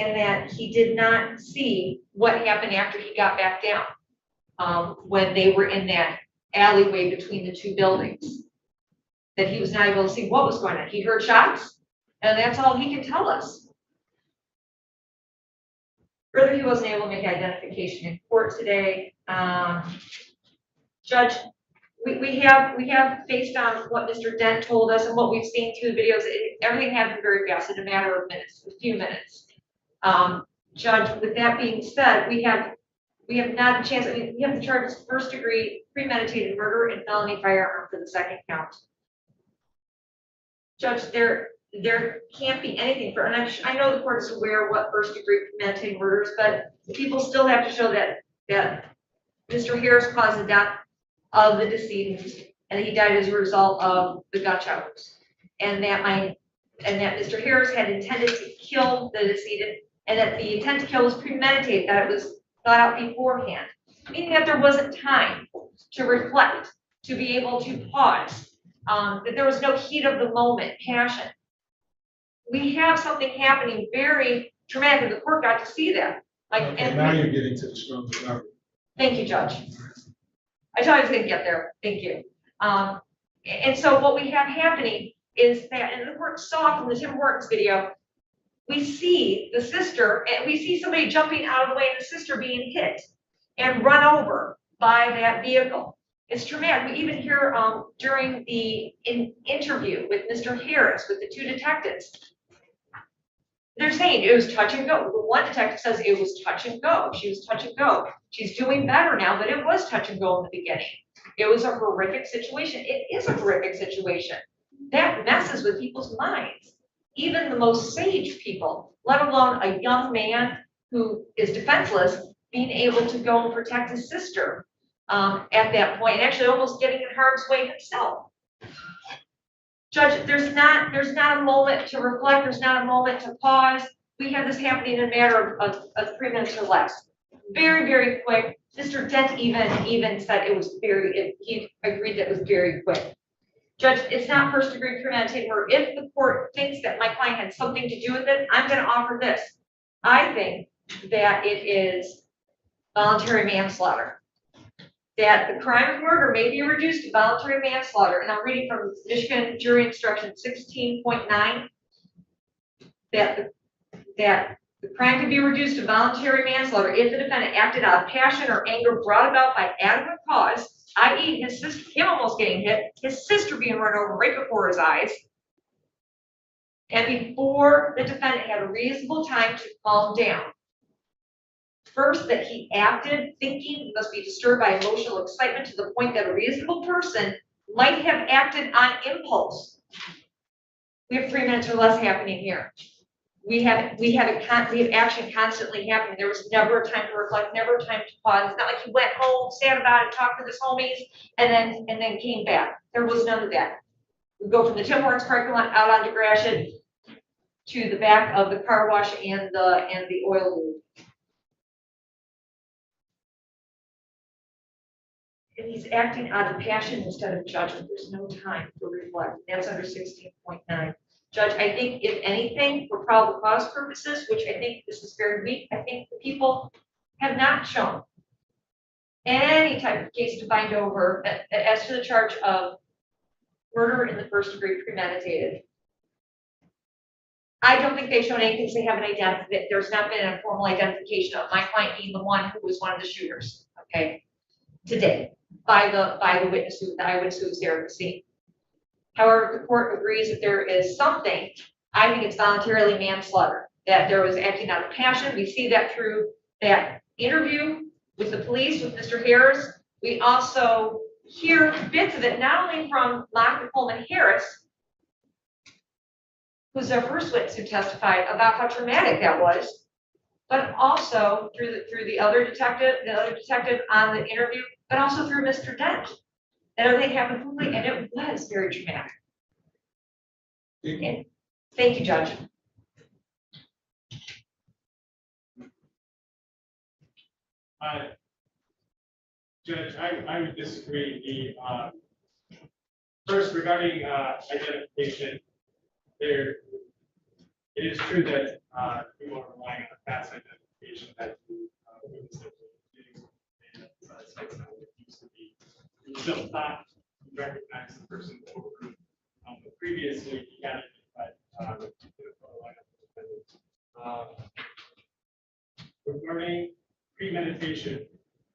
that he did not see what happened after he got back down when they were in that alleyway between the two buildings. That he was not able to see what was going on. He heard shots, and that's all he can tell us. Further, he wasn't able to make identification in court today. Judge, we have based on what Mr. Dent told us and what we've seen through the videos, everything happened very fast in a matter of minutes, a few minutes. Judge, with that being said, we have not a chance. I mean, we have the charges first degree premeditated murder and felony firearm for the second count. Judge, there can't be anything for, and I know the court is aware of what first degree premeditated murder is, but people still have to show that Mr. Harris caused the death of the decedent and he died as a result of the gunshot wounds, and that Mr. Harris had intended to kill the decedent, and that the intent to kill was premeditated, that it was thought out beforehand, meaning that there wasn't time to reflect, to be able to pause, that there was no heat of the moment, passion. We have something happening very traumatic, and the court got to see that. Okay, now you're getting to the strong recovery. Thank you, Judge. I thought I was going to get there. Thank you. And so what we have happening is that, and the court saw from the Tim Hortons video, we see the sister, and we see somebody jumping out of the way, and the sister being hit and run over by that vehicle. It's traumatic. We even hear during the interview with Mr. Harris, with the two detectives, they're saying it was touch and go. The one detective says it was touch and go. She was touch and go. She's doing better now, but it was touch and go in the beginning. It was a horrific situation. It is a horrific situation. That messes with people's minds. Even the most sage people, let alone a young man who is defenseless, being able to go and protect his sister at that point, and actually almost getting in harm's way himself. Judge, there's not a moment to reflect. There's not a moment to pause. We have this happening in a matter of 3 minutes or less. Very, very quick. Mr. Dent even said it was he agreed that it was very quick. Judge, it's not first degree premeditated murder. If the court thinks that my client had something to do with it, I'm going to offer this. I think that it is voluntary manslaughter. That the crime of murder may be reduced to voluntary manslaughter. And I'm reading from Michigan Jury Instruction 16.9, that the crime can be reduced to voluntary manslaughter if the defendant acted out of passion or anger brought about by adequate cause, i.e. his sister, him almost getting hit, his sister being run over right before his eyes, and before the defendant had a reasonable time to calm down. First, that he acted thinking he must be disturbed by emotional excitement to the point that a reasonable person might have acted on impulse. We have 3 minutes or less happening here. We have action constantly happening. There was never a time to reflect, never a time to pause. It's not like he went home, sat about it, talked with his homies, and then came back. There was none of that. We go from the Tim Hortons parking lot out onto Gratiot to the back of the car wash and the oil loop. And he's acting out of passion instead of judgment. There's no time to reflect. That's under 16.9. Judge, I think if anything, for probable cause purposes, which I think this is very weak, I think the people have not shown any type of case to bind over as to the charge of murder in the first degree premeditated. I don't think they've shown anything because they haven't identified. There's not been a formal identification of my client being the one who was one of the shooters. Okay, today by the witness, the eyewitness who was there at the scene. However, the court agrees that there is something, I think it's voluntarily manslaughter, that there was acting out of passion. We see that through that interview with the police, with Mr. Harris. We also hear bits of it, not only from Monica Coleman Harris, who's our first witness who testified about how traumatic that was, but also through the other detective on the interview, but also through Mr. Dent. And everything happened quickly, and it was very traumatic. And thank you, Judge. Judge, I would disagree. First, regarding identification, it is true that we are relying on a past identification that the witness that was getting used to be. We still thought we recognized the person in the courtroom. But previously, he had identified regarding premeditation,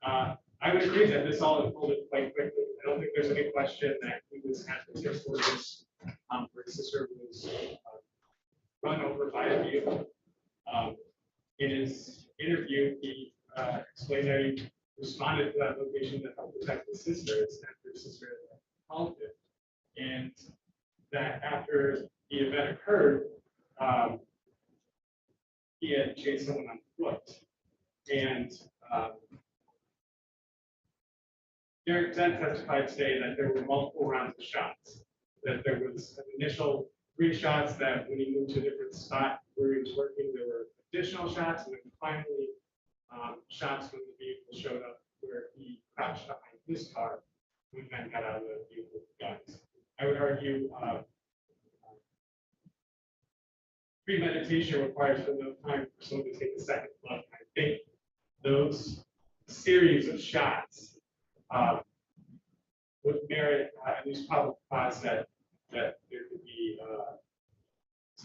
I would agree that this all unfolded quite quickly. I don't think there's any question that he was at the tip for this, where his sister was run over by a vehicle. In his interview, he explained that he responded to that location to help protect his sister, after his sister had called him, and that after the event occurred, he had chased someone on foot. And Derek then testified today that there were multiple rounds of shots, that there was an initial 3 shots, that when he moved to a different spot where he was working, there were additional shots, and then finally shots when the vehicle showed up where he crouched behind his car when men got out of the vehicle with guns. I would argue premeditation requires enough time for someone to take a second look. I think those series of shots would merit at least probable cause that there could be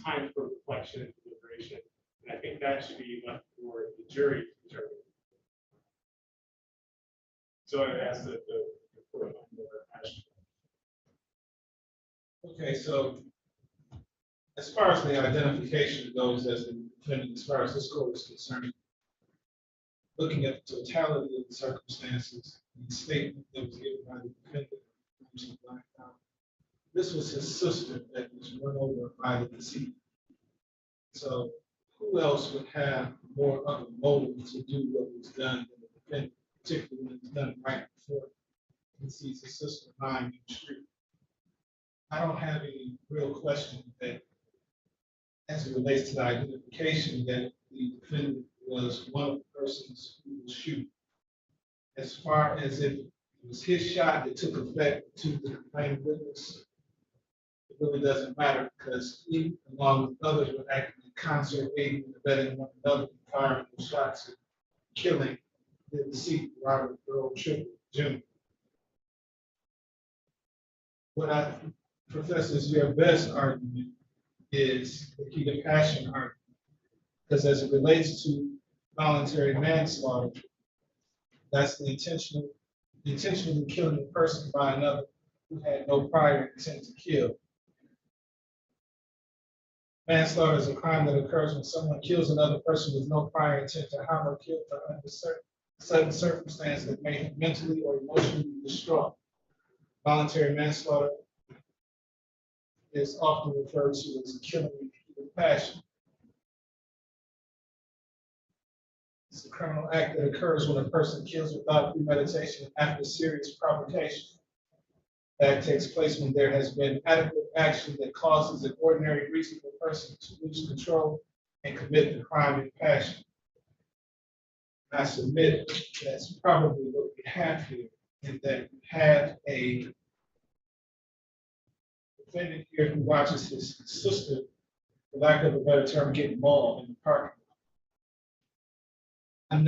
time for reflection and deliberation. And I think that should be left for the jury to determine. So I would ask that the court action. Okay, so as far as the identification goes, as far as this court is concerned, looking at the totality of the circumstances, the statement that was given by the defendant, this was his sister that was run over by the decedent. So who else would have more of a motive to do what was done than the defendant, particularly when it's done right before he sees his sister lying in the street? I don't have any real question that, as it relates to the identification, that the defendant was one of the persons who was shooting. As far as if it was his shot that took effect to the complaining witness, it really doesn't matter, because he, along with others, were acting in concert, aiding and abetting one another, firing the shots and killing the deceased Robert Earl Triplett Jr. What I profess is your best argument is the key to passion argument, because as it relates to voluntary manslaughter, that's the intentionally killing a person by another who had no prior intent to kill. Manslaughter is a crime that occurs when someone kills another person with no prior intent to harm or kill for under certain circumstances that make him mentally or emotionally distraught. Voluntary manslaughter is often referred to as killing with passion. It's a criminal act that occurs when a person kills without premeditation after serious provocation. That takes place when there has been adequate action that causes an ordinary reasonable person to lose control and commit the crime in passion. And I submit that's probably what we have here, is that we have a defendant here who watches his sister, for lack of a better term, get mauled in the parking lot.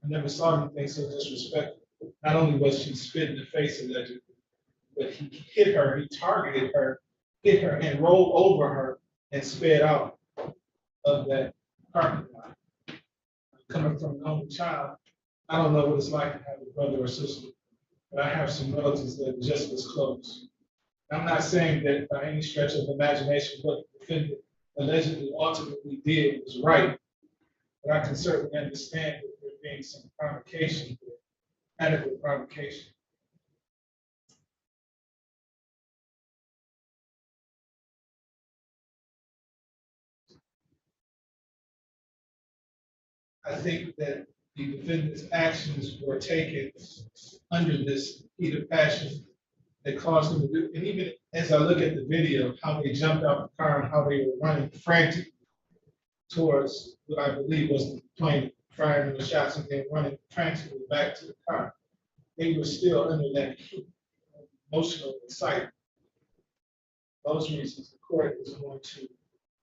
I never saw anything so disrespectful. Not only was she spit in the face allegedly, but he hit her, he targeted her, hit her, and rolled over her and sped out of that parking lot. Coming from an only child, I don't know what it's like to have a brother or sister, but I have some relatives that are just as close. I'm not saying that by any stretch of imagination what the defendant allegedly ultimately did was right, but I can certainly understand that there being some provocation, adequate provocation. I think that the defendant's actions were taken under this heat of passion that caused them to do, and even as I look at the video, how they jumped out the car and how they were running frantic towards what I believe was the plane, firing the shots and then running frantically back to the car. They were still under that heat, emotional excitement. Those reasons, the court is going to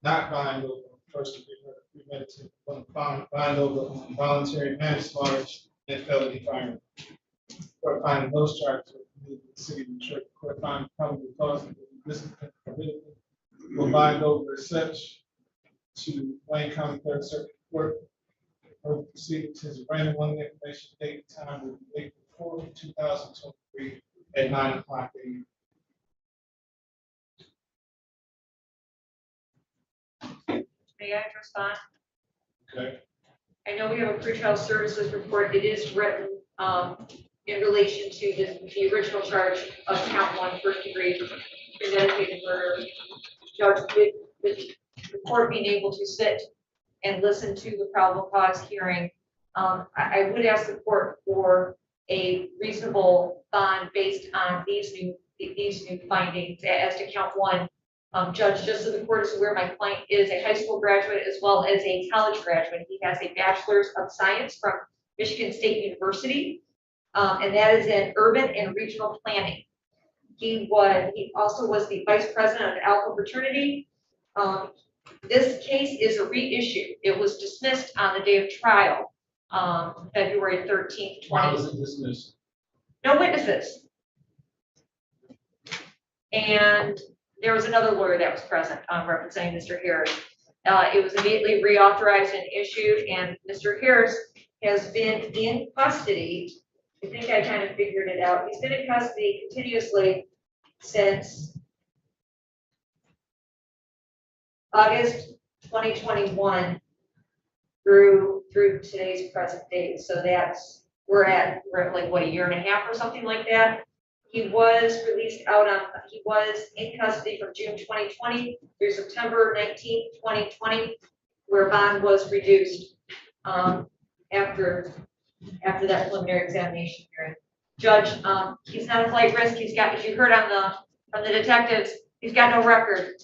not bind over first degree murder, premeditated, but bind over voluntary manslaughter and felony firearm. Court finding those charges in the city of Detroit. Court finding probable cause of discipline will bind over as such to Wayne County Third Circuit Court. For proceedings, his random one information date and time will be April 4th, 2023 at 9 o'clock a.m. May I respond? Okay. I know we have a pretrial services report. It is written in relation to the original charge of count 1, first degree premeditated murder. Judge, with the court being able to sit and listen to the probable cause hearing, I would ask the court for a reasonable bond based on these new findings as to count 1. Judge, just so the court is aware, my client is a high school graduate as well as a college graduate. He has a bachelor's of science from Michigan State University, and that is in urban and regional planning. He also was the vice president of Alpha Fraternity. This case is a reissue. It was dismissed on the day of trial, February 13th, 20. Why was it dismissed? No witnesses. And there was another lawyer that was present representing Mr. Harris. It was immediately reauthorized and issued, and Mr. Harris has been in custody. I think I kind of figured it out. He's been in custody continuously since August 2021 through today's present date. So we're at like what, a year and a half or something like that. He was released he was in custody from June 2020 through September 19th, 2020, where bond was reduced after that preliminary examination hearing. Judge, he's not a flight risk. As you heard from the detectives, he's got no record.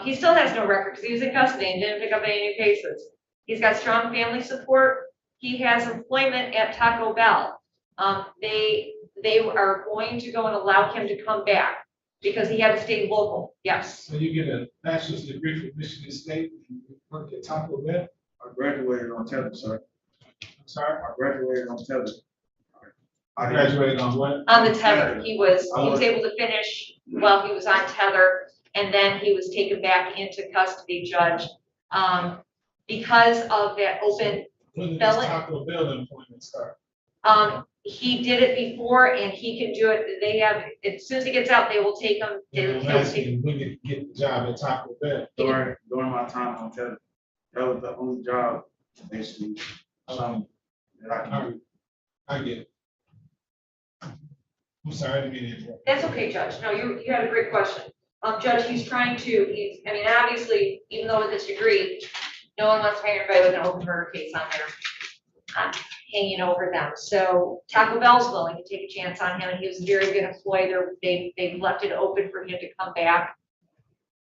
He still has no record because he was in custody and didn't pick up any new cases. He's got strong family support. He has employment at Taco Bell. They are going to go and allow him to come back because he had to stay local. Yes. So you get a bachelor's degree from Michigan State, and you work at Taco Bell? I graduated on tether, sir. I'm sorry? I graduated on tether. I graduated on what? On the tether. He was able to finish while he was on tether, and then he was taken back into custody, Judge. Because of that open When did this felon. Taco Bell employment start? He did it before and he can do it. They have, as soon as he gets out, they will take him. I'm asking when did you get the job at Taco Bell? During my time on tether, that was the only job, basically. That I can do. I get it. I'm sorry, I didn't mean to interrupt. That's okay, Judge. No, you had a great question. Judge, obviously, even though with this degree, no one wants to hire anybody with an open murder case on there, hanging over them. So Taco Bell's willing to take a chance on him, and he was a very good employee. They've left it open for him to come back.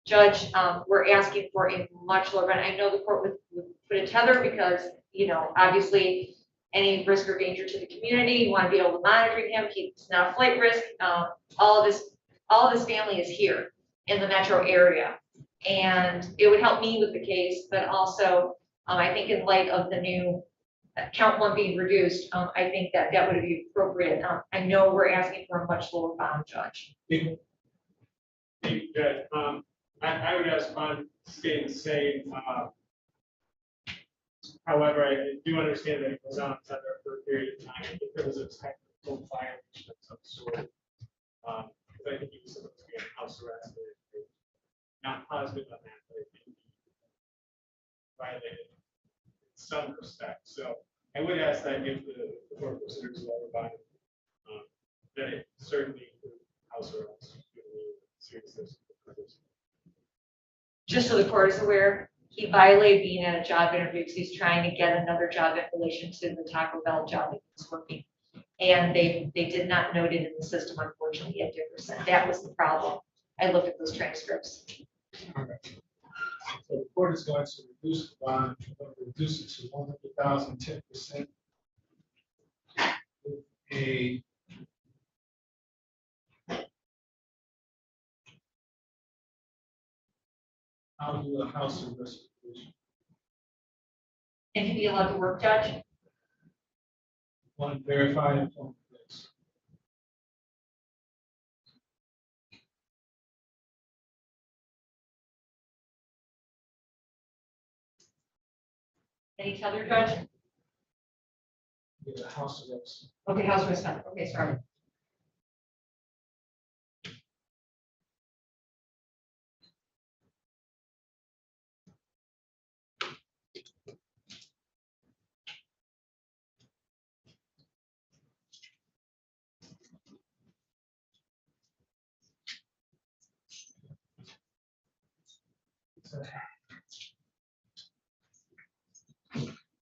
Judge, we're asking for a much lower rent. I know the court would put a tether because, obviously any risk or danger to the community, you want to be able to monitor him. He's not a flight risk. All of his family is here in the metro area. And it would help me with the case, but also I think in light of the new count 1 being reduced, I think that would be appropriate. I know we're asking for a much lower bond, Judge. Thank you, Judge. I would ask bond to stay the same. However, I do understand that it goes on for a period of time. If there was a technical violation of some sort, because I think he was supposed to be in house house arrest, not positive on that, but it can be violated in some respect. So I would ask that if the court considers law abiding, that it certainly include house arrest. Given the seriousness of this. Just so the court is aware, he violated being at a job interview because he's trying to get another job in relation to the Taco Bell job that he was working. And they did not note it in the system, unfortunately, at Dickerson. That was the problem. I looked at those transcripts. So the court is going to reduce the bond, reduce it to 100,000, 10%. A I'll do a house arrest. And can be allowed to work, Judge? One verified employment place. Any other judge? Get a house arrest. Okay, house arrest. Okay, sorry.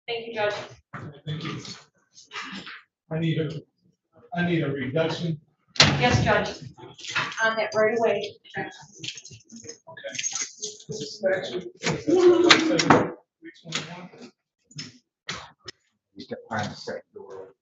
Thank you, Judge. Thank you. I need a reduction. Yes, Judge. On that right away. Okay. This is statute. 321. You can find the second door.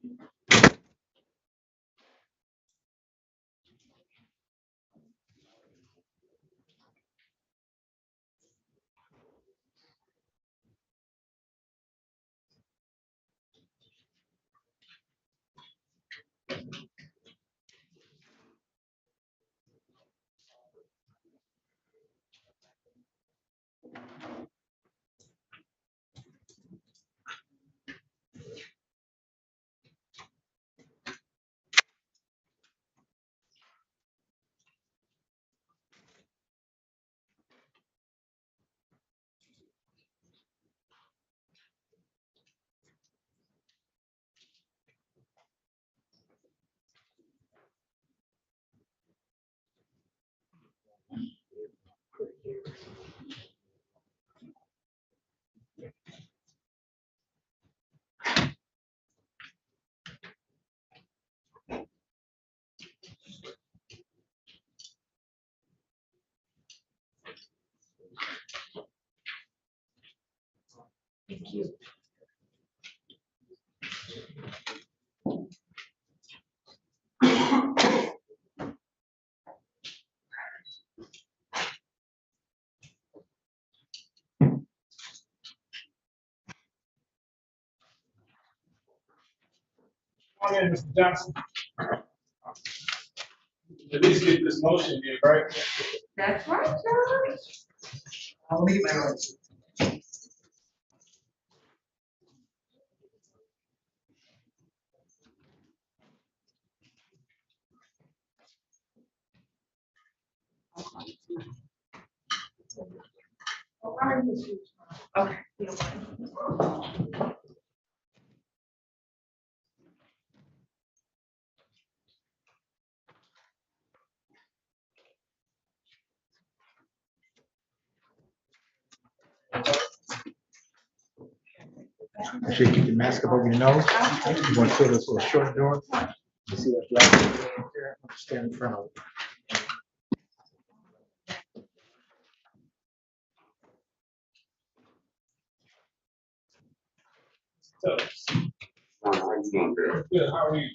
Thank you. Come on in, Mr. Johnson. At least get this motion here, right? That's right, Judge. I'll leave my rights. Okay. You don't mind. Make sure you keep your mask up over your nose. You want to fill this little short door. You see that black door right there? Stand in front of it. So, How you doing there? good, how are you?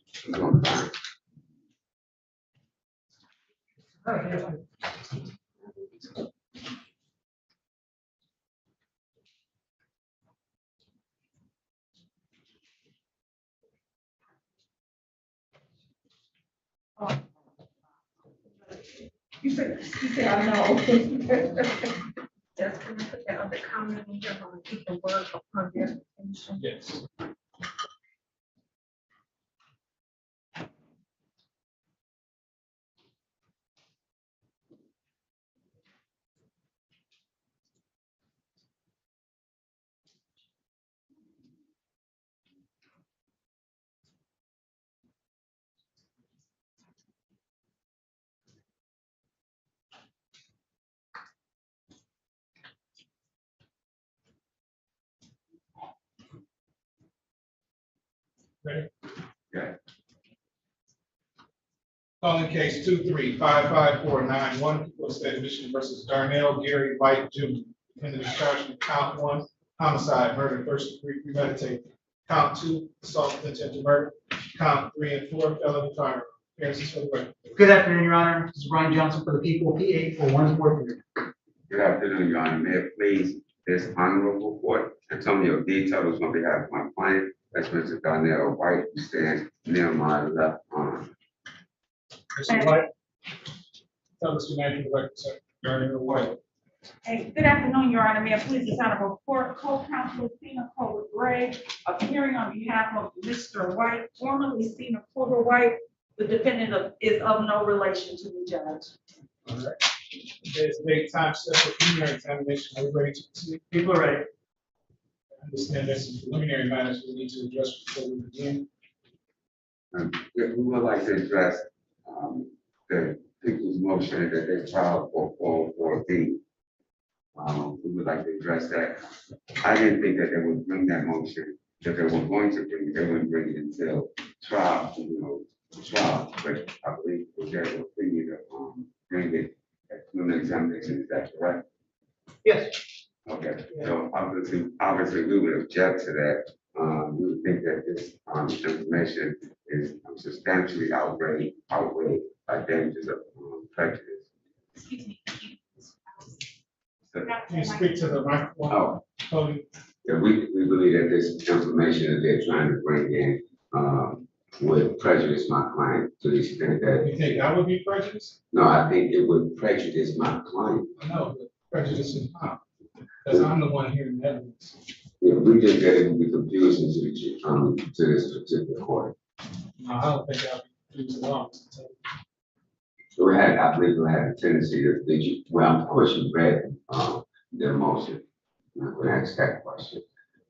You said, I know. Just gonna put that other comment in here, on keep the word upon their attention. Yes. Ready? Yeah. Calling case 2355491, people of the state of Michigan versus Darnell Gary White Jr. Defendant is charged with count 1, homicide, murder, first degree premeditated. Count 2, assault with intent to murder. Count 3 and 4, felony firearm. Appearances for the record. Good afternoon, Your Honor. This is Ryan Johnson for the people, P84143. Good afternoon, Your Honor. May it please this honorable court, Antonio details on behalf of my client, that's Mr. Darnell White, who stands near my left arm. Mr. White. Tell us your name for the record, sir. Darnell White. Hey, good afternoon, Your Honor. May I please this honorable court, co-counsel Cena Cobra Gray, appearing on behalf of Mr. White, formerly Cena Cobra White. The defendant is of no relation to the judge. All right. There's date, time set for preliminary examination. Are we ready to proceed? People are ready. I understand there's some preliminary matters we need to address before we begin. Yeah, we would like to address the people's motion that they filed for 404B. We would like to address that. I didn't think that they would bring that motion, that they were going to bring it, they wouldn't bring it until trial, trial, but I believe that they will continue to bring it at preliminary examination. Is that correct? Yes. Okay, so obviously we would object to that. We would think that this information is substantially outweighed by dangers of prejudice. Excuse me. Can you speak to the microphone? Oh. Yeah, we believe that this information that they're trying to bring in would prejudice my client to the extent that. You think that would be prejudice? No, I think it would prejudice my client. No, but prejudice is not, because I'm the one hearing the evidence. Yeah, we think that it would be confusing to this particular court. No, I don't think I'll be confused at all. So I believe we had a tendency to, well, of course you read their motion. I'm not going to ask that question.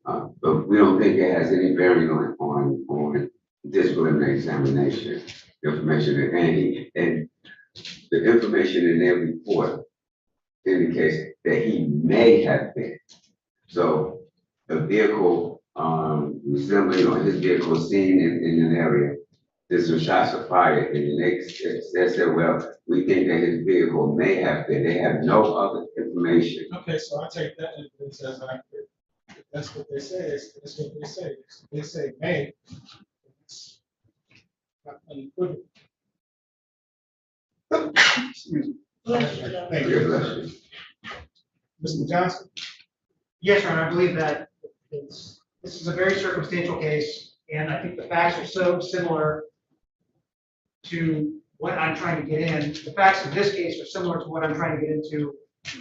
But we don't think it has any bearing on this preliminary examination information, and the information in their report indicates that he may have been. So the vehicle resembling or his vehicle seen in an area, there's some shots of fire, and they said, well, we think that his vehicle may have been. They have no other information. Okay, so I take that evidence as accurate. That's what they say. That's what they say. They say may. It's not unequivocal. Excuse me. Thank you. Mr. Johnson? Yes, Your Honor, I believe that this is a very circumstantial case, and I think the facts are so similar to what I'm trying to get in. The facts of this case are similar to what I'm trying to get into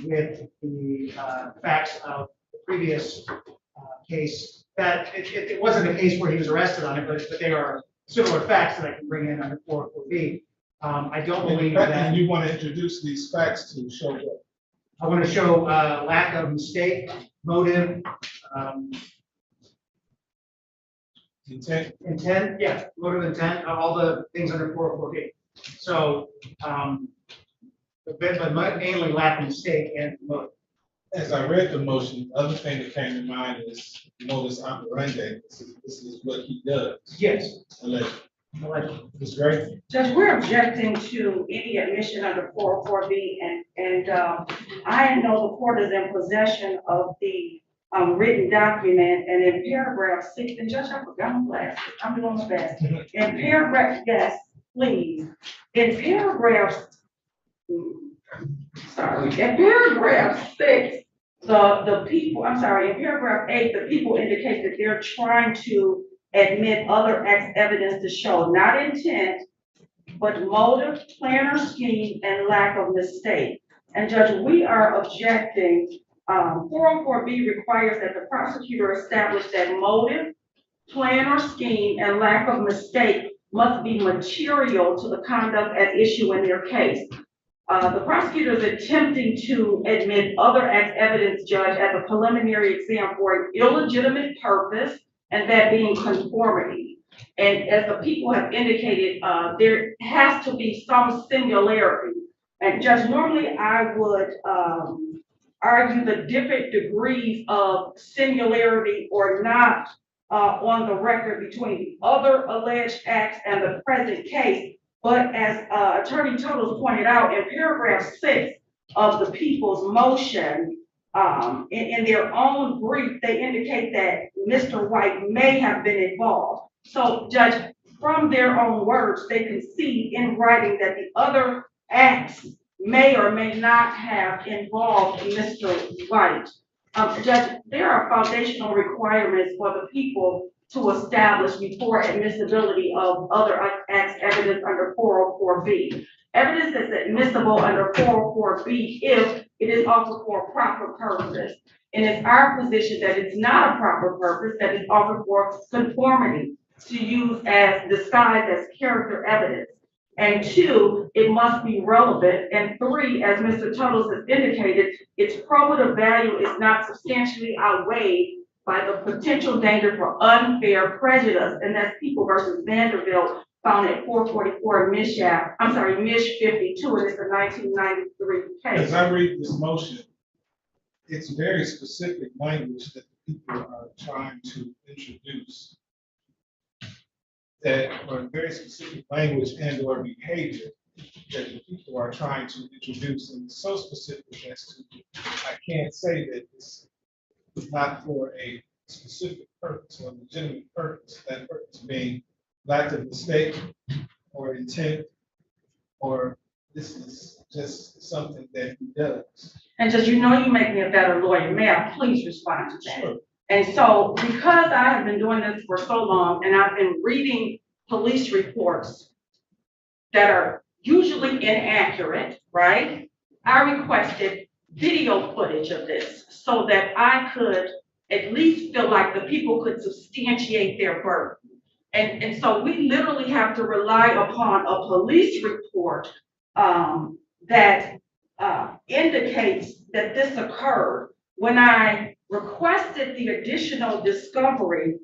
with the facts of the previous case. That it wasn't a case where he was arrested on it, but they are similar facts that I can bring in under 404B. I don't believe that. And you want to introduce these facts to show what? I want to show lack of mistake, motive, intent, yeah, motive, intent, all the things under 404B. So, but mainly lack of mistake and motive. As I read the motion, the other thing that came to mind is modus operandi. This is what he does. Yes. Allegedly. Ms. Gray? Judge, we're objecting to any admission under 404B, and I know the court is in possession of the written document, and in paragraph 6, and Judge, I forgot my glasses, I'm doing my best. In paragraph, yes, please. In paragraph, sorry, in paragraph 6, the people, I'm sorry, in paragraph 8, the people indicate that they're trying to admit other evidence to show not intent, but motive, plan or scheme, and lack of mistake. And Judge, we are objecting. 404B requires that the prosecutor establish that motive, plan or scheme, and lack of mistake must be material to the conduct at issue in their case. The prosecutor is attempting to admit other evidence, Judge, at the preliminary exam for an illegitimate purpose, and that being conformity. And as the people have indicated, there has to be some similarity. And Judge, normally I would argue the different degrees of similarity or not on the record between the other alleged acts and the present case. But as Attorney Totals pointed out in paragraph 6 of the people's motion, in their own brief, they indicate that Mr. White may have been involved. So, Judge, from their own words, they concede in writing that the other acts may or may not have involved Mr. White. Judge, there are foundational requirements for the people to establish before admissibility of other acts evidence under 404B. Evidence is admissible under 404B if it is offered for a proper purpose. And it's our position that it's not a proper purpose, that it's offered for conformity to use as disguised as character evidence. And 2, it must be relevant. And 3, as Mr. Totals has indicated, its probative value is not substantially outweighed by the potential danger for unfair prejudice. And that's People versus Vanderbilt, found at 444 Mish 52, and it's a 1993 case. As I read this motion, it's very specific language that the people are trying to introduce. That are very specific language and or behavior that the people are trying to introduce, and it's so specific as to, I can't say that it's not for a specific purpose or legitimate purpose, that purpose being lack of mistake or intent, or this is just something that he does. And just, you know, you make me a better lawyer. May I please respond to that? Sure. And so, because I have been doing this for so long, and I've been reading police reports that are usually inaccurate, right? I requested video footage of this so that I could at least feel like the people could substantiate their burden. And so we literally have to rely upon a police report that indicates that this occurred. When I requested the additional discovery,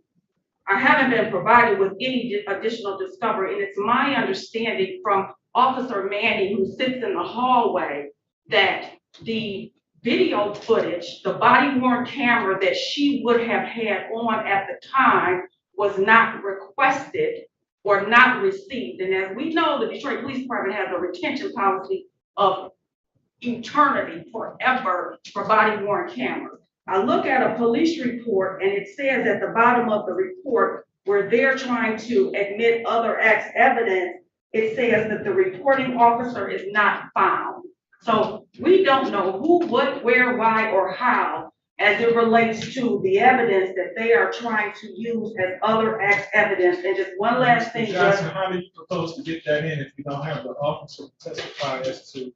I haven't been provided with any additional discovery, and it's my understanding from Officer Manning, who sits in the hallway, that the video footage, the body-worn camera that she would have had on at the time was not requested or not received. And as we know, the Detroit Police Department has a retention policy of eternity, forever, for body-worn cameras. I look at a police report and it says at the bottom of the report where they're trying to admit other acts evidence, it says that the reporting officer is not found. So we don't know who, what, where, why, or how as it relates to the evidence that they are trying to use as other acts evidence. And just one last thing. Johnson, how do you propose to get that in if you don't have the officer testify as to?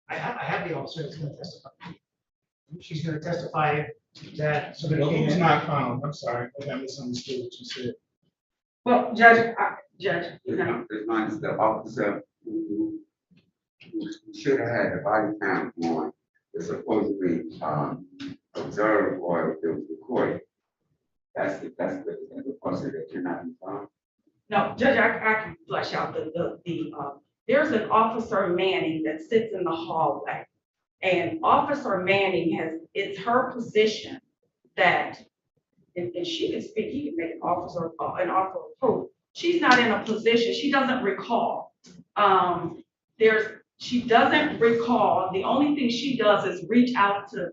I have the officer that's gonna testify. She's gonna testify that somebody Well, came who's in. not found? I'm sorry, I misunderstood what you said. Well, Judge, you know. It finds the officer who should have had the body cam on, is supposedly observed or it was recorded. That's the person that cannot be found. No, Judge, I can flesh out there's an Officer Manning that sits in the hallway. And Officer Manning it's her position that, and she can speak, he can make an offer of proof. She's not in a position, she doesn't recall. She doesn't recall, the only thing she does is reach out to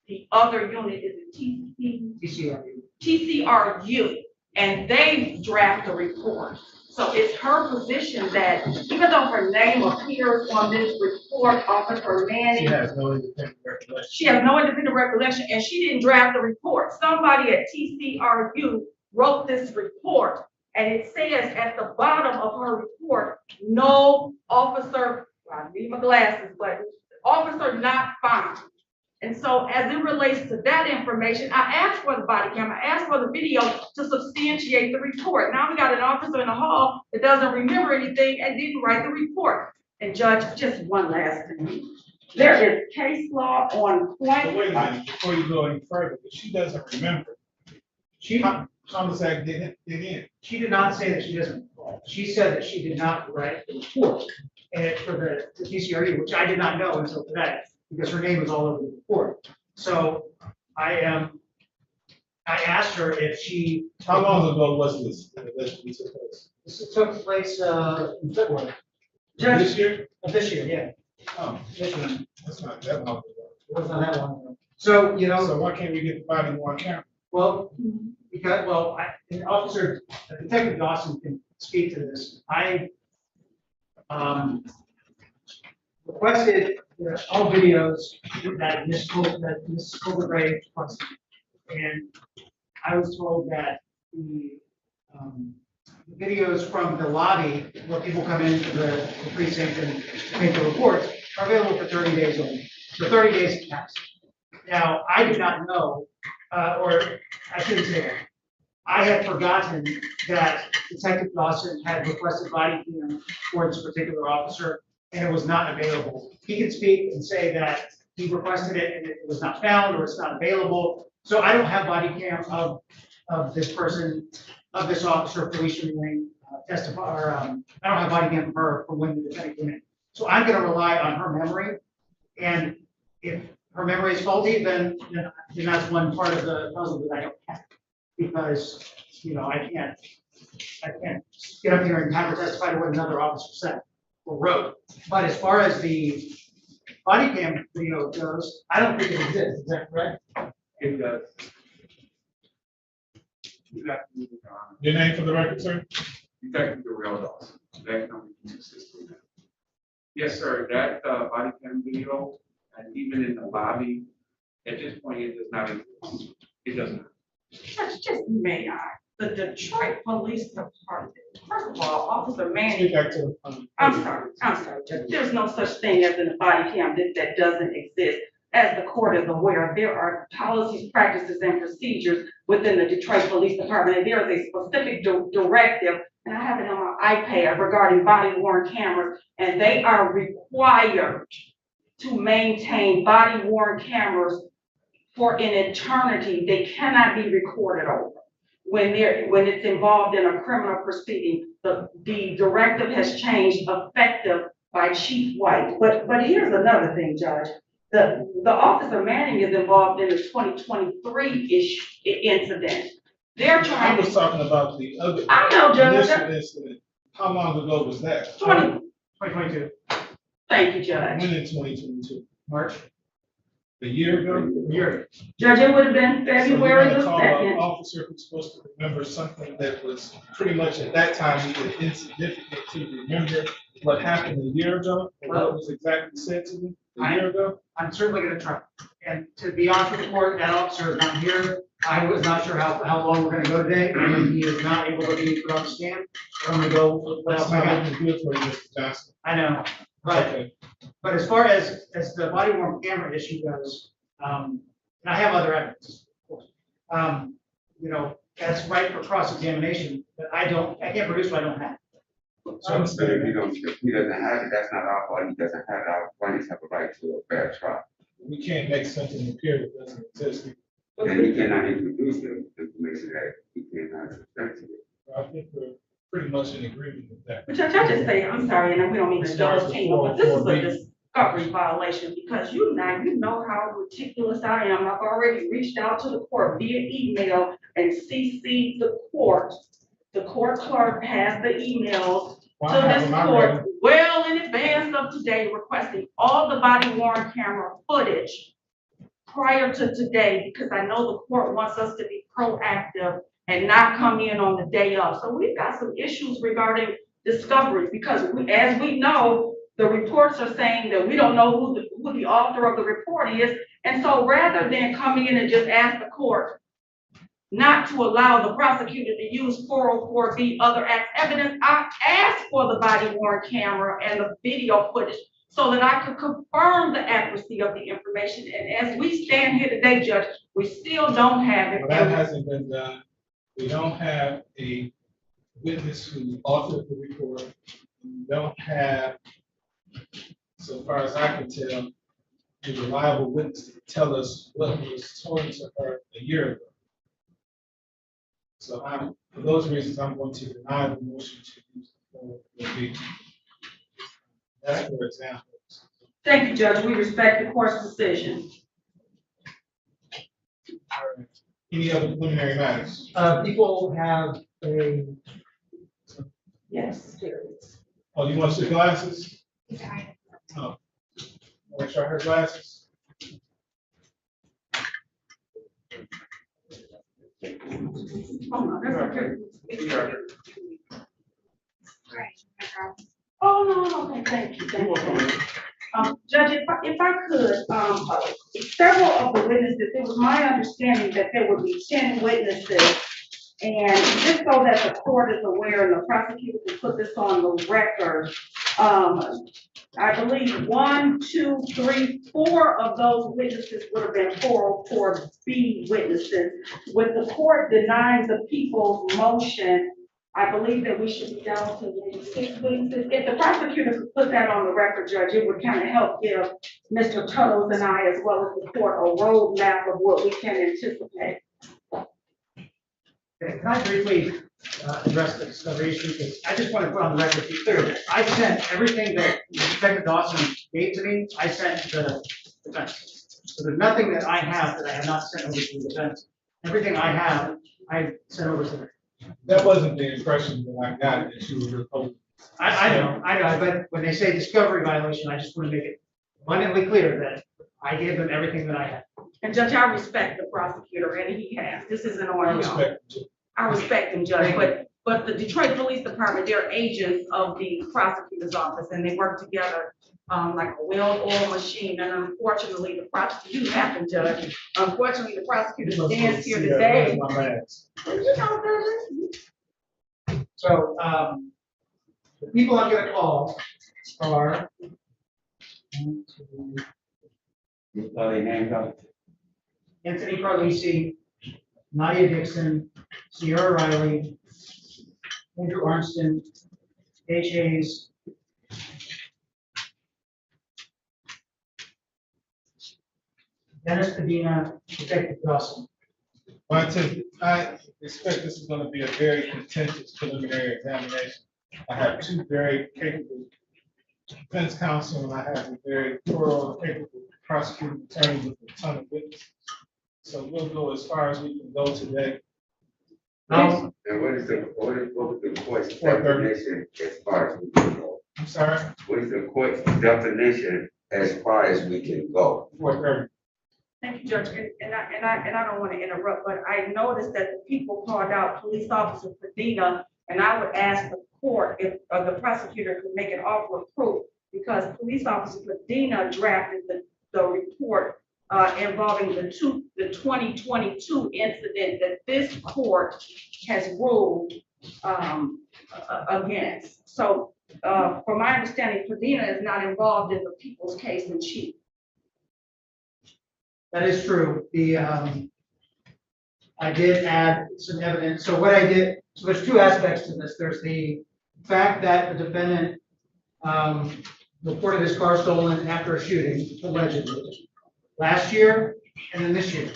the other unit, is it TCRU, and they draft a report. So it's her position that even though her name appears on this report, Officer Manning, She has no independent recollection. she has no independent recollection, and she didn't draft the report. Somebody at TCRU wrote this report, and it says at the bottom of her report, no officer, I need my glasses, but officer not found. And so as it relates to that information, I asked for the body camera, I asked for the video to substantiate the report. Now we got an officer in the hall that doesn't remember anything and didn't write the report. And Judge, just one last thing. There is case law on point. But wait a minute, before you go any further, if she doesn't remember, how does that get in? She did not say that she doesn't recall. She said that she did not write the report. And for the TCRU, which I did not know until today, because her name was all over the report. So I am I asked her if she. How long ago was this? This took place? This took place, in February. This year? Of this year, yeah. Oh, This year. that's not that long ago. It was not that long ago. So, you know. So why can't we get the body more camera? Well, because, well, an officer, Detective Dawson can speak to this. I, requested all videos that Ms. Colbert Ray requested. And I was told that the videos from the lobby, where people come into the precinct and make the reports, are available for 30 days only. So 30 days passed. Now, I did not know, or I shouldn't say that. I had forgotten that Detective Dawson had requested body cam for this particular officer, and it was not available. He could speak and say that he requested it and it was not found or it's not available. So I don't have body cam of this person, of this officer, Felicia Wing, testify, or I don't have body cam of her for when the defendant came in. So I'm gonna rely on her memory, and if her memory is faulty, then that's one part of the puzzle that I don't have. Because, you know, I can't get up here and have her testify to what another officer said or wrote. But as far as the body cam video goes, I don't think it exists. Is that correct? It does. Your name for the record, sir? Detective Darrell Dawson. That number can assist with that. Yes, sir. That body cam video, and even in the lobby, at this point, it does not exist. It does not. That's just may I. The Detroit Police Department, first of all, Officer Manning. I'm sorry, Judge. There's no such thing as in a body cam that doesn't exist. As the court is aware, there are policies, practices, and procedures within the Detroit Police Department, and there is a specific directive, and I have it on my iPad regarding body worn cameras, and they are required to maintain body worn cameras for an eternity. They cannot be recorded over. When it's involved in a criminal proceeding, the directive has changed effective by Chief White. But here's another thing, Judge. The Officer Manning is involved in the 2023 incident. They're trying. I was talking about the other. I know, Judge. Incident. How long ago was that? 2022. Thank you, Judge. When in 2022? March. A year ago? Judge, it would have been February the 2nd. Call an officer who's supposed to remember something that was pretty much at that time either insignificant to remember what happened a year ago, or what was exactly said to me a year ago? I'm certainly gonna try. And to be honest with the court, that officer is not here. I was not sure how long we're gonna go today, and he is not able to be put on the stand. I'm gonna go with what else I got. That's not good for you, Mr. Johnson. I know, but as far as the body worn camera issue goes, and I have other evidence, of course. You know, that's right for cross-examination, but I can't produce what I don't have. So if he doesn't have it, that's not our fault. He doesn't have it. Our clients have a right to a fair trial. We can't make something appear that doesn't exist. And he cannot introduce the information that he cannot present to you. I think we're pretty much in agreement with that. But Judge, I just say, I'm sorry, and we don't mean to indulge King, but this is a discovery violation because you know how ridiculous I am. I've already reached out to the court via email and CC'd the court. The court clerk has the emails to this court well in advance of today, requesting all the body worn camera footage prior to today, because I know the court wants us to be proactive and not come in on the day of. So we've got some issues regarding discovery because as we know, the reports are saying that we don't know who the author of the report is. And so rather than coming in and just ask the court not to allow the prosecutor to use 404B other acts evidence, I asked for the body worn camera and the video footage so that I could confirm the accuracy of the information. And as we stand here today, Judge, we still don't have it. Well, that hasn't been done. We don't have a witness who authored the report. We don't have, so far as I can tell, a reliable witness to tell us what was told to her a year ago. So for those reasons, I'm going to deny the motion to use the 404B. That's for example. Thank you, Judge. We respect the court's decision. Any other preliminary matters? People have a. Yes. Oh, you want to see glasses? Oh. Make sure her glasses. Oh, no, that's okay. Oh, no, okay, thank you, thank you. Judge, if I could, several of the witnesses, it was my understanding that there would be 10 witnesses. And just so that the court is aware and the prosecutor can put this on the record, I believe 1, 2, 3, 4 of those witnesses would have been 404B witnesses. With the court denying the people's motion, I believe that we should be down to maybe 6 witnesses. If the prosecutor could put that on the record, Judge, it would kind of help give Mr. Tuttles and I, as well as the court, a roadmap of what we can anticipate. Okay, can I briefly address the discovery issue? Because I just want to put on the record to be clear that I sent everything that Detective Dawson gave to me, I sent to the defense. So there's nothing that I have that I have not sent over to the defense. Everything I have, I sent over to them. That wasn't the impression that I got that you were reposing. I know, but when they say discovery violation, I just want to make it abundantly clear that I gave them everything that I had. And Judge, I respect the prosecutor, and he has. This isn't on him. I respect him, Judge, but the Detroit Police Department, they're agents of the prosecutor's office, and they work together like a well-oiled machine. And unfortunately, the prosecutor, you happen, Judge. Unfortunately, the prosecutor stands here today. You know, Judge. So, the people I'm gonna call are Anthony Carlisi, Nadia Dixon, Sierra Riley, Andrew Arnston, H. Hayes, Dennis Padina, Detective Dawson. I expect this is going to be a very contentious preliminary examination. I have 2 very capable defense counsel, and I have a very thorough, capable prosecuting attorney with a ton of witnesses. So we'll go as far as we can go today. And what is the court's definition as far as we can go? I'm sorry? What is the court's definition as far as we can go? 4:30. Thank you, Judge, and I don't want to interrupt, but I noticed that the people called out Police Officer Padina, and I would ask the court if the prosecutor could make an offer of proof, because Police Officer Padina drafted the report involving the 2022 incident that this court has ruled against. So, from my understanding, Padina is not involved in the people's case in chief. That is true. I did add some evidence. So what I did, so there's 2 aspects to this. There's the fact that the defendant reported his car stolen after a shooting, allegedly, last year and then this year.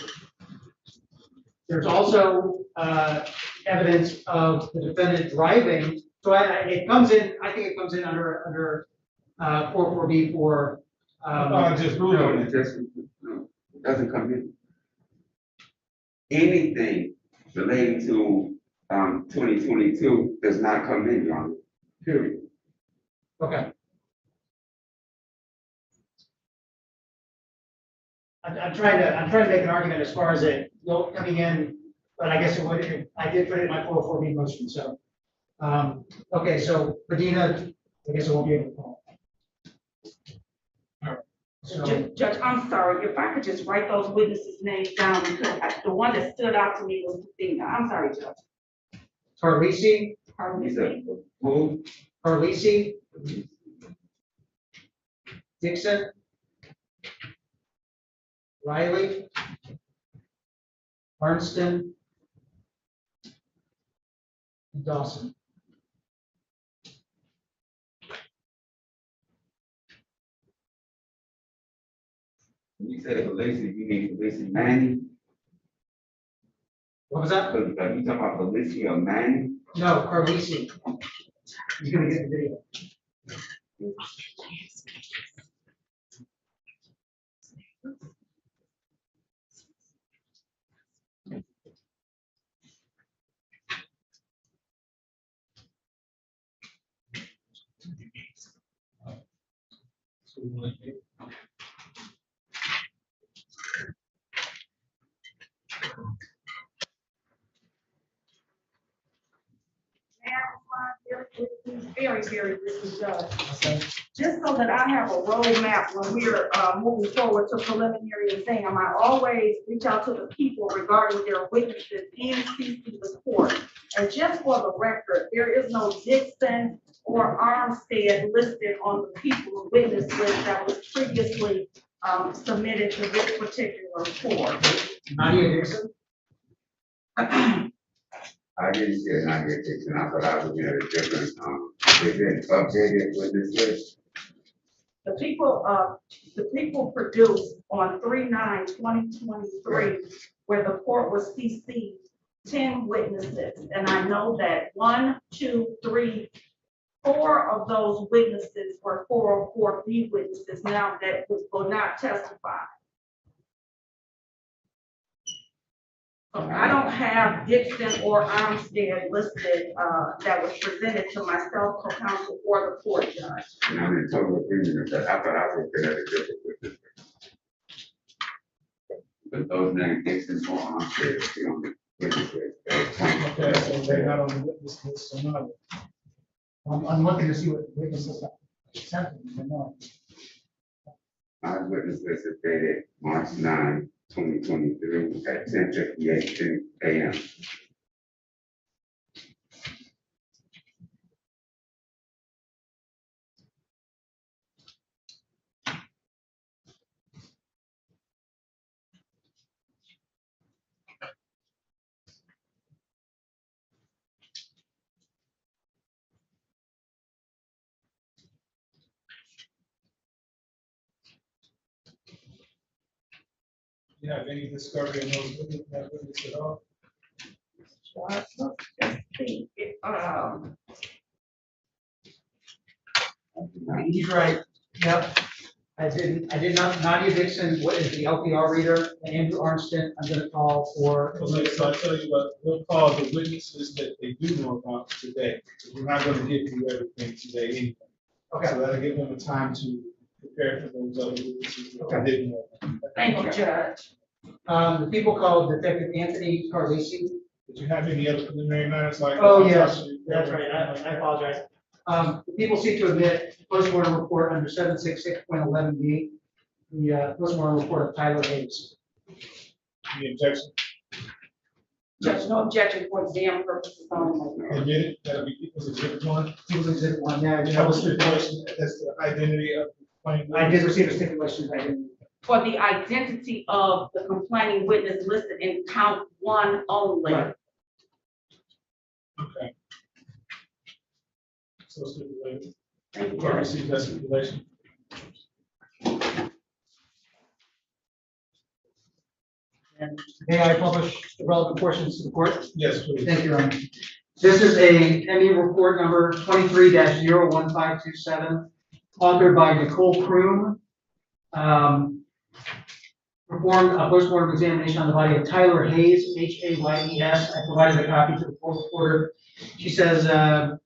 There's also evidence of the defendant driving. So it comes in, I think it comes in under 404B for. Just rule on it, just doesn't come in. Anything relating to 2022 does not come in, Your Honor. Period. Okay. I'm trying to make an argument as far as it coming in, but I guess it would. I did put it in my 404B motion. So, okay. So Padina, I guess I won't be able to call. So, Judge, I'm sorry, if I could just write those witnesses' names down, because the one that stood out to me was Padina. I'm sorry, Judge. Carlisi. Who? Carlisi. Dixon. Riley. Arnston. And Dawson. You said Felicity, you mean Felicity Manning? What was that? You talking about Felicity or Manning? No, Carlisi. He's gonna get the video. Very, very busy judge. Just so that I have a roadmap when we're moving forward to preliminary exam, I always reach out to the people regarding their witnesses in CC the court. And just for the record, there is no Dixon or Armstead listed on the people witness list that was previously submitted to this particular court. Nadia Dixon? I didn't see it, not get taken out, but I was in a different, is it updated with this list? The people produced on 3/9/2023, where the court was CC'd 10 witnesses. And I know that 1, 2, 3, 4 of those witnesses were 404B witnesses now that will not testify. I don't have Dixon or Armstead listed that was presented to myself, co-counsel, or the court judge. And I'm in total agreement with that. I thought I was looking at a different witness. But those names, Dixon or Armstead, you know, witness list. Okay, so they're not on the witness list, so no. I'm looking to see what witnesses are sent to me, no. My witness list is dated March 9, 2023 at 10:58 a.m. You have any discovery in those witnesses at all? He's right. Yep. I did not, Nadia Dixon, what is the LPR reader, and Andrew Armstead, I'm gonna call for. Okay, so I'll tell you what, we'll call the witnesses that they do know about today. We're not gonna give you everything today anyway. Okay. So that'll give them a time to prepare for those other witnesses that they didn't know. Thank you, Judge. The people called Detective Anthony Carlisi. Did you have any other preliminary matters like? Oh, yes, that's right, I apologize. The people seek to admit postmortem report under 766.11B, the postmortem report of Tyler Hayes. Any objection? Judge, no objection for exam purposes only. Admit it, that'll be, was exhibit 1? He was exhibit 1, yeah. You have a stipulation as the identity of the plaintiff? I did receive a stipulation, I didn't. For the identity of the complaining witness listed in count 1 only. Right. Okay. So stipulated. Thank you, Court Judge. received that stipulation. And may I publish the relevant portions to the court? Yes, please. Thank you, Your Honor. This is a ME report number 23-01527, authored by Nicole Kroom. Performed a postmortem examination on the body of Tyler Hayes, Hayes. I provided a copy to the court reporter. She says, her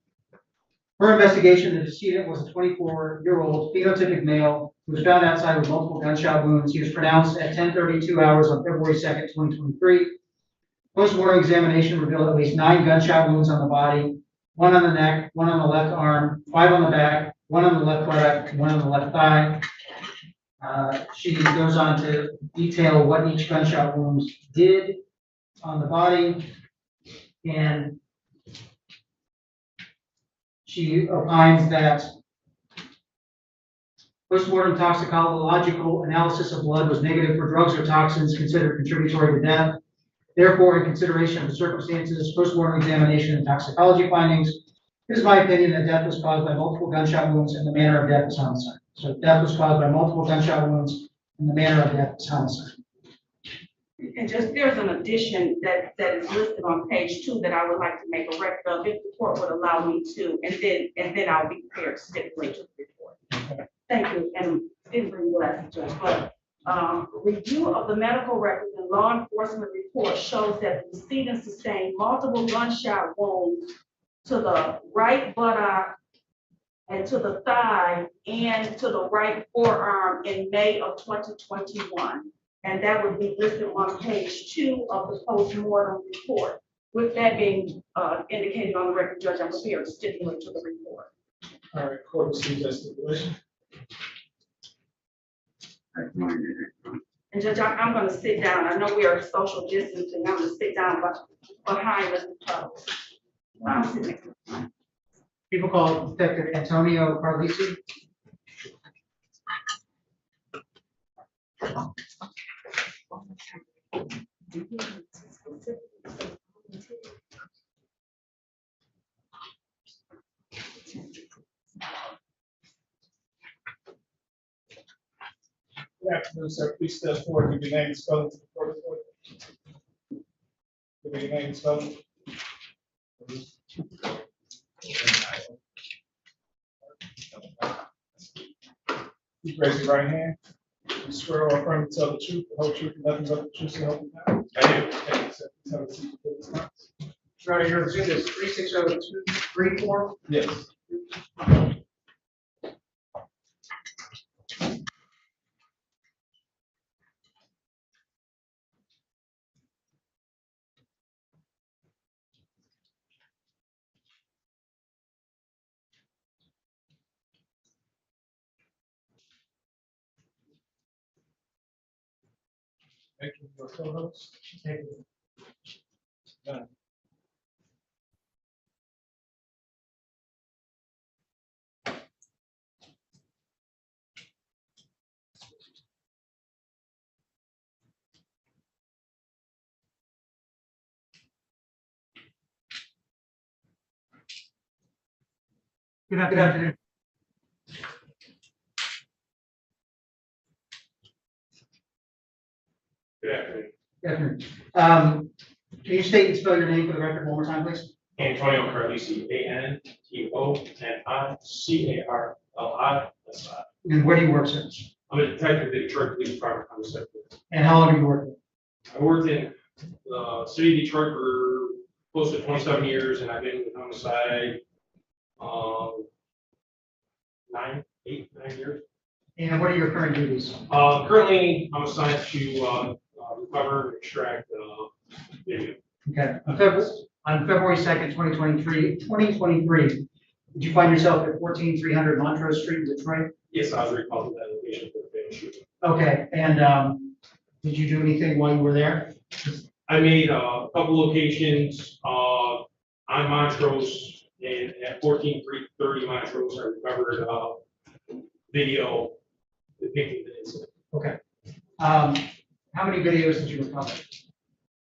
investigation, the decedent was a 24-year-old phenotypic male who was found outside with multiple gunshot wounds. He was pronounced at 10:32 hours on February 2nd, 2023. Postmortem examination revealed at least 9 gunshot wounds on the body, 1 on the neck, 1 on the left arm, 5 on the back, 1 on the left buttock, 1 on the left thigh. She goes on to detail what each gunshot wound did on the body, and she opines that postmortem toxicological analysis of blood was negative for drugs or toxins considered contributory to death. Therefore, in consideration of the circumstances, postmortem examination and toxicology findings, it is my opinion that death was caused by multiple gunshot wounds and the manner of death is homicide. So death was caused by multiple gunshot wounds and the manner of death is homicide. And just, there's an addition that is listed on page 2 that I would like to make a record of, if the court would allow me to, and then I'll be prepared to stipulate to the report. Thank you, and didn't bring glasses, Judge, but review of the medical records and law enforcement report shows that the decedent sustained multiple gunshot wounds to the right buttock, and to the thigh and to the right forearm in May of 2021. And that would be listed on page 2 of the post-mortem report. With that being indicated on the record, Judge, I'm prepared to stipulate to the report. All right, court receives that stipulation. And Judge, I'm going to sit down. I know we are social distancing. I'm going to sit down behind Mr. Tubbs. I'm sitting next to him. People call Detective Antonio Carlisi. Good afternoon, sir. Please step forward. Give your name and spelling to the court. Give your name and spelling. Please raise your right hand. You swear or affirm to tell the truth, the whole truth, and nothing but the truth, so help you God? I do. Thank you, sir. Please have a seat before this conference. Your Honor, your Zoom is 360234. Yes. Thank you, your co-host. Thank you. Done. Good afternoon. Good afternoon. Good afternoon. Can you state and spell your name for the record one more time, please? Antonio Carlisi, ANTONICARLISI. And where do you work, sir? I'm a detective at the Detroit Police Department. I'm a secretary. And how long have you worked there? I worked in the city of Detroit for close to 27 years, and I've been with homicide 9 years. And what are your current duties? Currently, I'm assigned to recover and extract video. Okay. On February 2nd, 2023, did you find yourself at 14300 Montrose Street in Detroit? Yes, I was recalled to that location for the fatal shooting. Okay. And did you do anything while you were there? I made a couple locations on Montrose, and at 14330 Montrose, I recovered video depicting the incident. Okay. How many videos did you recover?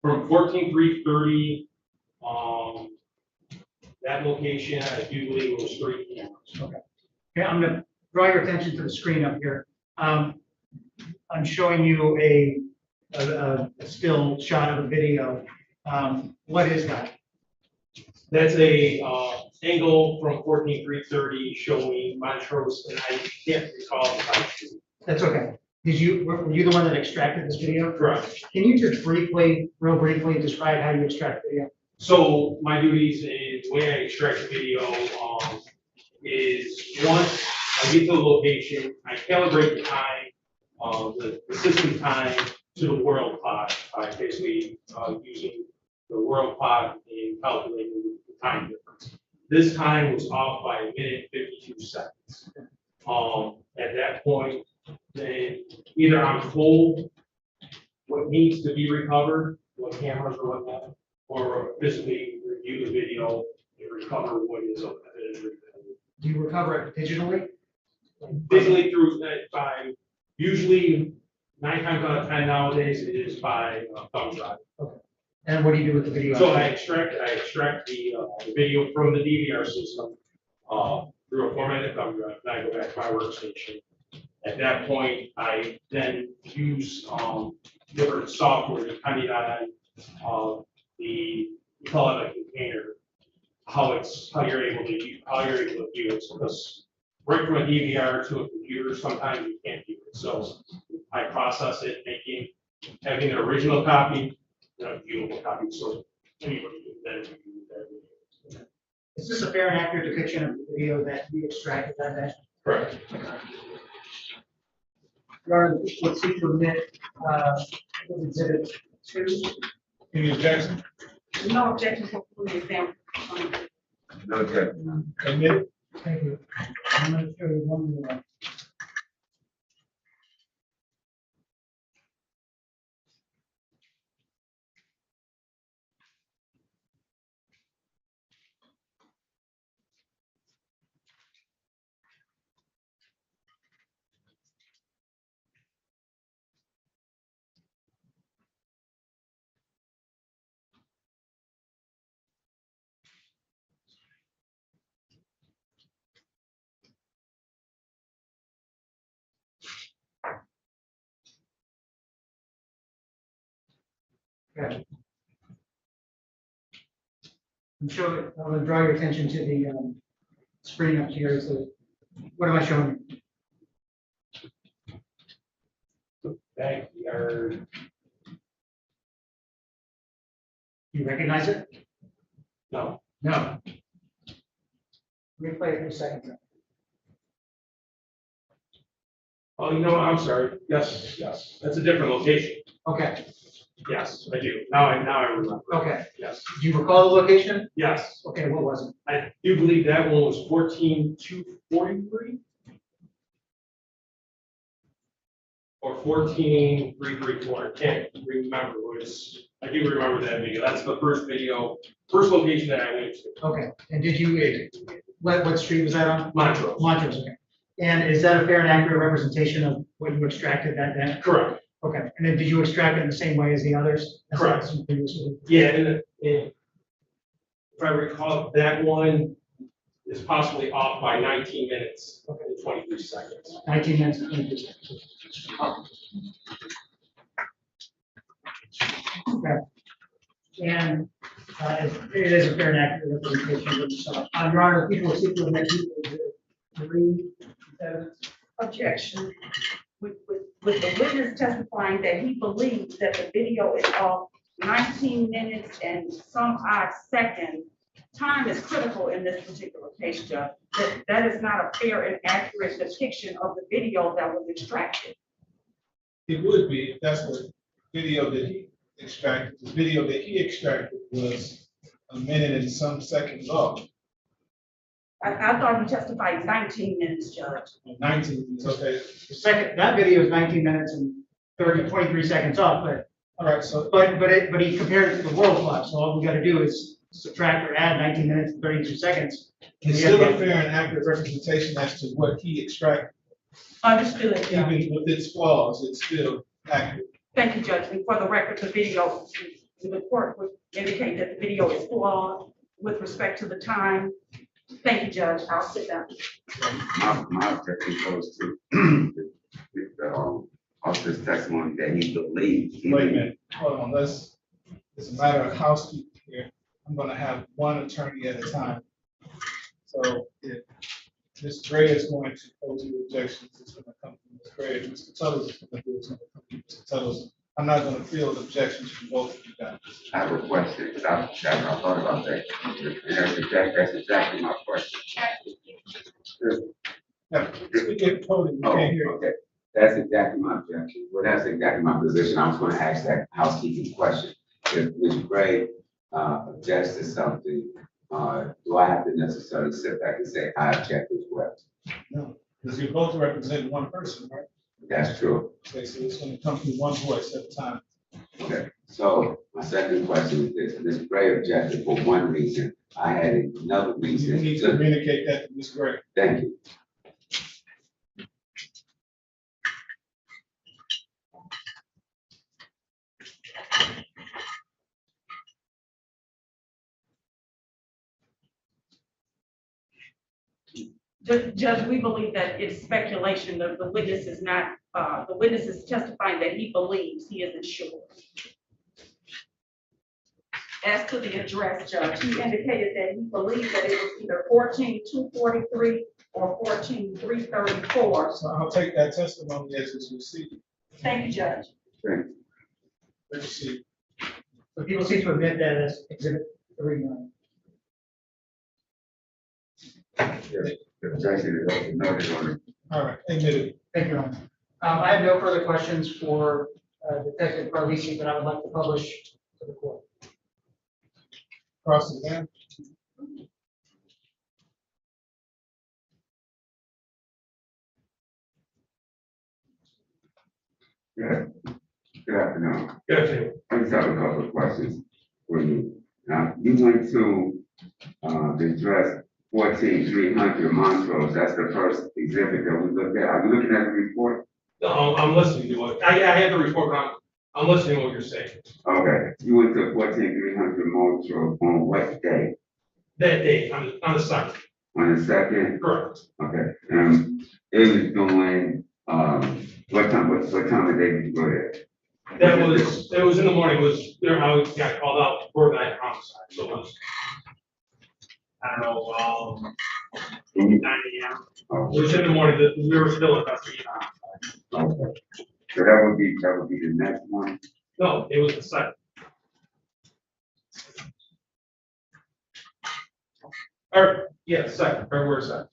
From 14330, that location, I do believe it was 3 cameras. Okay. Okay, I'm going to draw your attention to the screen up here. I'm showing you a still shot of a video. What is that? That's a angle from 14330 showing Montrose, and I can't recall the time shoot. That's okay. Were you the one that extracted this video? Correct. Can you just real briefly describe how you extract video? So my duties and the way I extract the video is once I get to the location, I calibrate the time, the system time to the world clock by basically using the world clock and calculating the time difference. This time was off by 1 minute 52 seconds. At that point, then either I'm told what needs to be recovered, what cameras or whatnot, or physically review the video and recover what is up there. Do you recover it digitally? Digitally through by usually 9 times out of 10 nowadays it is by thumb drive. Okay. And what do you do with the video? So I extract the video from the DVR system through a formatted thumb drive. Then I go back to my workstation. At that point, I then use different software depending on we call it a container, how you're able to view it, because right from a DVR to a computer, sometimes you can't view it. So I process it, having an original copy, and a viewable copy, so anybody can then view that video. Is this a fair and accurate depiction of the video that we extracted that day? Correct. Your Honor, the would seek to admit, exhibit 2. Any objection? No objection to the exam. No objection. Admit. Thank you. I'm going to show you one more. Okay. I'm going to draw your attention to the screen up here. So, what am I showing you? Backyard. You recognize it? No. No. Replay it for a second. Oh, you know what? I'm sorry. Yes, yes. That's a different location. Okay. Yes, I do. Now I remember. Okay. Yes. Do you recall the location? Yes. Okay, what was it? I do believe that one was 14,243 or 14,334. I can't remember. I do remember that video. That's the first video, first location that I went to. Okay. And did you, what street was that on? Montrose. Montrose, okay. And is that a fair and accurate representation of what you extracted that day? Correct. Okay. And then did you extract it in the same way as the others? Correct. Yeah, and if I recall, that one is possibly off by 19 minutes and 23 seconds. 19 minutes and 22 seconds. Okay. And it is a fair and accurate representation of yourself. Your Honor, people will seek to admit three evidence. Objection. With the witness testifying that he believes that the video is of 19 minutes and some odd seconds, time is critical in this particular case, Judge. That is not a fair and accurate depiction of the video that was extracted. It would be if that's the video that he extracted. The video that he extracted was a minute and some seconds off. I thought he testified 19 minutes, Judge. 19 minutes, okay. The second, that video is 19 minutes and 23 seconds off, but all right, so but he compared it to the world clock. So all we got to do is subtract or add 19 minutes and 32 seconds. it's still a fair and accurate representation as to what he extracted. Understood, Judge. Even with its flaws, it's still accurate. Thank you, Judge. And for the record, the video, the court would indicate that the video is flawed with respect to the time. Thank you, Judge. I'll sit down. My objection goes to the officer's testimony that he believes. Wait a minute, hold on, it's a matter of housekeeping here. I'm gonna have one attorney at a time. So if Ms. Gray is going to pose the objections, it's gonna come from Ms. Gray. If Mr. Tuttle's is gonna do it, it's gonna come from Mr. Tuttle's. I'm not gonna field objections from both of you guys. I have a question, because I thought about that. That's exactly my question. Now, we get podium, you Oh, can't hear. okay. That's exactly my objection. Well, that's exactly my position. I was going to ask that housekeeping question. If Ms. Gray objects to something, do I have to necessarily sit back and say, I object as well? No, because you're both representing one person, right? That's true. Okay, so it's gonna come from one voice at a time. Okay, so my second question is this. Ms. Gray objected for one reason. I had another You reason. need to communicate that to Ms. Gray. Thank you. Judge, we believe that it's speculation. The witness is not, the witness is testifying that he believes, he isn't sure. As to the address, Judge, he indicated that he believed that it was either 14,243 or 14,334. So I'll take that testimony as it's received. Thank you, Judge. Thank you. Let's see. So people seem to admit that as exhibit 3. The objection is noted on it. All right, admitted. Thank you, Your Honor. I have no further questions for Detective Carlisi that I would like to publish to the court. Cross exam. Yeah. Good afternoon. Good afternoon. I just have a couple of questions for you. Now, you went to the address 14300 Montrose. That's the first exhibit that we looked at. Are you looking at the report? No, I'm listening to what, I had the report, but I'm listening to what you're saying. Okay. You went to 14300 Montrose on what day? That day, on the second. On the second? Correct. Okay. It was doing, what time of day did you go there? It was in the morning, it was, there, I got called out for that homicide, so it was, I don't know, 9 AM. It was in the morning, that we were still investigating. Okay. So that would be the next one? No, it was the second. Or, yeah, second, February second.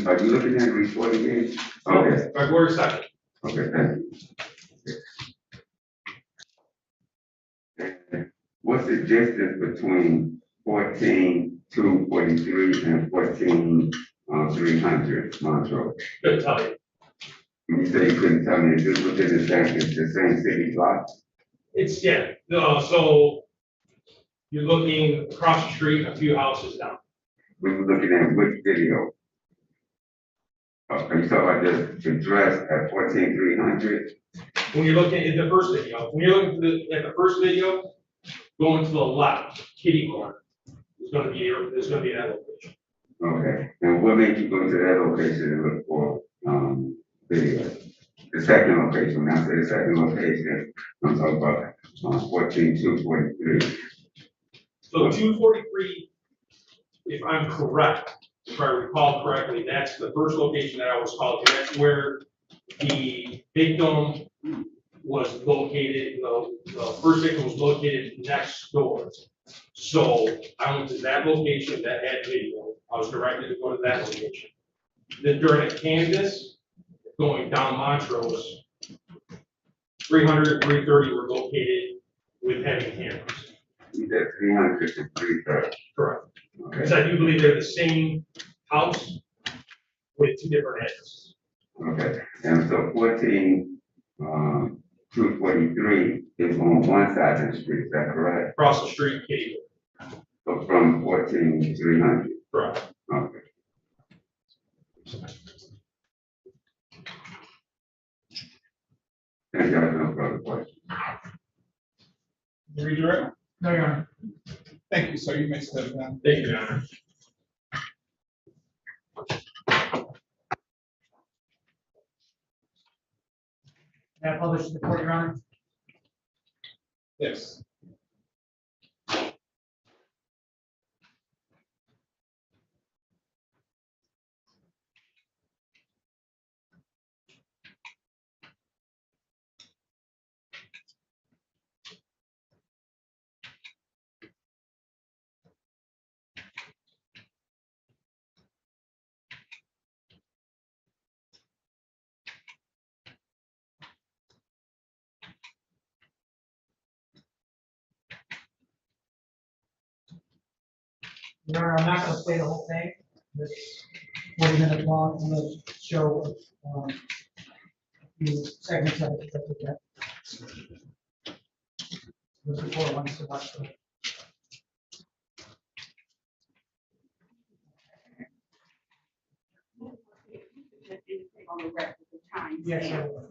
Are you looking at the report again? No, Okay. February second. Okay, thank you. What's the distance between 14243 and 14300 Montrose? Couldn't tell you. You say you couldn't tell me, is this within the same city block? It's, yeah, so you're looking across the street, a few houses down. We were looking at which video? Are you talking about the address at 14300? When you're looking at the first video, when you're looking at the first video, going to the left, kitty corner, there's gonna be that location. Okay, and what made you go to that location and look for, video? The second location, when I say the second location, I'm talking about, 14243. So 243, if I'm correct, if I recall correctly, that's the first location that I was called to. That's where the victim was located, the first victim was located next door. So I went to that location that had video. I was directed to go to that location. Then during a canvas, going down Montrose, 300, 330 were located with heavy cameras. You said 300 and 330. Correct. Okay. Because I do believe they're the same house with two different addresses. Okay, and so 243 is on one side of the street, is that correct? Across the street, Kitty. So from 14300? Correct. Okay. And you have no further questions? Redirect? No, Your Honor. Thank you, sir. You may step down. Thank you, Your Honor. May I publish to the court, Your Honor? Yes. Your Honor, I'm not gonna play the whole thing. This 40-minute long, I'm gonna show, a few segments of it. That's okay. This report wants to watch the. On the record, the time. Yes, sir. All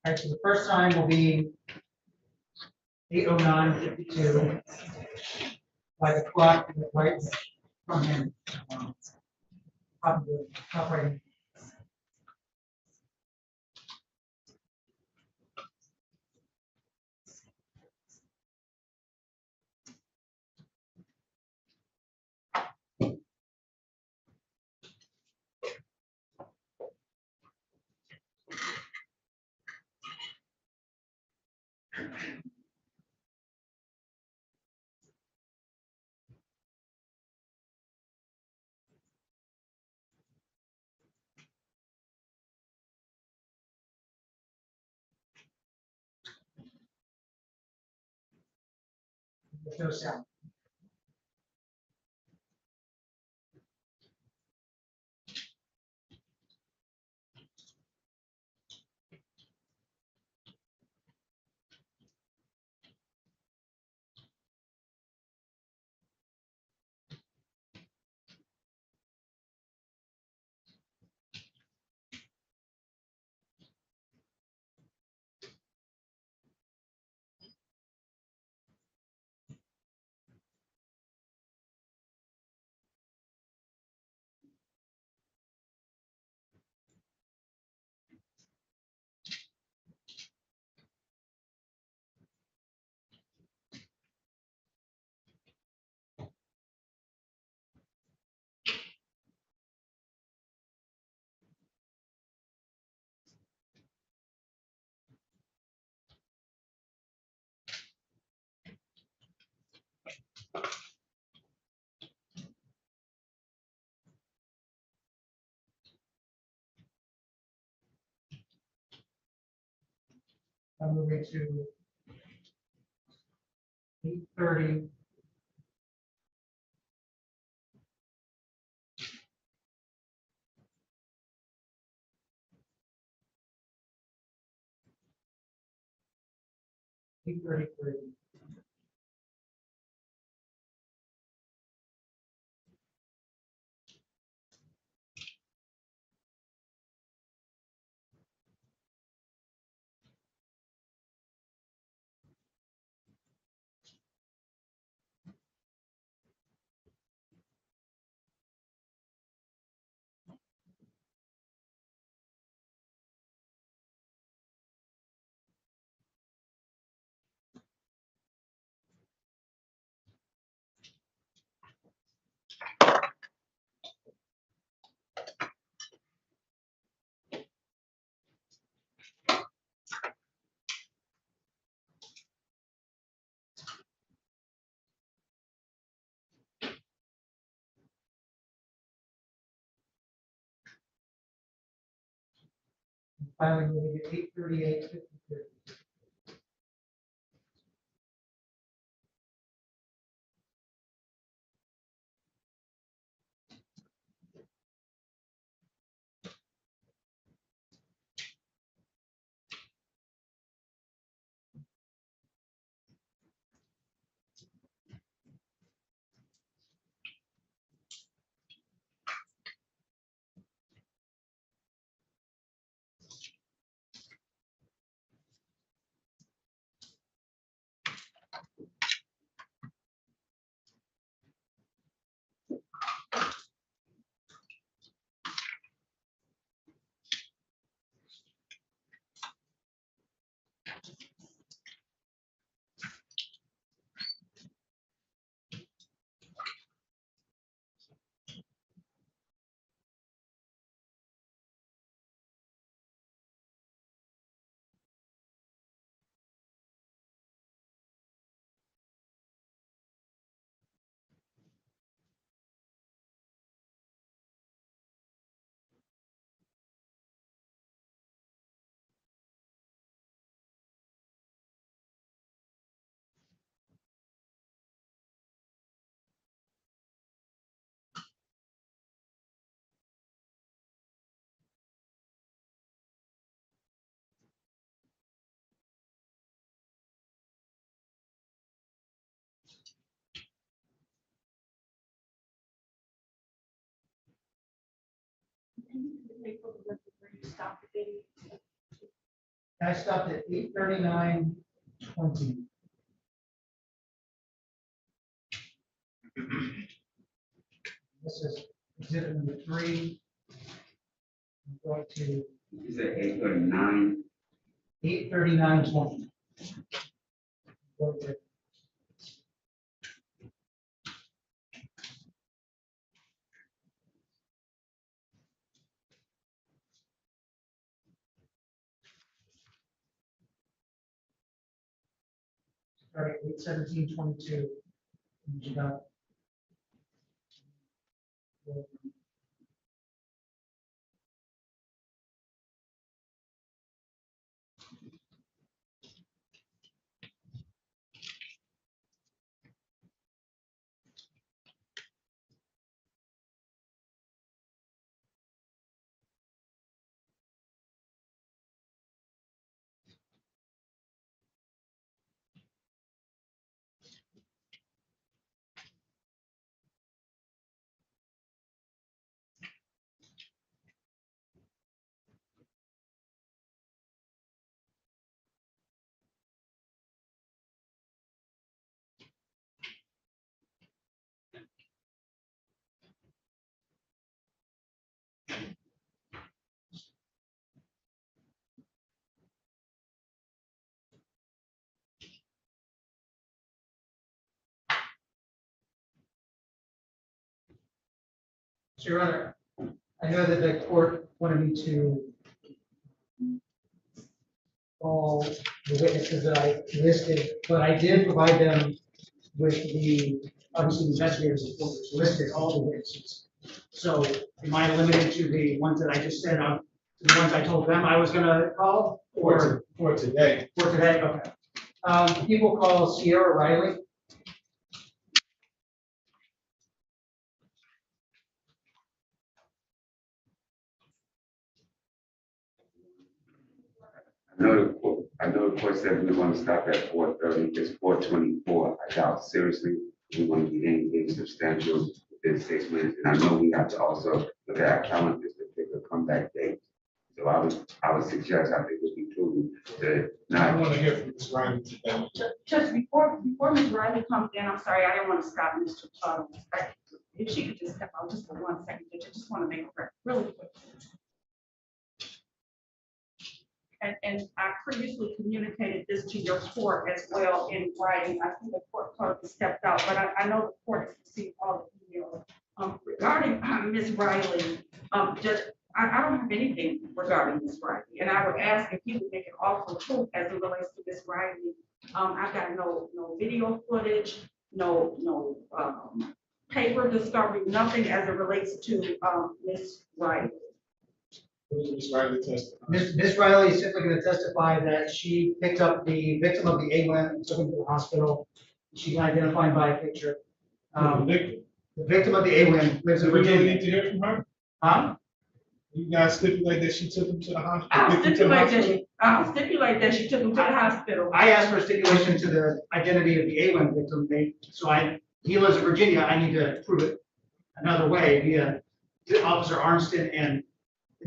right, so the first time will be 8:09:52. By the clock, the right from him. Top right. There's no sound. I'm moving to 8:30. Eight 33. Finally, moving to 8:38, 53. I stopped at 8:39:20. This is exhibit number 3. I'm going to. Is it 8:39? 8:39:20. Go to Sorry, 8:17:22. You got. Your Honor, I know that the court wanted me to call the witnesses that I listed, but I did provide them with the, obviously, the investigators report, which listed all the witnesses. So am I limited to the ones that I just said, the ones I told them I was gonna call? Or For today. for today? Okay. People call Sierra Riley. I know the court said we want to stop at 4:30, it's 4:24. I doubt seriously we want to get anything substantial within 6 minutes. And I know we have to also look at our calendars to pick a comeback date. So I would suggest, I think it would be prudent to I not. want to hear from Ms. Riley today. Just before Ms. Riley comes in, I'm sorry, I didn't want to stop Mr. If she could just step out just for 1 second, I just want to make a record really quick. And I previously communicated this to your court as well in writing. I think the court clerk has stepped out, but I know the court has received all the emails. Regarding Ms. Riley, Judge, I don't have anything regarding Ms. Riley, and I would ask if you would make an offer of proof as it relates to Ms. Riley. I've got no video footage, no paper discovery, nothing as it relates to Ms. Riley. Ms. Riley testify. Ms. Riley is simply going to testify that she picked up the victim of the AWIN and took him to the hospital. She got identified by a picture. The victim of the AWIN lives in Do we really Virginia. need to hear from her? Huh? You guys stipulate that she took him to the hospital? I'll stipulate that she took him to the hospital. I asked for a stipulation to the identity of the AWIN victim. He lives in Virginia. I need to prove it another way via Officer Armstead and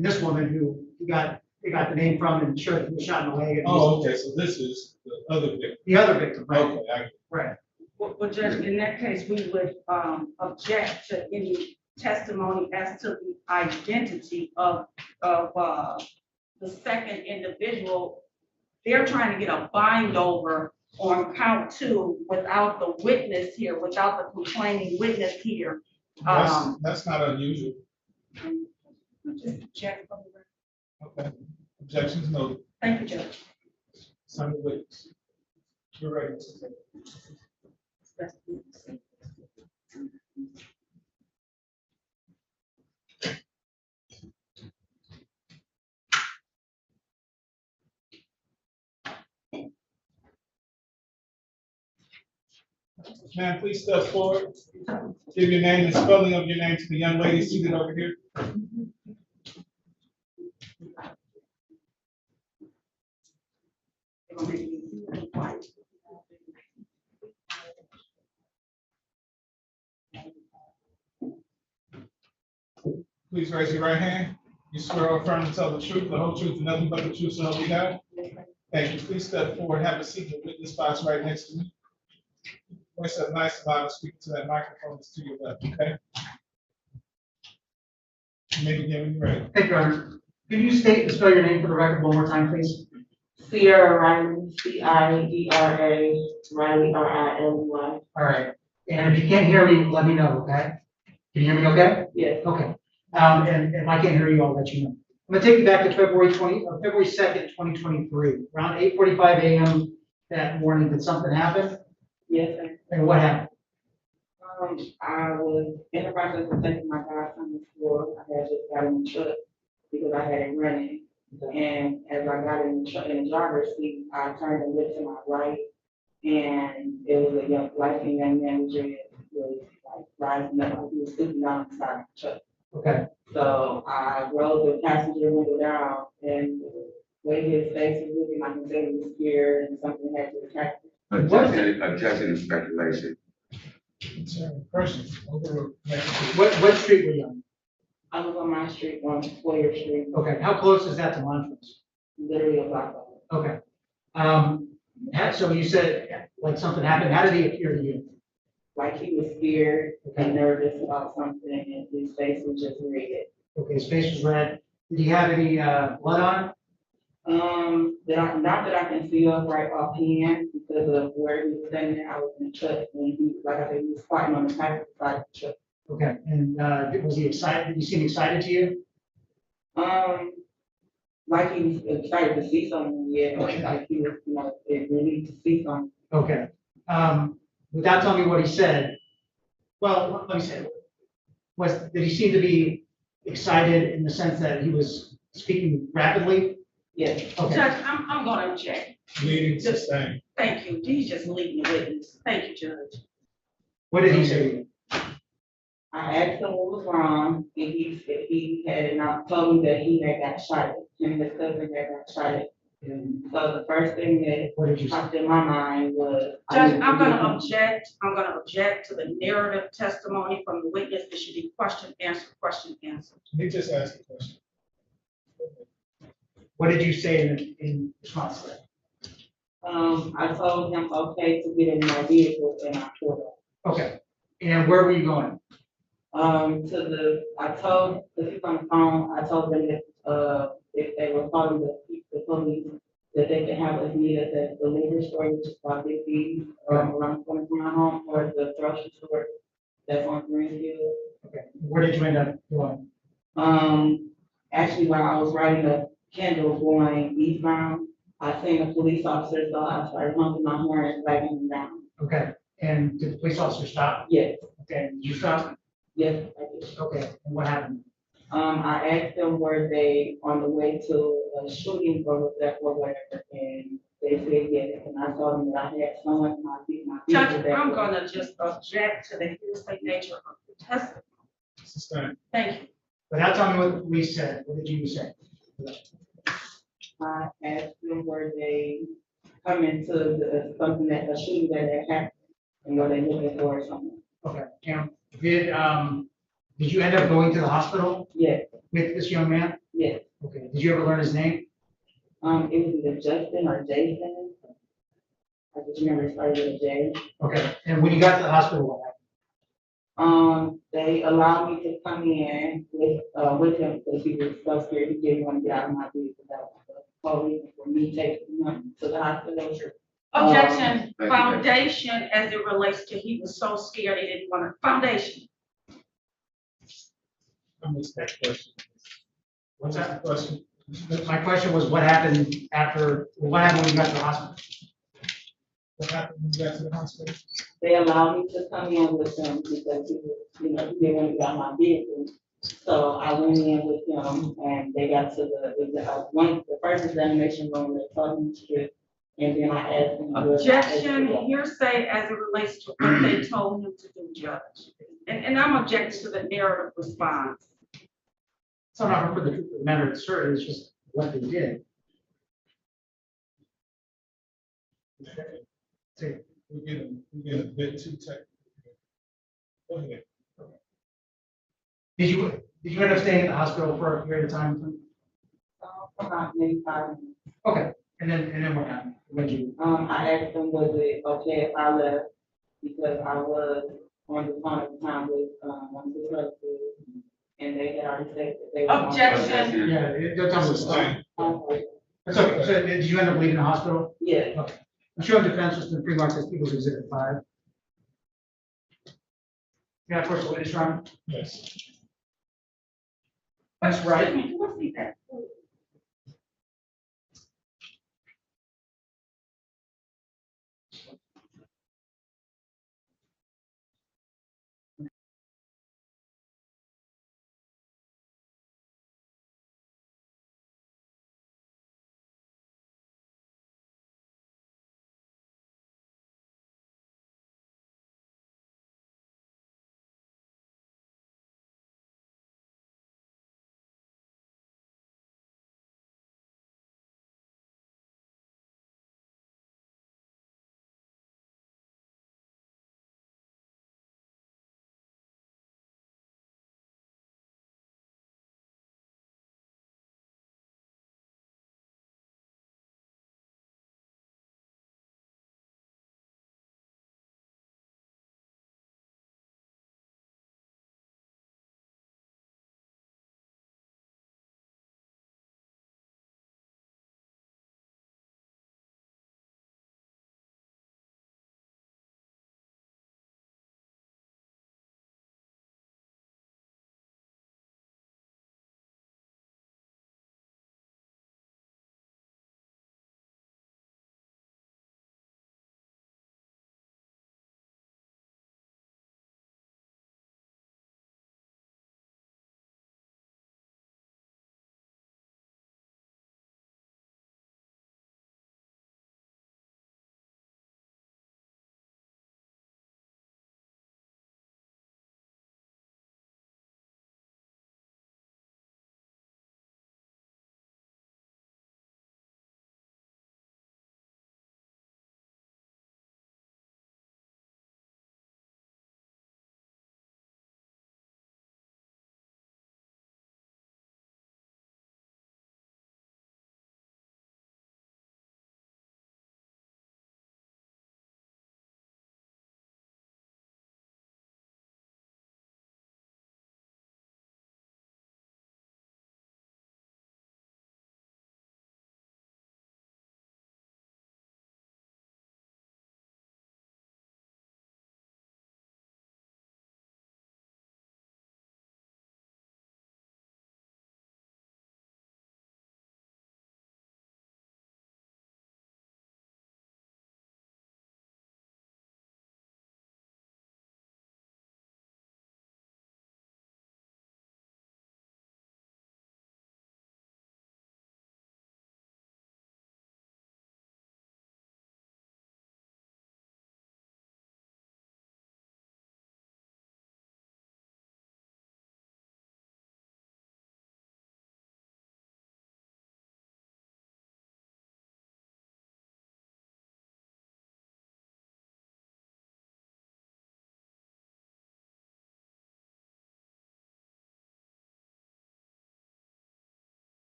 this woman who they got the name from and showed he was shot in the leg. Oh, okay, so this is the other victim. The other victim, right? Okay, Right. Well, Judge, in that case, we would object to any testimony as to the identity of the second individual. They're trying to get a bind over on count 2 without the witness here, without the complaining witness here. That's not unusual. Just object from the record. Okay, objections noted. Thank you, Judge. Some witness. You're ready. Ma'am, please step forward. Give your name and spelling of your name to the young lady seated over here. Please raise your right hand. You swear or affirm to tell the truth, the whole truth, and nothing but the truth, so help you God? Thank you. Please step forward, have a seat in the witness box right next to me. Voice up nice and loud and speak to that microphone that's to your left, okay? You may begin when you're ready. Thank you, Your Honor. Can you state and spell your name for the record one more time, please? Sierra Riley, Ciera, Riley, Riley. All right. And if you can't hear me, let me know, okay? Can you hear me okay? Yes. Okay. And if I can't hear you, I'll let you know. I'm gonna take you back to February 2nd, 2023. Around 8:45 a.m. that morning, did something happen? Yes, sir. And what happened? I was in the process of taking my godson to school. I had just got in the truck because I had it running. And as I got in the truck, in the driver's seat, I turned and looked to my right, and it was a light-skinned young man with dreads, was like rising up, he was sleeping down the side of the truck. Okay. So I rolled the passenger window down, and the way his face was looking, I can say he was scared and something had to attack him. Objection to speculation. Questions? What street were you on? I was on my street, on Sawyer Street, Okay. How close is that to Montrose? literally a block away. Okay. So you said like something happened. How did he appear to you? Like he was scared and nervous about something, and his face was just red. Okay, his face was red. Did he have any blood on him? Not that I can see of right offhand because of where he was standing. I was in the truck, and he, like I said, he was squatting on the passenger side of the truck. Okay, and, was he excited, did he seem excited to you? Like he was excited to see someone, yeah, Okay. like he was, relieved to see someone. Okay, without telling me what he said, well, let me say, did he seem to be excited in the sense that he was speaking rapidly? Yes. Okay. Judge, I'm gonna object. Leading sustained. Thank you. He's just leading the witness. Thank you, Judge. What did he say? I asked him what was wrong, and he had not told me that he had got shot, him and his cousin had got shot. And so the first thing that popped in my mind was. Judge, I'm gonna object to the narrative testimony from the witness. It should be question, answer, question, answer. He just asked a question. What did you say in response to that? I told him, okay, to get in my vehicle and I pulled up. Okay, and where were you going? I told the people on the phone, I told them that, if they were calling the police, that they could have us meet us at the liquor store, which is about 50, around the corner from my home, or the grocery store that's on Greenfield. Okay, where did you end up going? Actually, while I was riding the Kendall going eastbound, I seen a police officer, so I started honking my horn and flagging him down. Okay, and did the police officer stop? Yes. Okay, did you stop? Yes, I did. Okay, and what happened? I asked them were they on the way to a shooting or whatever, and they said yes, and I told them that I had someone in my Judge, I'm gonna just object to the hearsay nature of the testimony. Sustained. Thank you. Without telling me what the police said, what did you say? I asked them were they coming to a shooting that had happened, and were they looking for something? Okay, and did you end up going to the hospital? Yes. With this young man? Yes. Okay, did you ever learn his name? It was either Justin or Jason. I just remember it started with a J. Okay, and when you got to the hospital, what happened? They allowed me to come in with him because he was so scared. He didn't want to get out of my vehicle. That was the whole reason for me taking him to the hospital. Objection, foundation as it relates to he was so scared he didn't want to, foundation. I missed that question. What's that question? My question was, what happened when you got to the hospital? What happened when you got to the hospital? They allowed me to come in with him because he was, he didn't want to get out of my vehicle. So I went in with him and they got to the first examination room, they told me to, and then I asked him. Objection, hearsay as it relates to what they told him to do, Judge. And I'm objecting to the narrative response. It's not for the truth of the matter, it's certain, it's just what they did. We're getting a bit too technical. Go ahead. Did you end up staying at the hospital for a period of time? About maybe 5 minutes. Okay, and then what happened? When you? I asked them, was it okay if I left? Because I was on the phone at the time with, one of the relatives, and they had already said that they were. Objection. Yeah, they'll tell me. That's okay, so did you end up leaving the hospital? Yes. Okay. The show of defense was the pre-marked as People's Exhibit 5. Yeah, of course, the witness room. Yes. That's right. Let's see that.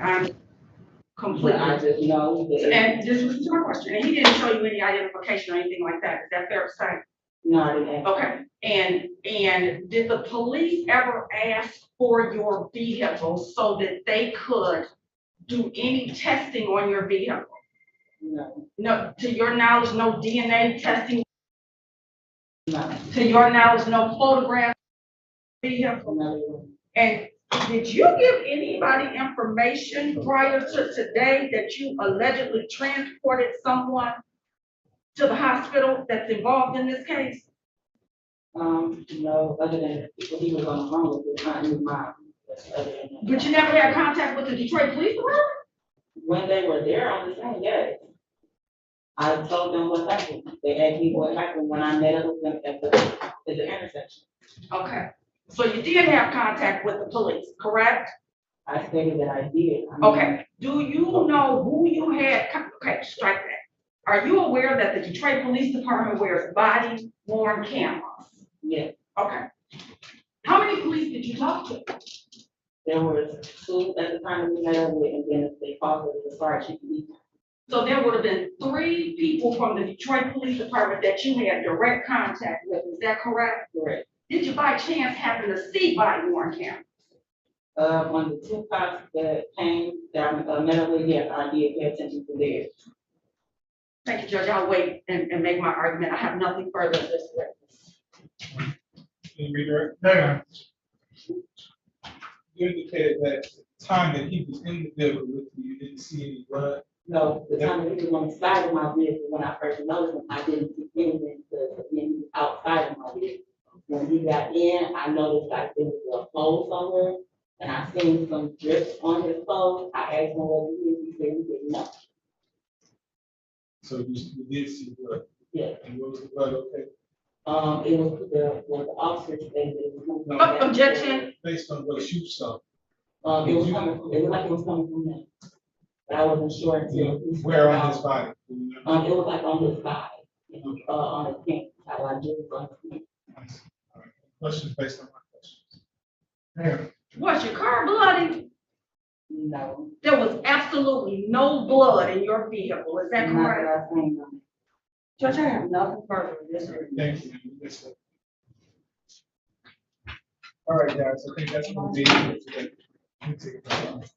I'm But completely. I just know that. And this was my question, and he didn't show you any identification or anything like that, is that fair to say? No, I didn't. Okay, and did the police ever ask for your vehicle so that they could do any testing on your vehicle? No. No, to your knowledge, no DNA testing? No. To your knowledge, no photograph of the vehicle? No. And did you give anybody information prior to today that you allegedly transported someone to the hospital that's involved in this case? No, other than people he was on the phone with, not his mom. But you never had contact with the Detroit Police Department? When they were there on the scene, yes. I told them what happened. They asked me what happened when I met up with them at the intersection. Okay, so you did have contact with the police, correct? I stated that I did. Okay, do you know who you had, okay, strike that. Are you aware that the Detroit Police Department wears body worn cameras? Yes. Okay. How many police did you talk to? There was 2 at the time we met up with, and then they called it the sergeant. So there would have been 3 people from the Detroit Police Department that you had direct contact with, is that correct? Correct. Did you by chance happen to see body worn cameras? On the 2 cops that came, that I met up with, yes, I did pay attention to theirs. Thank you, Judge. I'll wait and make my argument. I have nothing further to this witness. Can you redirect? Yeah. You indicated that the time that he was in the vehicle with you, you didn't see any blood. No, the time that he was on the side of my vehicle, when I first noticed him, I didn't see anything because he was outside of my vehicle. When he got in, I noticed like there was a hole somewhere, and I seen some drips on his clothes. I asked him what he did, he said he didn't know. So you did see blood? Yeah. And what was the blood okay? It was the officer stated it was moving. Objection. Based on what you saw. It was like it was coming from him. But I wasn't sure until. Where on his body? It was like on his side, on his pants, how I did it on his pants. Questions based on my questions. Was your car bloody? No. There was absolutely no blood in your vehicle, is that Not correct? that I seen them. Judge, I have nothing further to this. Thank you. All right, guys, I think that's gonna be it for today. Let me take it.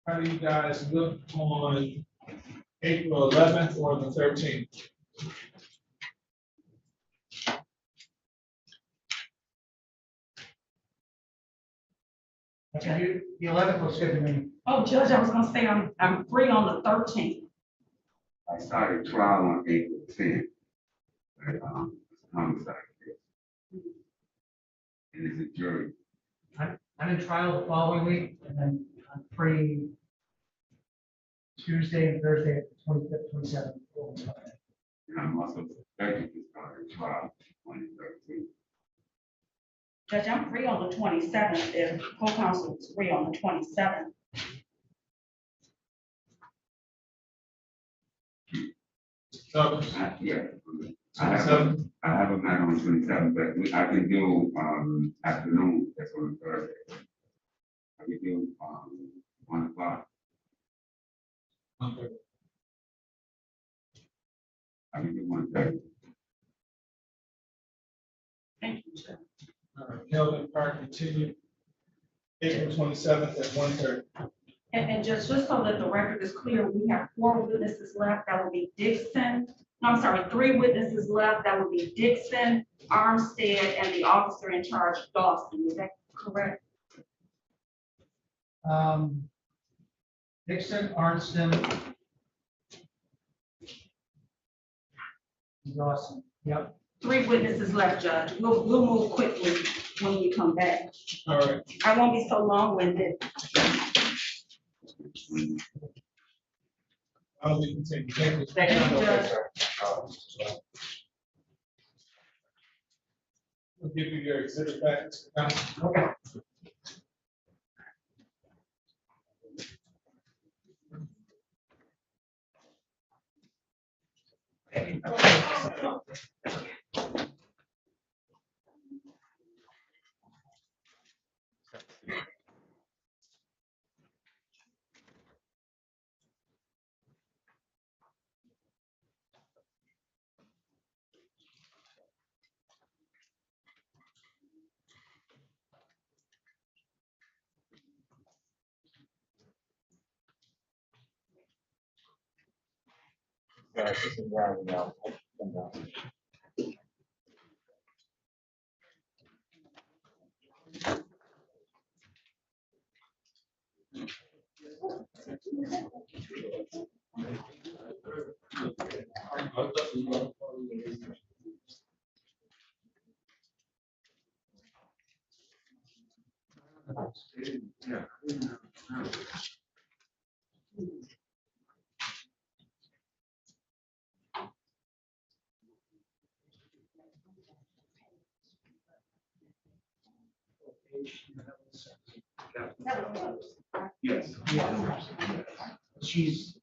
How do you guys look on April 11th or the 13th? The 11th was good to me. Oh, Judge, I was gonna say I'm free on the 13th. I started trial on April 10th. Homicide case. And it's a jury. I'm in trial the following week, and then I'm free Tuesday and Thursday at the 25th, 27th. And I'm also expected to start a trial on the 13th. Judge, I'm free on the 27th if co-counsel is free on the 27th. Yeah. I have a night on 27th, but I can do, afternoon, that's on Thursday. I can do, 1 o'clock. Okay. I can do 1:30. Thank you, Judge. All right, Kelvin Park continued April 27th at 1:30. And just so that the record is clear, we have 4 witnesses left. That will be Dixon. No, I'm sorry, 3 witnesses left. That would be Dixon, Armstead, and the officer in charge, Dawson. Is that correct? Dixon, Arnston. Dawson, yep. 3 witnesses left, Judge. We'll move quickly when you come back. All right. I won't be so long-winded. I'll leave it to you. Thank you. Thank you, Judge. We'll give you your exhibit back. Okay. This is rounding out. Yes. She's.